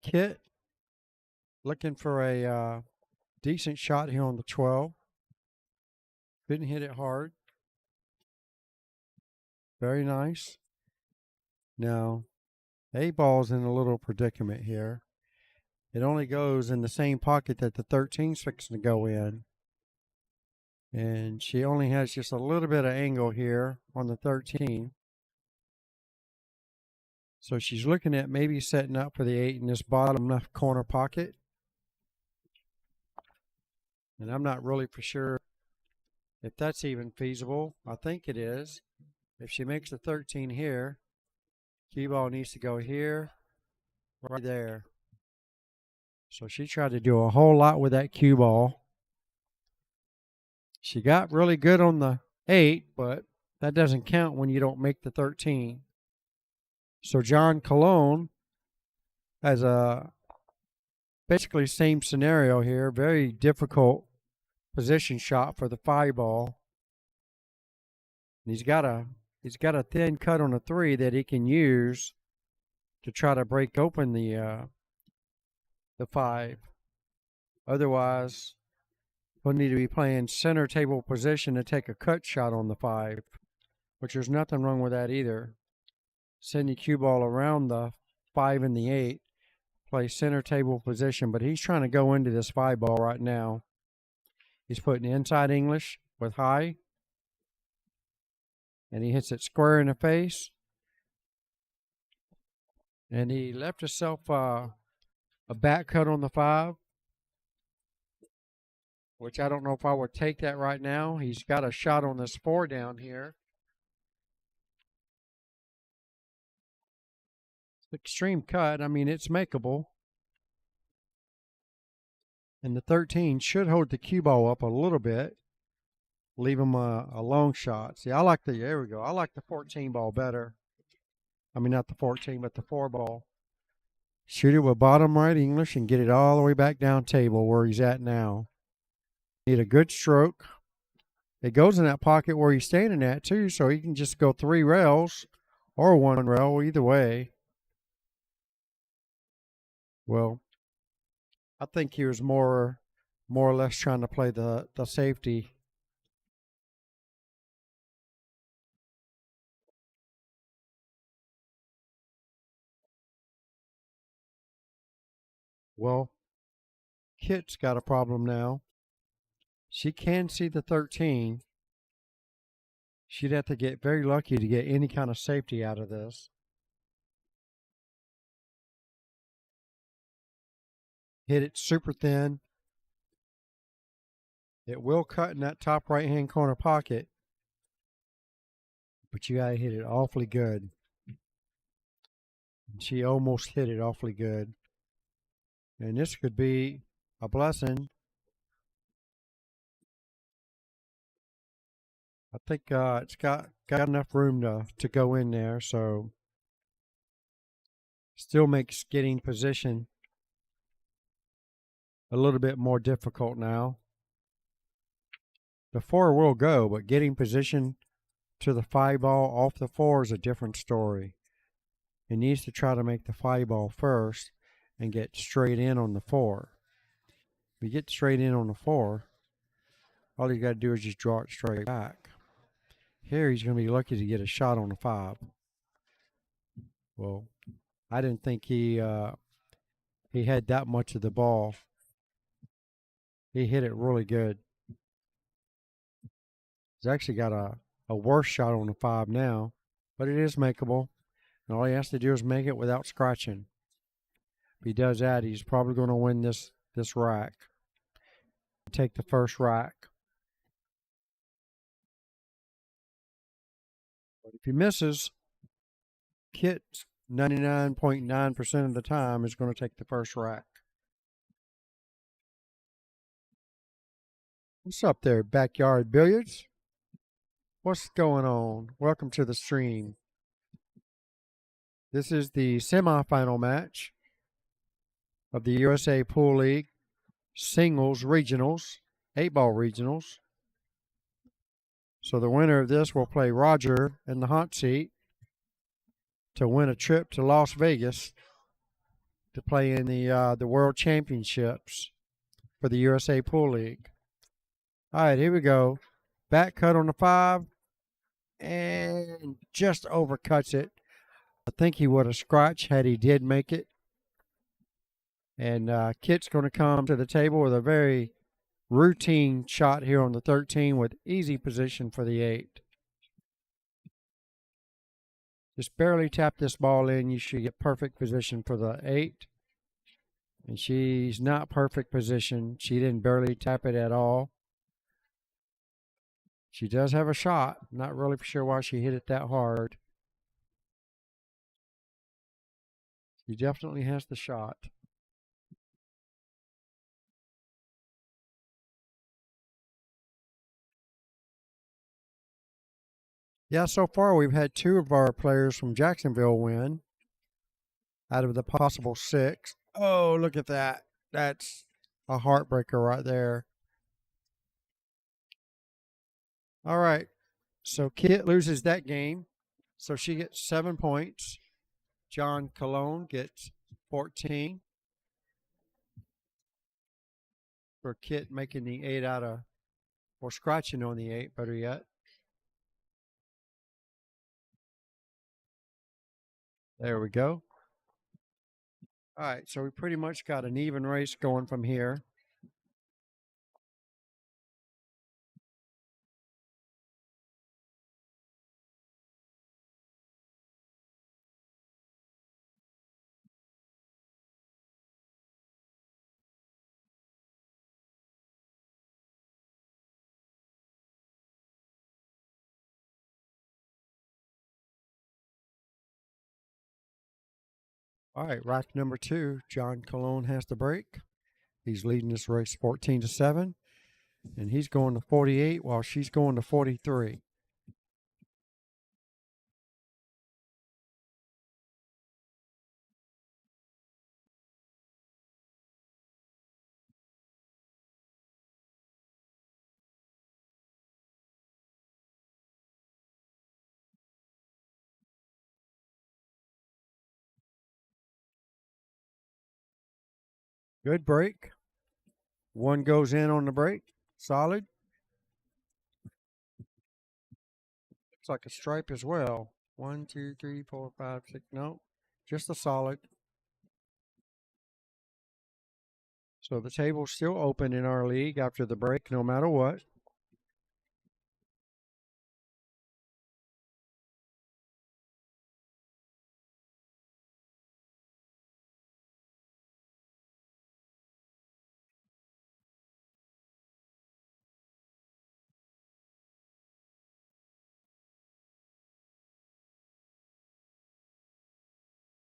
A: Kit looking for a decent shot here on the 12. Couldn't hit it hard. Very nice. Now, 8-ball's in a little predicament here. It only goes in the same pocket that the 13's fixing to go in. And she only has just a little bit of angle here on the 13. So she's looking at maybe setting up for the 8 in this bottom left corner pocket. And I'm not really for sure if that's even feasible. I think it is. If she makes the 13 here, cue ball needs to go here, right there. So she tried to do a whole lot with that cue ball. She got really good on the 8, but that doesn't count when you don't make the 13. So John Colon has a basically same scenario here. Very difficult position shot for the 5-ball. And he's got a thin cut on a 3 that he can use to try to break open the 5. Otherwise, he'll need to be playing center table position to take a cut shot on the 5, which there's nothing wrong with that either. Send the cue ball around the 5 and the 8, play center table position, but he's trying to go into this 5-ball right now. He's putting inside English with high, and he hits it square in the face. And he left himself a back cut on the 5, which I don't know if I would take that right now. He's got a shot on this 4 down here. Extreme cut. I mean, it's makeable. And the 13 should hold the cue ball up a little bit. Leave him a long shot. See, there we go. I like the 14 ball better. I mean, not the 14, but the 4 ball. Shoot it with bottom right English and get it all the way back down table where he's at now. Need a good stroke. It goes in that pocket where he's standing at too, so he can just go 3 rails or 1 rail, either way. Well, I think he was more or less trying to play the safety. Well, Kit's got a problem now. She can see the 13. She'd have to get very lucky to get any kind of safety out of this. Hit it super thin. It will cut in that top right-hand corner pocket, but you got to hit it awfully good. And she almost hit it awfully good. And this could be a blessing. I think it's got enough room to go in there, so still makes getting position a little bit more difficult now. The 4 will go, but getting position to the 5-ball off the 4 is a different story. It needs to try to make the 5-ball first and get straight in on the 4. If you get straight in on the 4, all you got to do is just draw it straight back. Here he's going to be lucky to get a shot on the 5. Well, I didn't think he had that much of the ball. He hit it really good. He's actually got a worse shot on the 5 now, but it is makeable. And all he has to do is make it without scratching. If he does that, he's probably going to win this rack. Take the first rack. But if he misses, Kit 99.9% of the time is going to take the first rack. What's up there, Backyard Billiards? What's going on? Welcome to the stream. This is the semifinal match of the USA Pool League Singles Regionals, 8-ball Regionals. So the winner of this will play Roger in the hot seat. to win a trip to Las Vegas to play in the World Championships for the USA Pool League. All right, here we go. Back cut on the 5 and just overcuts it. I think he would have scratched had he did make it. And Kit's going to come to the table with a very routine shot here on the 13 with easy position for the 8. Just barely tap this ball in. You should get perfect position for the 8. And she's not perfect position. She didn't barely tap it at all. She does have a shot. Not really sure why she hit it that hard. She definitely has the shot. Yeah, so far we've had 2 of our players from Jacksonville win out of the possible 6. Oh, look at that. That's a heartbreaker right there. All right. So Kit loses that game. So she gets 7 points. John Cologne gets 14. For Kit making the 8 out of, or scratching on the 8, better yet. There we go. All right, so we pretty much got an even race going from here. All right, rack number 2, John Cologne has the break. He's leading this race 14-7, and he's going to 48 while she's going to 43. Good break. 1 goes in on the break. Solid. Looks like a stripe as well. 1, 2, 3, 4, 5, 6. No, just a solid. So the table's still open in our league after the break, no matter what.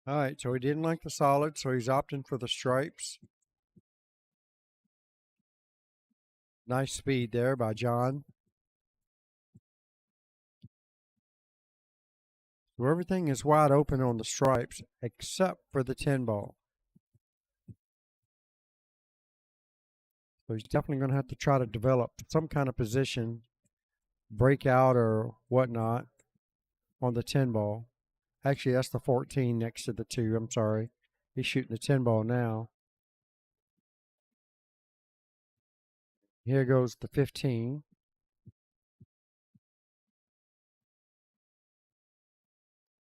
A: All right, so he didn't like the solid, so he's opting for the stripes. Nice speed there by John. So everything is wide open on the stripes except for the 10 ball. So he's definitely going to have to try to develop some kind of position, breakout or whatnot on the 10 ball. Actually, that's the 14 next to the 2. I'm sorry. He's shooting the 10 ball now. Here goes the 15.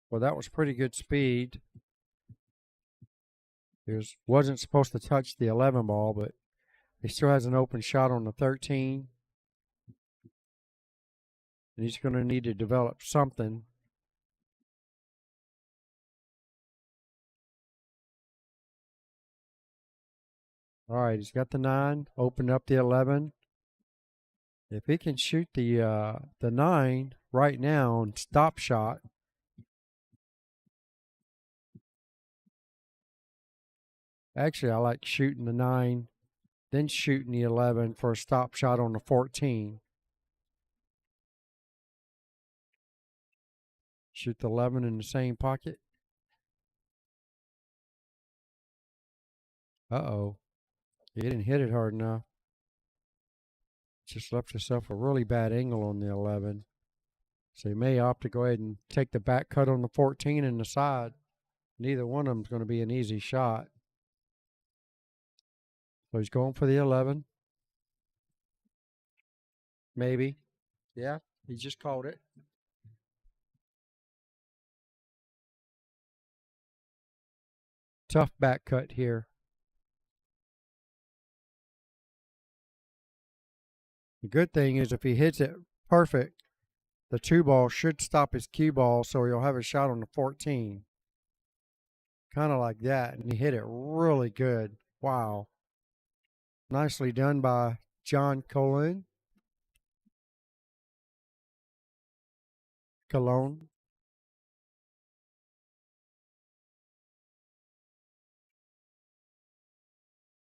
A: Well, that was pretty good speed. Wasn't supposed to touch the 11 ball, but he still has an open shot on the 13. And he's going to need to develop something. All right, he's got the 9, opened up the 11. If he can shoot the 9 right now and stop shot, actually I like shooting the 9, then shooting the 11 for a stop shot on the 14. Shoot the 11 in the same pocket. Uh-oh. He didn't hit it hard enough. Just left himself a really bad angle on the 11. So you may opt to go ahead and take the back cut on the 14 and the side. Neither one of them is going to be an easy shot. So he's going for the 11. Maybe. Yeah, he just called it. Tough back cut here. The good thing is if he hits it perfect, the 2 ball should stop his cue ball, so he'll have a shot on the 14. Kind of like that, and he hit it really good. Wow. Nicely done by John Cologne.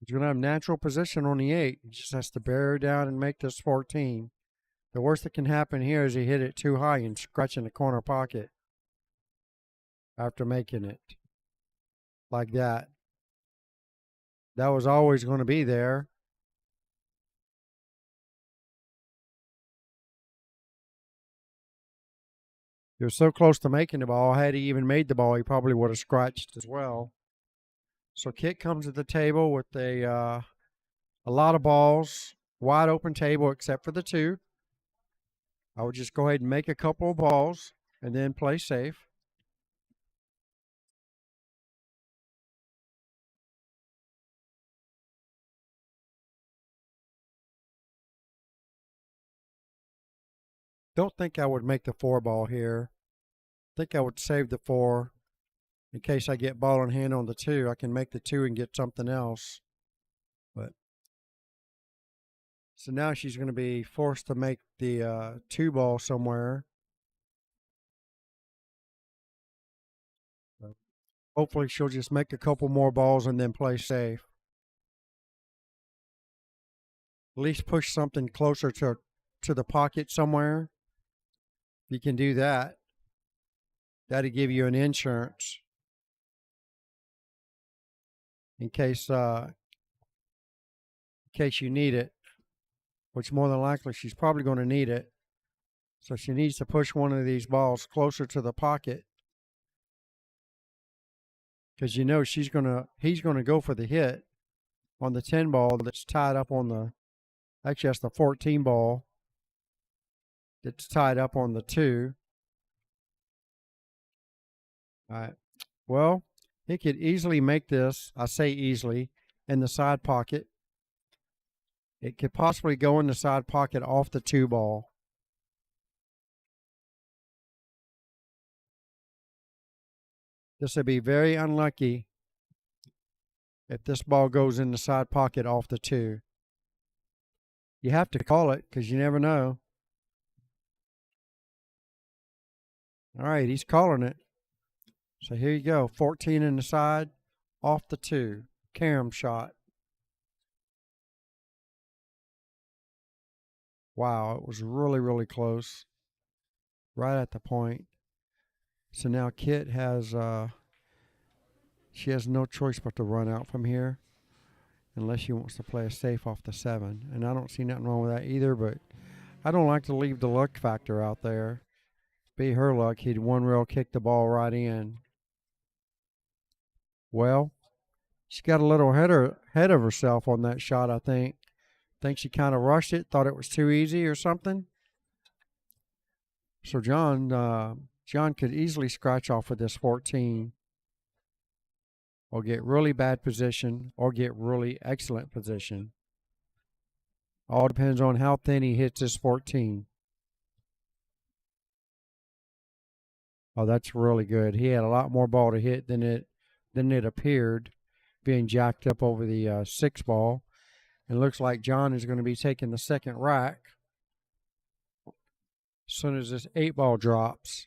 A: He's going to have natural position on the 8. He just has to bear down and make this 14. The worst that can happen here is he hit it too high and scratch in the corner pocket after making it like that. That was always going to be there. He was so close to making the ball. Had he even made the ball, he probably would have scratched as well. So Kit comes to the table with a lot of balls, wide open table except for the 2. I would just go ahead and make a couple of balls and then play safe. Don't think I would make the 4 ball here. Think I would save the 4 in case I get ball in hand on the 2. I can make the 2 and get something else. But so now she's going to be forced to make the 2 ball somewhere. Hopefully she'll just make a couple more balls and then play safe. At least push something closer to the pocket somewhere. You can do that. That'll give you an insurance in case you need it, which more than likely she's probably going to need it. So she needs to push one of these balls closer to the pocket, because you know he's going to go for the hit on the 10 ball that's tied up on the, actually that's the 14 ball that's tied up on the 2. All right. Well, he could easily make this, I say easily, in the side pocket. It could possibly go in the side pocket off the 2 ball. This would be very unlucky if this ball goes in the side pocket off the 2. You have to call it because you never know. All right, he's calling it. So here you go, 14 in the side, off the 2, carom shot. Wow, it was really, really close, right at the point. So now Kit has, she has no choice but to run out from here, unless she wants to play a safe off the 7. And I don't see nothing wrong with that either, but I don't like to leave the luck factor out there. Be her luck, he'd one rail kick the ball right in. Well, she got a little ahead of herself on that shot, I think. Think she kind of rushed it, thought it was too easy or something. So John could easily scratch off with this 14, or get really bad position, or get really excellent position. All depends on how thin he hits this 14. Oh, that's really good. He had a lot more ball to hit than it appeared, being jacked up over the 6 ball. It looks like John is going to be taking the second rack as soon as this 8 ball drops.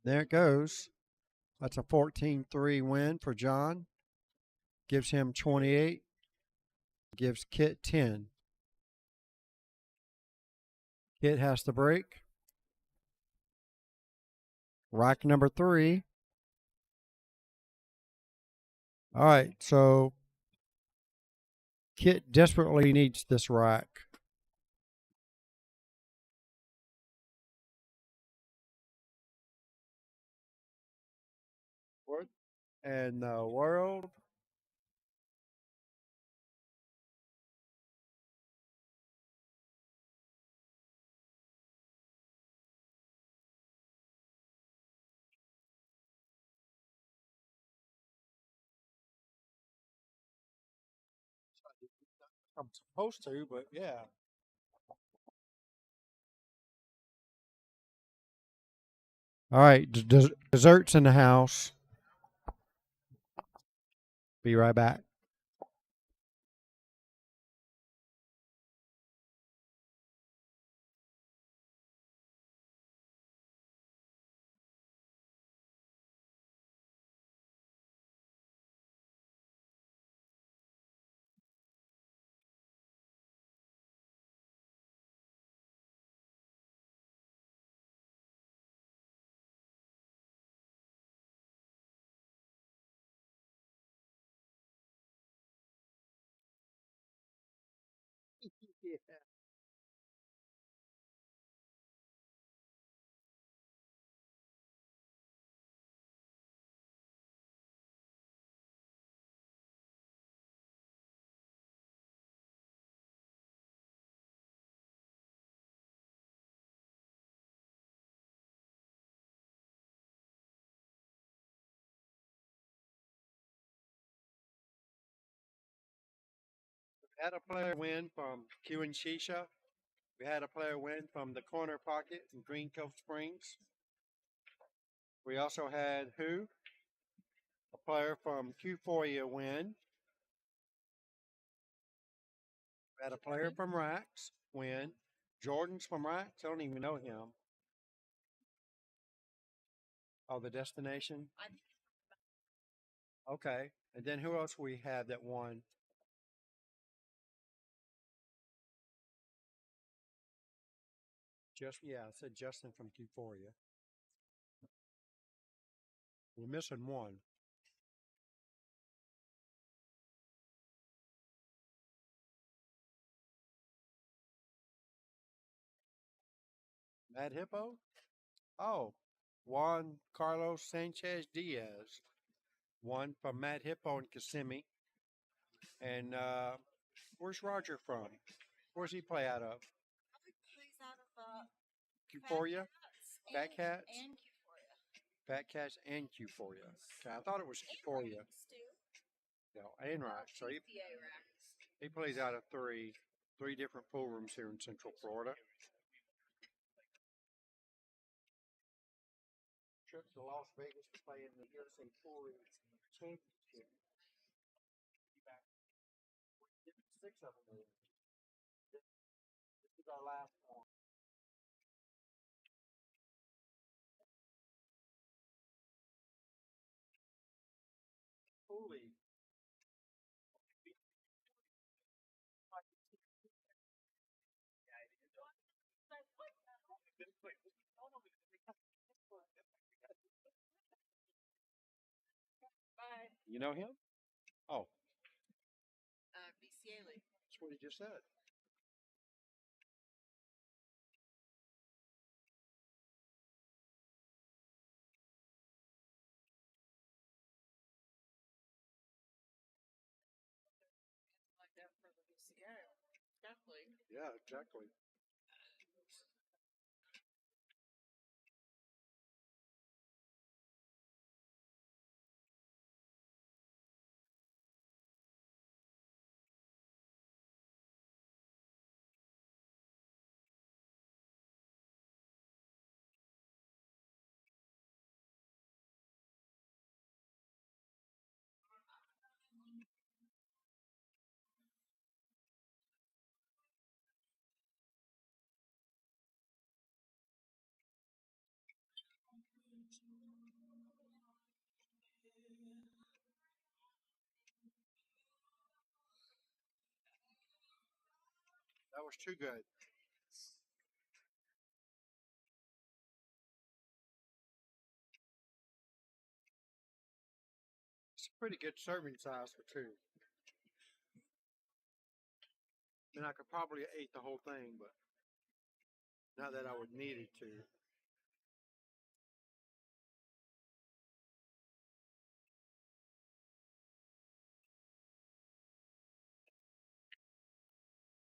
A: There it goes. That's a 14-3 win for John. Gives him 28. Gives Kit 10. Kit has to break. Rack number 3. All right, so Kit desperately needs this rack. What in the world? I'm supposed to, but yeah. All right, desserts in the house. Be right back. Yeah. We had a player win from Q and Shisha. We had a player win from the Corner Pocket in Green Cove Springs. We also had who? A player from Q4 win. We had a player from Rax win. Jordan's from Rax. I don't even know him. Oh, the destination. Okay. And then who else we had that won? Just yeah, I said Justin from Q4. We're missing one. Mad Hippo? Oh, Juan Carlos Sanchez Diaz. One from Mad Hippo in Kissimmee. And where's Roger from? Where's he play out of?
C: He's out of
A: Q4? Fat Cats?
C: and Euphoria.
A: Fat Cats and Q4. Okay, I thought it was Q4. No, and right. So he plays out of three different pool rooms here in Central Florida. Trip to Las Vegas to play in the USA Pool Championship. Six of them. This is our last one. Holy. You know him? Oh,
C: BCA League.
A: that's what he just said.
C: Like that for the BCA. Definitely.
A: Yeah, exactly. That was too good. Pretty good serving size for two. And I could probably ate the whole thing, but not that I would need it to.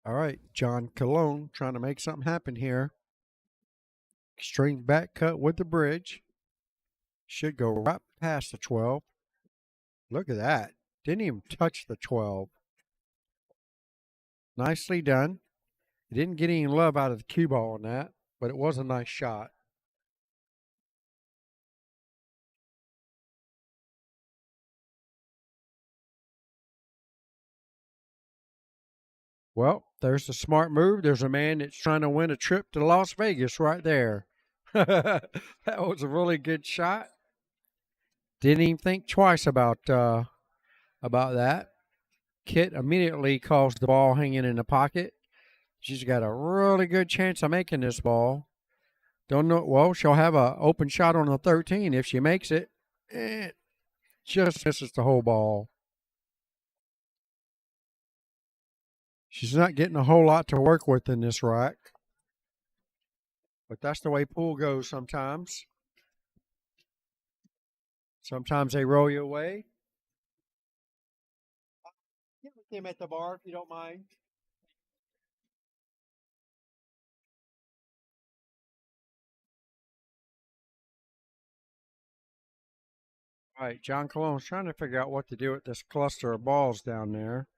A: All right, John Cologne trying to make something happen here. String back cut with the bridge. Should go right past the 12. Look at that. Didn't even touch the 12. Nicely done. He didn't get any love out of the cue ball on that, but it was a nice shot. Well, there's the smart move. There's a man that's trying to win a trip to Las Vegas right there. That was a really good shot. Didn't even think twice about that. Kit immediately calls the ball hanging in the pocket. She's got a really good chance of making this ball. Don't know. Well, she'll have an open shot on the 13 if she makes it. Just misses the whole ball. She's not getting a whole lot to work with in this rack. But that's the way pool goes sometimes. Sometimes they roll you away. Get with him at the bar if you don't mind. All right, John Cologne's trying to figure out what to do with this cluster of balls down there.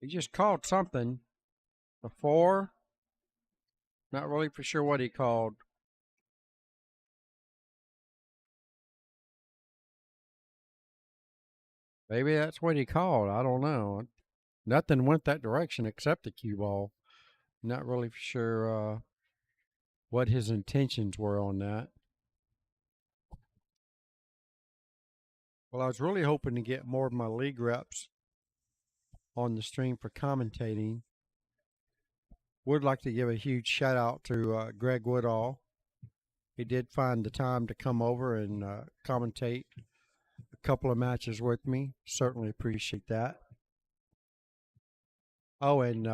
A: He just called something. A 4. Not really for sure what he called. Maybe that's what he called. I don't know. Nothing went that direction except the cue ball. Not really for sure what his intentions were on that. Well, I was really hoping to get more of my league reps on the stream for commentating. Would like to give a huge shout out to Greg Woodall. He did find the time to come over and commentate a couple of matches with me. Certainly appreciate that. Oh, and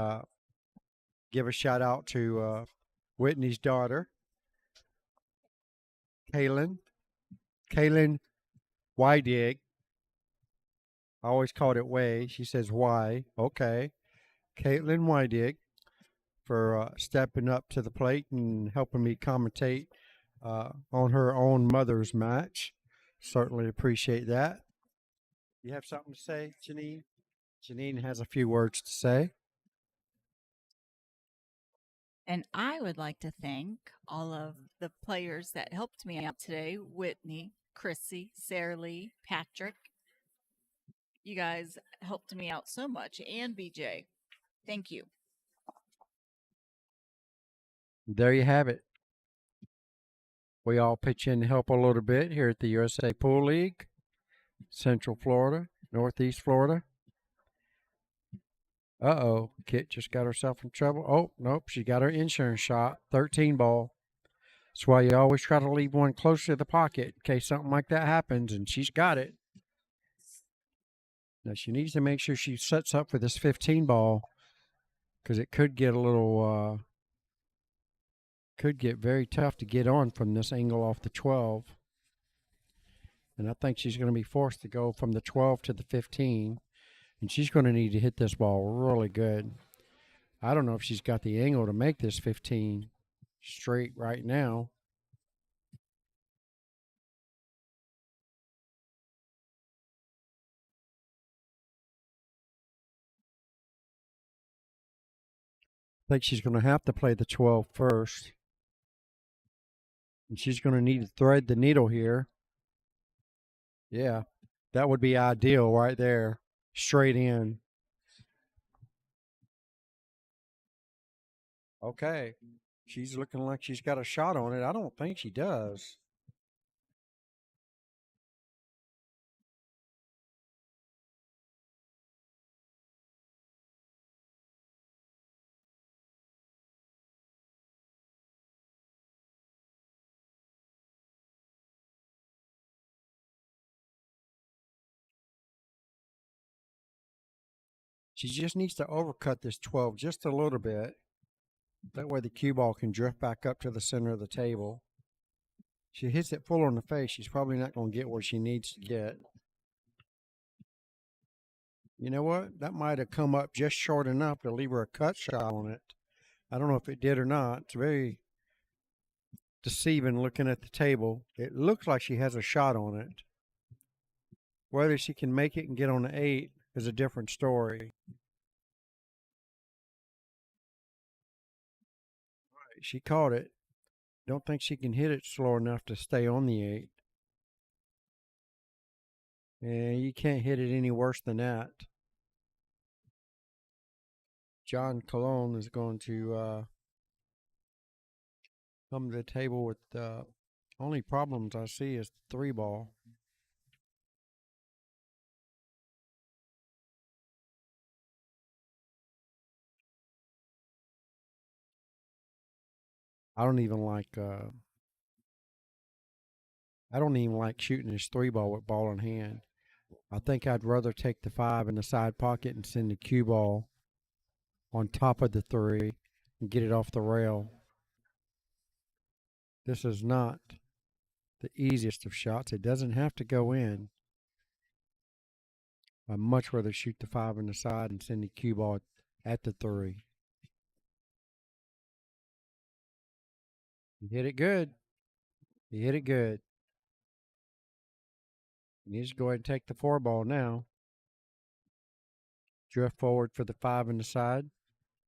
A: give a shout out to Whitney's daughter, Kaylin. Kaylin Wydig. I always called it Way. She says why. Okay. Caitlin Wydig for stepping up to the plate and helping me commentate on her own mother's match. Certainly appreciate that. You have something to say, Janine? Janine has a few words to say.
C: And I would like to thank all of the players that helped me out today: Whitney, Chrissy, Sarah Lee, Patrick. You guys helped me out so much, and BJ. Thank you.
A: There you have it. We all pitch in to help a little bit here at the USA Pool League, Central Florida, Northeast Florida. Uh-oh, Kit just got herself in trouble. Oh, nope, she got her insurance shot, 13 ball. That's why you always try to leave one close to the pocket in case something like that happens, and she's got it. Now, she needs to make sure she sets up for this 15 ball because it could get a little, could get very tough to get on from this angle off the 12. And I think she's going to be forced to go from the 12 to the 15. And she's going to need to hit this ball really good. I don't know if she's got the angle to make this 15 straight right now. I think she's going to have to play the 12 first. And she's going to need to thread the needle here. Yeah, that would be ideal right there. Straight in. Okay. She's looking like she's got a shot on it. I don't think she does. She just needs to overcut this 12 just a little bit. That way the cue ball can drift back up to the center of the table. She hits it full on the face. She's probably not going to get where she needs to get. You know what? That might have come up just short enough to leave her a cut shot on it. I don't know if it did or not. It's very deceiving looking at the table. It looks like she has a shot on it. Whether she can make it and get on the 8 is a different story. Right, she caught it. Don't think she can hit it slow enough to stay on the 8. And you can't hit it any worse than that. John Colon is going to come to the table with only problems I see is the 3 ball. I don't even like shooting this 3 ball with ball in hand. I think I'd rather take the 5 in the side pocket and send the cue ball on top of the 3 and get it off the rail. This is not the easiest of shots. It doesn't have to go in. I'd much rather shoot the 5 in the side and send the cue ball at the 3. You hit it good. You hit it good. You just go ahead and take the 4 ball now. Drift forward for the 5 in the side.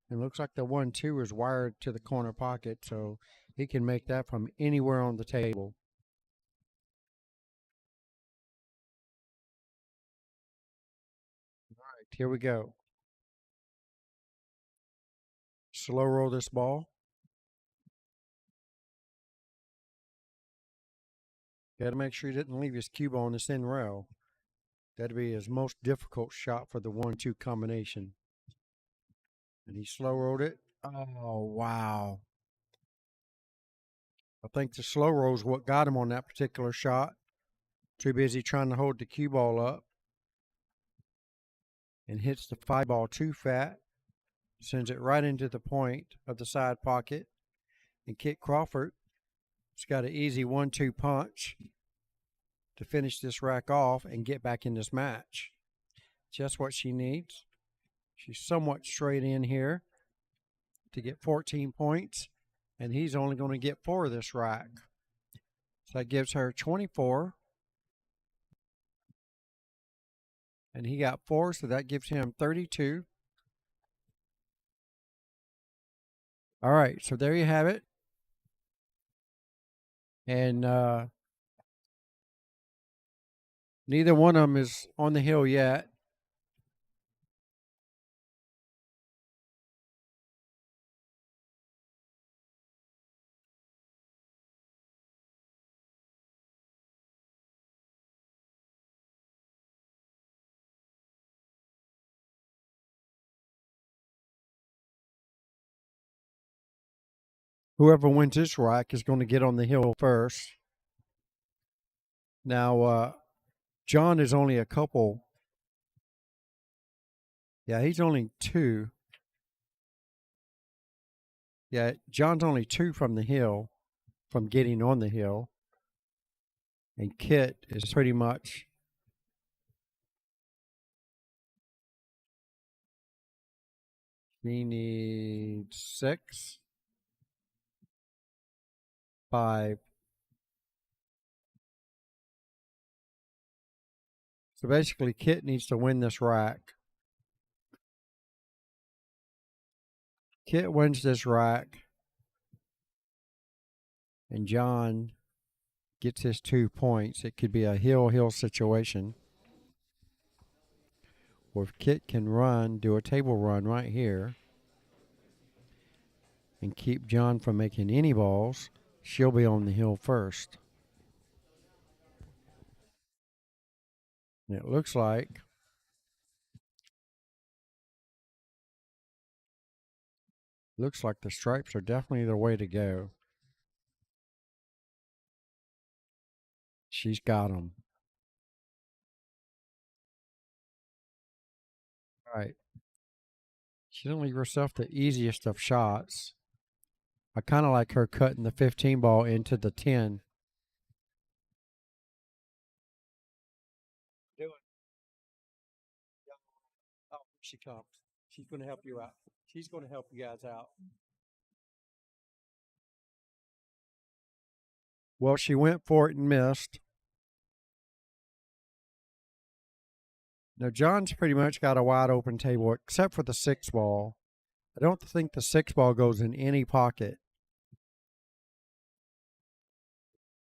A: And looks like the 1-2 is wired to the corner pocket, so he can make that from anywhere on the table. All right, here we go. Slow roll this ball. Got to make sure he didn't leave his cue ball on this end rail. That'd be his most difficult shot for the 1-2 combination. And he slow rolled it. Oh, wow. I think the slow roll is what got him on that particular shot. Too busy trying to hold the cue ball up. And hits the 5 ball too fat. Sends it right into the point of the side pocket. And Kit Crawford has got an easy 1-2 punch to finish this rack off and get back in this match. Just what she needs. She's somewhat straight in here to get 14 points, and he's only going to get 4 of this rack. So that gives her 24. And he got 4, so that gives him 32. All right, so there you have it. And neither one of them is on the hill yet. Whoever wins this rack is going to get on the hill first. Now, John is only a couple. Yeah, he's only 2. Yeah, John's only 2 from the hill, from getting on the hill. And Kit is pretty much he needs 6, 5. So basically, Kit needs to win this rack. Kit wins this rack. And John gets his 2 points. It could be a hill situation. Or if Kit can run, do a table run right here, and keep John from making any balls, she'll be on the hill first. And it looks like the stripes are definitely the way to go. She's got them. All right. She didn't leave herself the easiest of shots. I kind of like her cutting the 15 ball into the 10. Do it. Oh, she comes. She's going to help you out. She's going to help you guys out. Well, she went for it and missed. Now, John's pretty much got a wide open table except for the 6 ball. I don't think the 6 ball goes in any pocket.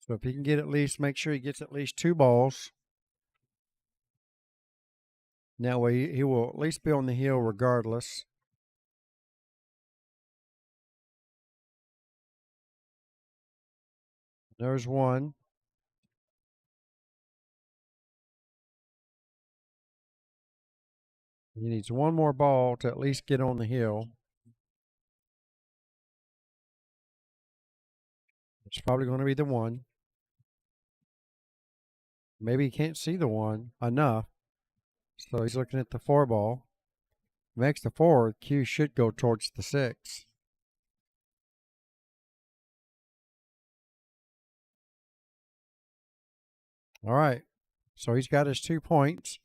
A: So if he can get at least, make sure he gets at least 2 balls. That way he will at least be on the hill regardless. There's one. He needs one more ball to at least get on the hill. It's probably going to be the one. Maybe he can't see the one enough. So he's looking at the 4 ball. Makes the 4. Q should go towards the 6. All right. So he's got his 2 points.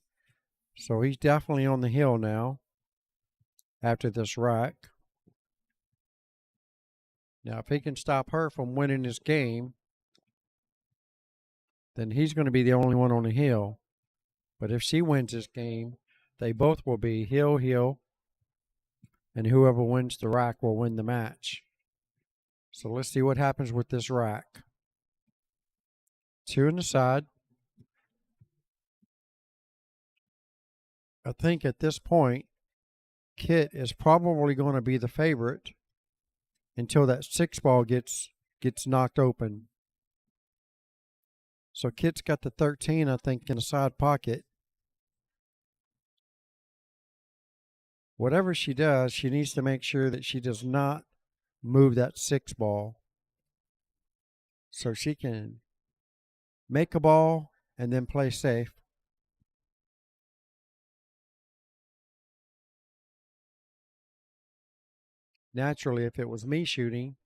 A: So he's definitely on the hill now after this rack. Now, if he can stop her from winning this game, then he's going to be the only one on the hill. But if she wins this game, they both will be hill, hill, and whoever wins the rack will win the match. So let's see what happens with this rack. 2 in the side. I think at this point, Kit is probably going to be the favorite until that 6 ball gets knocked open. So Kit's got the 13, I think, in the side pocket. Whatever she does, she needs to make sure that she does not move that 6 ball. So she can make a ball and then play safe. Naturally, if it was me shooting,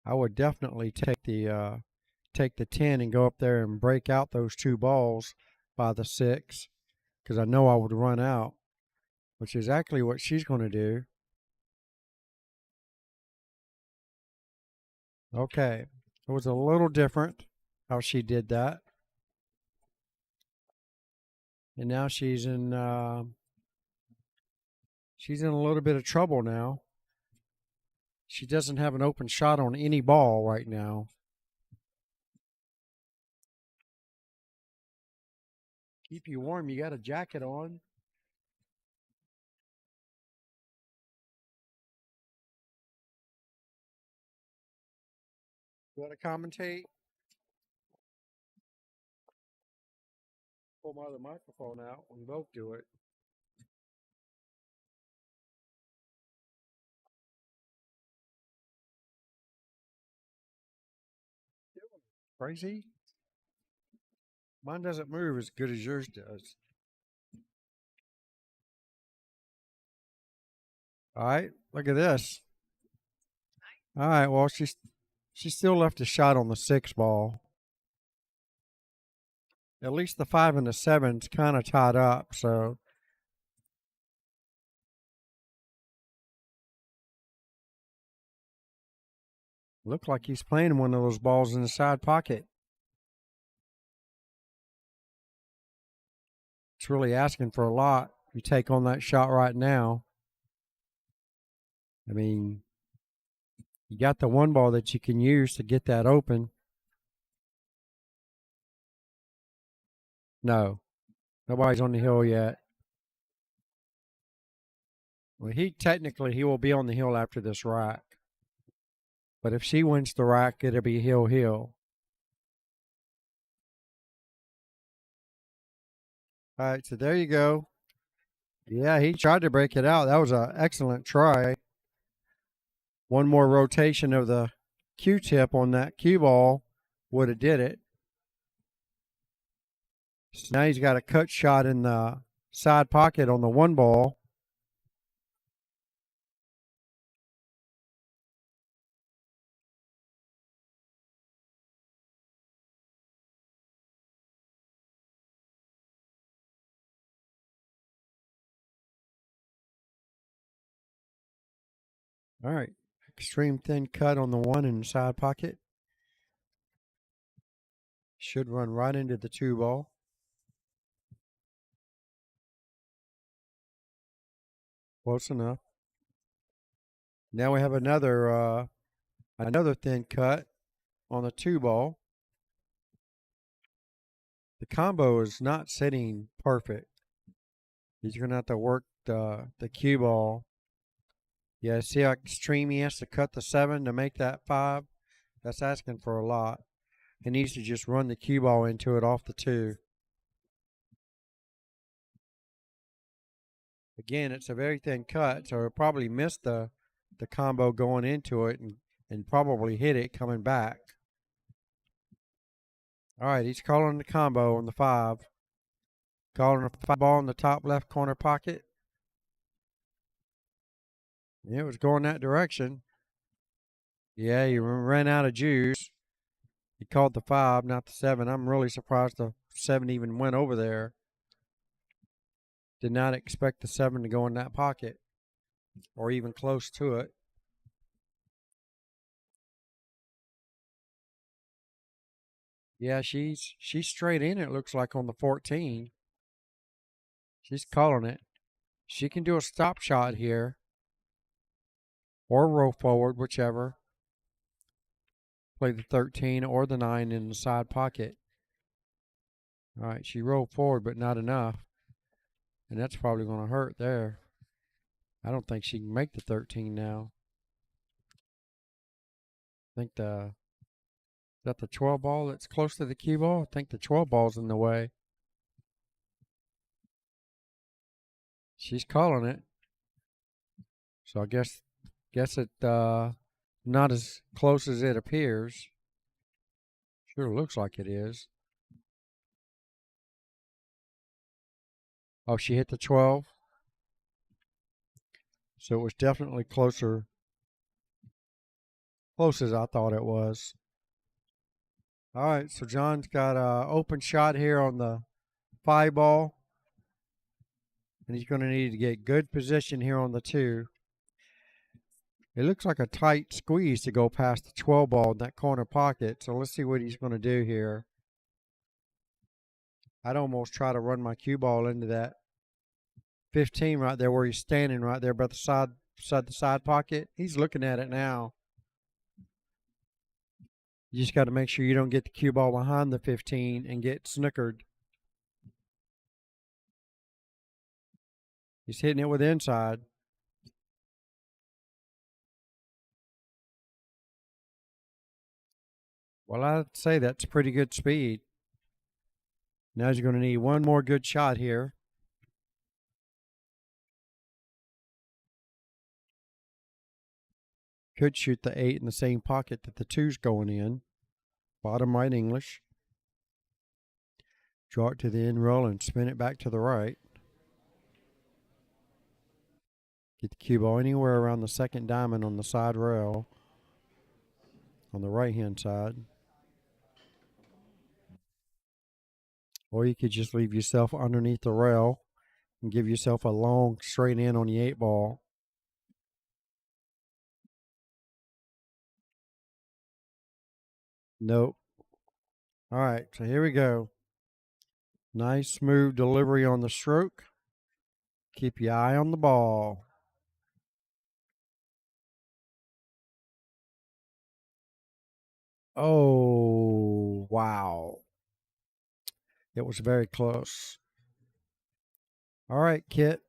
A: I would definitely take the 10 and go up there and break out those 2 balls by the 6, because I know I would run out, which is exactly what she's going to do. Okay, it was a little different how she did that, and now she's in a little bit of trouble now. She doesn't have an open shot on any ball right now. Keep you warm. You got a jacket on. You want to commentate? Pull my other microphone out. We both do it. Crazy? Mine doesn't move as good as yours does. All right, look at this. All right, well, she still left a shot on the 6 ball. At least the 5 and the 7's kind of tied up, so. Looked like he's playing one of those balls in the side pocket. It's really asking for a lot. You take on that shot right now. I mean, you got the 1 ball that you can use to get that open. No, nobody's on the hill yet. Well, he will be on the hill after this rack. But if she wins the rack, it'll be hill, hill. All right, so there you go. Yeah, he tried to break it out. That was an excellent try. One more rotation of the Q-tip on that cue ball would have did it. So now he's got a cut shot in the side pocket on the 1 ball. All right. Extreme thin cut on the 1 in the side pocket. Should run right into the 2 ball. Close enough. Now we have another thin cut on the 2 ball. The combo is not sitting perfect. He's going to have to work the cue ball. Yeah, see how extreme he has to cut the 7 to make that 5? That's asking for a lot. He needs to just run the cue ball into it off the 2. Again, it's a very thin cut, so he'll probably miss the combo going into it and probably hit it coming back. All right, he's calling the combo on the 5. Calling a 5 ball in the top left corner pocket. It was going that direction. Yeah, he ran out of juice. He called the 5, not the 7. I'm really surprised the 7 even went over there. Did not expect the 7 to go in that pocket or even close to it. Yeah, she's straight in, it looks like, on the 14. She's calling it. She can do a stop shot here or roll forward, whichever. Play the 13 or the 9 in the side pocket. All right, she rolled forward, but not enough. And that's probably going to hurt there. I don't think she can make the 13 now. I think is that the 12 ball that's close to the cue ball? I think the 12 ball's in the way. She's calling it. So I guess it not as close as it appears. Sure looks like it is. Oh, she hit the 12. So it was definitely close as I thought it was. All right, so John's got an open shot here on the 5 ball. And he's going to need to get good position here on the 2. It looks like a tight squeeze to go past the 12 ball in that corner pocket. So let's see what he's going to do here. I'd almost try to run my cue ball into that 15 right there where he's standing right there by the side pocket. He's looking at it now. You just got to make sure you don't get the cue ball behind the 15 and get snookered. He's hitting it with inside. Well, I'd say that's pretty good speed. Now he's going to need one more good shot here. Could shoot the 8 in the same pocket that the 2's going in. Bottom right English. Draw it to the end roll and spin it back to the right. Get the cue ball anywhere around the second diamond on the side rail on the right-hand side. Or you could just leave yourself underneath the rail and give yourself a long straight in on the 8 ball. Nope. All right, so here we go. Nice smooth delivery on the stroke. Keep your eye on the ball. Oh, wow. It was very close. All right, Kit.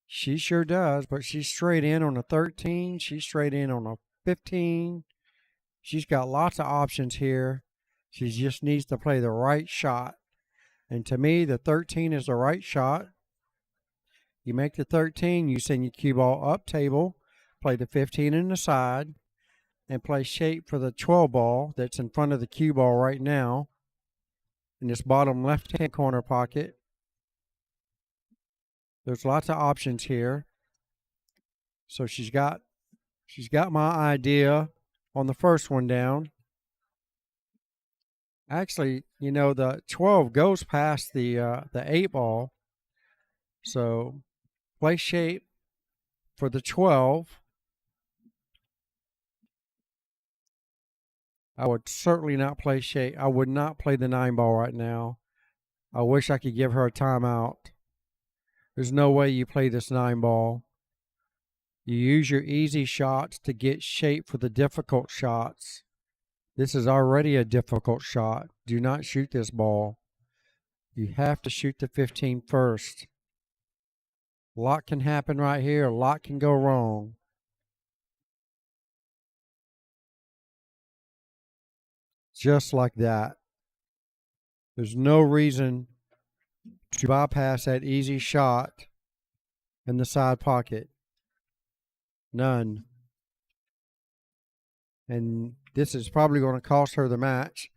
A: She sure does, but she's straight in on a 13. She's straight in on a 15. She's got lots of options here. She just needs to play the right shot. And to me, the 13 is the right shot. You make the 13, you send your cue ball up table, play the 15 in the side, and play shape for the 12 ball that's in front of the cue ball right now in this bottom left-hand corner pocket. There's lots of options here. So she's got my idea on the first one down. Actually, you know, the 12 goes past the 8 ball. So play shape for the 12. I would certainly not play shape. I would not play the 9 ball right now. I wish I could give her a timeout. There's no way you play this 9 ball. You use your easy shots to get shape for the difficult shots. This is already a difficult shot. Do not shoot this ball. You have to shoot the 15 first. A lot can happen right here. A lot can go wrong. Just like that. There's no reason to bypass that easy shot in the side pocket. None. And this is probably going to cost her the match,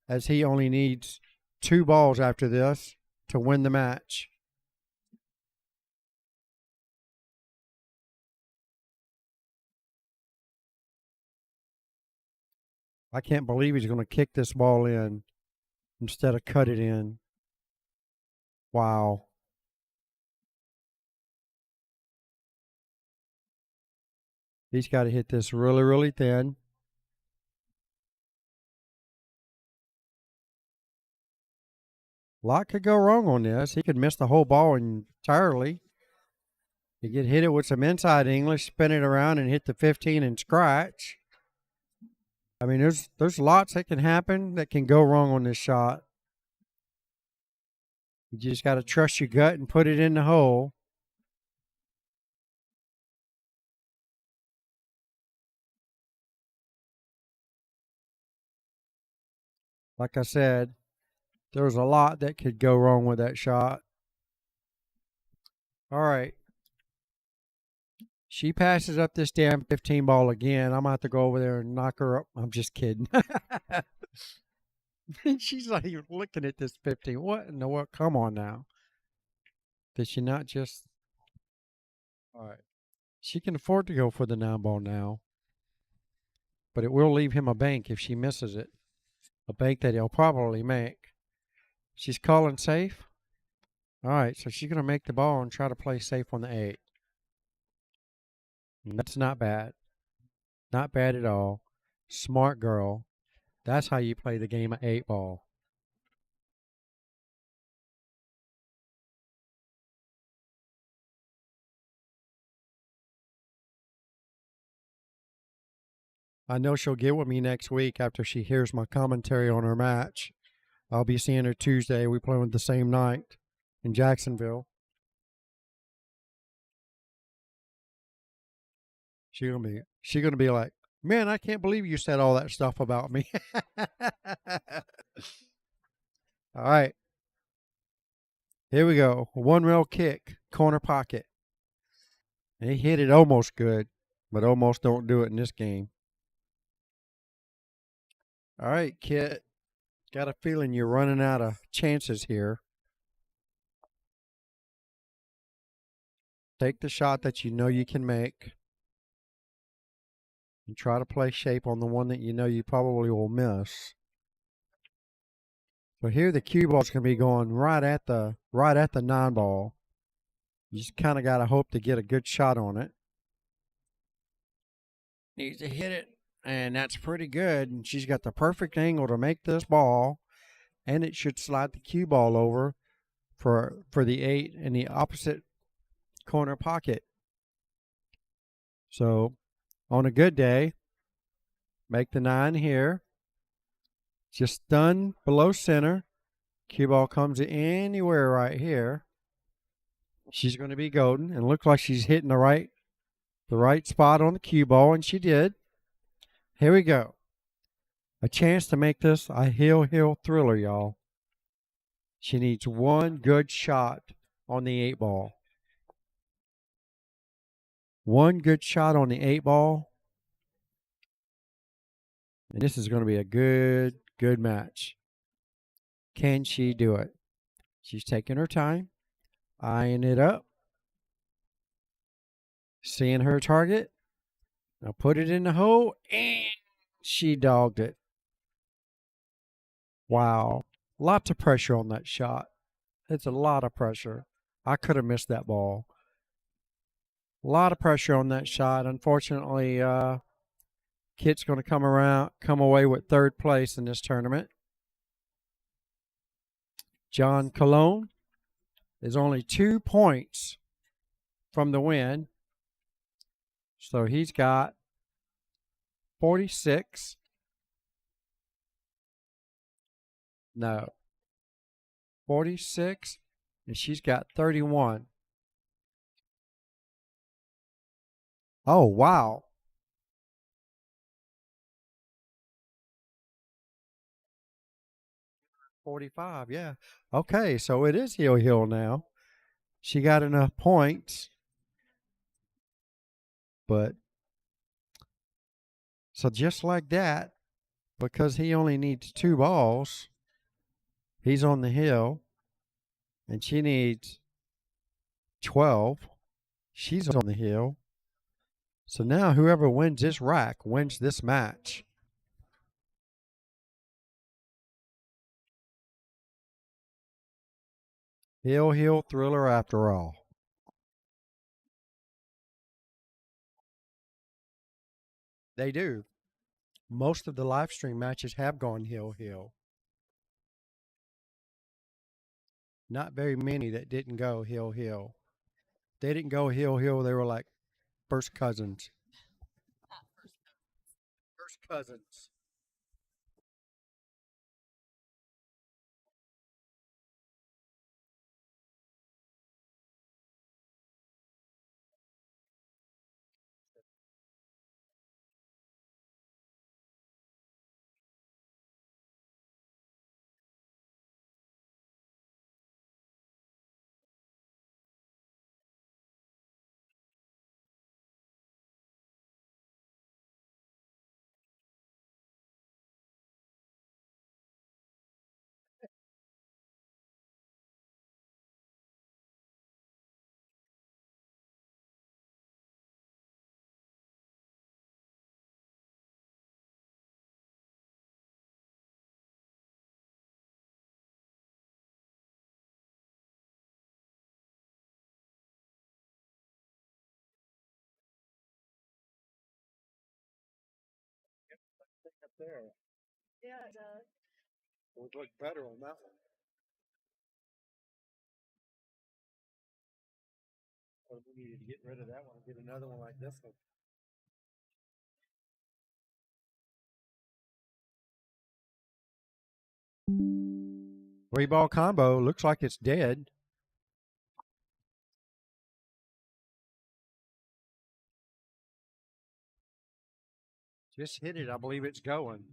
A: as he only needs 2 balls after this to win the match. I can't believe he's going to kick this ball in instead of cut it in. Wow. He's got to hit this really, really thin. A lot could go wrong on this. He could miss the whole ball entirely. He could hit it with some inside English, spin it around, and hit the 15 and scratch. I mean, there's lots that can happen that can go wrong on this shot. You just got to trust your gut and put it in the hole. Like I said, there's a lot that could go wrong with that shot. All right. She passes up this damn 15 ball again. I'm going to have to go over there and knock her up. I'm just kidding. She's not even looking at this 15. What in the world? Come on now. Did she not just... All right. She can afford to go for the 9 ball now. But it will leave him a bank if she misses it. A bank that he'll probably make. She's calling safe. All right, so she's going to make the ball and try to play safe on the 8. That's not bad. Not bad at all. Smart girl. That's how you play the game of 8 ball. I know she'll get with me next week after she hears my commentary on her match. I'll be seeing her Tuesday. We play on the same night in Jacksonville. She's gonna be like, man, I can't believe you said all that stuff about me. All right. Here we go. 1 rail kick, corner pocket. And he hit it almost good, but almost don't do it in this game. All right, Kit. Got a feeling you're running out of chances here. Take the shot that you know you can make. And try to play shape on the one that you know you probably will miss. So here the cue ball's going to be going right at the 9 ball. You just kind of got to hope to get a good shot on it. Needs to hit it, and that's pretty good. And she's got the perfect angle to make this ball, and it should slide the cue ball over for the 8 in the opposite corner pocket. So on a good day, make the 9 here. Just stun below center. Cue ball comes anywhere right here. She's going to be golden and look like she's hitting the right spot on the cue ball, and she did. Here we go. A chance to make this a hill thriller, y'all. She needs 1 good shot on the 8 ball. 1 good shot on the 8 ball. And this is going to be a good match. Can she do it? She's taking her time, eyeing it up. Seeing her target. Now put it in the hole, and she dogged it. Wow. Lots of pressure on that shot. It's a lot of pressure. I could have missed that ball. A lot of pressure on that shot. Unfortunately, Kit's going to come away with third place in this tournament. John Colon is only 2 points from the win. So he's got 46. No. 46. And she's got 31. Oh, wow. $45, yeah. Okay, so it is Hill now. She got enough points. But so just like that, because he only needs 2 balls, he's on the hill, and she needs 12. She's on the hill. So now whoever wins this rack wins this match. Hill thriller after all. They do. Most of the live stream matches have gone hill. Not very many that didn't go hill. They didn't go hill. They were like first cousins. First cousins. Up there.
C: Yeah, it does.
A: It would look better on that one. Or we needed to get rid of that one and get another one like this one. 3-ball combo. Looks like it's dead. Just hit it. I believe it's going.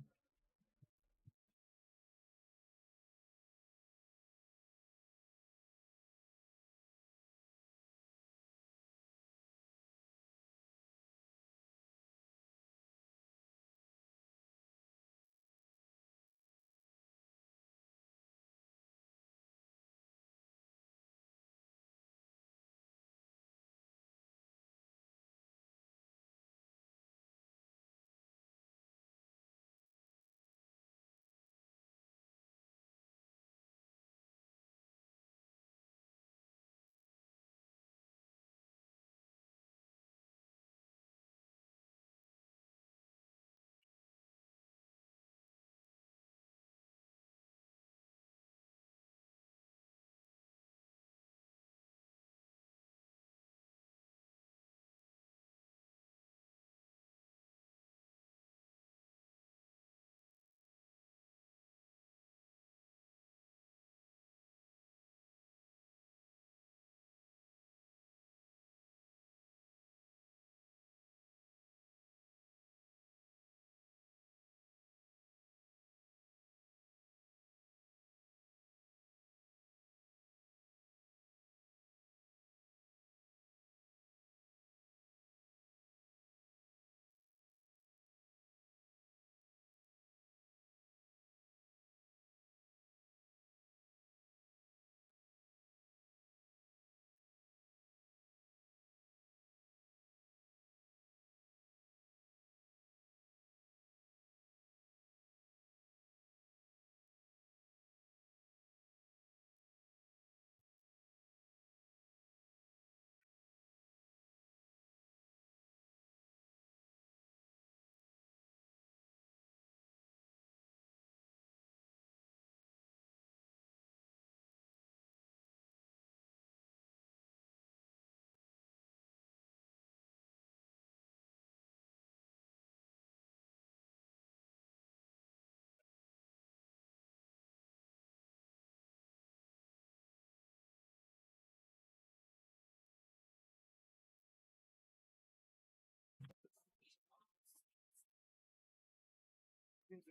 A: 3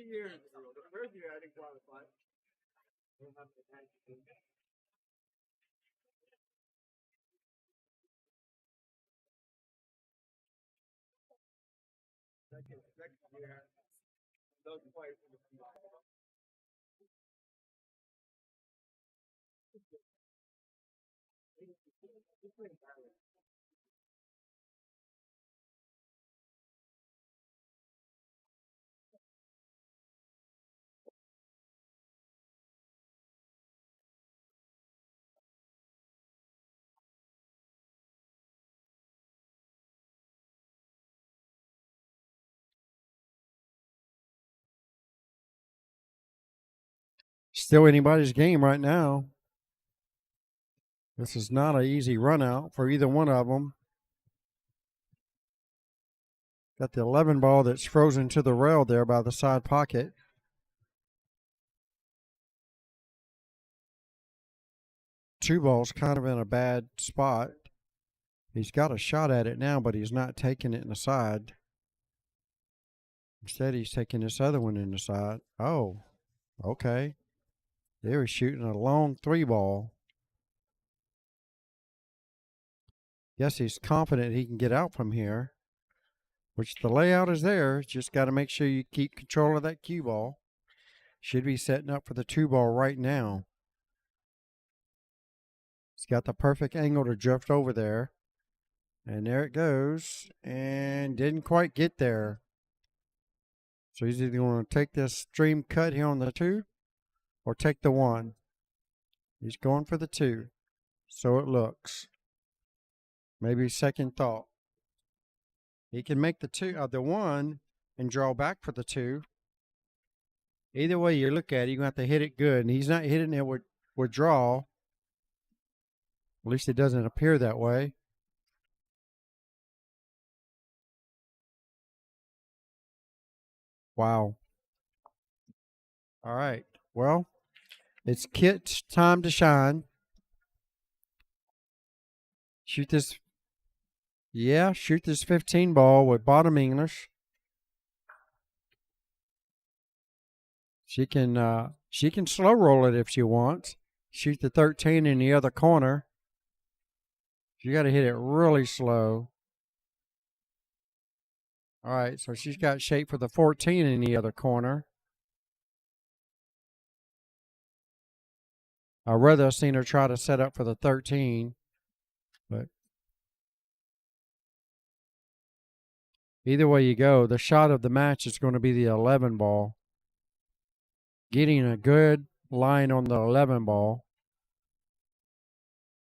A: years ago, the first year I didn't qualify. Second year, doesn't play for the team. Still anybody's game right now. This is not an easy run out for either one of them. Got the 11 ball that's frozen to the rail there by the side pocket. Two ball's kind of in a bad spot. He's got a shot at it now, but he's not taking it in the side. Instead, he's taking this other one in the side. Oh, okay. They were shooting a long 3 ball. Guess he's confident he can get out from here, which the layout is there. Just got to make sure you keep control of that cue ball. Should be setting up for the 2 ball right now. He's got the perfect angle to drift over there. And there it goes. And didn't quite get there. So he's either going to take this stream cut here on the 2 or take the 1. He's going for the 2. So it looks. Maybe second thought. He can make the 1 and draw back for the 2. Either way you look at it, you're going to have to hit it good. And he's not hitting it with draw. At least it doesn't appear that way. Wow. All right. Well, it's Kit's time to shine. Shoot this 15 ball with bottom English. She can slow roll it if she wants. Shoot the 13 in the other corner. You got to hit it really slow. All right, so she's got shape for the 14 in the other corner. I'd rather have seen her try to set up for the 13, but either way you go, the shot of the match is going to be the 11 ball. Getting a good line on the 11 ball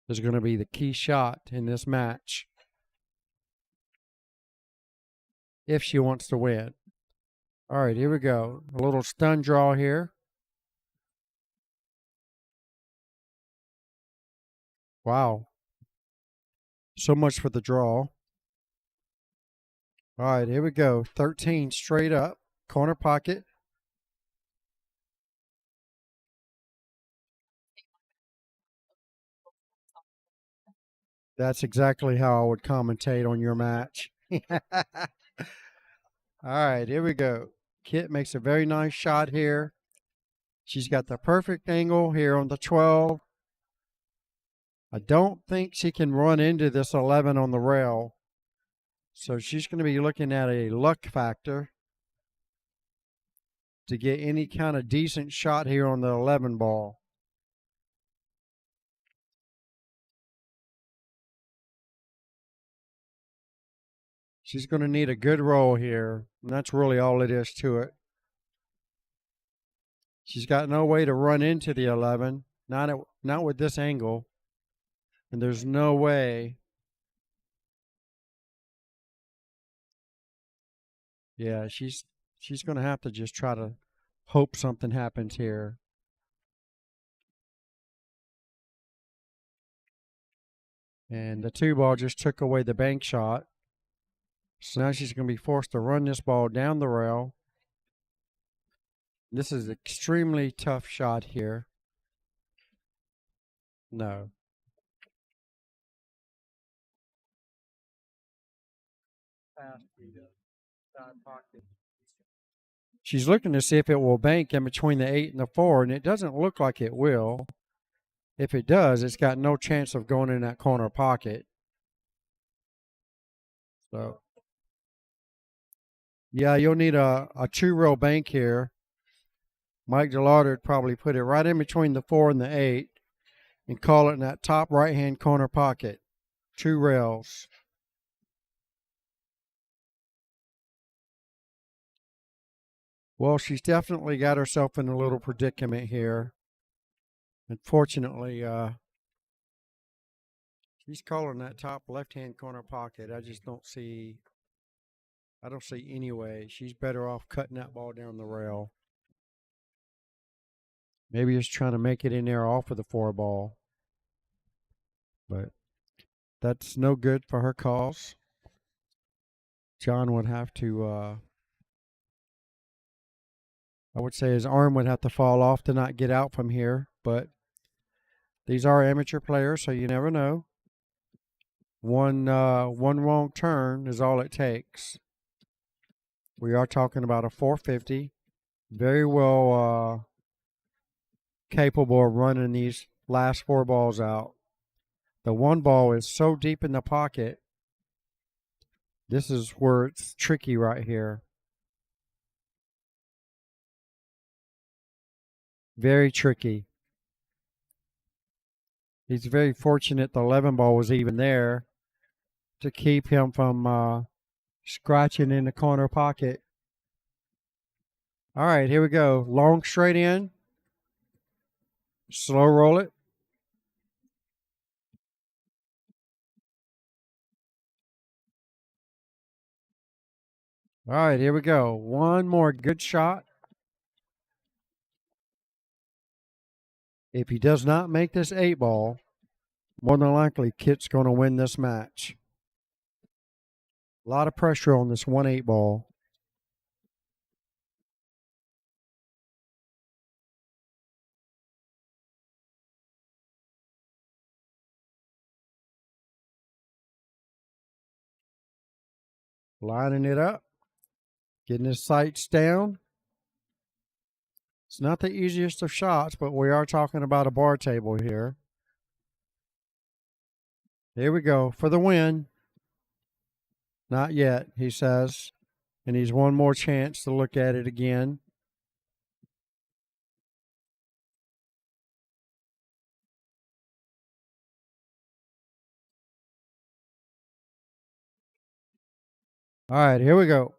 A: is going to be the key shot in this match if she wants to win. All right, here we go. A little stun draw here. Wow. So much for the draw. All right, here we go. 13 straight up. Corner pocket. That's exactly how I would commentate on your match. All right, here we go. Kit makes a very nice shot here. She's got the perfect angle here on the 12. I don't think she can run into this 11 on the rail. So she's going to be looking at a luck factor to get any kind of decent shot here on the 11 ball. She's going to need a good roll here, and that's really all it is to it. She's got no way to run into the 11, not with this angle, and there's no way. Yeah, she's going to have to just try to hope something happens here. And the 2 ball just took away the bank shot. So now she's going to be forced to run this ball down the rail. This is an extremely tough shot here. No. past the side pocket. She's looking to see if it will bank in between the 8 and the 4, and it doesn't look like it will. If it does, it's got no chance of going in that corner pocket. So, yeah, you'll need a 2-rail bank here. Mike Delarder would probably put it right in between the 4 and the 8 and call it in that top right-hand corner pocket. 2 rails. Well, she's definitely got herself in a little predicament here. Unfortunately, she's calling that top left-hand corner pocket. I don't see any way. She's better off cutting that ball down the rail. Maybe just trying to make it in there off of the 4 ball. But that's no good for her cause. John would have to, I would say his arm would have to fall off to not get out from here. But these are amateur players, so you never know. One wrong turn is all it takes. We are talking about a 450. Very well capable of running these last 4 balls out. The 1 ball is so deep in the pocket. This is where it's tricky right here. Very tricky. He's very fortunate the 11 ball was even there to keep him from scratching in the corner pocket. All right, here we go. Long straight in. Slow roll it. All right, here we go. One more good shot. If he does not make this 8 ball, more than likely Kit's going to win this match. A lot of pressure on this 1-8 ball. Lining it up. Getting his sights down. It's not the easiest of shots, but we are talking about a bar table here. Here we go for the win. Not yet, he says. And he's one more chance to look at it again. All right, here we go.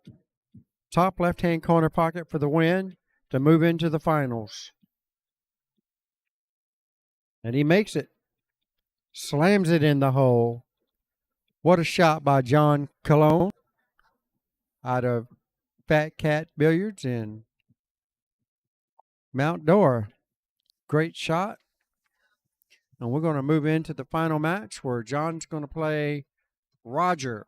A: Top left-hand corner pocket for the win to move into the finals. And he makes it. Slams it in the hole. What a shot by John Cologne out of Fat Cat Billiards in Mount Dora. Great shot. And we're going to move into the final match where John's going to play Roger.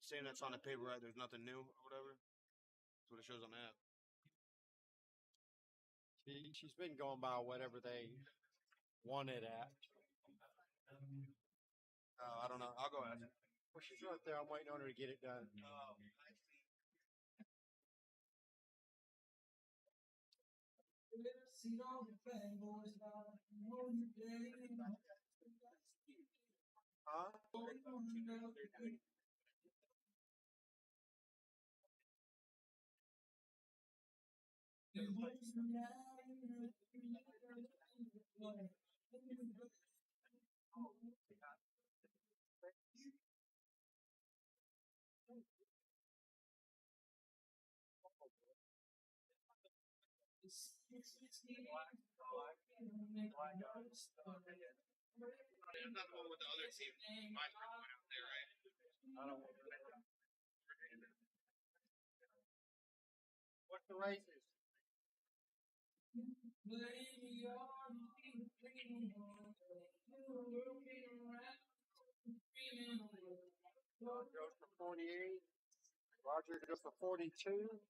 E: Saying that's on the paper, right? There's nothing new or whatever. That's what it shows on the app.
A: She's been going by whatever they want it at.
E: I don't know. I'll go ask.
A: Well, she's right there. I'm waiting on her to get it done.
E: That's not the one with the other team. My went out there, right?
A: What's the races? John goes for 48. Roger goes for 42.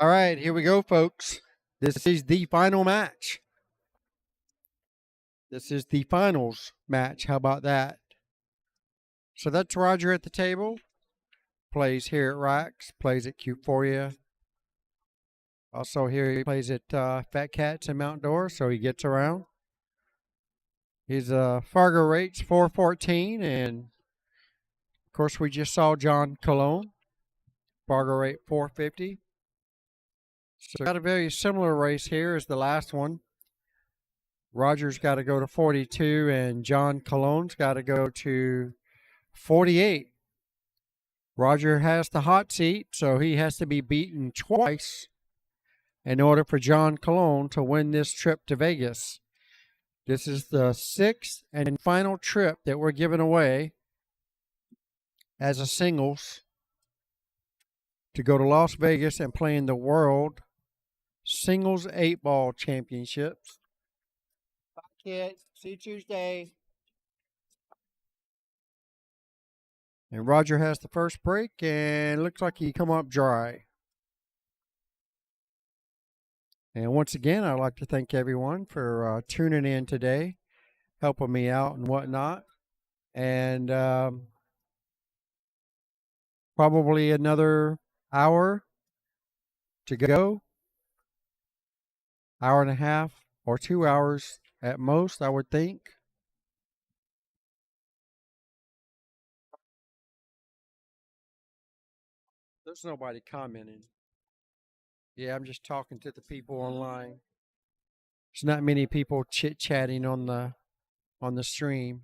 A: All right, here we go, folks. This is the final match. This is the finals match. How about that? So that's Roger at the table. plays here at Rax, plays at Cuforia. Also here he plays at Fat Cats in Mount Dora, so he gets around. His Fargo rate's 414, and of course we just saw John Cologne. Fargo rate 450. So got a very similar race here as the last one. Roger's got to go to 42, and John Cologne's got to go to 48. Roger has the hot seat, so he has to be beaten twice in order for John Cologne to win this trip to Vegas. This is the 6th and final trip that we're giving away as a singles to go to Las Vegas and play in the World Singles 8-Ball Championships. Bye, kids. See you Tuesday. And Roger has the first break, and looks like he come up dry. And once again, I'd like to thank everyone for tuning in today, helping me out and whatnot. And probably another hour to go. Hour and a half or 2 hours at most, I would think. There's nobody commenting. Yeah, I'm just talking to the people online. There's not many people chit-chatting on the stream.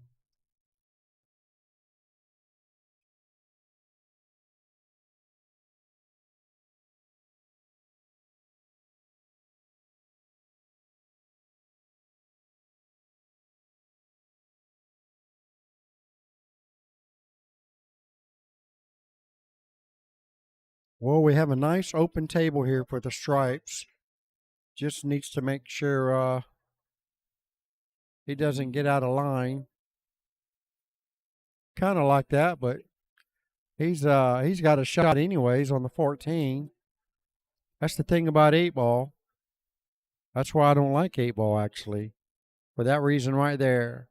A: Well, we have a nice open table here for the stripes. Just needs to make sure he doesn't get out of line. Kind of like that, but he's got a shot anyways on the 14. That's the thing about 8-ball. That's why I don't like 8-ball, actually. For that reason right there.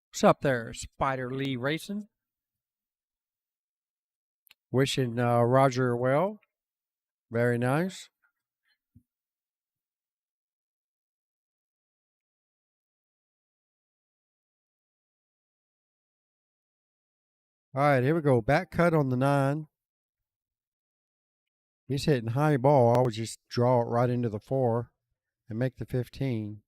A: What's up there, Spider Lee Racing? Wishing Roger well. Very nice. All right, here we go. Back cut on the 9. He's hitting high ball. I would just draw it right into the 4 and make the 15.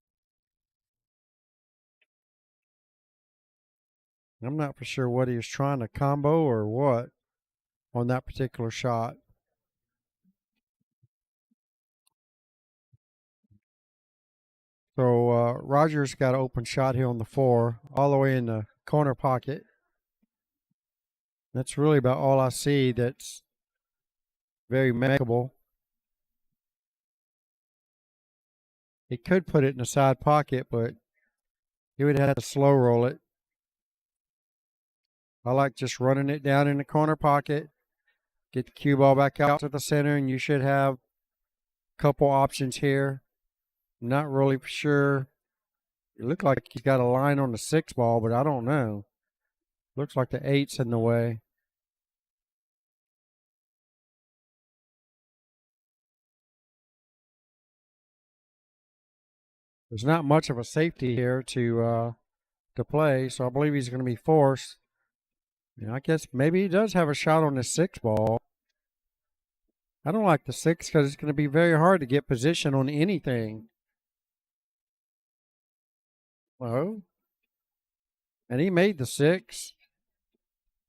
A: I'm not for sure what he was trying to combo or what on that particular shot. So Roger's got an open shot here on the 4, all the way in the corner pocket. That's really about all I see that's very makeable. He could put it in the side pocket, but he would have to slow roll it. I like just running it down in the corner pocket. Get the cue ball back out to the center, and you should have a couple options here. Not really sure. It looked like he's got a line on the 6 ball, but I don't know. Looks like the 8's in the way. There's not much of a safety here to play, so I believe he's going to be forced. Yeah, I guess maybe he does have a shot on the 6 ball. I don't like the 6 because it's going to be very hard to get position on anything. Oh. And he made the 6.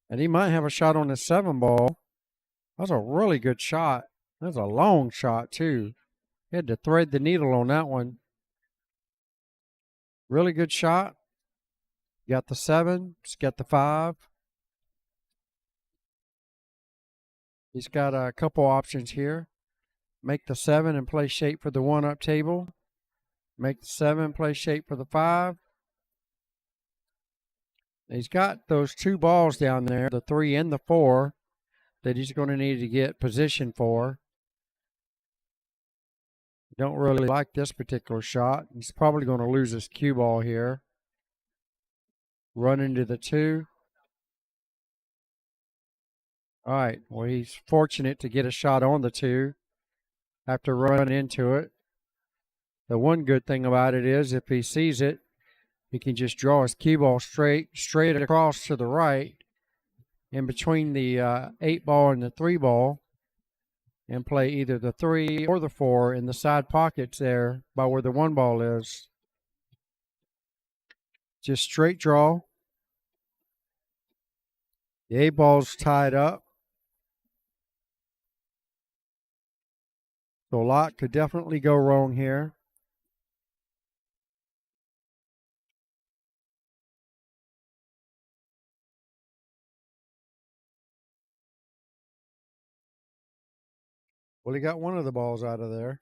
A: And he might have a shot on the 7 ball. That's a really good shot. That's a long shot, too. He had to thread the needle on that one. Really good shot. Got the 7. He's got the 5. He's got a couple options here. Make the 7 and play shape for the 1-up table. Make the 7, play shape for the 5. He's got those 2 balls down there, the 3 and the 4, that he's going to need to get position for. Don't really like this particular shot. He's probably going to lose his cue ball here. Run into the 2. All right. Well, he's fortunate to get a shot on the 2 after running into it. The one good thing about it is if he sees it, he can just draw his cue ball straight across to the right in between the 8 ball and the 3 ball and play either the 3 or the 4 in the side pockets there by where the 1 ball is. Just straight draw. The 8 ball's tied up. So a lot could definitely go wrong here. Well, he got one of the balls out of there.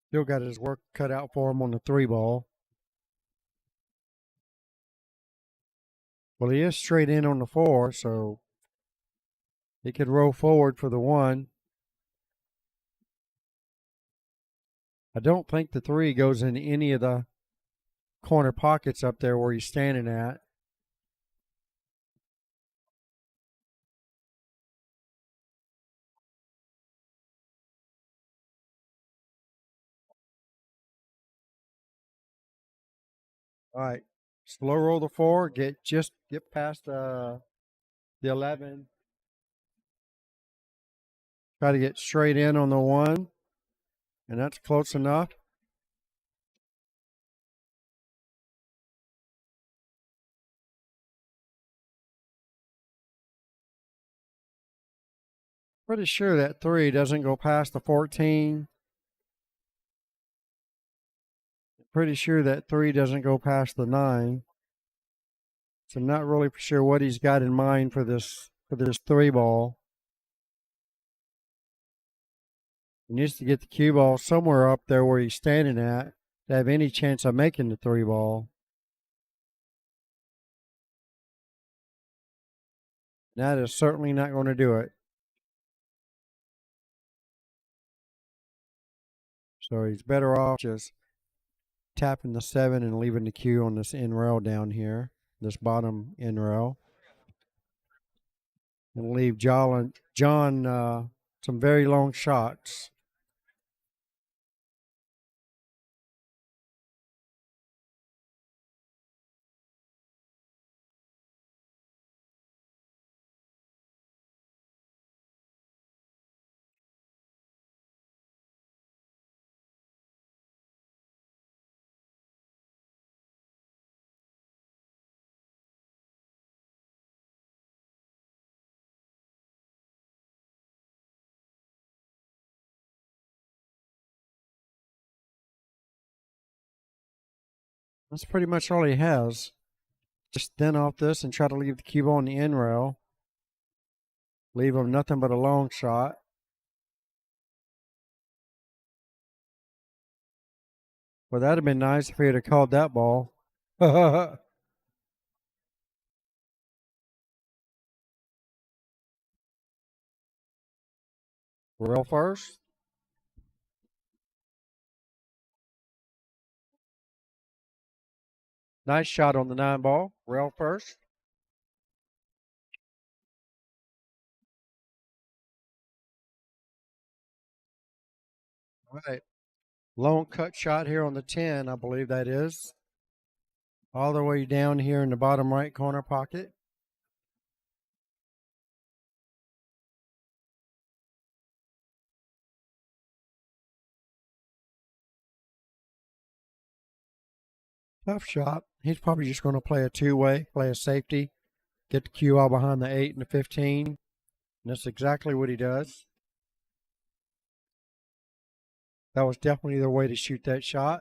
A: Still got his work cut out for him on the 3 ball. Well, he is straight in on the 4, so he could roll forward for the 1. I don't think the 3 goes in any of the corner pockets up there where he's standing at. All right. Slow roll the 4. Get past the 11. Try to get straight in on the 1. And that's close enough. Pretty sure that 3 doesn't go past the 14. Pretty sure that 3 doesn't go past the 9. So I'm not really sure what he's got in mind for this 3 ball. He needs to get the cue ball somewhere up there where he's standing at to have any chance of making the 3 ball. That is certainly not going to do it. So he's better off just tapping the 7 and leaving the cue on this end rail down here, this bottom end rail. And leave John some very long shots. That's pretty much all he has. Just thin off this and try to leave the cue ball on the end rail. Leave him nothing but a long shot. Well, that'd have been nice if he had called that ball. Rail first. Nice shot on the 9 ball. Rail first. All right. Long cut shot here on the 10, I believe that is. All the way down here in the bottom right corner pocket. Tough shot. He's probably just going to play a 2-way, play a safety, get the cue all behind the 8 and the 15. And that's exactly what he does. That was definitely the way to shoot that shot.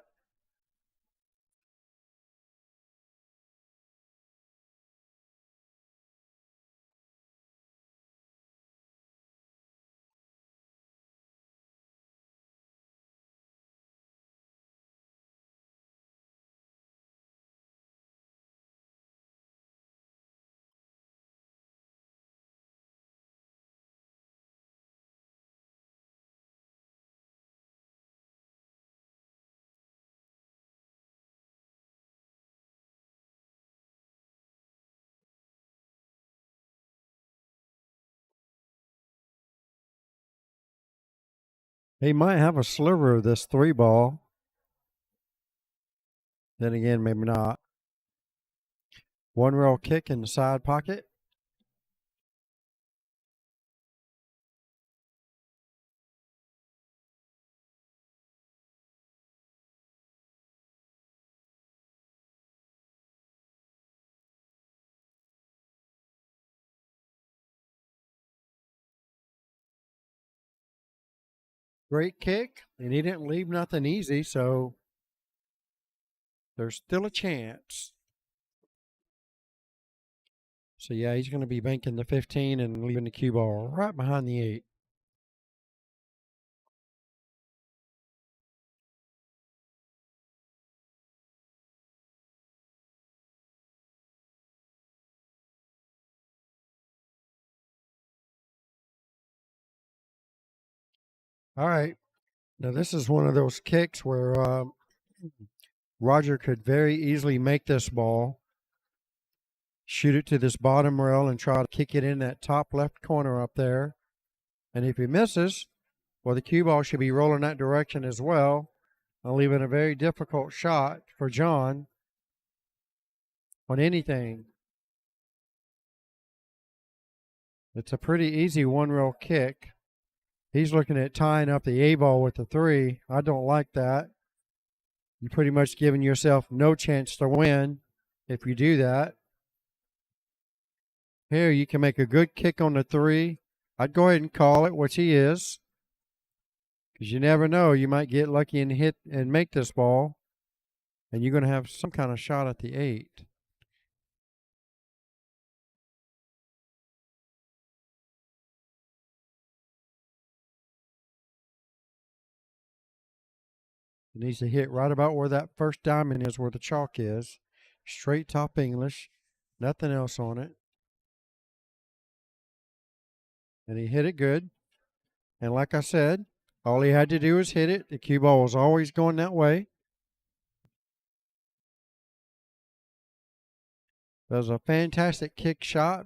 A: He might have a sliver of this 3 ball. Then again, maybe not. 1 rail kick in the side pocket. Great kick, and he didn't leave nothing easy, so there's still a chance. So, yeah, he's going to be banking the 15 and leaving the cue ball right behind the 8. All right. Now, this is one of those kicks where Roger could very easily make this ball, shoot it to this bottom rail, and try to kick it in that top left corner up there. And if he misses, well, the cue ball should be rolling that direction as well, and leaving a very difficult shot for John on anything. It's a pretty easy 1 rail kick. He's looking at tying up the A ball with the 3. I don't like that. You're pretty much giving yourself no chance to win if you do that. Here, you can make a good kick on the 3. I'd go ahead and call it, which he is, because you never know. You might get lucky and hit and make this ball, and you're going to have some kind of shot at the 8. It needs to hit right about where that first diamond is, where the chalk is. Straight top English, nothing else on it. And he hit it good. And like I said, all he had to do was hit it. The cue ball was always going that way. That was a fantastic kick shot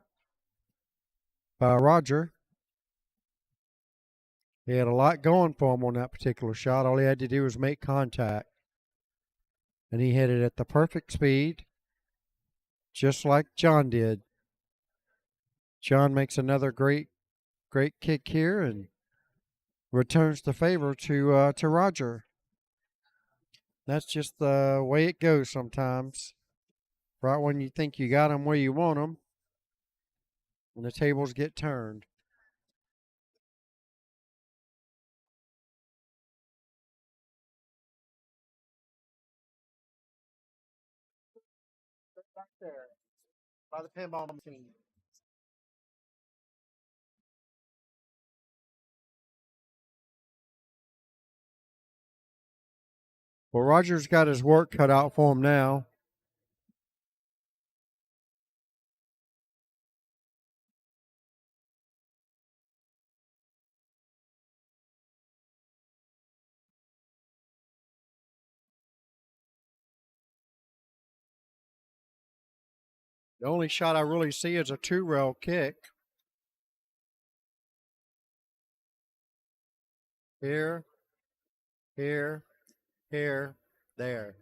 A: by Roger. He had a lot going for him on that particular shot. All he had to do was make contact. And he hit it at the perfect speed, just like John did. John makes another great kick here and returns the favor to Roger. That's just the way it goes sometimes. Right when you think you got them where you want them, and the tables get turned. Back there by the pinball machine. Well, Roger's got his work cut out for him now. The only shot I really see is a 2-rail kick. Here, here, here, there.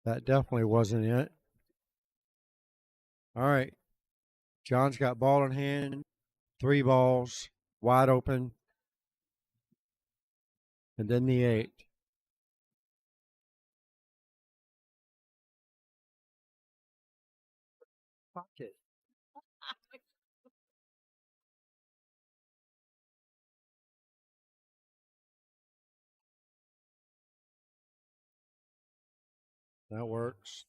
A: That definitely wasn't it. All right. John's got ball in hand, 3 balls, wide open, and then the 8. Pocket. That works.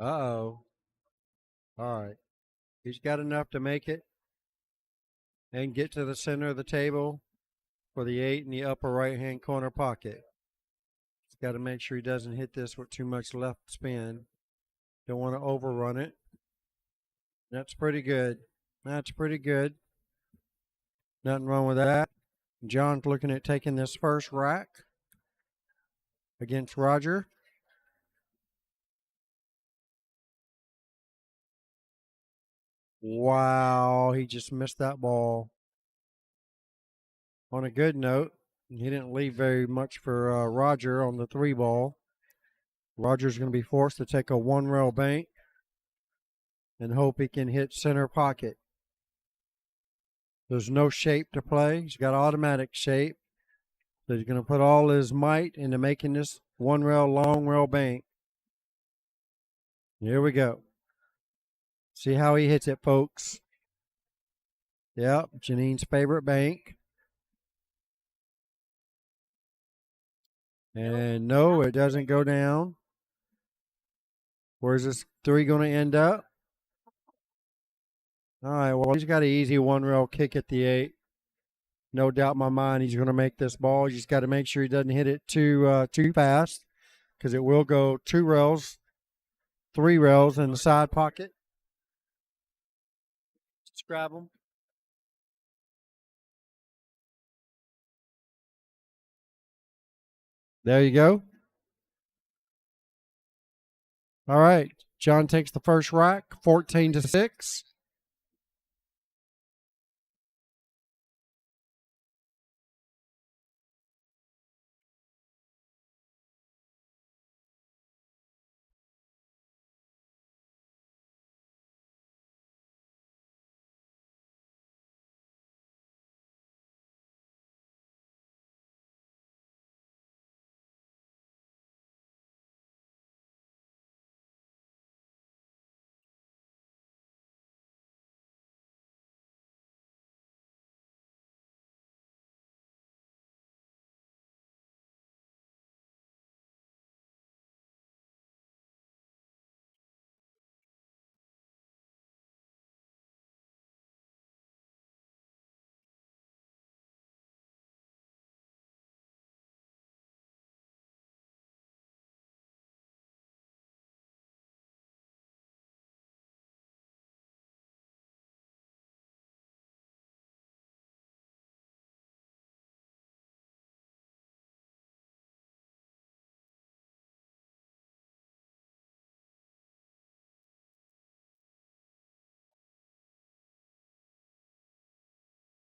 A: Uh-oh. All right. He's got enough to make it and get to the center of the table for the 8 in the upper right-hand corner pocket. He's got to make sure he doesn't hit this with too much left spin. Don't want to overrun it. That's pretty good. That's pretty good. Nothing wrong with that. John's looking at taking this first rack against Roger. Wow, he just missed that ball. On a good note, he didn't leave very much for Roger on the 3 ball. Roger's going to be forced to take a 1-rail bank and hope he can hit center pocket. There's no shape to play. He's got automatic shape. So he's going to put all his might into making this 1-rail, long rail bank. Here we go. See how he hits it, folks. Yep, Janine's favorite bank. And no, it doesn't go down. Where's this 3 going to end up? All right, well, he's got an easy 1-rail kick at the 8. No doubt in my mind he's going to make this ball. You just got to make sure he doesn't hit it too fast, because it will go 2 rails, 3 rails in the side pocket. Just grab them. There you go. All right, John takes the first rack, 14-6.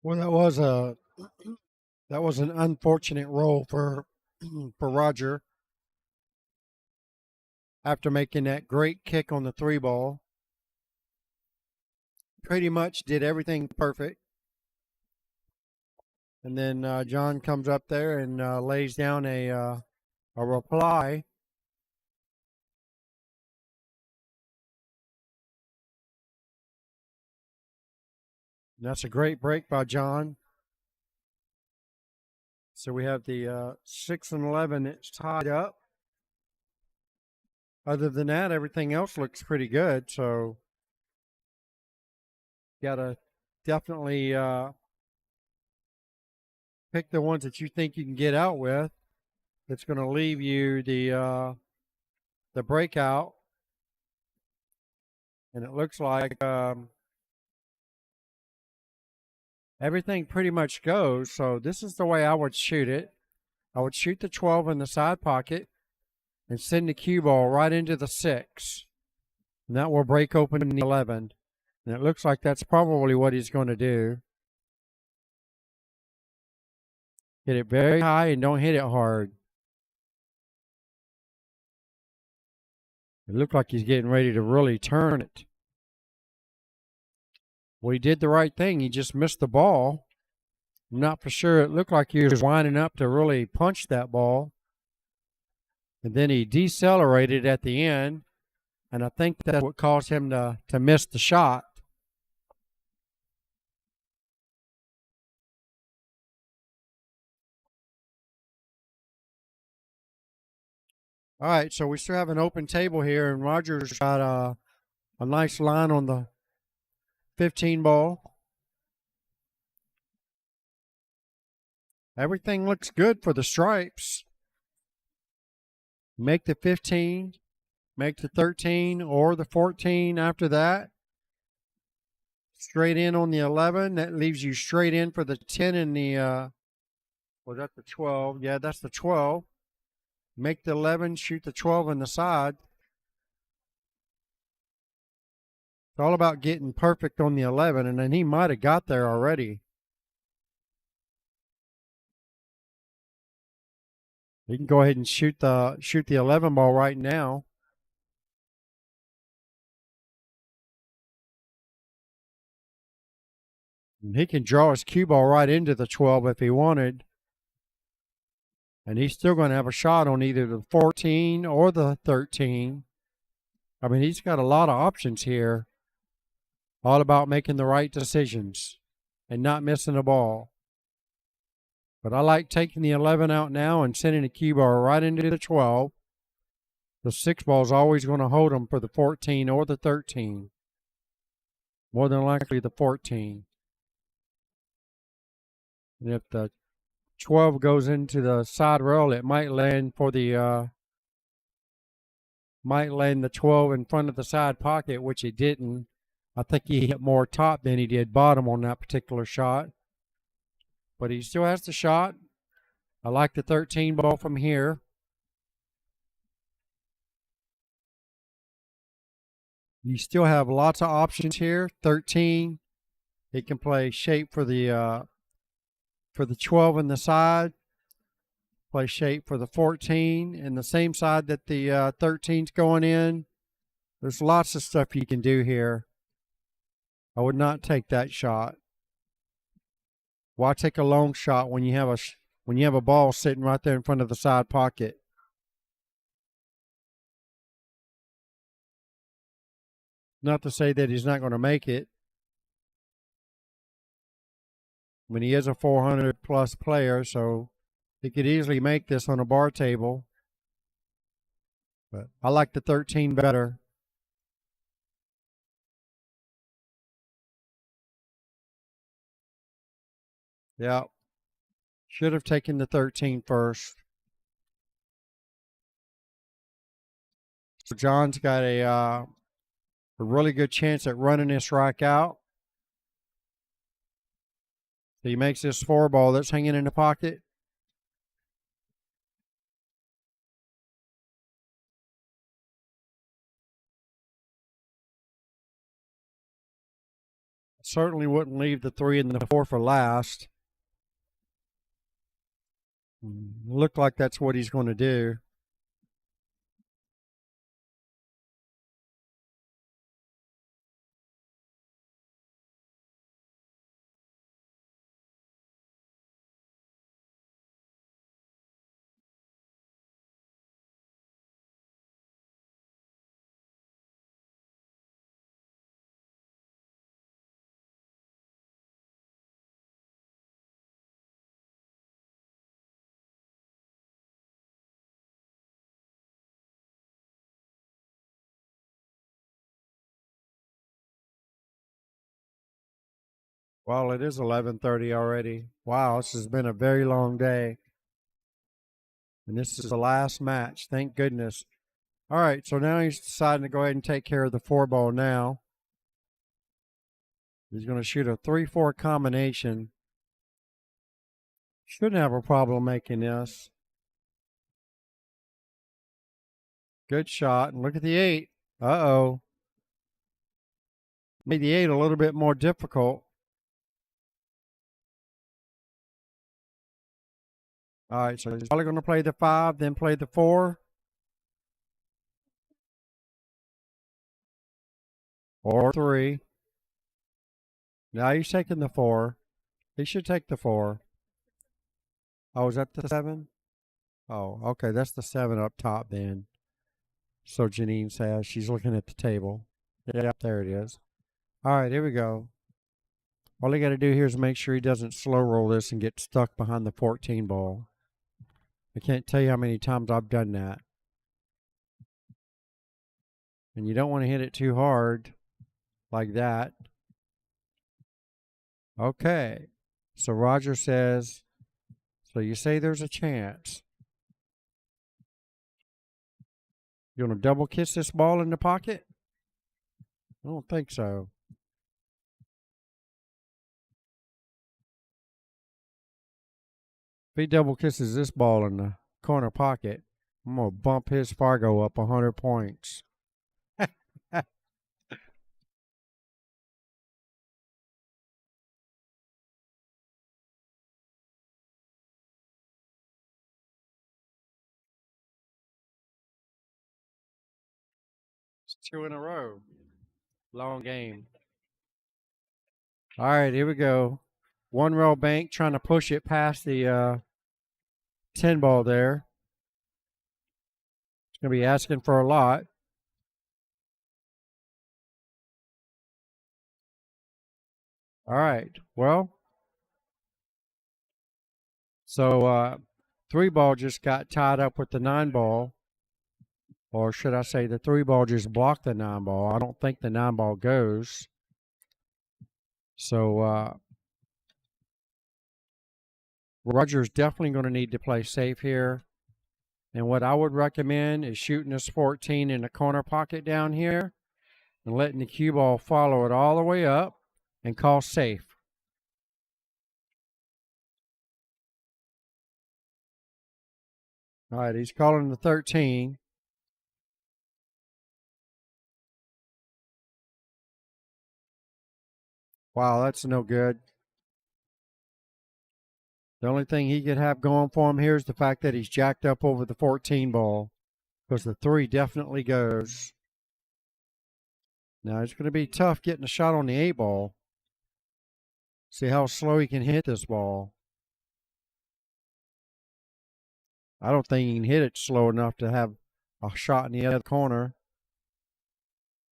A: Well, that was an unfortunate roll for for Roger after making that great kick on the 3 ball. Pretty much did everything perfect. And then John comes up there and lays down a reply. And that's a great break by John. So we have the 6 and 11. It's tied up. Other than that, everything else looks pretty good. So got to definitely pick the ones that you think you can get out with. It's going to leave you the breakout. And it looks like everything pretty much goes. So this is the way I would shoot it. I would shoot the 12 in the side pocket and send the cue ball right into the 6. And that will break open the 11. And it looks like that's probably what he's going to do. Hit it very high and don't hit it hard. It looked like he's getting ready to really turn it. Well, he did the right thing. He just missed the ball. I'm not for sure. It looked like he was winding up to really punch that ball. And then he decelerated at the end. And I think that's what caused him to miss the shot. All right, so we still have an open table here, and Roger's got a nice line on the 15 ball. Everything looks good for the stripes. Make the 15, make the 13 or the 14 after that. Straight in on the 11. That leaves you straight in for the 10 and the, was that the 12? Yeah, that's the 12. Make the 11, shoot the 12 on the side. It's all about getting perfect on the 11, and then he might have got there already. He can go ahead and shoot the 11 ball right now. And he can draw his cue ball right into the 12 if he wanted. And he's still going to have a shot on either the 14 or the 13. I mean, he's got a lot of options here. All about making the right decisions and not missing a ball. But I like taking the 11 out now and sending the cue ball right into the 12. The 6 ball is always going to hold him for the 14 or the 13. More than likely the 14. And if the 12 goes into the side rail, it might land for the might land the 12 in front of the side pocket, which it didn't. I think he hit more top than he did bottom on that particular shot. But he still has the shot. I like the 13 ball from here. You still have lots of options here. 13. He can play shape for the 12 in the side. Play shape for the 14 and the same side that the 13's going in. There's lots of stuff you can do here. I would not take that shot. Why take a long shot when you have a ball sitting right there in front of the side pocket? Not to say that he's not going to make it. I mean, he is a 400 plus player, so he could easily make this on a bar table. But I like the 13 better. Yeah. Should have taken the 13 first. So John's got a really good chance at running this rack out. So he makes this 4 ball that's hanging in the pocket. Certainly wouldn't leave the 3 and the 4 for last. Looked like that's what he's going to do. Well, it is 11:30 already. Wow, this has been a very long day. And this is the last match. Thank goodness. All right, so now he's deciding to go ahead and take care of the 4 ball now. He's going to shoot a 3-4 combination. Shouldn't have a problem making this. Good shot. And look at the 8. Uh-oh. Made the 8 a little bit more difficult. All right, so he's probably going to play the 5, then play the 4. Or 3. Now he's taking the 4. He should take the 4. Oh, is that the 7? Oh, okay, that's the 7 up top then. So Janine says she's looking at the table. Yep, there it is. All right, here we go. All he got to do here is make sure he doesn't slow roll this and get stuck behind the 14 ball. I can't tell you how many times I've done that. And you don't want to hit it too hard like that. Okay. So Roger says, so you say there's a chance. You want to double kiss this ball in the pocket? I don't think so. If he double kisses this ball in the corner pocket, I'm going to bump his Fargo up 100 points. It's 2 in a row. Long game. All right, here we go. One row bank trying to push it past the 10 ball there. It's going to be asking for a lot. All right. Well, so 3 ball just got tied up with the 9 ball. Or should I say the 3 ball just blocked the 9 ball. I don't think the 9 ball goes. So Roger's definitely going to need to play safe here. And what I would recommend is shooting this 14 in the corner pocket down here and letting the cue ball follow it all the way up and call safe. All right, he's calling the 13. Wow, that's no good. The only thing he could have going for him here is the fact that he's jacked up over the 14 ball, because the 3 definitely goes. Now, it's going to be tough getting a shot on the 8 ball. See how slow he can hit this ball. I don't think he can hit it slow enough to have a shot in the other corner.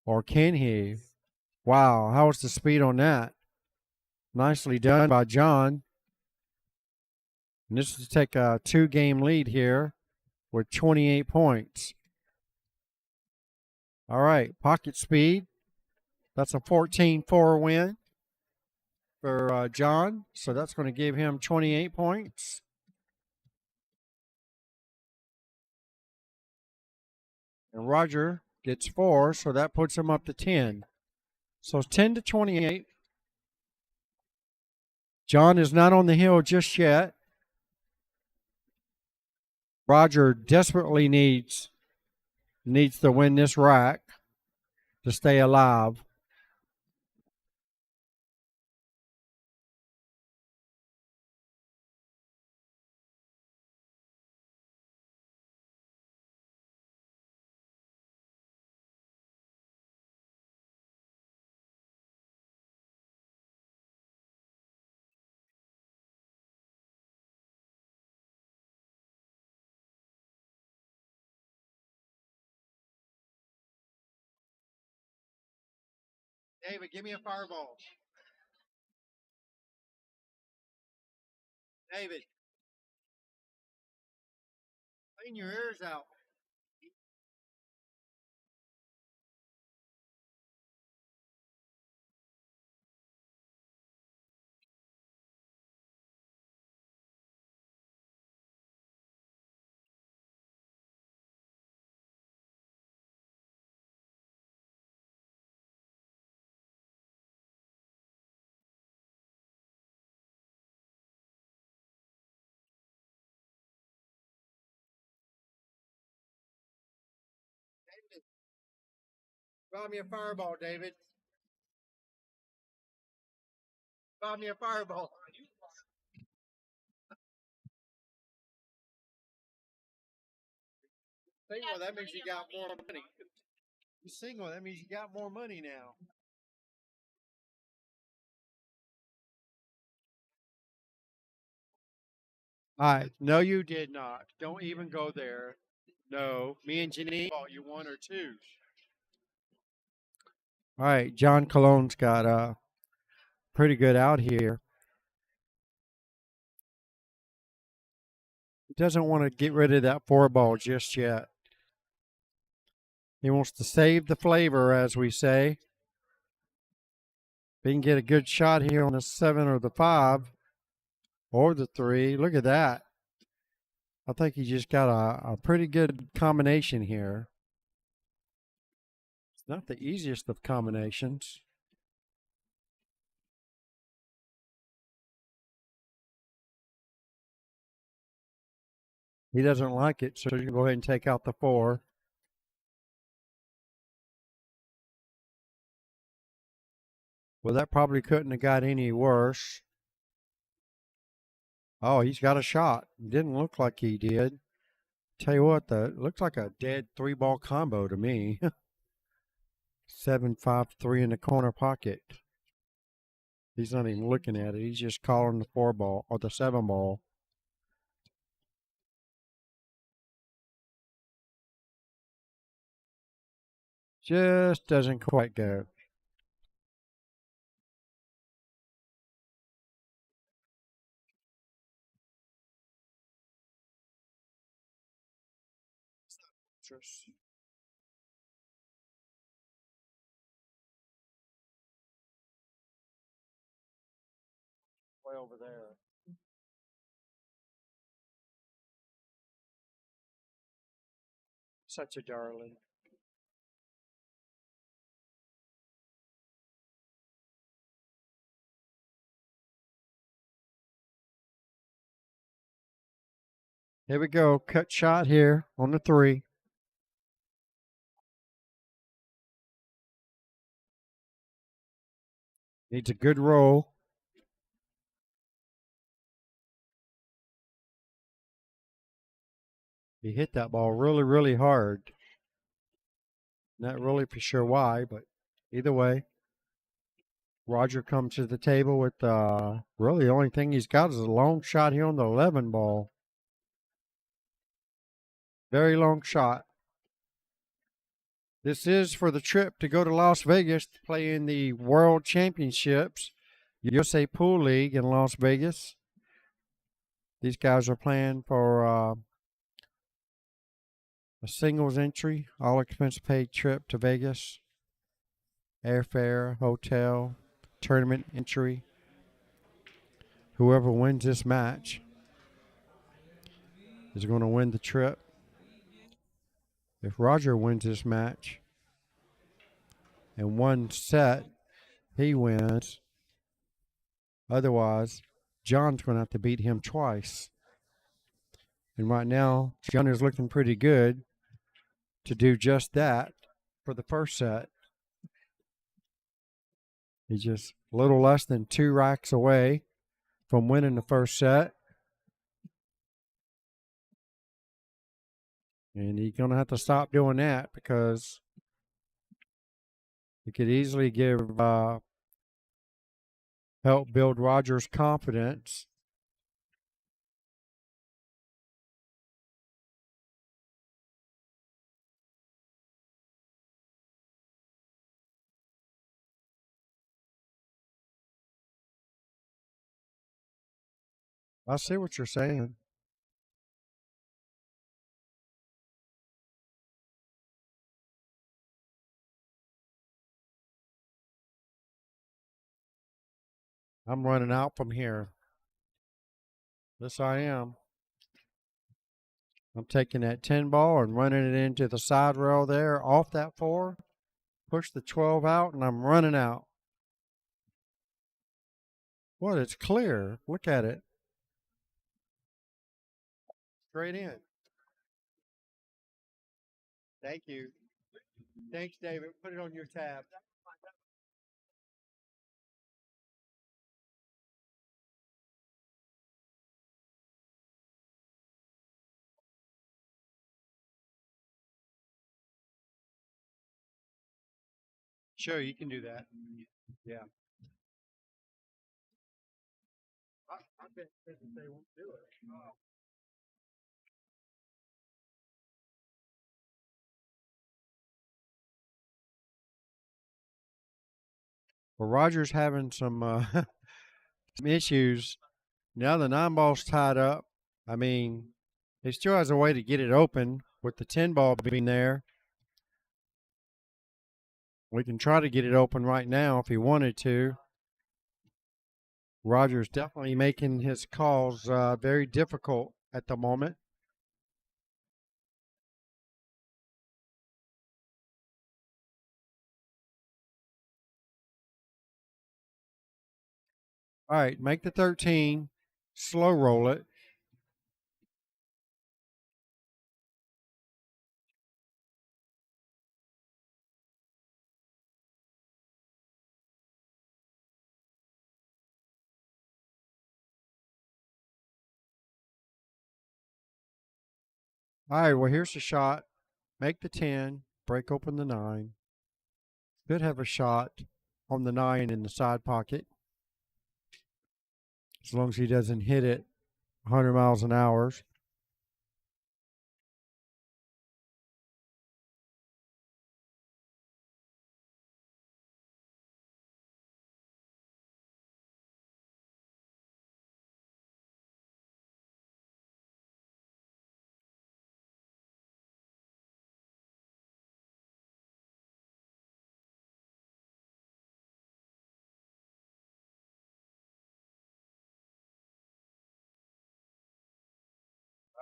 A: Or can he? Wow, how was the speed on that? Nicely done by John. And this is to take a 2-game lead here with 28 points. All right, pocket speed. That's a 14-4 win for John. So that's going to give him 28 points. And Roger gets 4, so that puts him up to 10. So it's 10 to 28. John is not on the hill just yet. Roger desperately needs to win this rack to stay alive. David, give me a fireball. David, clean your ears out. David, draw me a fireball, David. Draw me a fireball. Single, that means you got more money. You single, that means you got more money now. All right. No, you did not. Don't even go there. No. Me and Janine bought you 1 or 2. All right. John Cologne's got pretty good out here. He doesn't want to get rid of that 4 ball just yet. He wants to save the flavor, as we say. If he can get a good shot here on the 7 or the 5 or the 3. Look at that. I think he just got a pretty good combination here. It's not the easiest of combinations. He doesn't like it, so you can go ahead and take out the 4. Well, that probably couldn't have got any worse. Oh, he's got a shot. Didn't look like he did. Tell you what, looks like a dead 3-ball combo to me. 7, 5, 3 in the corner pocket. He's not even looking at it. He's just calling the 4-ball or the 7-ball. Just doesn't quite go. Way over there. Such a darling. Here we go. Cut shot here on the 3. Needs a good roll. He hit that ball really, really hard. Not really for sure why, but either way, Roger comes to the table with really the only thing he's got is a long shot here on the 11 ball. Very long shot. This is for the trip to go to Las Vegas to play in the World Championships, USA Pool League in Las Vegas. These guys are playing for a singles entry, all expense paid trip to Vegas. Airfare, hotel, tournament entry. Whoever wins this match is going to win the trip. If Roger wins this match in one set, he wins. Otherwise, John's going to have to beat him twice. And right now, John is looking pretty good to do just that for the first set. He's just a little less than 2 racks away from winning the first set. And he's going to have to stop doing that because he could easily help build Roger's confidence. I see what you're saying. I'm running out from here. Yes, I am. I'm taking that 10 ball and running it into the side rail there off that 4. Push the 12 out, and I'm running out. What? It's clear. Look at it. Straight in. Thank you. Thanks, David. Put it on your tab. Sure, you can do that. Yeah. I bet they won't do it. Well, Roger's having some some issues. Now the 9 ball's tied up. I mean, he still has a way to get it open with the 10 ball being there. We can try to get it open right now if he wanted to. Roger's definitely making his calls very difficult at the moment. All right, make the 13. Slow roll it. All right, well, here's the shot. Make the 10. Break open the 9. Could have a shot on the 9 in the side pocket. As long as he doesn't hit it 100 miles an hour.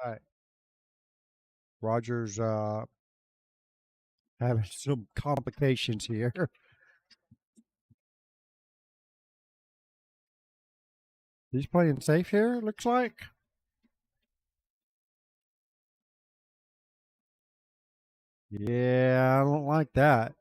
A: All right. Roger's having some complications here. He's playing safe here, it looks like. Yeah, I don't like that.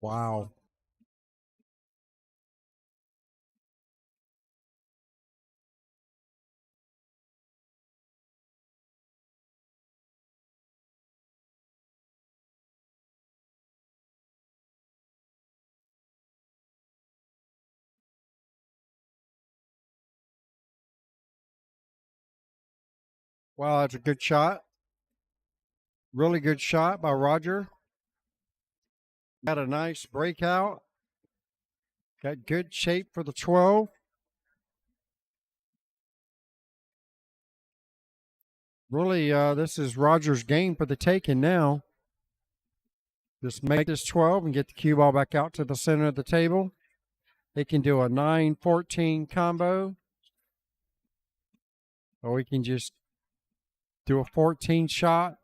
A: Wow. Wow, that's a good shot. Really good shot by Roger. Got a nice breakout. Got good shape for the 12. Really, this is Roger's game for the taking now. Just make this 12 and get the cue ball back out to the center of the table. They can do a 9-14 combo. Or we can just do a 14 shot.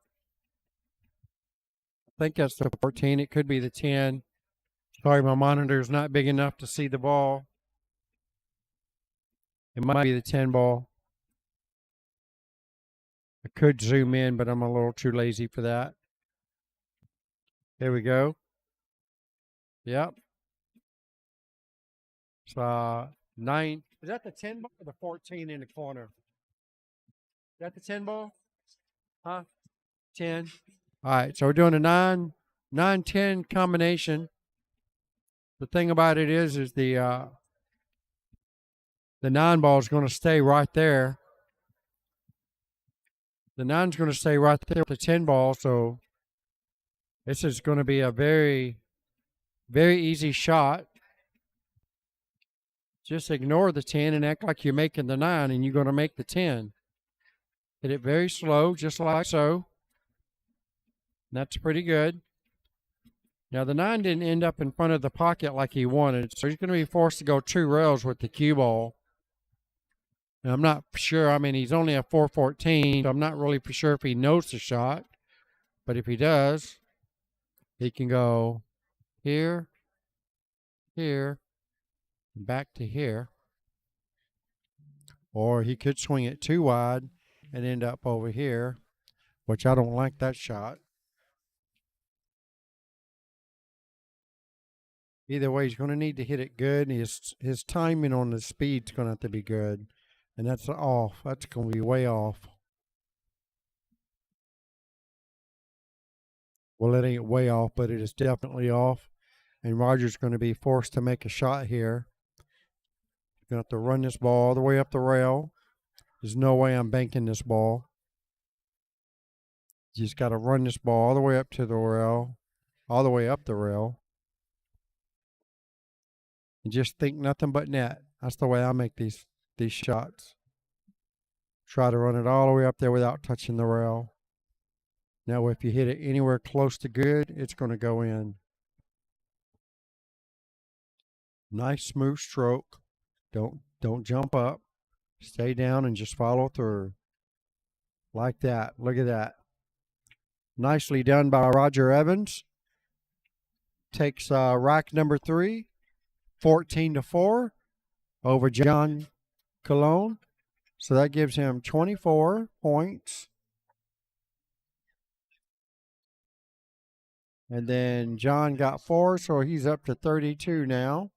A: I think that's the 14. It could be the 10. Sorry, my monitor is not big enough to see the ball. It might be the 10 ball. I could zoom in, but I'm a little too lazy for that. There we go. Yep. So 9. Is that the 10 ball or the 14 in the corner? Is that the 10 ball? Huh? 10. All right. So we're doing a 9-10 combination. The thing about it is the 9 ball is going to stay right there. The 9's going to stay right there with the 10 ball. So this is going to be a very, very easy shot. Just ignore the 10 and act like you're making the 9 and you're going to make the 10. Hit it very slow, just like so. That's pretty good. Now, the 9 didn't end up in front of the pocket like he wanted, so he's going to be forced to go 2 rails with the cue ball. And I'm not sure. I mean, he's only a 414, so I'm not really for sure if he knows the shot. But if he does, he can go here, here, back to here. Or he could swing it too wide and end up over here, which I don't like that shot. Either way, he's going to need to hit it good. His timing on the speed's going to have to be good. And that's off. That's going to be way off. Well, it ain't way off, but it is definitely off. And Roger's going to be forced to make a shot here. He's going to have to run this ball all the way up the rail. There's no way I'm banking this ball. You just got to run this ball all the way up to the rail, all the way up the rail. And just think nothing but net. That's the way I make these shots. Try to run it all the way up there without touching the rail. Now, if you hit it anywhere close to good, it's going to go in. Nice smooth stroke. Don't jump up. Stay down and just follow through. Like that. Look at that. Nicely done by Roger Evans. Takes rack number 3, 14-4 over John Cologne. So that gives him 24 points. And then John got 4, so he's up to 32 now.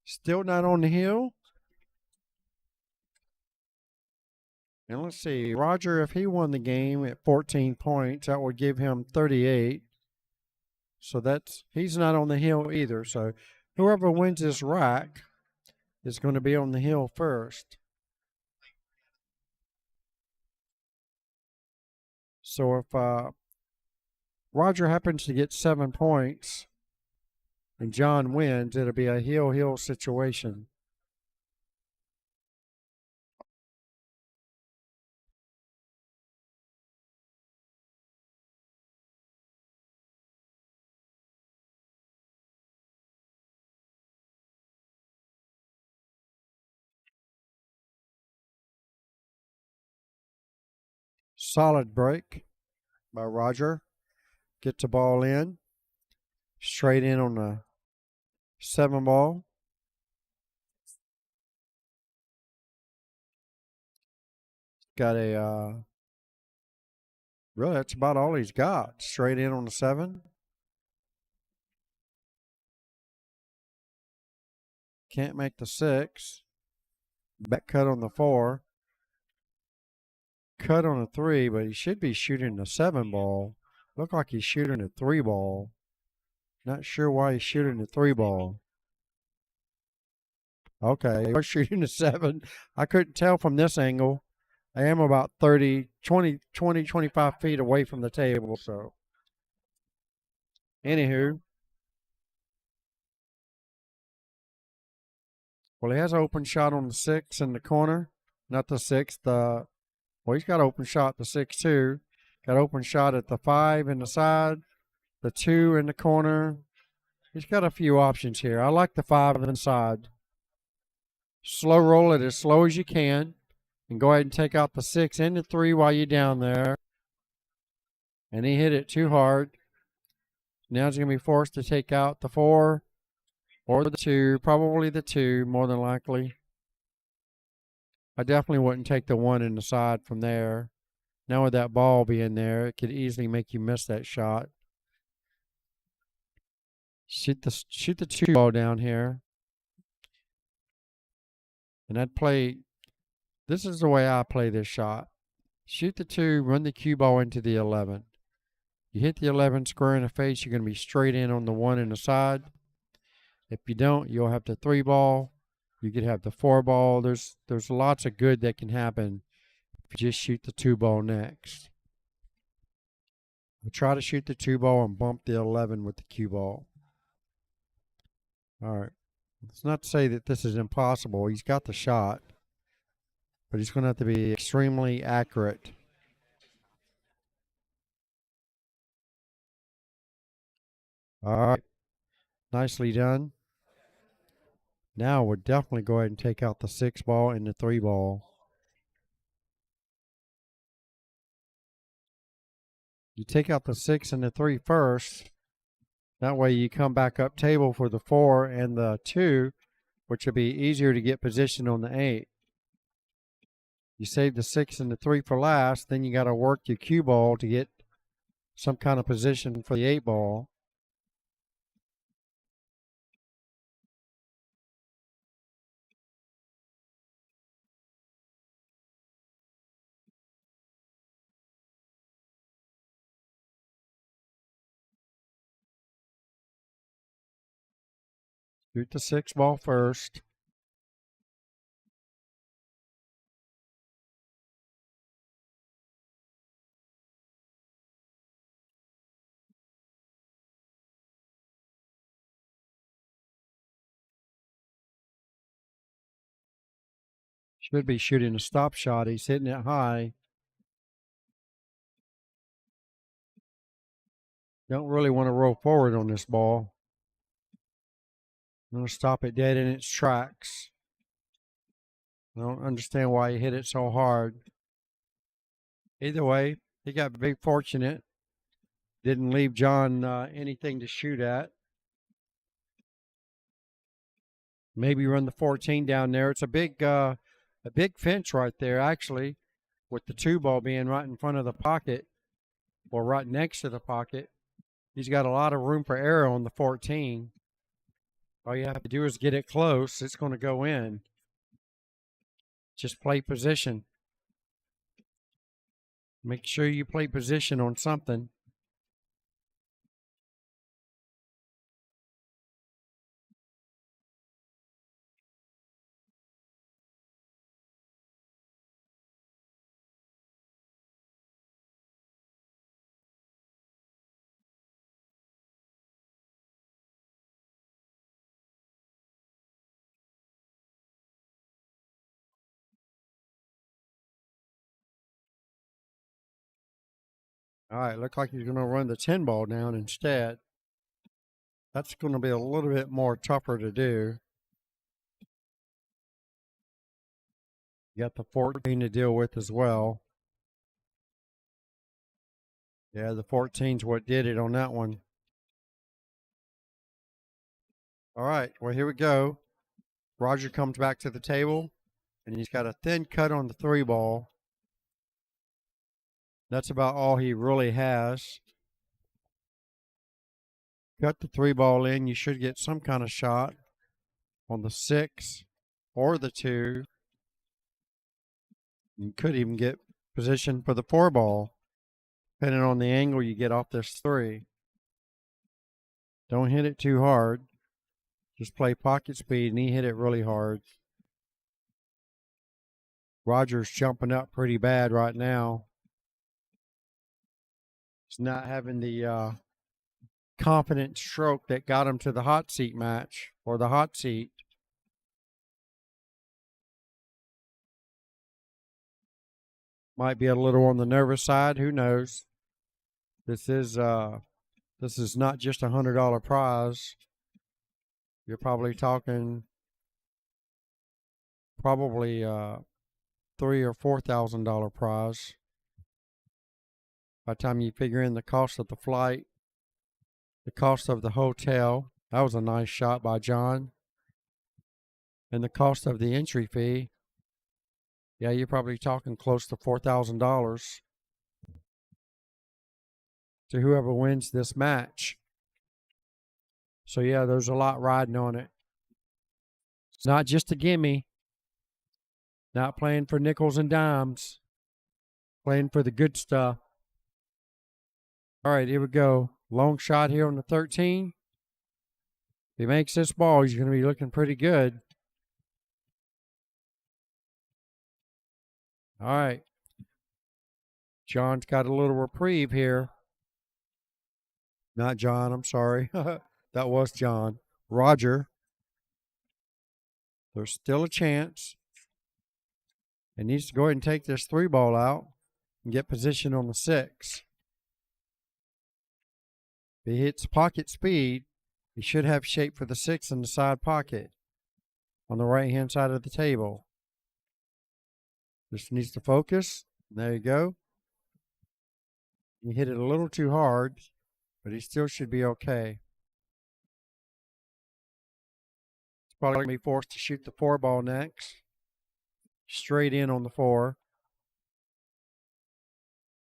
A: Still not on the hill. And let's see, Roger, if he won the game at 14 points, that would give him 38. So he's not on the hill either. So whoever wins this rack is going to be on the hill first. So if Roger happens to get 7 points and John wins, it'll be a hill situation. Solid break by Roger. Gets the ball in. Straight in on the 7 ball. Got a, really that's about all he's got. Straight in on the 7. Can't make the 6. Back cut on the 4. Cut on a 3, but he should be shooting the 7 ball. Look like he's shooting a 3 ball. Not sure why he's shooting the 3 ball. Okay, he was shooting the 7. I couldn't tell from this angle. I am about 25 feet away from the table, so. Anywho. Well, he has an open shot on the 6 in the corner. Not the 6, well, he's got an open shot, the 6 too. Got open shot at the 5 in the side, the 2 in the corner. He's got a few options here. I like the 5 inside. Slow roll it as slow as you can. And go ahead and take out the 6 and the 3 while you're down there. And he hit it too hard. Now he's going to be forced to take out the 4 or the 2. Probably the 2, more than likely. I definitely wouldn't take the 1 in the side from there. Now with that ball being there, it could easily make you miss that shot. Shoot the 2 ball down here. And I'd play, this is the way I play this shot. Shoot the 2, run the cue ball into the 11. You hit the 11 square in the face, you're going to be straight in on the 1 in the side. If you don't, you'll have the 3 ball. You could have the 4 ball. There's lots of good that can happen if you just shoot the 2 ball next. I'll try to shoot the 2 ball and bump the 11 with the cue ball. All right. It's not to say that this is impossible. He's got the shot, but he's going to have to be extremely accurate. All right. Nicely done. Now we'll definitely go ahead and take out the 6 ball and the 3 ball. You take out the 6 and the 3 first. That way you come back up table for the 4 and the 2 which would be easier to get position on the 8. You save the 6 and the 3 for last, then you got to work your cue ball to get some kind of position for the 8 ball. Shoot the 6 ball first. Should be shooting a stop shot. He's hitting it high. Don't really want to roll forward on this ball. I'm going to stop it dead in its tracks. I don't understand why he hit it so hard. Either way, he got big fortunate. Didn't leave John anything to shoot at. Maybe run the 14 down there. It's a big fence right there, actually, with the 2 ball being right in front of the pocket or right next to the pocket. He's got a lot of room for error on the 14. All you have to do is get it close. It's going to go in. Just play position. Make sure you play position on something. All right, looks like he's going to run the 10 ball down instead. That's going to be a little bit more tougher to do. You got the 14 to deal with as well. Yeah, the 14's what did it on that one. All right, well, here we go. Roger comes back to the table, and he's got a thin cut on the 3 ball. That's about all he really has. Cut the 3 ball in. You should get some kind of shot on the 6 or the 2. You could even get position for the 4 ball, depending on the angle you get off this 3. Don't hit it too hard. Just play pocket speed, and he hit it really hard. Roger's jumping up pretty bad right now. He's not having the confident stroke that got him to the hot seat match or the hot seat. Might be a little on the nervous side. Who knows? This is not just $100 prize. You're probably talking $3,000 or $4,000 prize. By the time you figure in the cost of the flight, the cost of the hotel, that was a nice shot by John, and the cost of the entry fee, yeah, you're probably talking close to $4,000 to whoever wins this match. So, yeah, there's a lot riding on it. It's not just a gimme. Not playing for nickels and dimes. Playing for the good stuff. All right, here we go. Long shot here on the 13. If he makes this ball, he's going to be looking pretty good. All right. John's got a little reprieve here. Not John, I'm sorry. That was John. Roger. There's still a chance. He needs to go ahead and take this 3 ball out and get position on the 6. If he hits pocket speed, he should have shape for the 6 in the side pocket on the right-hand side of the table. Just needs to focus. There you go. He hit it a little too hard, but he still should be okay. probably going to be forced to shoot the 4 ball next. Straight in on the 4.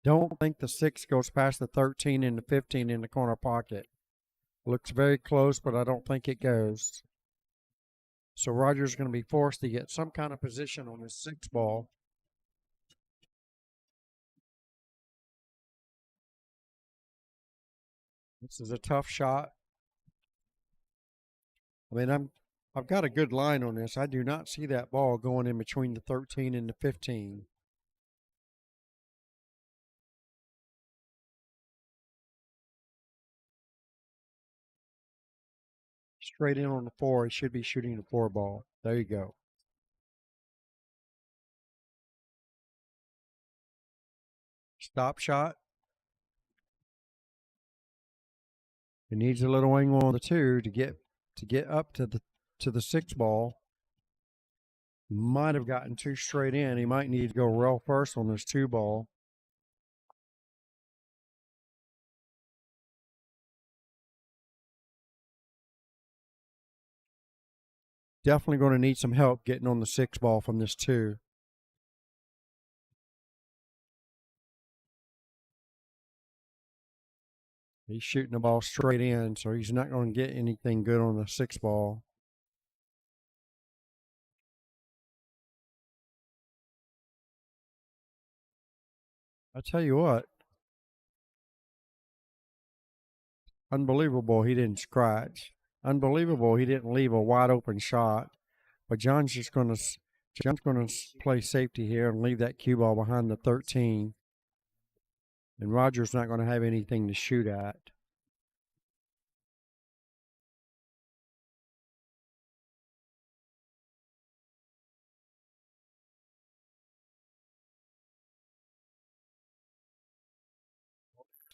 A: Don't think the 6 goes past the 13 and the 15 in the corner pocket. Looks very close, but I don't think it goes. So Roger's going to be forced to get some kind of position on his 6 ball. This is a tough shot. I mean, I've got a good line on this. I do not see that ball going in between the 13 and the 15. Straight in on the 4. He should be shooting the 4 ball. There you go. Stop shot. He needs a little angle on the 2 to get up to the 6 ball. Might have gotten too straight in. He might need to go rail first on this 2 ball. Definitely going to need some help getting on the 6 ball from this 2. He's shooting the ball straight in, so he's not going to get anything good on the 6 ball. I tell you what, unbelievable he didn't scratch. Unbelievable he didn't leave a wide open shot. But John's going to play safety here and leave that cue ball behind the 13. And Roger's not going to have anything to shoot at.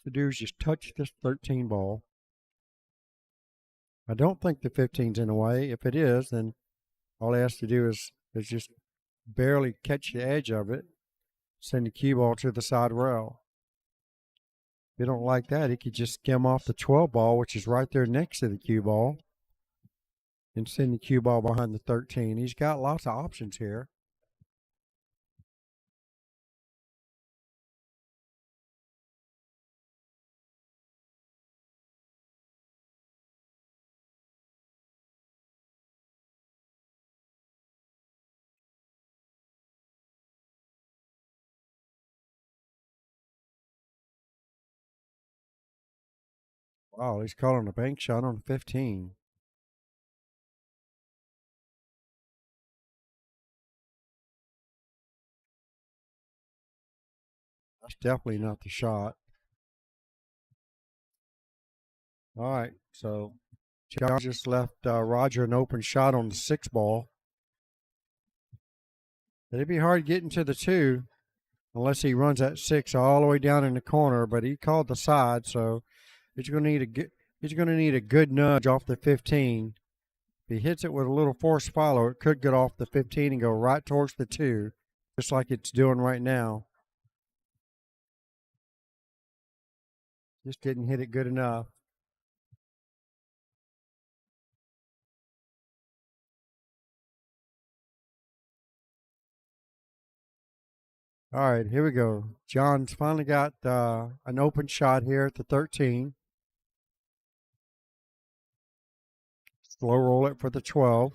A: To do is just touch this 13 ball. I don't think the 15's in the way. If it is, then all he has to do is just barely catch the edge of it, send the cue ball to the side rail. If you don't like that, he could just skim off the 12 ball, which is right there next to the cue ball, and send the cue ball behind the 13. He's got lots of options here. Wow, he's calling a bank shot on 15. That's definitely not the shot. All right, so John just left Roger an open shot on the 6 ball. It'd be hard getting to the 2 unless he runs that 6 all the way down in the corner, but he called the side, so he's going to need a good nudge off the 15. If he hits it with a little force follow, it could get off the 15 and go right towards the 2, just like it's doing right now. Just didn't hit it good enough. All right, here we go. John's finally got an open shot here at the 13. Slow roll it for the 12.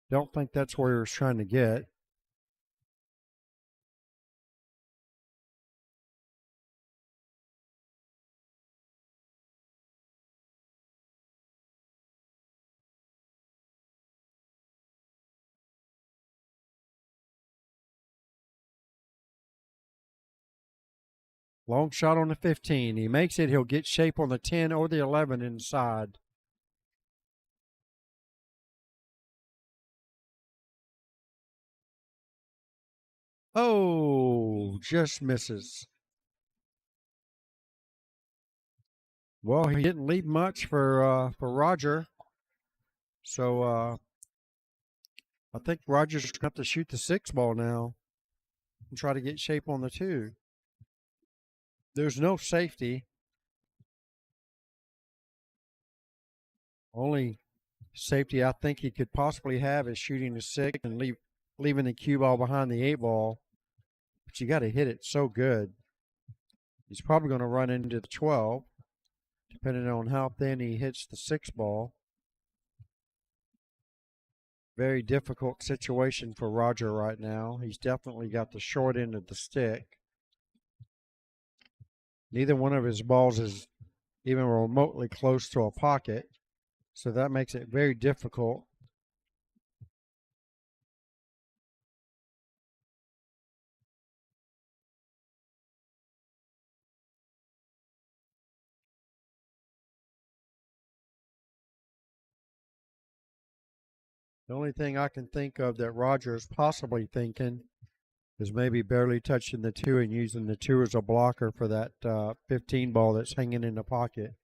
A: Don't think that's where he was trying to get. Long shot on the 15. He makes it. He'll get shape on the 10 or the 11 inside. Oh, just misses. Well, he didn't leave much for Roger. So I think Roger's going to have to shoot the 6 ball now and try to get shape on the 2. There's no safety. Only safety I think he could possibly have is shooting the 6 and leaving the cue ball behind the 8 ball. But you got to hit it so good. He's probably going to run into the 12, depending on how thin he hits the 6 ball. Very difficult situation for Roger right now. He's definitely got the short end of the stick. Neither one of his balls is even remotely close to a pocket, so that makes it very difficult. The only thing I can think of that Roger's possibly thinking is maybe barely touching the 2 and using the 2 as a blocker for that 15 ball that's hanging in the pocket.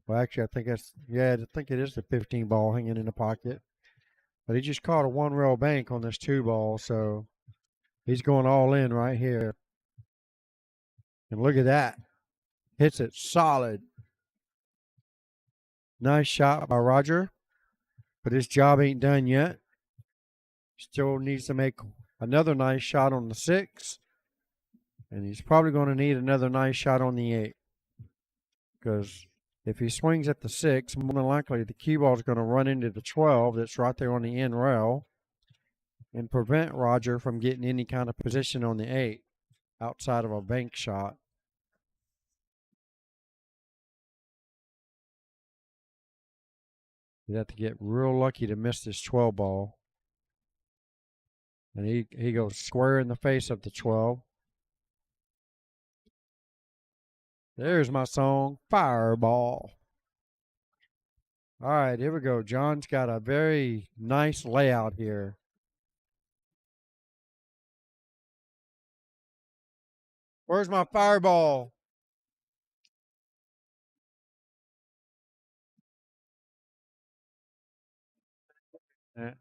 A: Well, actually, I think it is the 15 ball hanging in the pocket. But he just caught a 1-rail bank on this 2 ball, so he's going all in right here. And look at that. Hits it solid. Nice shot by Roger. But his job ain't done yet. Still needs to make another nice shot on the 6. And he's probably going to need another nice shot on the 8. Because if he swings at the 6, more than likely the cue ball is going to run into the 12 that's right there on the end rail and prevent Roger from getting any kind of position on the 8 outside of a bank shot. You'd have to get real lucky to miss this 12 ball. And he goes square in the face of the 12. There's my song, Fireball. All right, here we go. John's got a very nice layout here. Where's my fireball? Yeah.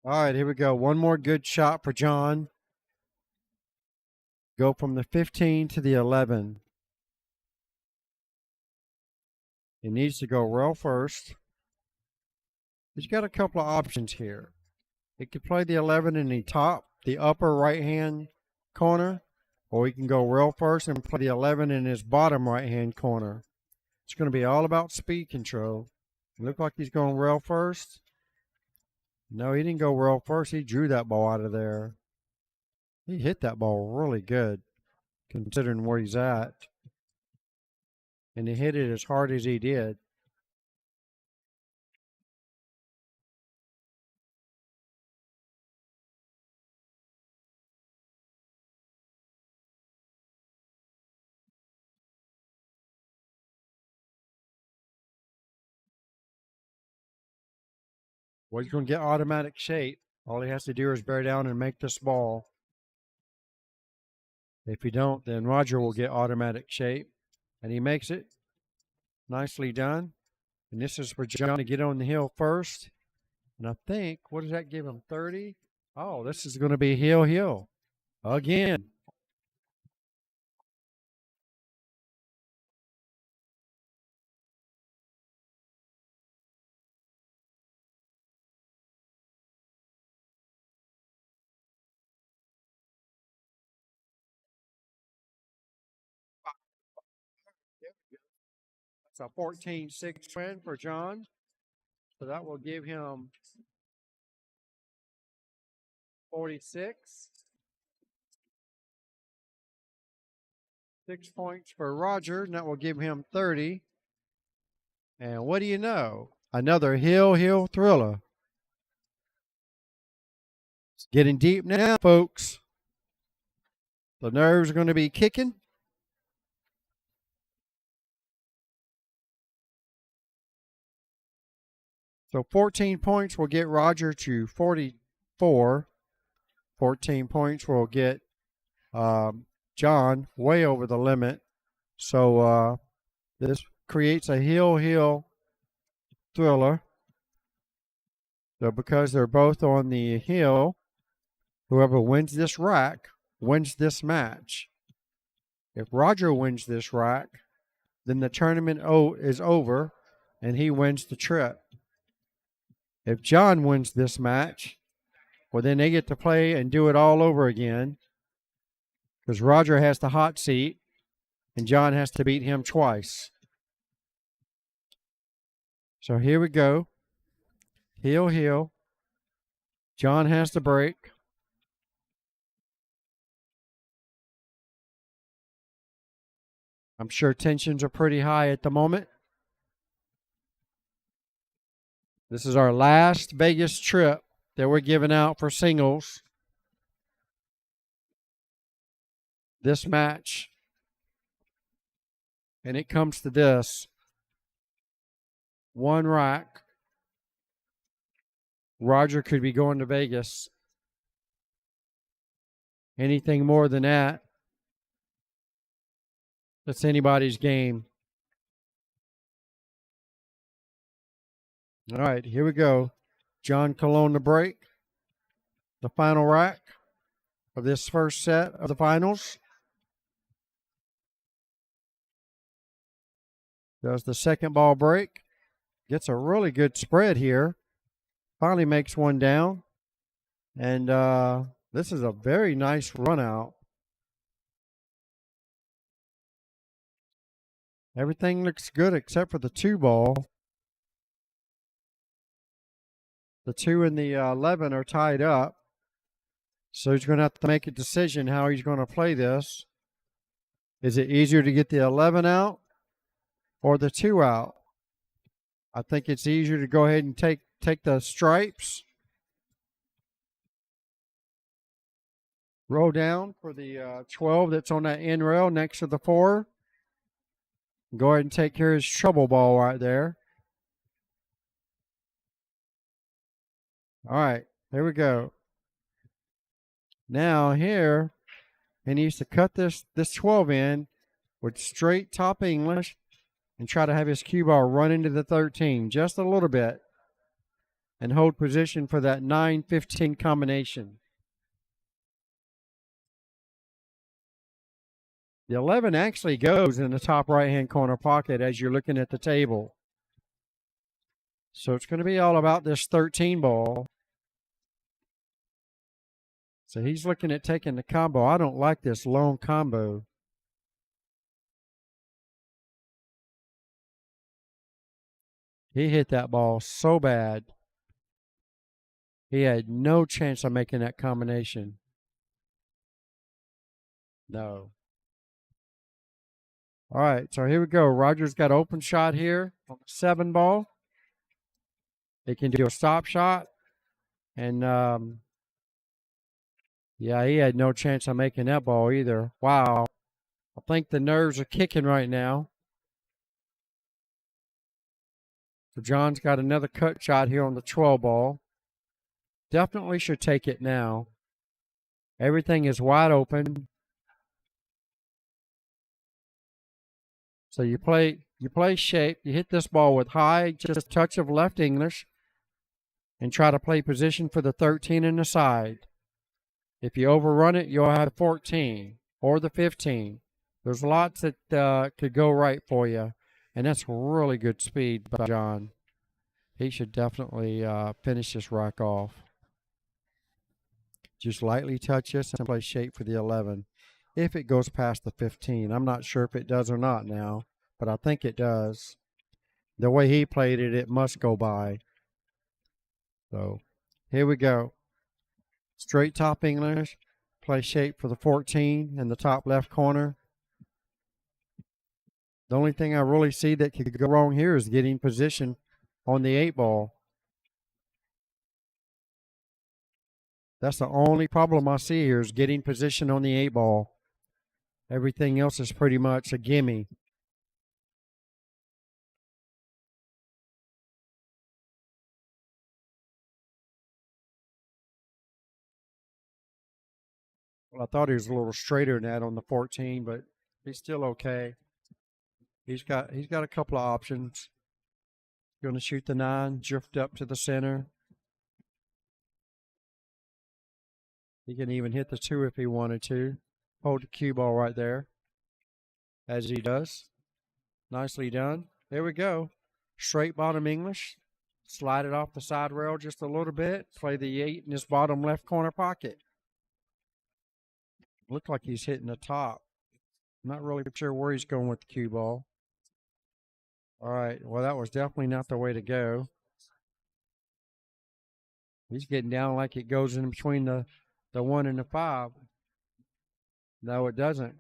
A: All right, here we go. One more good shot for John. Go from the 15 to the 11. He needs to go rail first. He's got a couple of options here. He could play the 11 in the upper right-hand corner, or he can go rail first and play the 11 in his bottom right-hand corner. It's going to be all about speed control. Look like he's going rail first. No, he didn't go rail first. He drew that ball out of there. He hit that ball really good, considering where he's at. And he hit it as hard as he did. Well, he's going to get automatic shape. All he has to do is bear down and make this ball. If he don't, then Roger will get automatic shape. And he makes it. Nicely done. And this is for John to get on the hill first. And I think, what does that give him, 30? Oh, this is going to be hill again. It's a 14-6 win for John. So that will give him 46. 6 points for Roger, and that will give him 30. And what do you know? Another hill thriller. It's getting deep now, folks. The nerves are going to be kicking. So 14 points will get Roger to 44. 14 points will get John way over the limit. So this creates a heel thriller. So because they're both on the heel, whoever wins this rack wins this match. If Roger wins this rack, then the tournament is over and he wins the trip. If John wins this match, well, then they get to play and do it all over again because Roger has the hot seat and John has to beat him twice. So here we go. Heel. John has the break. I'm sure tensions are pretty high at the moment. This is our last Vegas trip that we're giving out for singles. This match. And it comes to this. One rack. Roger could be going to Vegas. Anything more than that, that's anybody's game. All right, here we go. John Colon to break. The final rack of this first set of the finals. Does the second ball break. Gets a really good spread here. Finally makes one down. And this is a very nice run out. Everything looks good except for the 2 ball. The 2 and the 11 are tied up. So he's going to have to make a decision how he's going to play this. Is it easier to get the 11 out or the 2 out? I think it's easier to go ahead and take the stripes. Roll down for the 12 that's on that end rail next to the 4. Go ahead and take care of his trouble ball right there. All right, here we go. Now here, he needs to cut this 12 in with straight top English and try to have his cue ball run into the 13 just a little bit and hold position for that 9-15 combination. The 11 actually goes in the top right-hand corner pocket as you're looking at the table. So it's going to be all about this 13 ball. So he's looking at taking the combo. I don't like this lone combo. He hit that ball so bad. He had no chance of making that combination. No. All right, so here we go. Roger's got an open shot here on the 7 ball. He can do a stop shot. And, yeah, he had no chance of making that ball either. Wow. I think the nerves are kicking right now. So John's got another cut shot here on the 12 ball. Definitely should take it now. Everything is wide open. So you play shape. You hit this ball with high, just a touch of left English, and try to play position for the 13 in the side. If you overrun it, you'll have 14 or the 15. There's lots that could go right for you, and that's really good speed by John. He should definitely finish this rack off. Just lightly touch this and play shape for the 11. If it goes past the 15. I'm not sure if it does or not now, but I think it does. The way he played it, it must go by. So here we go. Straight top English. Play shape for the 14 in the top left corner. The only thing I really see that could go wrong here is getting position on the 8 ball. That's the only problem I see here is getting position on the 8 ball. Everything else is pretty much a gimme. Well, I thought he was a little straighter than that on the 14, but he's still okay. He's got a couple of options. Going to shoot the 9, drift up to the center. He can even hit the 2 if he wanted to. Hold the cue ball right there, as he does. Nicely done. There we go. Straight bottom English. Slide it off the side rail just a little bit. Play the 8 in his bottom left corner pocket. Looked like he's hitting the top. Not really sure where he's going with the cue ball. All right. Well, that was definitely not the way to go. He's getting down like it goes in between the 1 and the 5. No, it doesn't.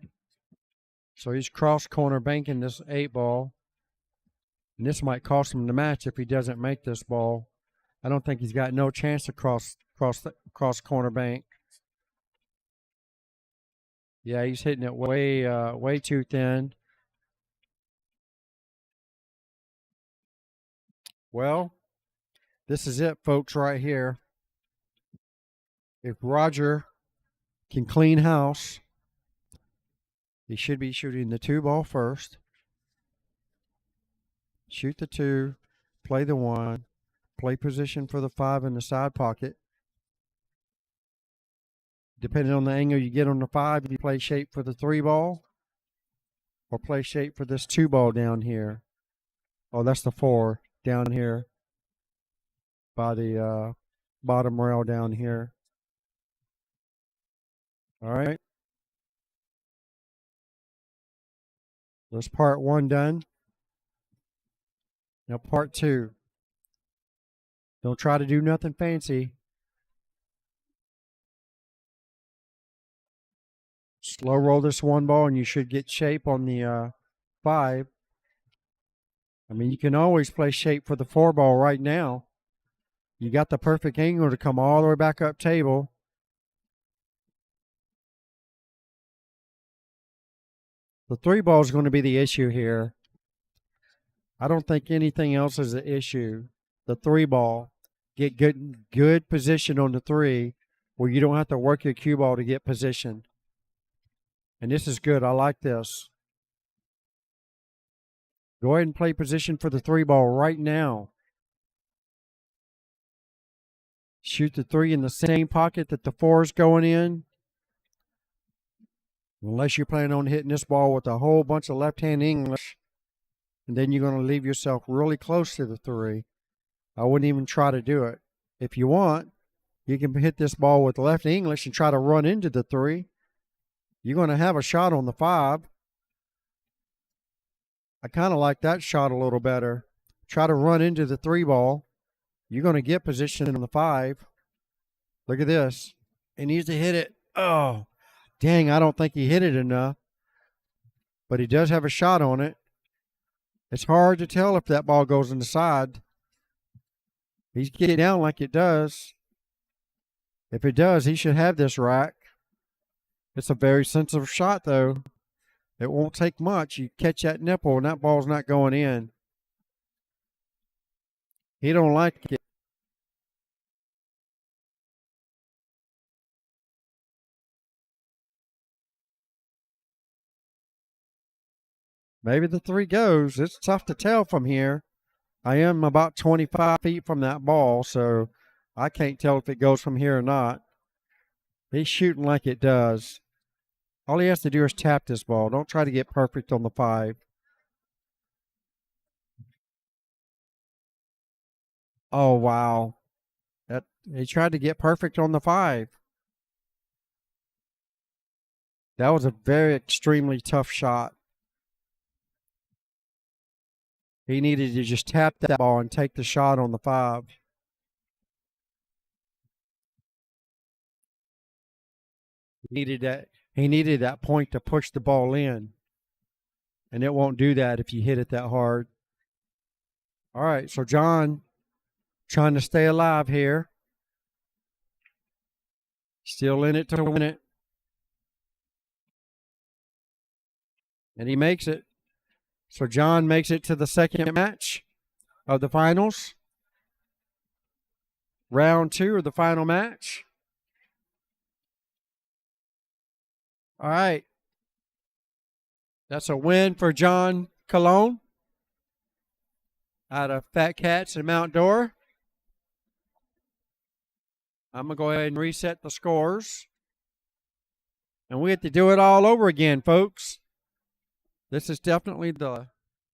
A: So he's cross corner banking this 8 ball. And this might cost him the match if he doesn't make this ball. I don't think he's got no chance to cross corner bank. Yeah, he's hitting it way too thin. Well, this is it, folks, right here. If Roger can clean house, he should be shooting the 2 ball first. Shoot the 2, play the 1, play position for the 5 in the side pocket. Depending on the angle you get on the 5, you play shape for the 3 ball or play shape for this 2 ball down here. Oh, that's the 4 down here by the bottom rail down here. All right. That's part 1 done. Now part 2. Don't try to do nothing fancy. Slow roll this 1 ball and you should get shape on the 5. I mean, you can always play shape for the 4 ball right now. You got the perfect angle to come all the way back up table. The 3 ball is going to be the issue here. I don't think anything else is the issue. The 3 ball. Get good position on the 3 where you don't have to work your cue ball to get position. And this is good. I like this. Go ahead and play position for the 3 ball right now. Shoot the 3 in the same pocket that the 4 is going in. Unless you're planning on hitting this ball with a whole bunch of left-hand English. And then you're going to leave yourself really close to the 3. I wouldn't even try to do it. If you want, you can hit this ball with left English and try to run into the 3. You're going to have a shot on the 5. I kind of like that shot a little better. Try to run into the 3 ball. You're going to get position on the 5. Look at this. He needs to hit it. Oh, dang, I don't think he hit it enough. But he does have a shot on it. It's hard to tell if that ball goes in the side. He's getting down like it does. If it does, he should have this rack. It's a very sensitive shot, though. It won't take much. You catch that nipple, and that ball's not going in. He don't like it. Maybe the 3 goes. It's tough to tell from here. I am about 25 feet from that ball, so I can't tell if it goes from here or not. He's shooting like it does. All he has to do is tap this ball. Don't try to get perfect on the 5. Oh, wow. He tried to get perfect on the 5. That was a very extremely tough shot. He needed to just tap that ball and take the shot on the 5. He needed that point to push the ball in. And it won't do that if you hit it that hard. All right, so John trying to stay alive here. Still in it to win it. And he makes it. So John makes it to the second match of the finals. Round 2 of the final match. All right. That's a win for John Cologne out of Fat Cats in Mount Dora. I'm going to go ahead and reset the scores. And we have to do it all over again, folks. This is definitely the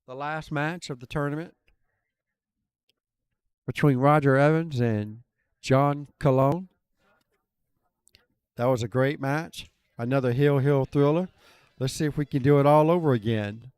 A: last match of the tournament between Roger Evans and John Cologne. That was a great match. Another hill thriller. Let's see if we can do it all over again.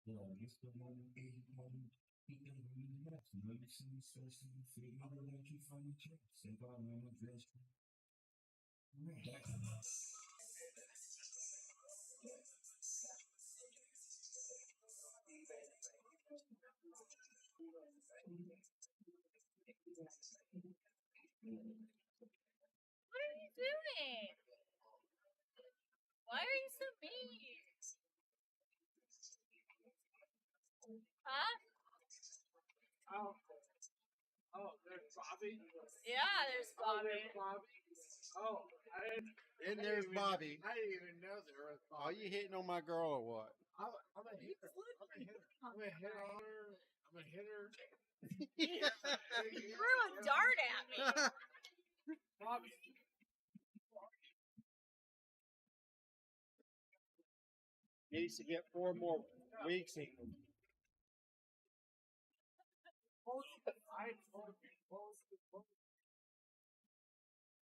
C: What are you doing? Why are you so mean? Huh?
F: Oh, there's Bobby.
C: Yeah, there's Bobby.
F: Oh,
A: And there's Bobby.
F: I didn't even know there was Bobby.
A: Are you hitting on my girl or what?
F: I'm a hitter. I'm a hitter on her. I'm a hitter.
C: Threw a dart at me.
F: Bobby.
A: Needs to get 4 more weeks in.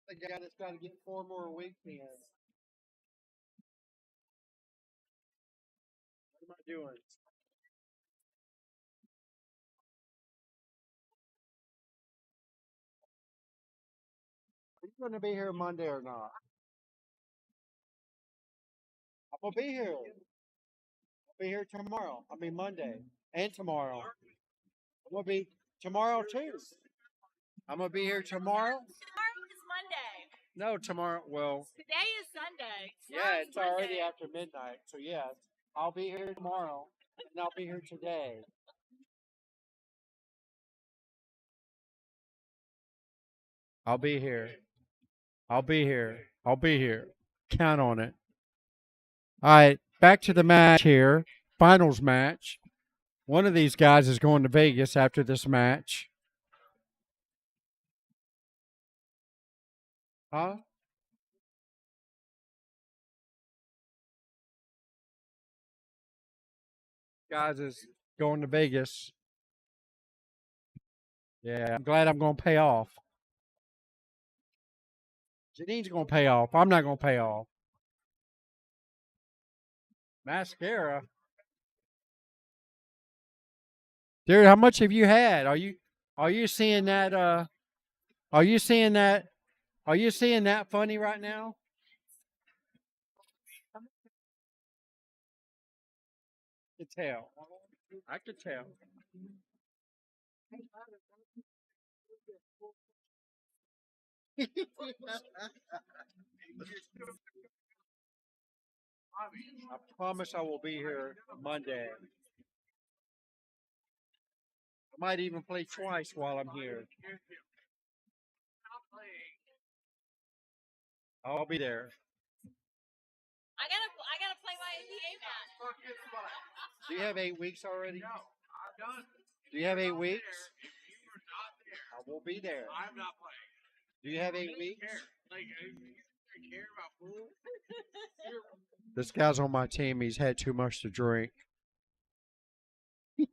A: The guy that's got to get 4 more weeks in. What am I doing? Are you going to be here Monday or not? I'm going to be here. I'll be here tomorrow. I mean Monday and tomorrow. I'm going to be tomorrow too. I'm going to be here tomorrow.
C: Tomorrow is Monday.
A: No, tomorrow. Well,
C: Today is Sunday.
A: yeah,
C: Tomorrow's
A: it's already
C: Monday.
A: after midnight. So, yes, I'll be here tomorrow and I'll be here today. I'll be here. I'll be here. I'll be here. Count on it. All right, back to the match here. Finals match. One of these guys is going to Vegas after this match. Huh? Guys is going to Vegas. Yeah, I'm glad I'm going to pay off. Janine's going to pay off. I'm not going to pay off. Mascara. Dude, how much have you had? Are you seeing that are you seeing that funny right now? I can tell. I can tell. I promise I will be here Monday. I might even play twice while I'm here. I'll be there.
C: I gotta play my NBA match.
A: Do you have 8 weeks already?
F: No, I'm done.
A: Do you have 8 weeks?
F: If you were not there,
A: I will be there.
F: I'm not playing.
A: Do you have
F: I
A: 8
F: don't
A: weeks?
F: care. Like, you care about pool?
A: This guy's on my team. He's had too much to drink. Do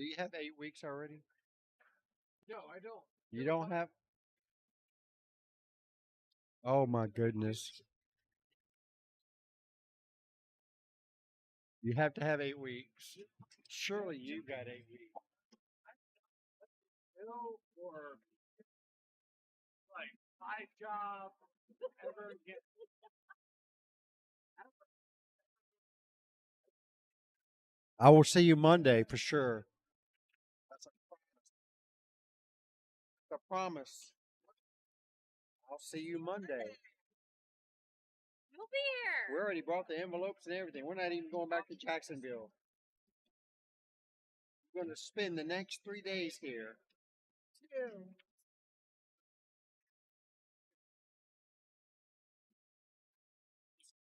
A: you have 8 weeks already?
F: No, I don't.
A: You don't have? Oh my goodness. You have to have 8 weeks. Surely you got 8 weeks.
F: Bill or like my job ever get
A: I will see you Monday for sure. That's a promise. I'll see you Monday.
C: You'll be
A: We
C: here.
A: already brought the envelopes and everything. We're not even going back to Jacksonville. We're going to spend the next 3 days here.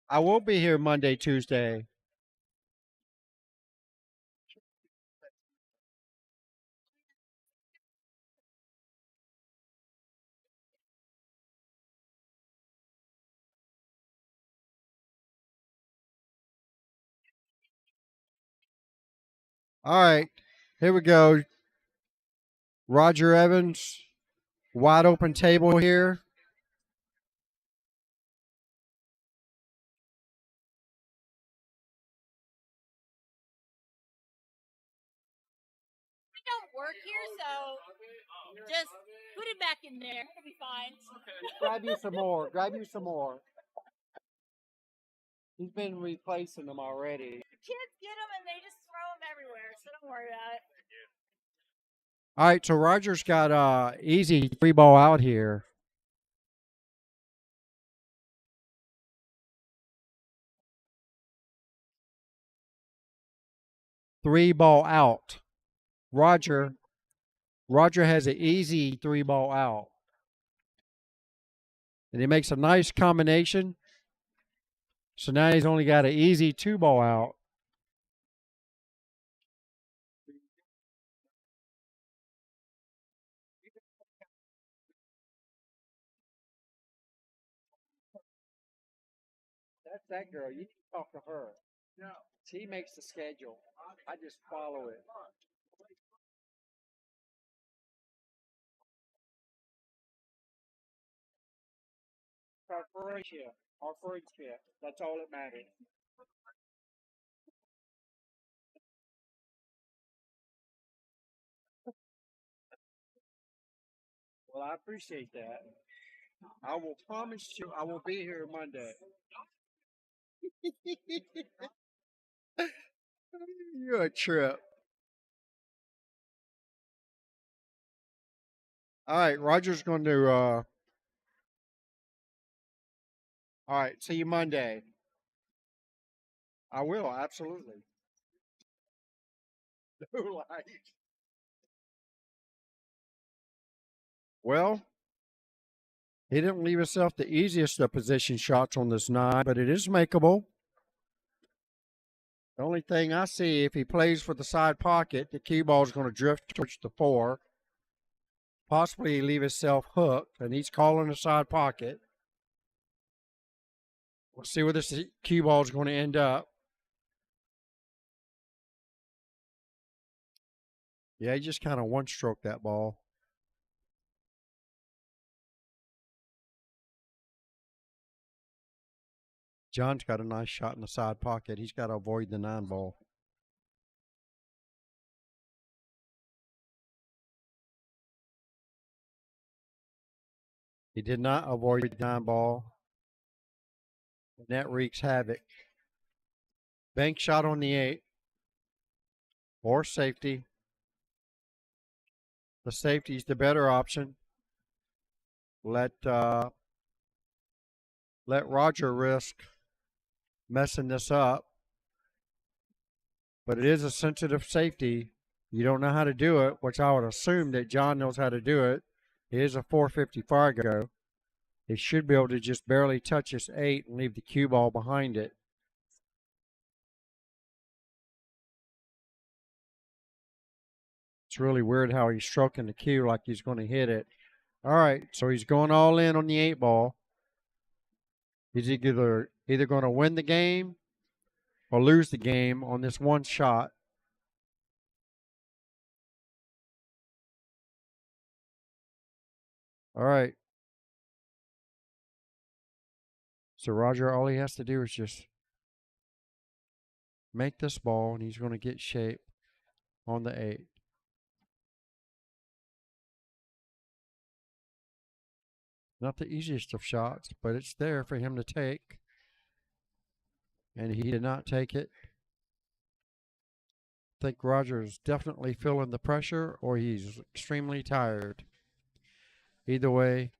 A: I will be here Monday, Tuesday. All right, here we go. Roger Evans, wide open table here.
G: I don't work here, so just put it back in there. It'll be fine.
A: Grab you some more. Grab you some more. He's been replacing them already.
G: Kids get them and they just throw them everywhere, so don't worry about it.
A: All right, so Roger's got easy 3-ball out here. Three ball out. Roger has an easy 3-ball out. And he makes a nice combination. So now he's only got an easy 2-ball out. That's that girl. You need to talk to her. No. She makes the schedule. I just follow it. Our friendship. That's all that matters. Well, I appreciate that. I will promise you I will be here Monday. You're a trip. All right, Roger's going to. All right, see you Monday. I will, absolutely. Well, he didn't leave himself the easiest of position shots on this 9, but it is makeable. The only thing I see, if he plays for the side pocket, the cue ball is going to drift towards the 4. Possibly leave himself hooked, and he's calling the side pocket. We'll see where this cue ball is going to end up. Yeah, he just kind of one-stroke that ball. John's got a nice shot in the side pocket. He's got to avoid the 9 ball. He did not avoid the 9 ball. And that wreaks havoc. Bank shot on the 8. Or safety. The safety's the better option. Let Roger risk messing this up. But it is a sensitive safety. You don't know how to do it, which I would assume that John knows how to do it. It is a 450 Fargo. He should be able to just barely touch this 8 and leave the cue ball behind it. It's really weird how he's stroking the cue like he's going to hit it. All right, so he's going all in on the 8 ball. He's either going to win the game or lose the game on this one shot. All right. So Roger, all he has to do is just make this ball, and he's going to get shape on the 8. Not the easiest of shots, but it's there for him to take. And he did not take it. I think Roger is definitely feeling the pressure, or he's extremely tired. Either way,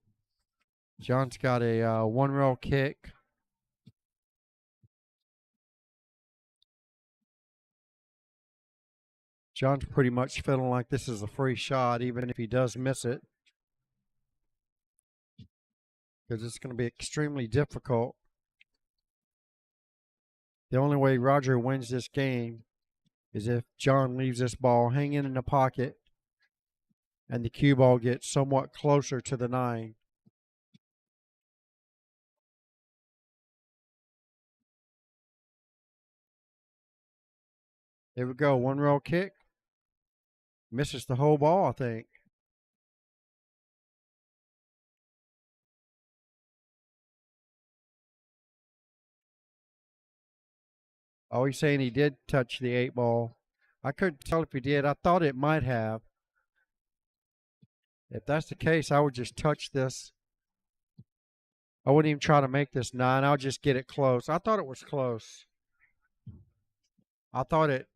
A: John's got a one-rail kick. John's pretty much feeling like this is a free shot, even if he does miss it. Because it's going to be extremely difficult. The only way Roger wins this game is if John leaves this ball hanging in the pocket and the cue ball gets somewhat closer to the 9. There we go. One-rail kick. Misses the whole ball, I think. Oh, he's saying he did touch the 8 ball. I couldn't tell if he did. I thought it might have. If that's the case, I would just touch this. I wouldn't even try to make this 9. I'll just get it close. I thought it was close. I thought it.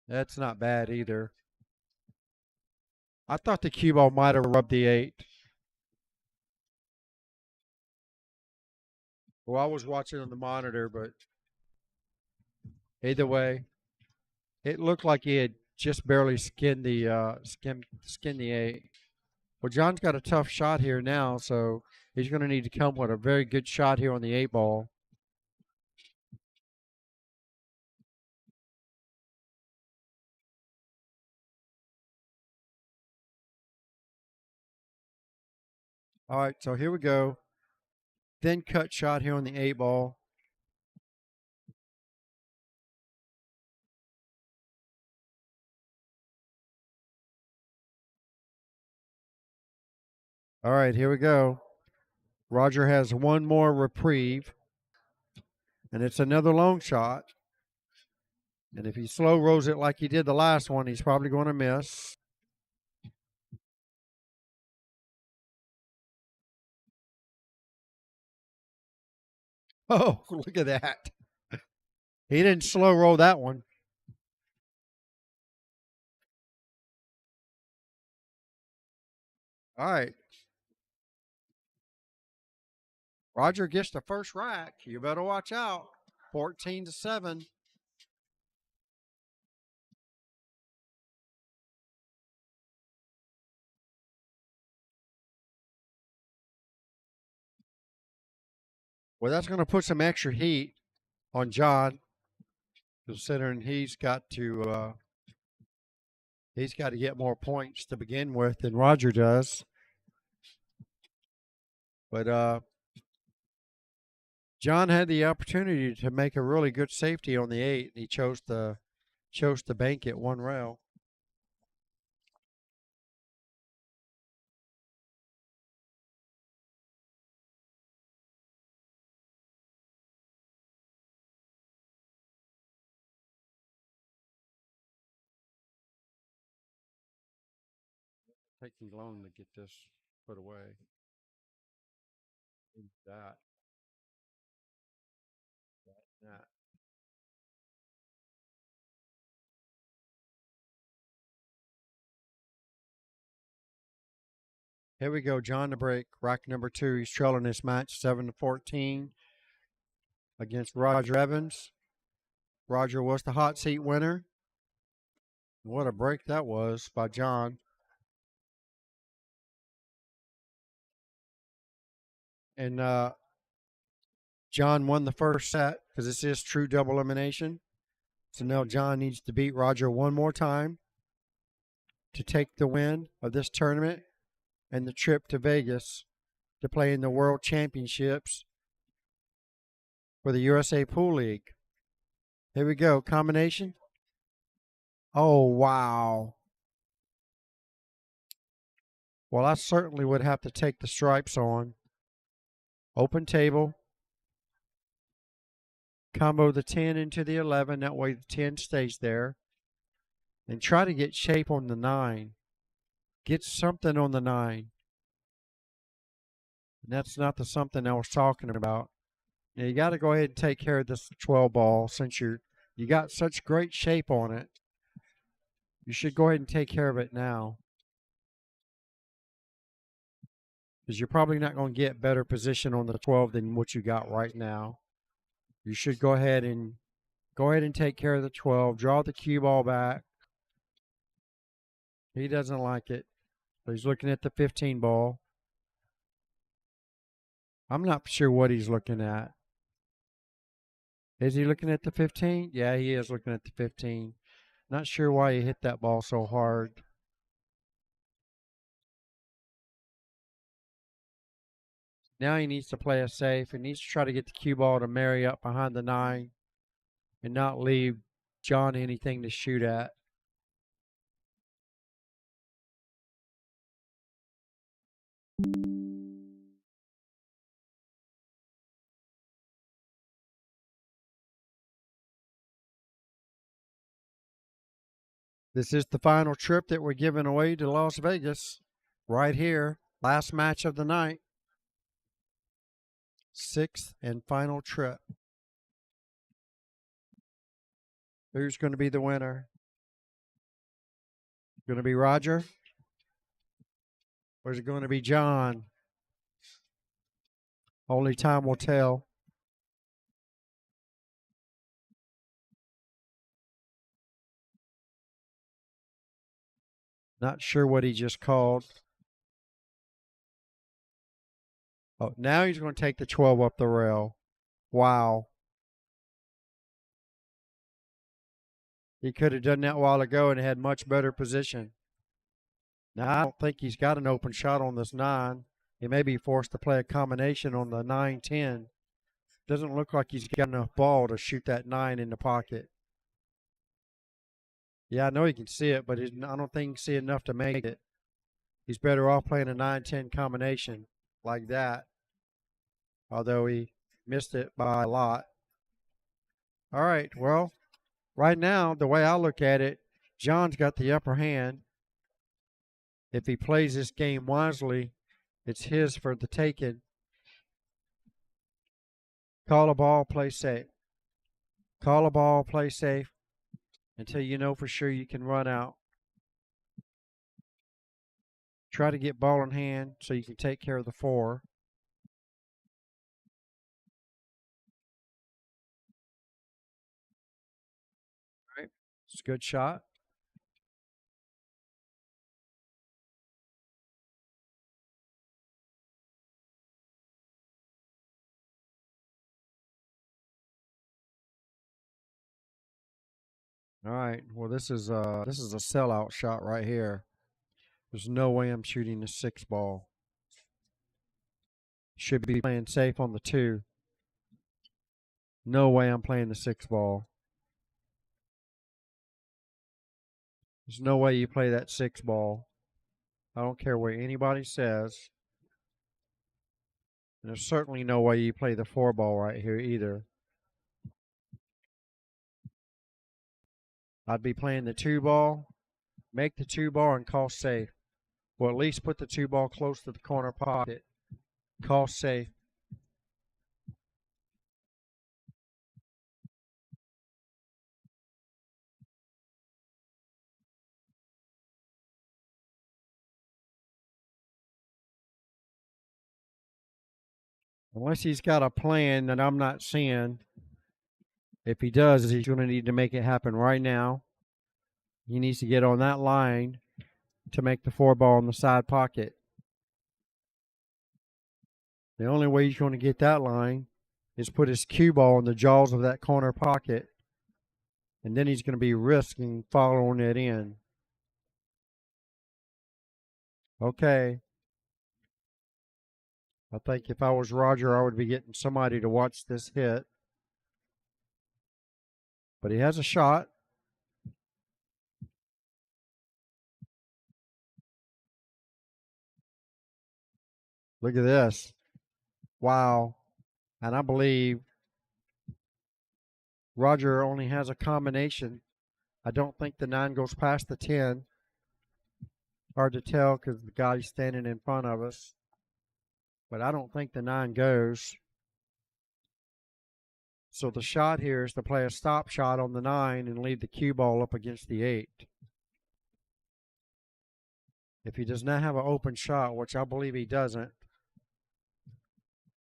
A: That's not bad either. I thought the cue ball might have rubbed the 8. Well, I was watching on the monitor, but either way, it looked like he had just barely skinned the skinned the 8. Well, John's got a tough shot here now, so he's going to need to come with a very good shot here on the 8 ball. All right, so here we go. Thin cut shot here on the 8 ball. All right, here we go. Roger has one more reprieve, and it's another long shot. And if he slow rolls it like he did the last one, he's probably going to miss. Oh, look at that. He didn't slow roll that one. All right. Roger gets the first rack. You better watch out. 14-7. Well, that's going to put some extra heat on John, considering he's got to get more points to begin with than Roger does. But John had the opportunity to make a really good safety on the 8, and he chose to bank it one rail. Taking long to get this put away. That. That. Here we go, John to break, rack number 2. He's trailing this match 7-14 against Roger Evans. Roger was the hot seat winner. What a break that was by John. And John won the first set because this is true double elimination. So now John needs to beat Roger one more time to take the win of this tournament and the trip to Vegas to play in the World Championships for the USA Pool League. Here we go. Combination. Oh, wow. Well, I certainly would have to take the stripes on. Open table. Combo the 10 into the 11. That way the 10 stays there. And try to get shape on the 9. Get something on the 9. And that's not the something I was talking about. Now you got to go ahead and take care of this 12 ball since you got such great shape on it. You should go ahead and take care of it now. Because you're probably not going to get better position on the 12 than what you got right now. You should go ahead and take care of the 12. Draw the cue ball back. He doesn't like it. So he's looking at the 15 ball. I'm not sure what he's looking at. Is he looking at the 15? Yeah, he is looking at the 15. Not sure why he hit that ball so hard. Now he needs to play it safe. He needs to try to get the cue ball to marry up behind the 9 and not leave John anything to shoot at. This is the final trip that we're giving away to Las Vegas. Right here. Last match of the night. 6th and final trip. Who's going to be the winner? Going to be Roger? Or is it going to be John? Only time will tell. Not sure what he just called. Oh, now he's going to take the 12 up the rail. Wow. He could have done that a while ago and had much better position. Now, I don't think he's got an open shot on this 9. He may be forced to play a combination on the 9-10. Doesn't look like he's got enough ball to shoot that 9 in the pocket. Yeah, I know he can see it, but I don't think he can see enough to make it. He's better off playing a 9-10 combination like that, although he missed it by a lot. All right, well, right now, the way I look at it, John's got the upper hand. If he plays this game wisely, it's his for the taking. Call a ball, play safe. Call a ball, play safe until you know for sure you can run out. Try to get ball in hand so you can take care of the 4. All right, it's a good shot. All right. Well, this is a sellout shot right here. There's no way I'm shooting the 6 ball. Should be playing safe on the 2. No way I'm playing the 6 ball. There's no way you play that 6 ball. I don't care what anybody says. And there's certainly no way you play the 4 ball right here either. I'd be playing the 2 ball, make the 2 ball, and call safe. Or at least put the 2 ball close to the corner pocket. Call safe. Unless he's got a plan that I'm not seeing. If he does, he's going to need to make it happen right now. He needs to get on that line to make the 4 ball in the side pocket. The only way he's going to get that line is put his cue ball in the jaws of that corner pocket. And then he's going to be risking following it in. Okay. I think if I was Roger, I would be getting somebody to watch this hit. But he has a shot. Look at this. Wow. And I believe Roger only has a combination. I don't think the 9 goes past the 10. Hard to tell because the guy's standing in front of us. But I don't think the 9 goes. So the shot here is to play a stop shot on the 9 and leave the cue ball up against the 8. If he does not have an open shot, which I believe he doesn't,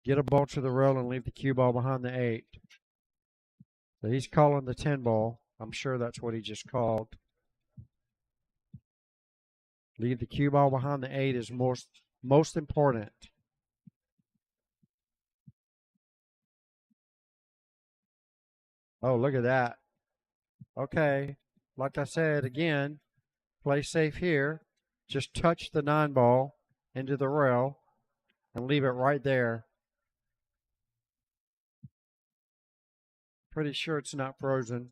A: get a ball to the rail and leave the cue ball behind the 8. So he's calling the 10 ball. I'm sure that's what he just called. Leave the cue ball behind the 8 is most important. Oh, look at that. Okay. Like I said, again, play safe here. Just touch the 9 ball into the rail and leave it right there. Pretty sure it's not frozen.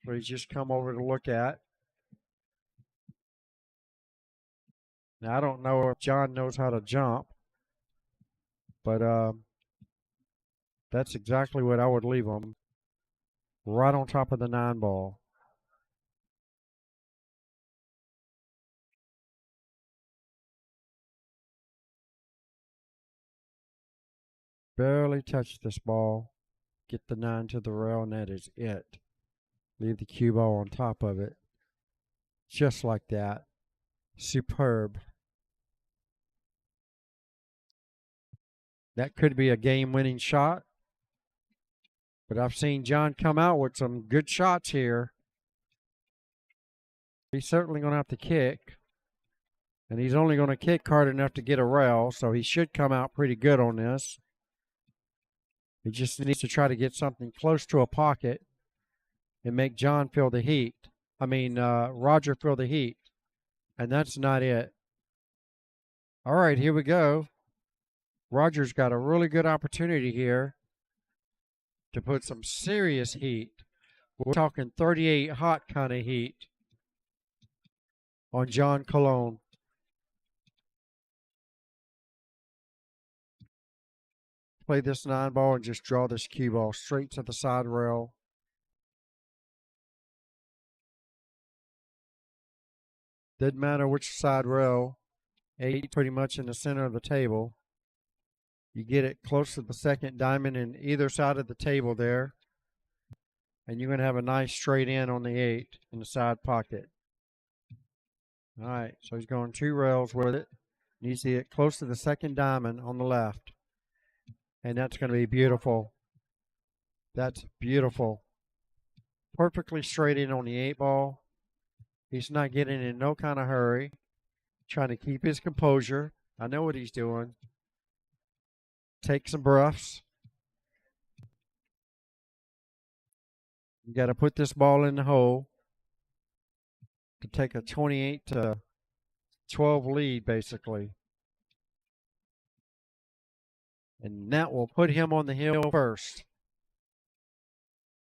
A: But he's just come over to look at. Now, I don't know if John knows how to jump, but that's exactly what I would leave him. Right on top of the 9 ball. barely touch this ball. Get the 9 to the rail, and that is it. Leave the cue ball on top of it. Just like that. Superb. That could be a game-winning shot. But I've seen John come out with some good shots here. He's certainly going to have to kick. And he's only going to kick hard enough to get a rail, so he should come out pretty good on this. He just needs to try to get something close to a pocket and make John feel the heat. Roger feel the heat. And that's not it. All right, here we go. Roger's got a really good opportunity here to put some serious heat. We're talking 38 hot kind of heat on John Colon. Play this 9 ball and just draw this cue ball straight to the side rail. Didn't matter which side rail. 8 pretty much in the center of the table. You get it close to the second diamond in either side of the table there. And you're going to have a nice straight in on the 8 in the side pocket. All right, so he's going 2 rails with it. Needs to get close to the second diamond on the left. And that's going to be beautiful. That's beautiful. Perfectly straight in on the 8 ball. He's not getting in no kind of hurry. Trying to keep his composure. I know what he's doing. Take some breaths. You got to put this ball in the hole to take a 28-12 lead, basically. And that will put him on the hill first.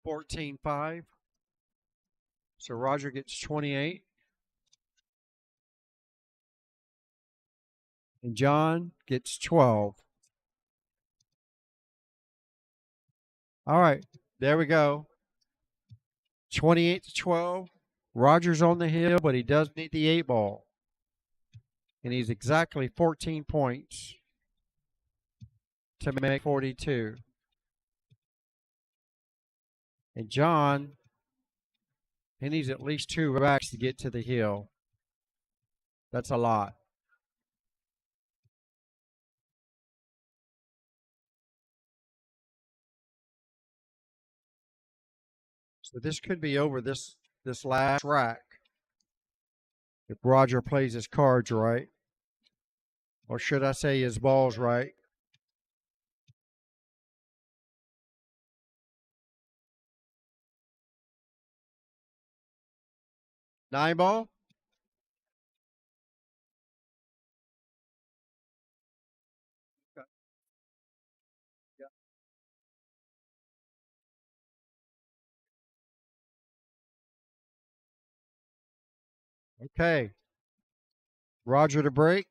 A: 14-5. So Roger gets 28. And John gets 12. All right, there we go. 28-12. Roger's on the hill, but he does need the 8 ball. And he's exactly 14 points to make 42. And John, he needs at least 2 racks to get to the hill. That's a lot. So this could be over this last rack if Roger plays his cards right. Or should I say his balls right. Nine ball. Okay. Yeah. Okay. Roger to break.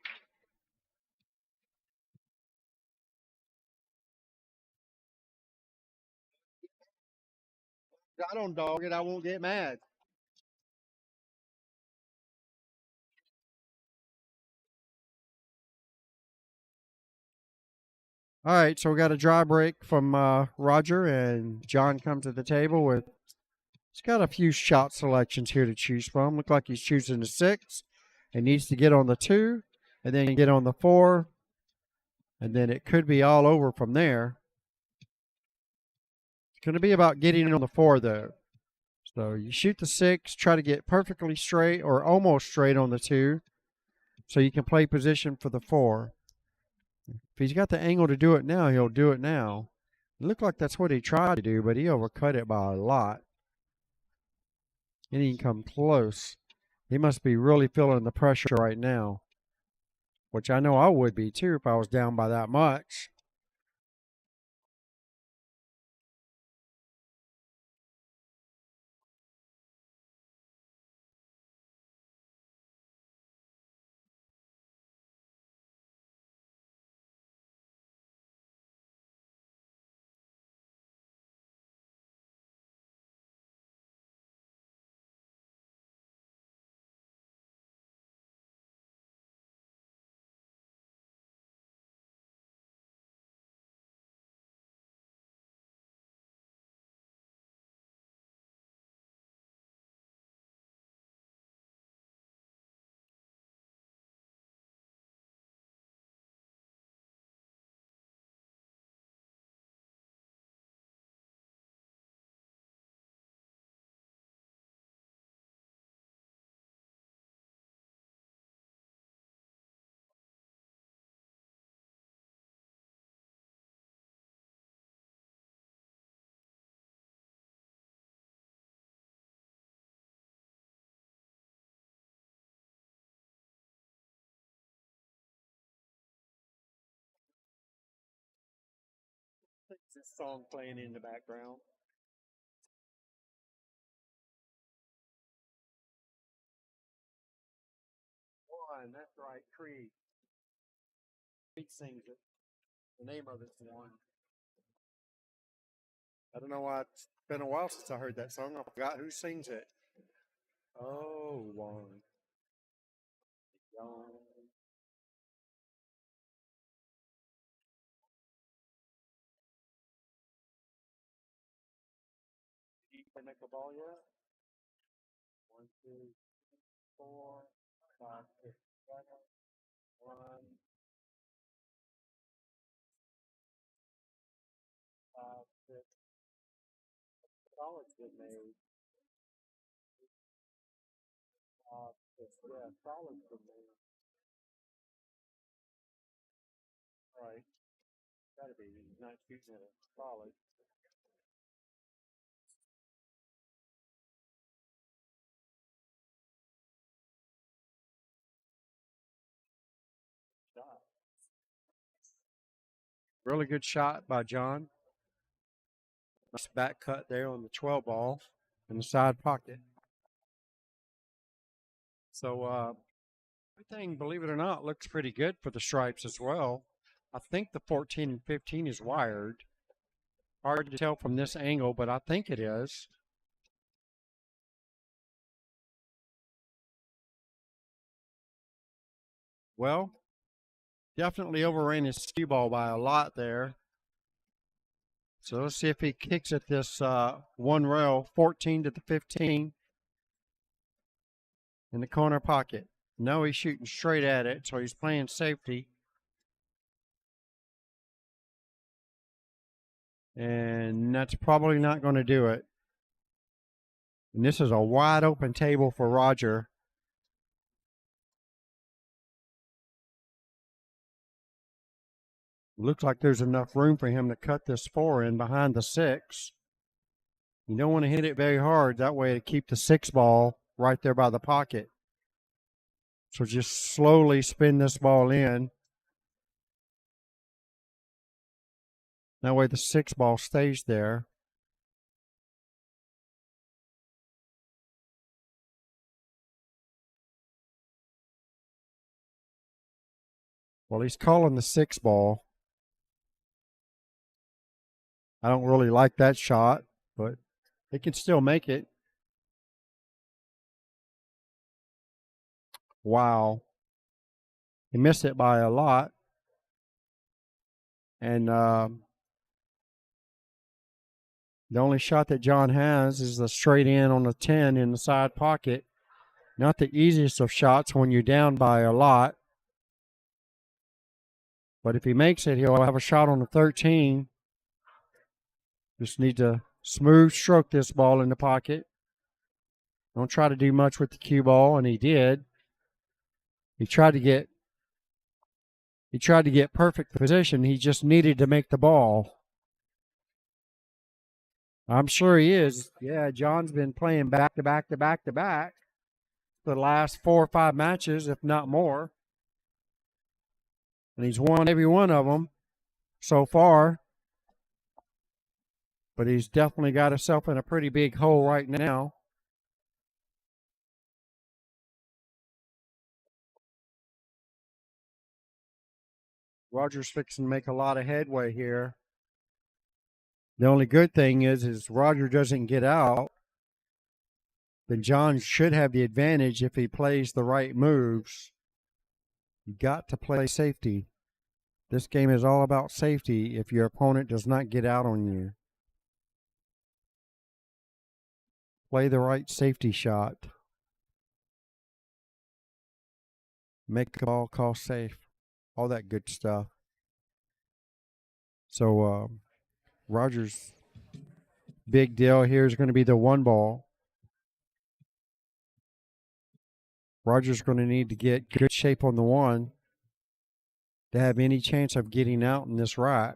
A: I don't dog it. I won't get mad. All right, so we got a dry break from Roger, and John comes to the table with, he's got a few shot selections here to choose from. Look like he's choosing the 6 and needs to get on the 2 and then get on the 4, and then it could be all over from there. It's going to be about getting on the 4, though. So you shoot the 6, try to get perfectly straight or almost straight on the 2 so you can play position for the 4. If he's got the angle to do it now, he'll do it now. It looked like that's what he tried to do, but he overcut it by a lot. And he can come close. He must be really feeling the pressure right now, which I know I would be too if I was down by that much. This song playing in the background. One, that's right, Creed. Creed sings it. The name of it's One. I don't know why it's been a while since I heard that song. I forgot who sings it. Oh, One. One. Did you make a ball yet? 1, 2, 4, 5, 6, 7, 1, 5, 6. Solid's been made. 6, yeah, solid's been made. Right. Gotta be. He's not shooting at a solid. Shot. Really good shot by John. Nice back cut there on the 12 ball in the side pocket. So everything, believe it or not, looks pretty good for the stripes as well. I think the 14 and 15 is wired. Hard to tell from this angle, but I think it is. Well, definitely overran his cue ball by a lot there. So let's see if he kicks at this one rail, 14 to the 15 in the corner pocket. No, he's shooting straight at it, so he's playing safety. And that's probably not going to do it. And this is a wide open table for Roger. Looks like there's enough room for him to cut this 4 in behind the 6. You don't want to hit it very hard. That way to keep the 6 ball right there by the pocket. So just slowly spin this ball in. That way the 6 ball stays there. Well, he's calling the 6 ball. I don't really like that shot, but he can still make it. Wow. He missed it by a lot. And the only shot that John has is the straight in on the 10 in the side pocket. Not the easiest of shots when you're down by a lot. But if he makes it, he'll have a shot on the 13. Just need to smooth stroke this ball in the pocket. Don't try to do much with the cue ball, and he did. He tried to get perfect position. He just needed to make the ball. I'm sure he is. Yeah, John's been playing back to back to back to back the last 4 or 5 matches, if not more. And he's won every one of them so far. But he's definitely got himself in a pretty big hole right now. Roger's fixing to make a lot of headway here. The only good thing is Roger doesn't get out. Then John should have the advantage if he plays the right moves. You got to play safety. This game is all about safety if your opponent does not get out on you. Play the right safety shot. Make the ball call safe. All that good stuff. So Roger's big deal here is going to be the 1 ball. Roger's going to need to get good shape on the 1 to have any chance of getting out in this rack.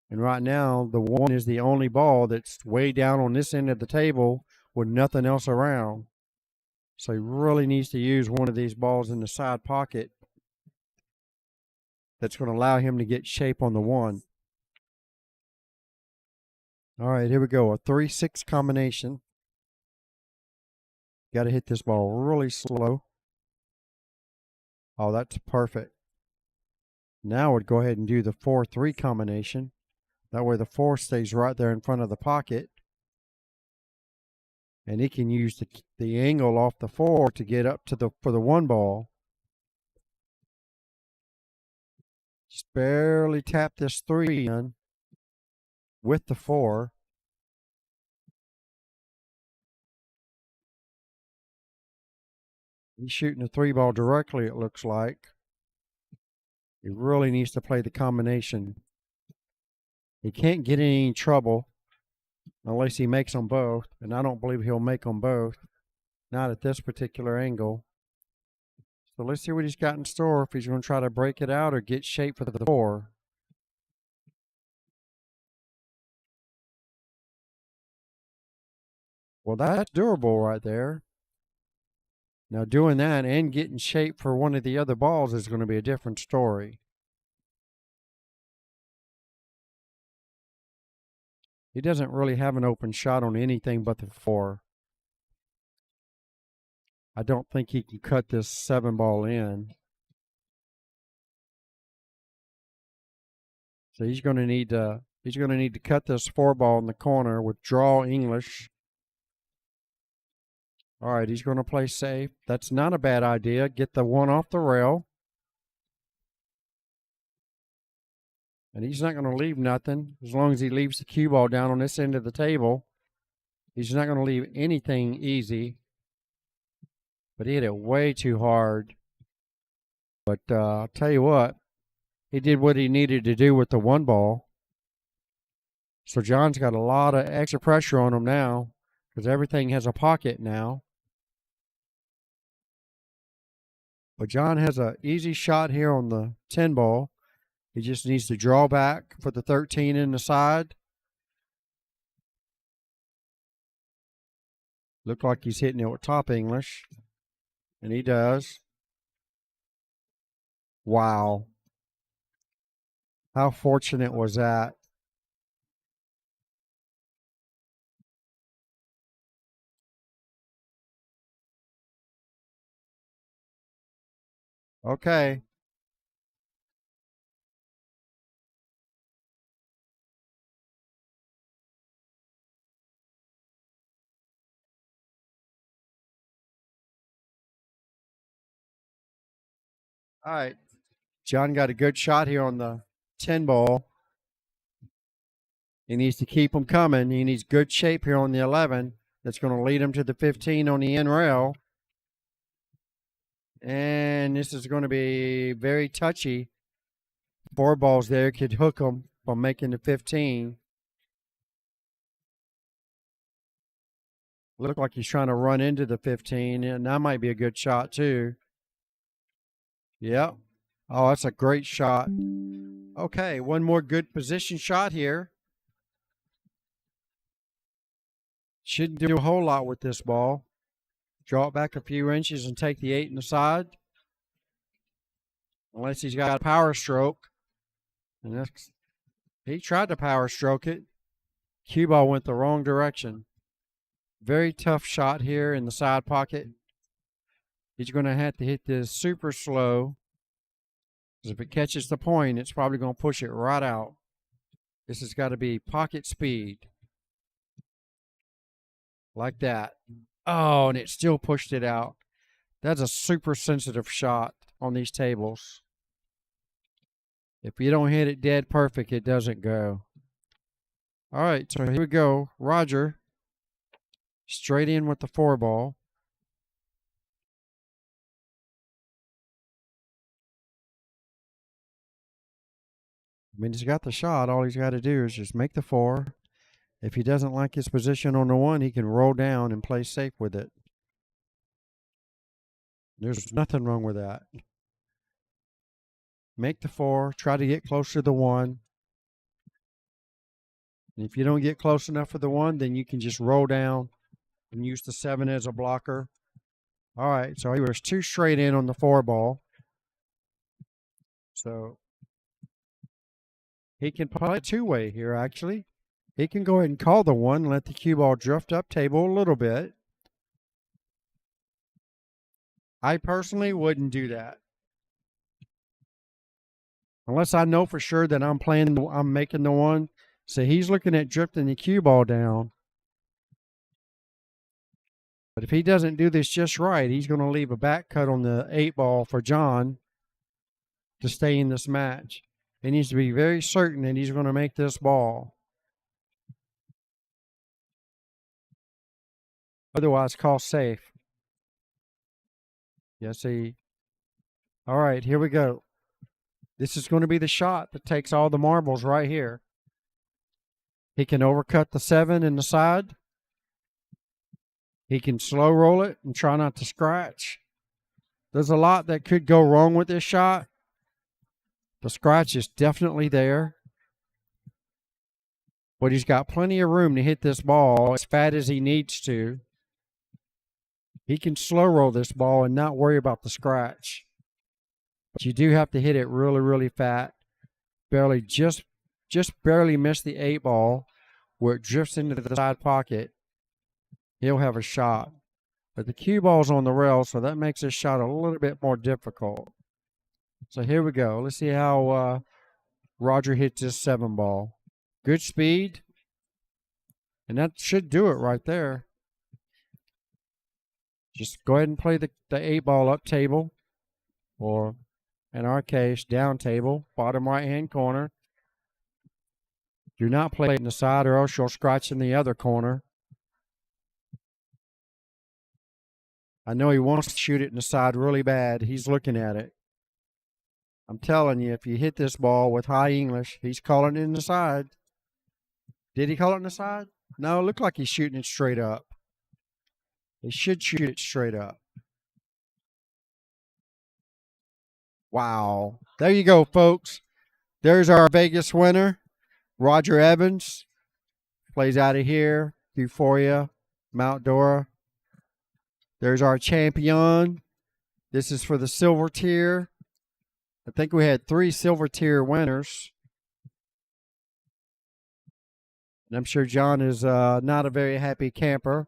A: And right now, the 1 is the only ball that's way down on this end of the table with nothing else around. So he really needs to use one of these balls in the side pocket that's going to allow him to get shape on the 1. All right, here we go. A 3-6 combination. Got to hit this ball really slow. Oh, that's perfect. Now we'd go ahead and do the 4-3 combination. That way the 4 stays right there in front of the pocket. And he can use the angle off the 4 to get up to for the 1 ball. Just barely tap this 3 in with the 4. He's shooting the 3 ball directly, it looks like. He really needs to play the combination. He can't get in any trouble unless he makes them both, and I don't believe he'll make them both. Not at this particular angle. So let's see what he's got in store, if he's going to try to break it out or get shape for the 4. Well, that's durable right there. Now, doing that and getting shape for one of the other balls is going to be a different story. He doesn't really have an open shot on anything but the 4. I don't think he can cut this 7 ball in. So he's going to need to cut this 4 ball in the corner with draw English. All right, he's going to play safe. That's not a bad idea. Get the 1 off the rail. And he's not going to leave nothing as long as he leaves the cue ball down on this end of the table. He's not going to leave anything easy. But he hit it way too hard. But I'll tell you what, he did what he needed to do with the 1 ball. So John's got a lot of extra pressure on him now because everything has a pocket now. But John has an easy shot here on the 10 ball. He just needs to draw back for the 13 in the side. Looked like he's hitting it with top English. And he does. Wow. How fortunate was that? Okay. All right. John got a good shot here on the 10 ball. He needs to keep them coming. He needs good shape here on the 11. That's going to lead him to the 15 on the end rail. And this is going to be very touchy. 4 balls there could hook him from making the 15. Look like he's trying to run into the 15, and that might be a good shot too. Yep. Oh, that's a great shot. Okay, one more good position shot here. Shouldn't do a whole lot with this ball. Draw it back a few inches and take the 8 in the side. Unless he's got a power stroke. And he tried to power stroke it. Cue ball went the wrong direction. Very tough shot here in the side pocket. He's going to have to hit this super slow. Because if it catches the point, it's probably going to push it right out. This has got to be pocket speed. Like that. Oh, and it still pushed it out. That's a super sensitive shot on these tables. If you don't hit it dead perfect, it doesn't go. All right, so here we go. Roger, straight in with the 4 ball. I mean, he's got the shot. All he's got to do is just make the 4. If he doesn't like his position on the 1, he can roll down and play safe with it. There's nothing wrong with that. Make the 4. Try to get close to the 1. And if you don't get close enough for the 1, then you can just roll down and use the 7 as a blocker. All right, so he was 2 straight in on the 4 ball. So he can play 2-way here, actually. He can go ahead and call the one and let the cue ball drift up table a little bit. I personally wouldn't do that. Unless I know for sure that I'm making the one. So he's looking at drifting the cue ball down. But if he doesn't do this just right, he's going to leave a back cut on the 8-ball for John to stay in this match. He needs to be very certain that he's going to make this ball. Otherwise, call safe. Yes, he. All right, here we go. This is going to be the shot that takes all the marbles right here. He can overcut the 7 in the side. He can slow roll it and try not to scratch. There's a lot that could go wrong with this shot. The scratch is definitely there. But he's got plenty of room to hit this ball as fat as he needs to. He can slow roll this ball and not worry about the scratch. But you do have to hit it really, really fat. Just barely miss the 8-ball where it drifts into the side pocket. He'll have a shot. But the cue ball's on the rail, so that makes this shot a little bit more difficult. So here we go. Let's see how Roger hits this 7-ball. Good speed. And that should do it right there. Just go ahead and play the 8-ball up table. Or, in our case, down table. Bottom right-hand corner. Do not play it in the side or else you'll scratch in the other corner. I know he wants to shoot it in the side really bad. He's looking at it. I'm telling you, if you hit this ball with high English, he's calling it in the side. Did he call it in the side? No, it looked like he's shooting it straight up. He should shoot it straight up. Wow. There you go, folks. There's our Vegas winner, Roger Evans. Plays out of here, Euphoria, Mount Dora. There's our champion. This is for the silver tier. I think we had 3 silver tier winners. And I'm sure John is not a very happy camper,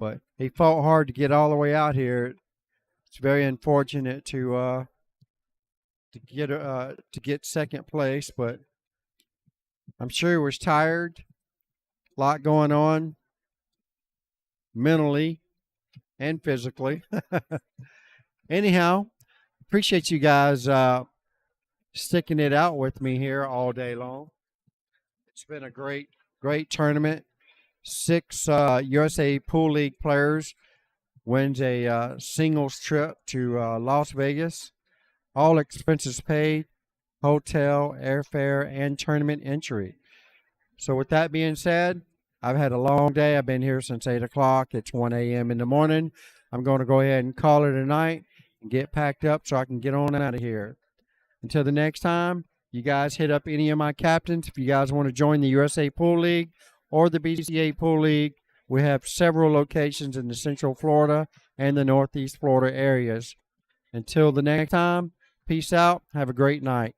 A: but he fought hard to get all the way out here. It's very unfortunate to get second place, but I'm sure he was tired. A lot going on mentally and physically. Anyhow, appreciate you guys sticking it out with me here all day long. It's been a great tournament. 6 USA Pool League players wins a singles trip to Las Vegas. All expenses paid, hotel, airfare, and tournament entry. So with that being said, I've had a long day. I've been here since 8 o'clock. It's 1 a.m. in the morning. I'm going to go ahead and call it a night and get packed up so I can get on out of here. Until the next time, you guys hit up any of my captains. If you guys want to join the USA Pool League or the BCA Pool League, we have several locations in the Central Florida and the Northeast Florida areas. Until the next time, peace out. Have a great night.